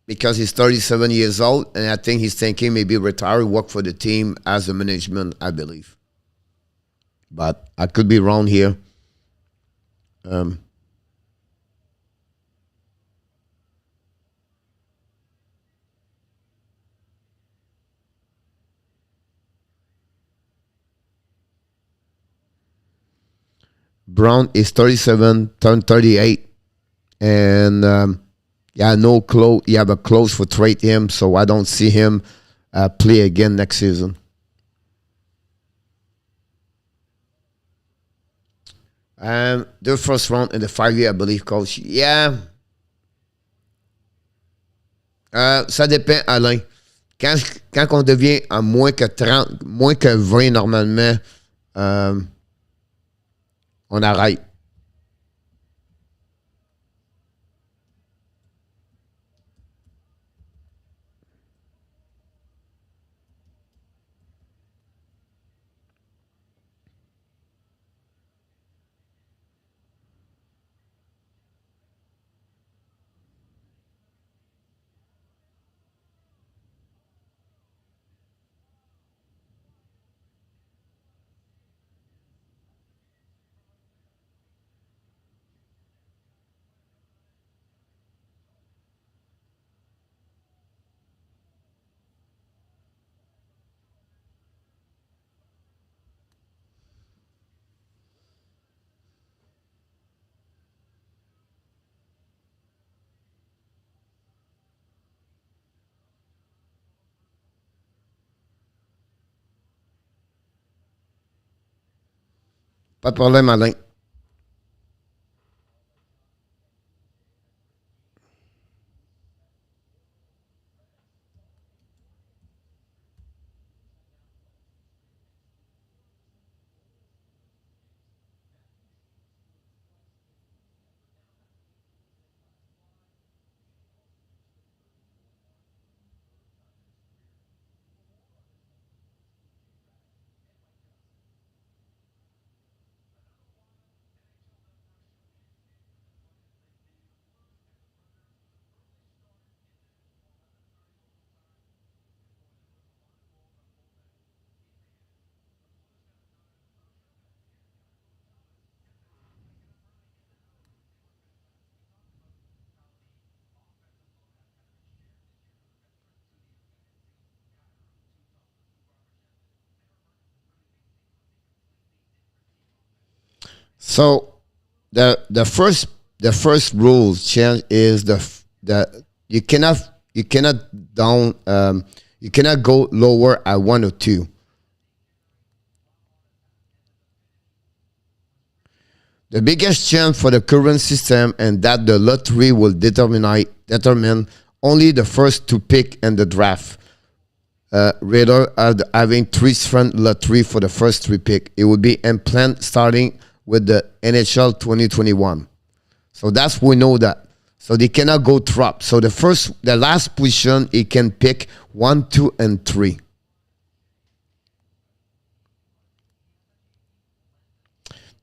Because he's 37 years old, and I think he's thinking maybe retire, work for the team as a management, I believe. But I could be wrong here. Brown is 37, turned 38, and yeah, no close. You have a close for trade him, so I don't see him play again next season. The first round in the 5 year, I believe, coach. Yeah. Ça dépend, Alain. Quand on devient à moins que 30, moins que 20 normalement, on arrête. Pas de problème, Alain. So the first rules change is the you cannot down you cannot go lower at 1 or 2. The biggest change for the current system and that the lottery will determine only the first to pick in the draft. Rather having 3 different lottery for the first 3 pick. It will be implanted starting with the NHL 2021. So that's we know that. So they cannot go drop. So the last position, it can pick 1, 2, and 3.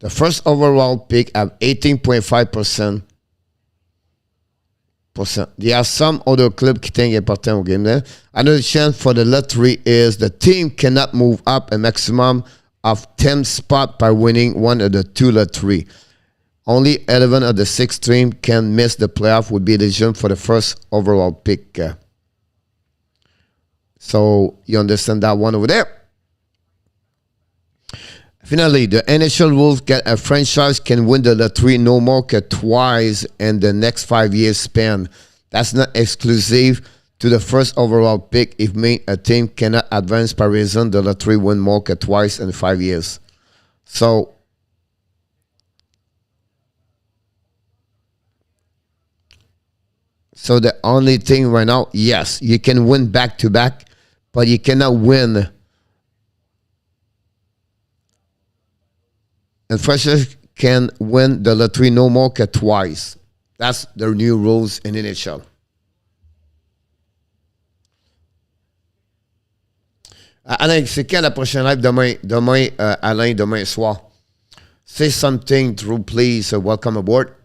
The first overall pick have 18.5%. There are some other clubs qui sont importants au game there. Another chance for the lottery is the team cannot move up a maximum of 10 spots by winning one of the two lottery. Only 11 of the 6 teams can miss the playoff would be eligible for the first overall pick. So you understand that one over there. Finally, the NHL rules get a franchise can win the lottery no more than twice in the next 5 years span. That's not exclusive to the first overall pick. It means a team cannot advance by reason the lottery win more than twice in 5 years. So the only thing right now, yes, you can win back-to-back, but you cannot win. And franchise can win the lottery no more than twice. That's the new rules in NHL. Alain, c'est quand la prochaine live? Demain, Alain, demain soir. Say something, Drew, please. Welcome aboard.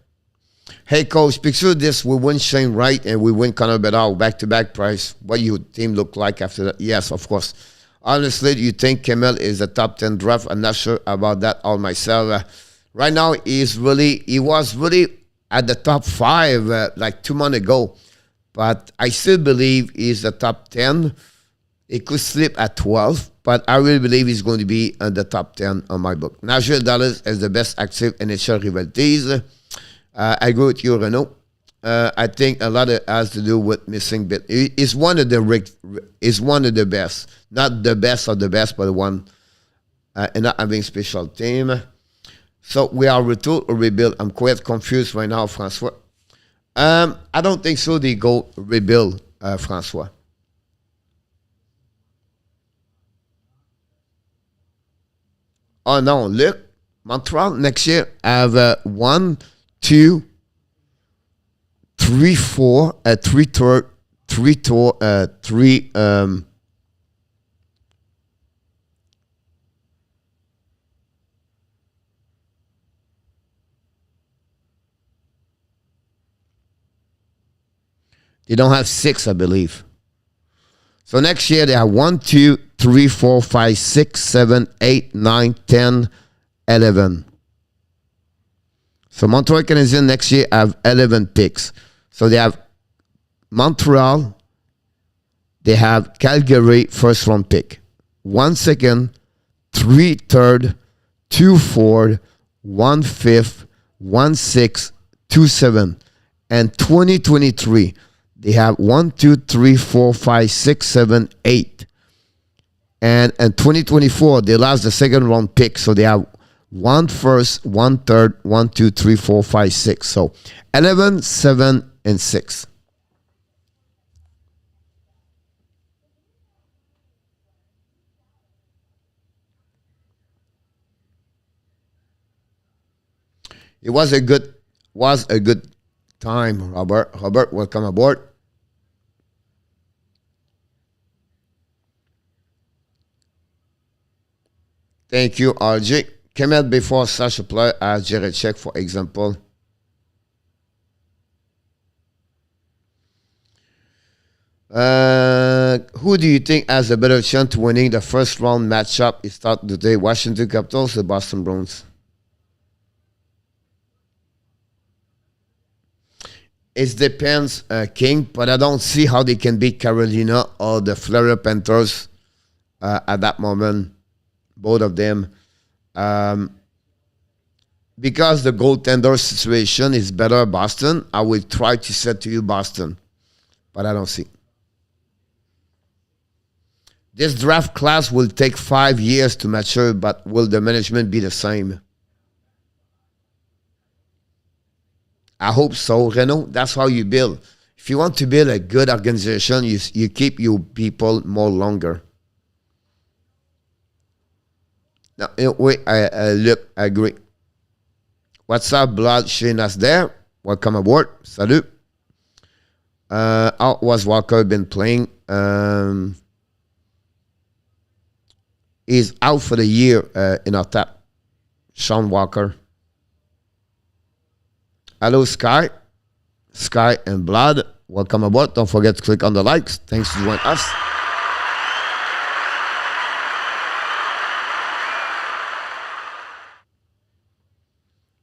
Hey, coach, picture this. We win Shane Wright and we win Connor Bedard back-to-back price. What your team look like after that? Yes, of course. Honestly, you think Kemel is a top 10 draft? I'm not sure about that all myself. Right now, he was really at the top 5 like 2 months ago. But I still believe he's the top 10. It could slip at 12, but I really believe he's going to be in the top 10 on my book. Nigel Dallas is the best active NHL rivalities. I agree with you, Renaud. I think a lot of it has to do with missing bit. It's one of the best, not the best of the best, but one and not having special team. So we are retool or rebuild. I'm quite confused right now, Francois. I don't think so. They go rebuild, Francois. Oh no, look, Montreal next year have 1, 2, 3, 4, 3 tour, 3 tour, 3. They don't have 6, I believe. So next year they have 1, 2, 3, 4, 5, 6, 7, 8, 9, 10, 11. So Montreal Canadiens next year have 11 picks. So they have Montreal, they have Calgary first round pick, 1 second, 3 third, 2 fourth, 1 fifth, 1 sixth, 2 seven. And 2023, they have 1, 2, 3, 4, 5, 6, 7, 8. And in 2024, they lost the second round pick. So they have 1 first, 1 third, 1, 2, 3, 4, 5, 6. So 11, 7, and 6. It was a good time, Robert. Robert, welcome aboard. Thank you, RJ. Came out before such a player as Jared Check, for example. Who do you think has a better chance to winning the first round matchup? It starts today. Washington Capitals or Boston Bruins? It depends, King, but I don't see how they can beat Carolina or the Florida Panthers at that moment. Both of them. Because the goaltender situation is better Boston, I will try to say to you Boston, but I don't see. This draft class will take 5 years to mature, but will the management be the same? I hope so, Renaud. That's how you build. If you want to build a good organization, you keep your people more longer. Now, wait, look, I agree. What's up, Blood? Shane us there. Welcome aboard. Salut. How was Walker been playing? He's out for the year in our tap. Sean Walker. Hello, Sky. Sky and Blood, welcome aboard. Don't forget to click on the likes. Thanks for joining us.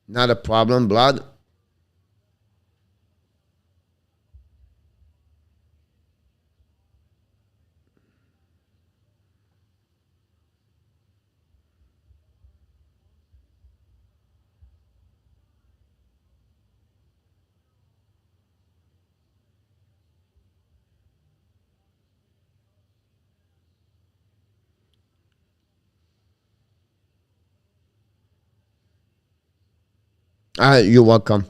Not a problem, Blood. You're welcome.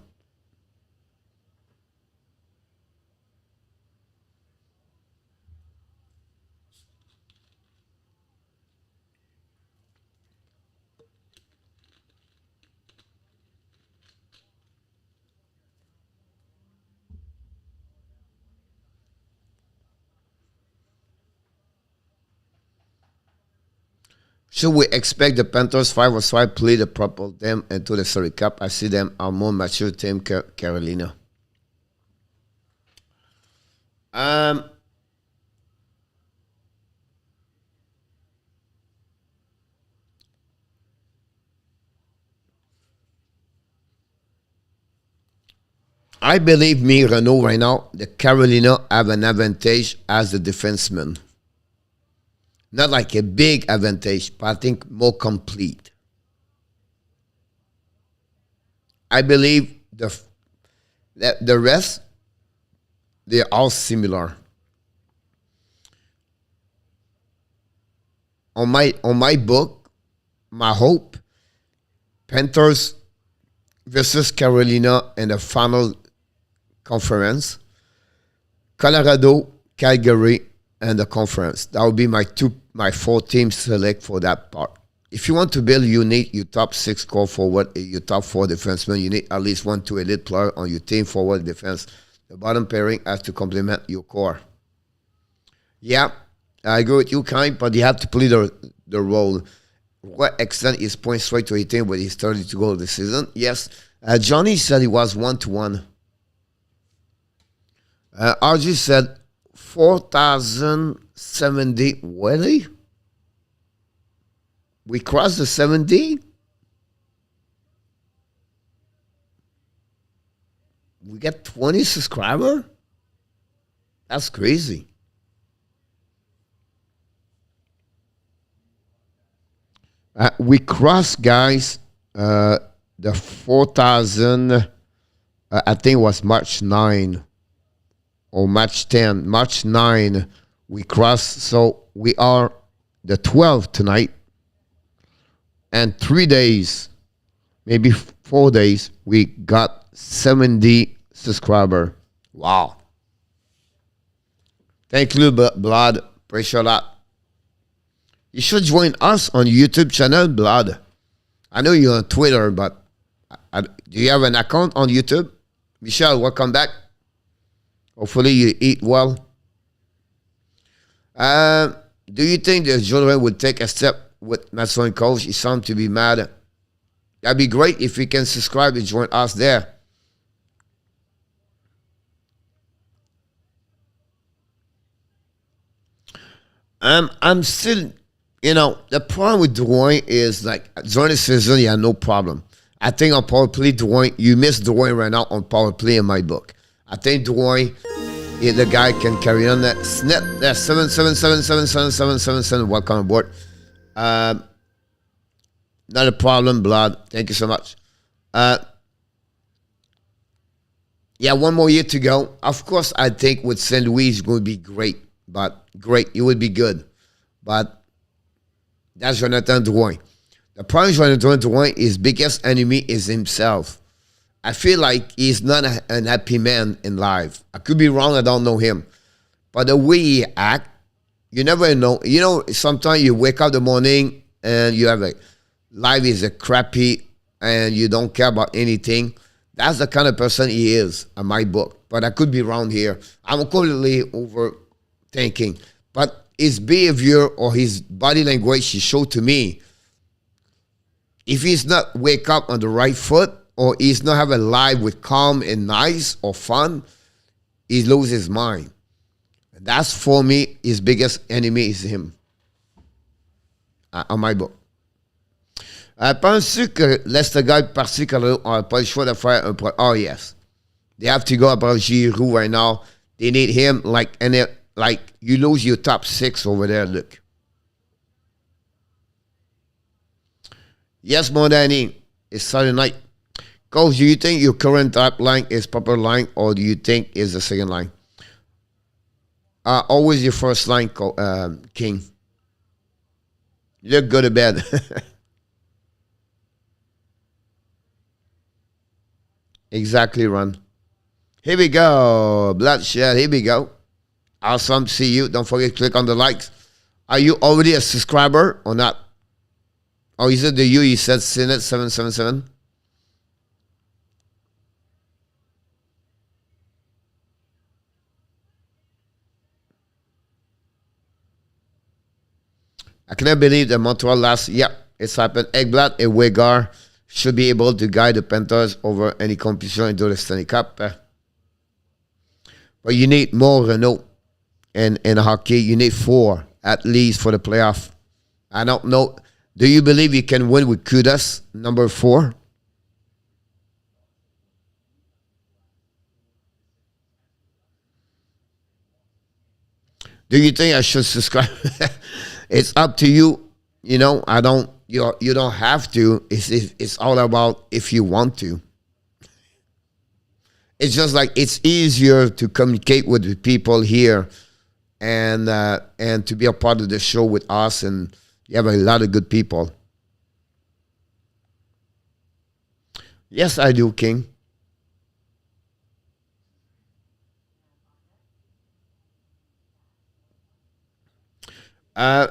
Should we expect the Panthers 5-5 play to propel them into the Surrey Cup? I see them are more mature team Carolina. I believe Renault right now, the Carolina have an advantage as a defenseman. Not like a big advantage, but I think more complete. I believe the rest, they're all similar. On my book, my hope, Panthers versus Carolina in the final conference, Colorado, Calgary, and the conference. That would be my 4 teams select for that part. If you want to build, you need your top 6 core forward, your top 4 defensemen. You need at least 1 2 elite player on your team forward defense. The bottom pairing has to complement your core. Yeah, I agree with you, Kind, but you have to play the role. What extent is point straight to 18 with his 32 goal this season? Yes. Johnny said he was 1-1. RG said 4,070. Really? We crossed the 70? We get 20 subscribers? That's crazy. We crossed, guys, the 4,000, I think it was March 9 or March 10. March 9, we crossed, so we are the 12th tonight. And 3 days, maybe 4 days, we got 70 subscribers. Wow. Thank you, Blood. Appreciate that. You should join us on YouTube channel, Blood. I know you're on Twitter, but do you have an account on YouTube? Michelle, welcome back. Hopefully you eat well. Do you think the children would take a step with Mason coach? He sounds to be mad. That'd be great if you can subscribe and join us there. I'm still, the problem with Dwayne is like during the season, you have no problem. I think on power play, Dwayne, you miss Dwayne right now on power play in my book. I think Dwayne, the guy can carry on that snap. That's 777777777. Welcome aboard. Not a problem, Blood. Thank you so much. Yeah, one more year to go. Of course, I think with St. Louis it's going to be great. But great, it would be good. But that's Jonathan Drouin. The problem with Jonathan Drouin, his biggest enemy is himself. I feel like he's not an happy man in life. I could be wrong, I don't know him. But the way he acts, you never know. Sometimes you wake up in the morning and you have life is a crappy and you don't care about anything. That's the kind of person he is in my book. But I could be wrong here. I'm completely overthinking. But his behavior or his body language he showed to me, if he's not wake up on the right foot, or he's not have a life with calm and nice or fun, he loses his mind. That's for me, his biggest enemy is him. On my book. Penses-tu que l'Estegard parti Colorado n'a pas le choix de faire un pro? Oh, yes. They have to go about Giroux right now. They need him like you lose your top 6 over there, look. Yes, mon Danny. It's Saturday night. Coach, do you think your current top line is proper line or do you think is the second line? Always your first line, King. You look good to bed. Exactly, Ron. Here we go. Bloodshed. Here we go. Awesome. See you. Don't forget to click on the likes. Are you already a subscriber or not? Oh, is it the you said Sinet 777? I cannot believe that Montreal last. Yep, it's happened. Ekblad and Wegar should be able to guide the Panthers over any competition into the Stanley Cup. But you need more Renault in hockey. You need 4 at least for the playoff. I don't know. Do you believe you can win with Kudas, number 4? Do you think I should subscribe? It's up to you. You know, I don't. You don't have to. It's all about if you want to. It's just like it's easier to communicate with the people here, and to be a part of the show with us, and you have a lot of good people. Yes, I do, King.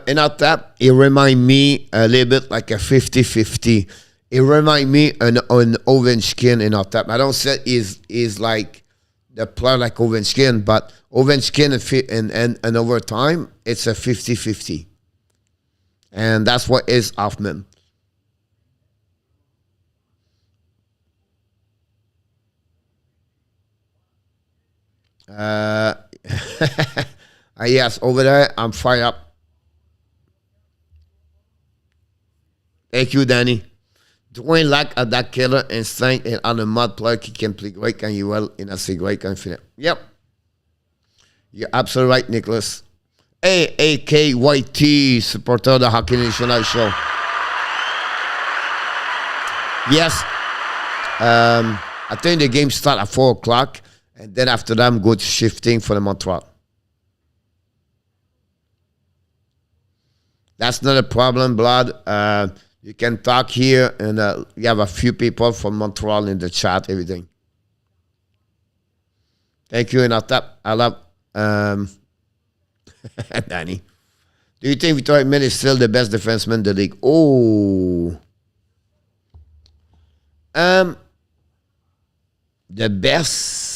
In our tap, it remind me a little bit like a 50-50. It remind me an Ovechkin in our tap. I don't say is like the player like Ovechkin, but Ovechkin and over time, it's a 50-50. And that's what is Hoffman. Yes, over there, I'm fired up. Thank you, Danny. Dwayne lack of that killer instinct and on the mud player qui can play great quand il well in a c'est great quand il Yep. You're absolutely right, Nicholas. AAKYT, supporter of the Hockey National Show. Yes. I think the game start at 4 o'clock, and then after that, I'm going to shifting for the Montreal. That's not a problem, Blood. You can talk here, and you have a few people from Montreal in the chat, everything. Thank you, and I love Danny. Do you think Victor Edmond is still the best defenseman in the league? Oh. The best.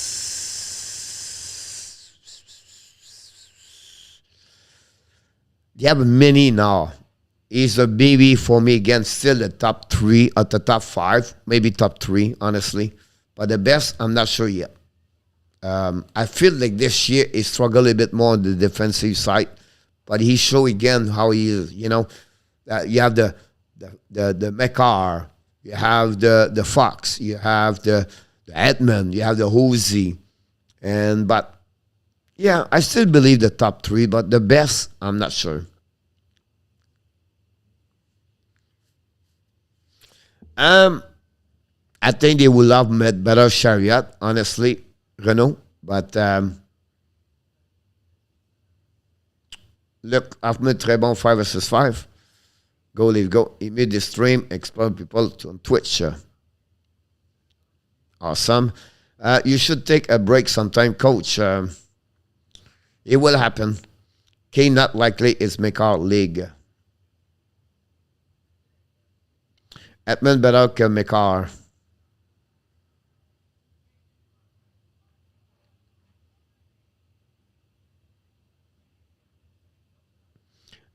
You have many now. He's a baby for me again, still the top 3 or the top 5, maybe top 3, honestly. But the best, I'm not sure yet. I feel like this year he struggled a bit more on the defensive side, but he showed again how he is. You know, you have the Mekar, you have the Fox, you have the Edmund, you have the Hosey, but yeah, I still believe the top 3, but the best, I'm not sure. I think they will have met better Chariot, honestly, Renault. But look, I've made très bon 5 versus 5. Go, leave, go. He made the stream, explore people on Twitch. Awesome. You should take a break sometime, Coach. It will happen. K not likely is make our league. Edmund better que Mekar.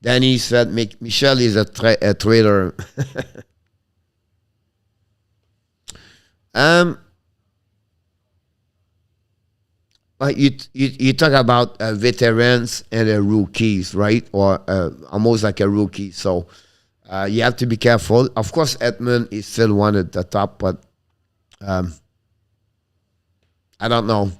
Danny said Michel is a traitor. Um, but you talk about veterans and rookies, right? Or almost like a rookie. So you have to be careful. Of course, Edmund is still one at the top, but um, I don't know.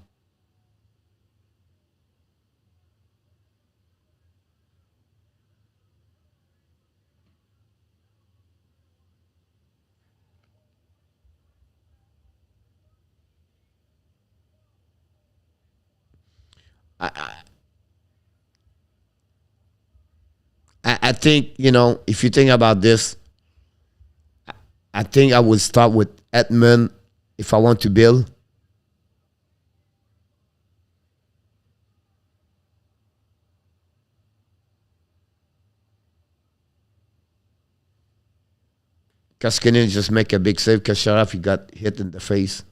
I think, if you think about this, I think I would start with Edmund if I want to build. Kaskinen just make a big save. Kasharaf, he got hit in the face.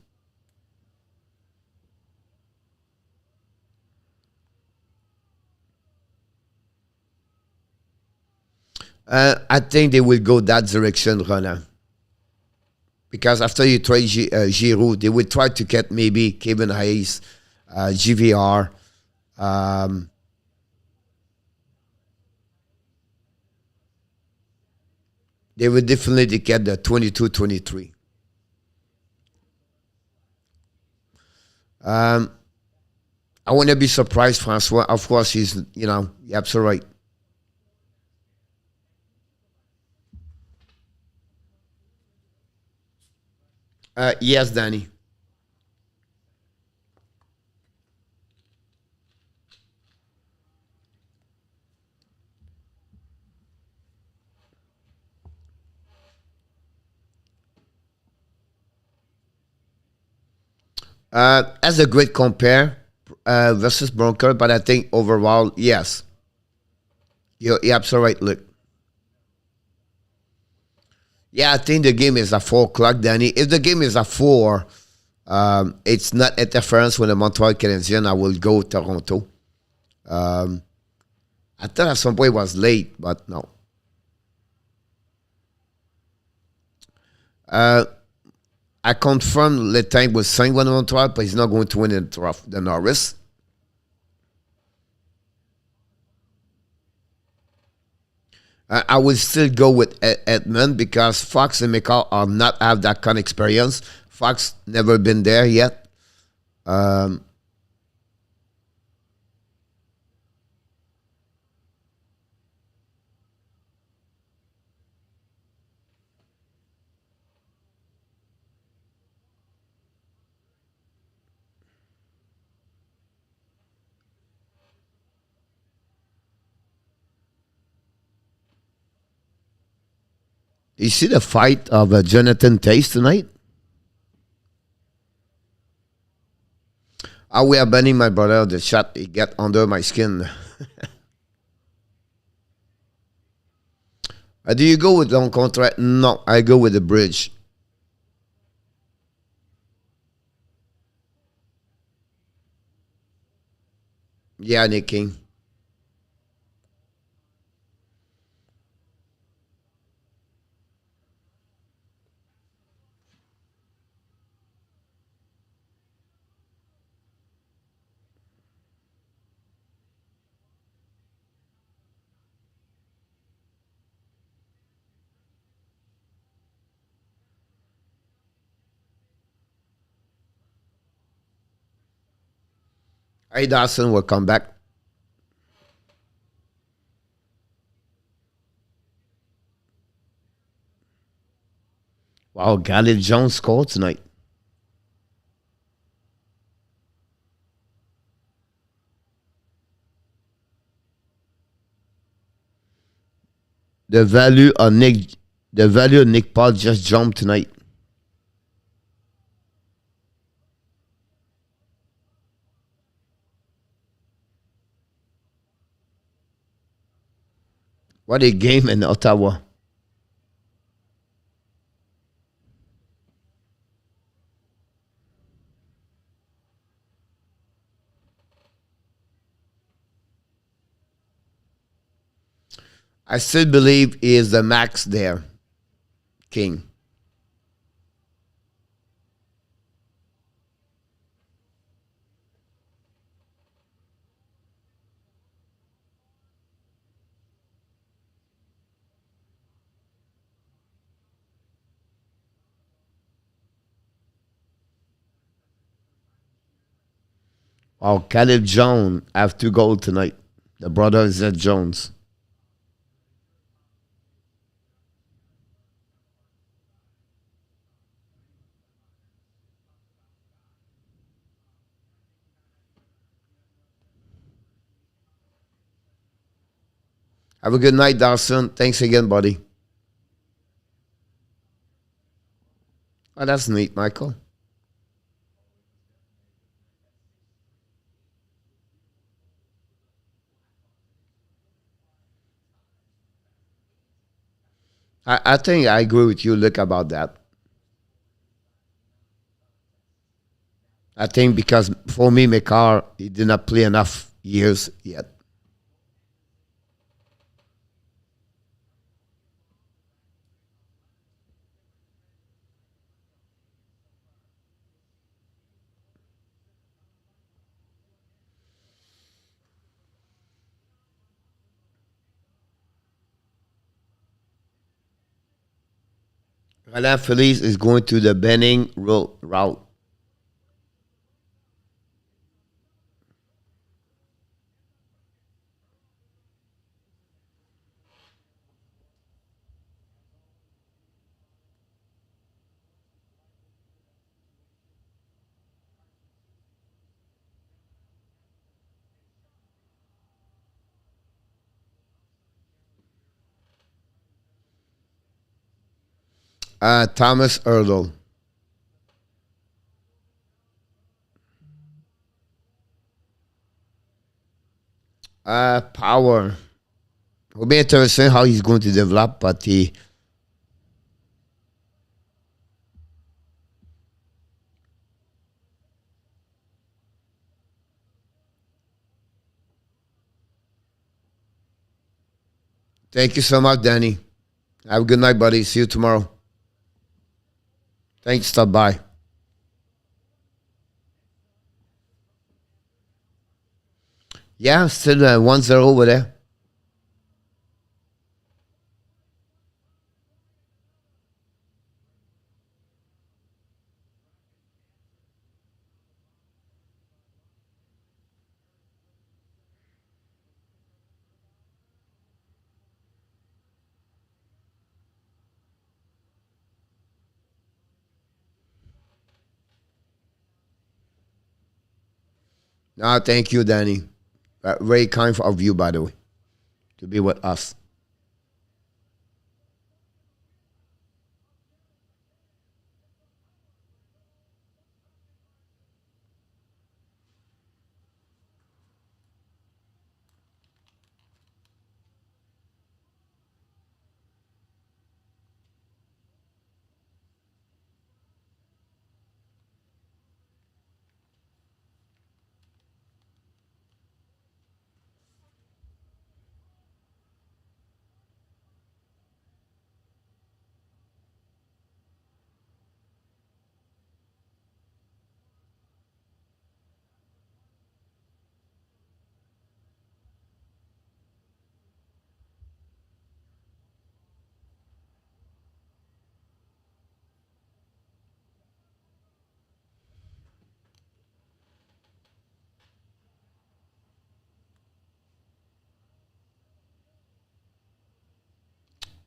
I think they will go that direction, Rona. Because after you trade Giroud, they will try to get maybe Kevin Hayes, GVR. Um, they will definitely get the 22-23. I wouldn't be surprised, Francois. Of course, he's, you're absolutely right. Yes, Danny. As a great compare versus Bronco, but I think overall, yes, you're absolutely right. Look, yeah, I think the game is at 4 o'clock, Danny. If the game is at 4, it's not interference with the Montreal Canadiens. I will go Toronto. Um, I thought at some point it was late, but no. Uh, I confirmed Letang was saying one Montreal, but he's not going to win the Norris. I would still go with Edmund because Fox and McCall are not have that kind of experience. Fox never been there yet. Um, you see the fight of Jonathan Tace tonight? We are banning my brother. The shot he get under my skin. Do you go with long contract? No, I go with the bridge. Yeah, Nick King. Hey, Dawson will come back. Wow, Gallup Jones scored tonight. The value of Nick Paul just jumped tonight. What a game in Ottawa. I still believe he is the max there, King. Oh, Caleb Jones have 2 goals tonight. The brother is Zed Jones. Have a good night, Dawson. Thanks again, buddy. Oh, that's neat, Michael. I think I agree with you, Luke, about that. I think because for me, McCarr, he did not play enough years yet. Alain Felice is going to the Benning route. Thomas Erdl. Power. Will be interesting how he's going to develop, but thank you so much, Danny. Have a good night, buddy. See you tomorrow. Thanks. Stop by. Yeah, still 1-0 over there. No, thank you, Danny. Very kind of you, by the way, to be with us.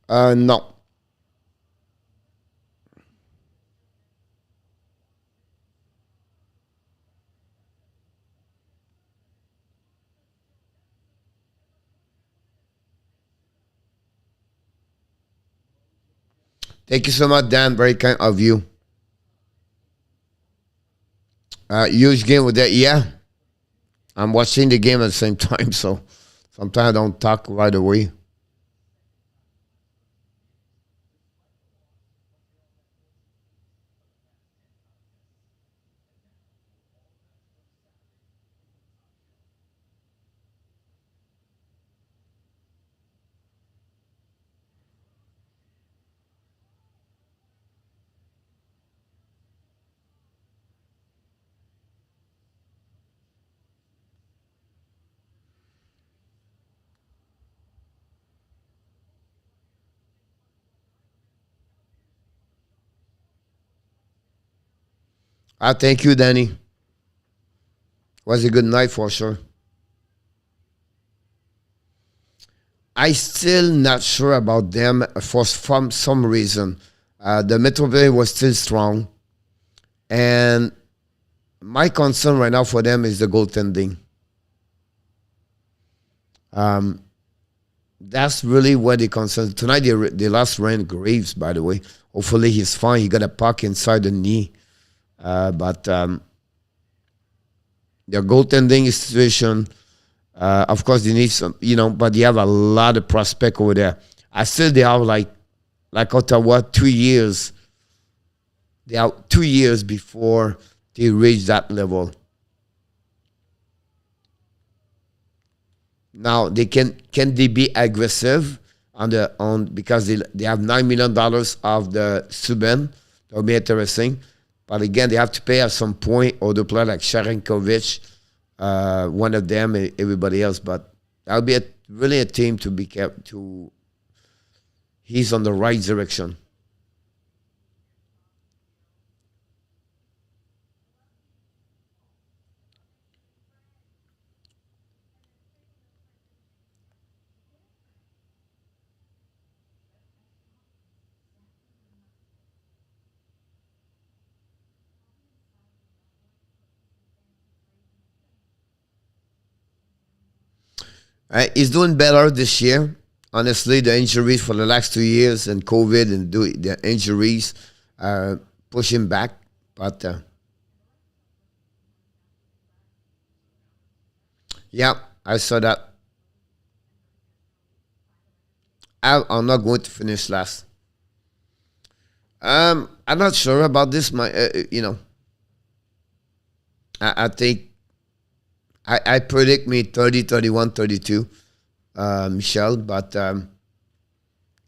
No. Thank you so much, Dan. Very kind of you. Huge game with that. Yeah, I'm watching the game at the same time, so sometimes I don't talk right away. I thank you, Danny. Was a good night for sure. I still not sure about them for from some reason. The Metropolitan was still strong, and my concern right now for them is the goaltending. That's really what they concern. Tonight they lost Ryan Graves, by the way. Hopefully he's fine. He got a puck inside the knee. But their goaltending situation, of course, they need some, but they have a lot of prospect over there. I still they have like Ottawa 2 years. They have 2 years before they reach that level. Now they can they be aggressive on because they have $9 million of the Subban. That'll be interesting. But again, they have to pay at some point or the player like Sharankovic, one of them, and everybody else. But that'll be really a team to be kept to. He's on the right direction. He's doing better this year. Honestly, the injuries for the last 2 years and COVID and the injuries push him back. But yeah, I saw that. I'm not going to finish last. I'm not sure about this. I think I predict me 30, 31, 32, Michelle. But,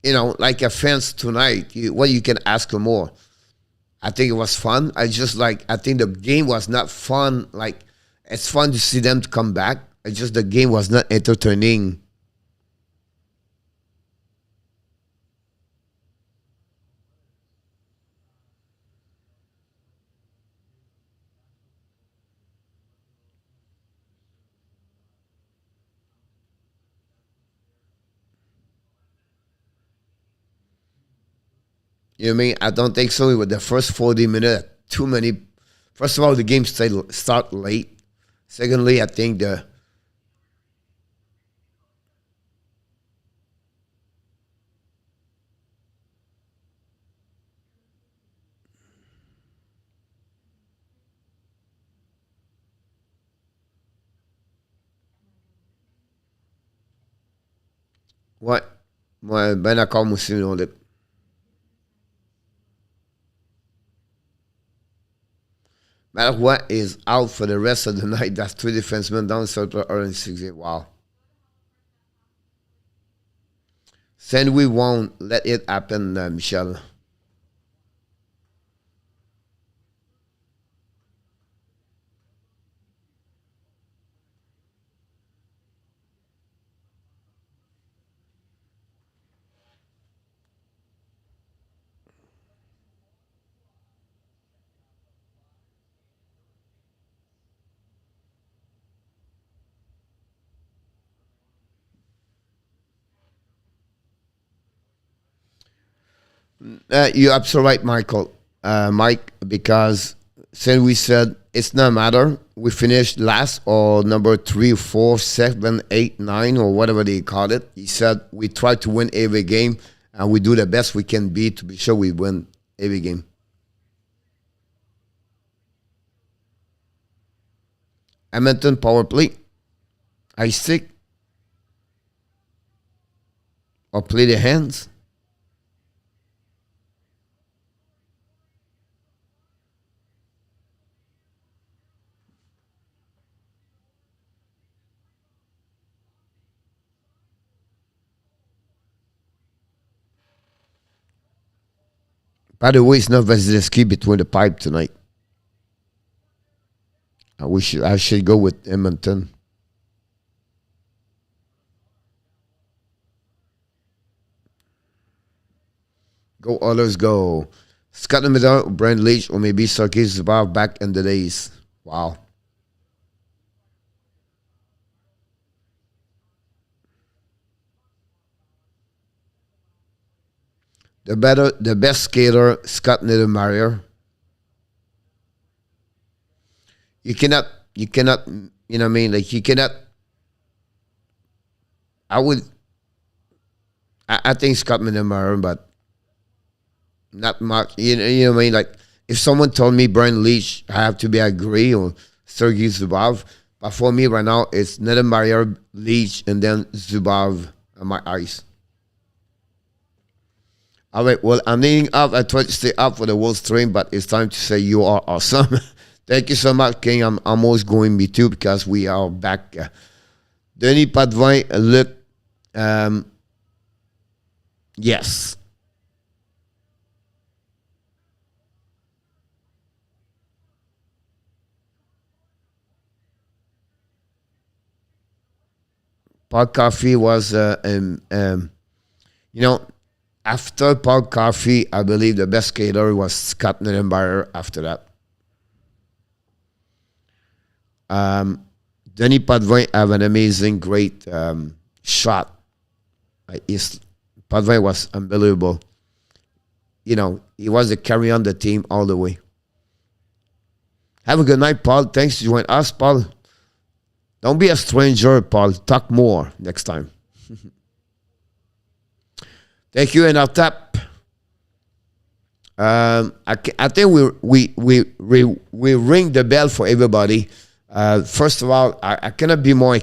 like a fans tonight, what you can ask for more. I think it was fun. I think the game was not fun. Like, it's fun to see them to come back. It's just the game was not entertaining. You know what I mean? I don't think so. With the first 40 minutes, too many. First of all, the game start late. Secondly, I think the what? Ben d'accord, moi aussi, Matter is out for the rest of the night. That's three defensemen down, Circle and 68. Wow. Then we won't let it happen, Michelle. You're absolutely right, Michael. Mike, because since we said it's not matter, we finished last or number 3, 4, 7, 8, 9, or whatever they call it. He said we try to win every game and we do the best we can be to be sure we win every game. Edmonton power play. I stick or play the hands. By the way, it's not Vasilevsky between the pipe tonight. I should go with Edmonton. Go others go. Scott Lemaitre, Brand Leach, or maybe Sergei Zubov back in the days. Wow. the best skater, Scott Niedermayer. You cannot, you know what I mean? Like, you cannot, I think Scott Niedermayer, but not much. You know what I mean? Like, if someone told me Brian Leach, I have to be agree, or Sergei Zubov. But for me right now, it's Niedermayer, Leach, and then Zubov on my eyes. All right, well, I'm needing up. I try to stay up for the whole stream, but it's time to say you are awesome. Thank you so much, King. I'm almost going me too, because we are back. Denis Potvin, look, yes. Paul Coffey was, after Paul Coffey, I believe the best skater was Scott Niedermayer after that. Denis Potvin have an amazing, great shot. Potvin was unbelievable. You know, he was the carry on the team all the way. Have a good night, Paul. Thanks for joining us, Paul. Don't be a stranger, Paul. Talk more next time. Thank you, and I'll tap. I think we ring the bell for everybody. First of all, I cannot be more.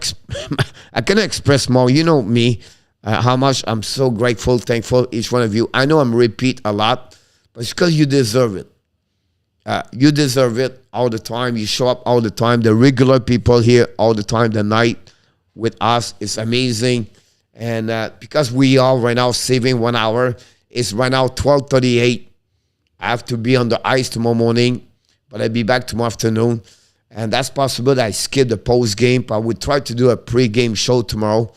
I cannot express more. You know me, how much I'm so grateful, thankful each one of you. I know I'm repeat a lot, but it's because you deserve it. You deserve it all the time. You show up all the time. The regular people here all the time. The night with us is amazing. And because we are right now saving 1 hour, it's right now 12:38. I have to be on the ice tomorrow morning, but I'll be back tomorrow afternoon. And that's possible that I skip the post game, but we'll try to do a pre-game show tomorrow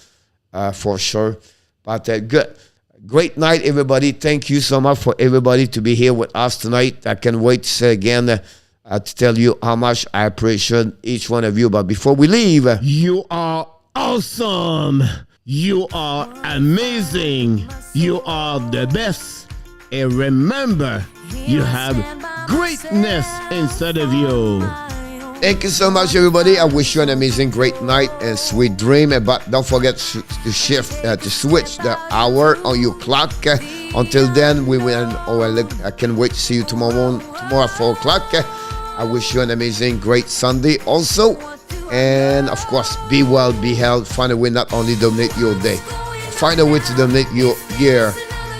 for sure. But good. Great night, everybody. Thank you so much for everybody to be here with us tonight. I can't wait to say again to tell you how much I appreciate each one of you. But before we leave, you are awesome. You are amazing. You are the best. And remember, you have greatness inside of you. Thank you so much, everybody. I wish you an amazing, great night and sweet dream. But don't forget to shift, to switch the hour on your clock. Until then, we will. I can't wait to see you tomorrow at 4 o'clock. I wish you an amazing, great Sunday also. And of course, be well, be healthy. Find a way not only to dominate your day, find a way to dominate your year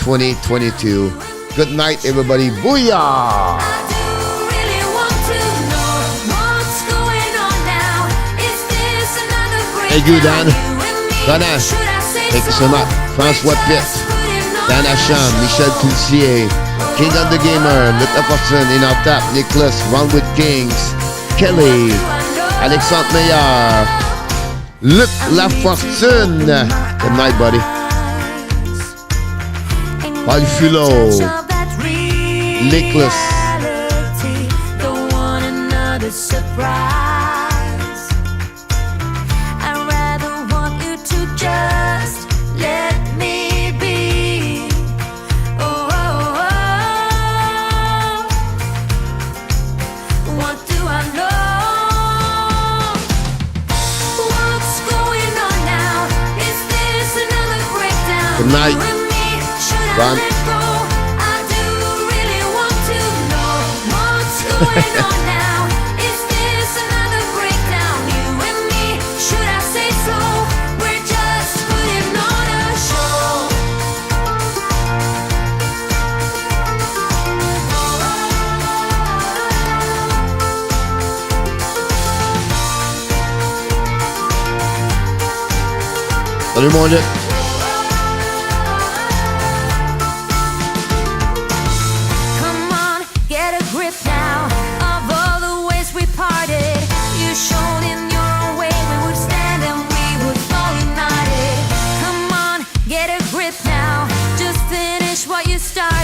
2022. Good night, everybody. Booyah! Thank you, Dan. Dana, thank you so much. François Pitt, Dan Acham, Michel Coulsier, King of the Gamer, Luc Lafortune, in our tap, Nicholas, Run with Kings, Kelly, Alexandre Meillard, Luc Lafortune. Good night, buddy. Paul Philo, Nicholas. Good night, Ron. Salut mon Dieu. What you start.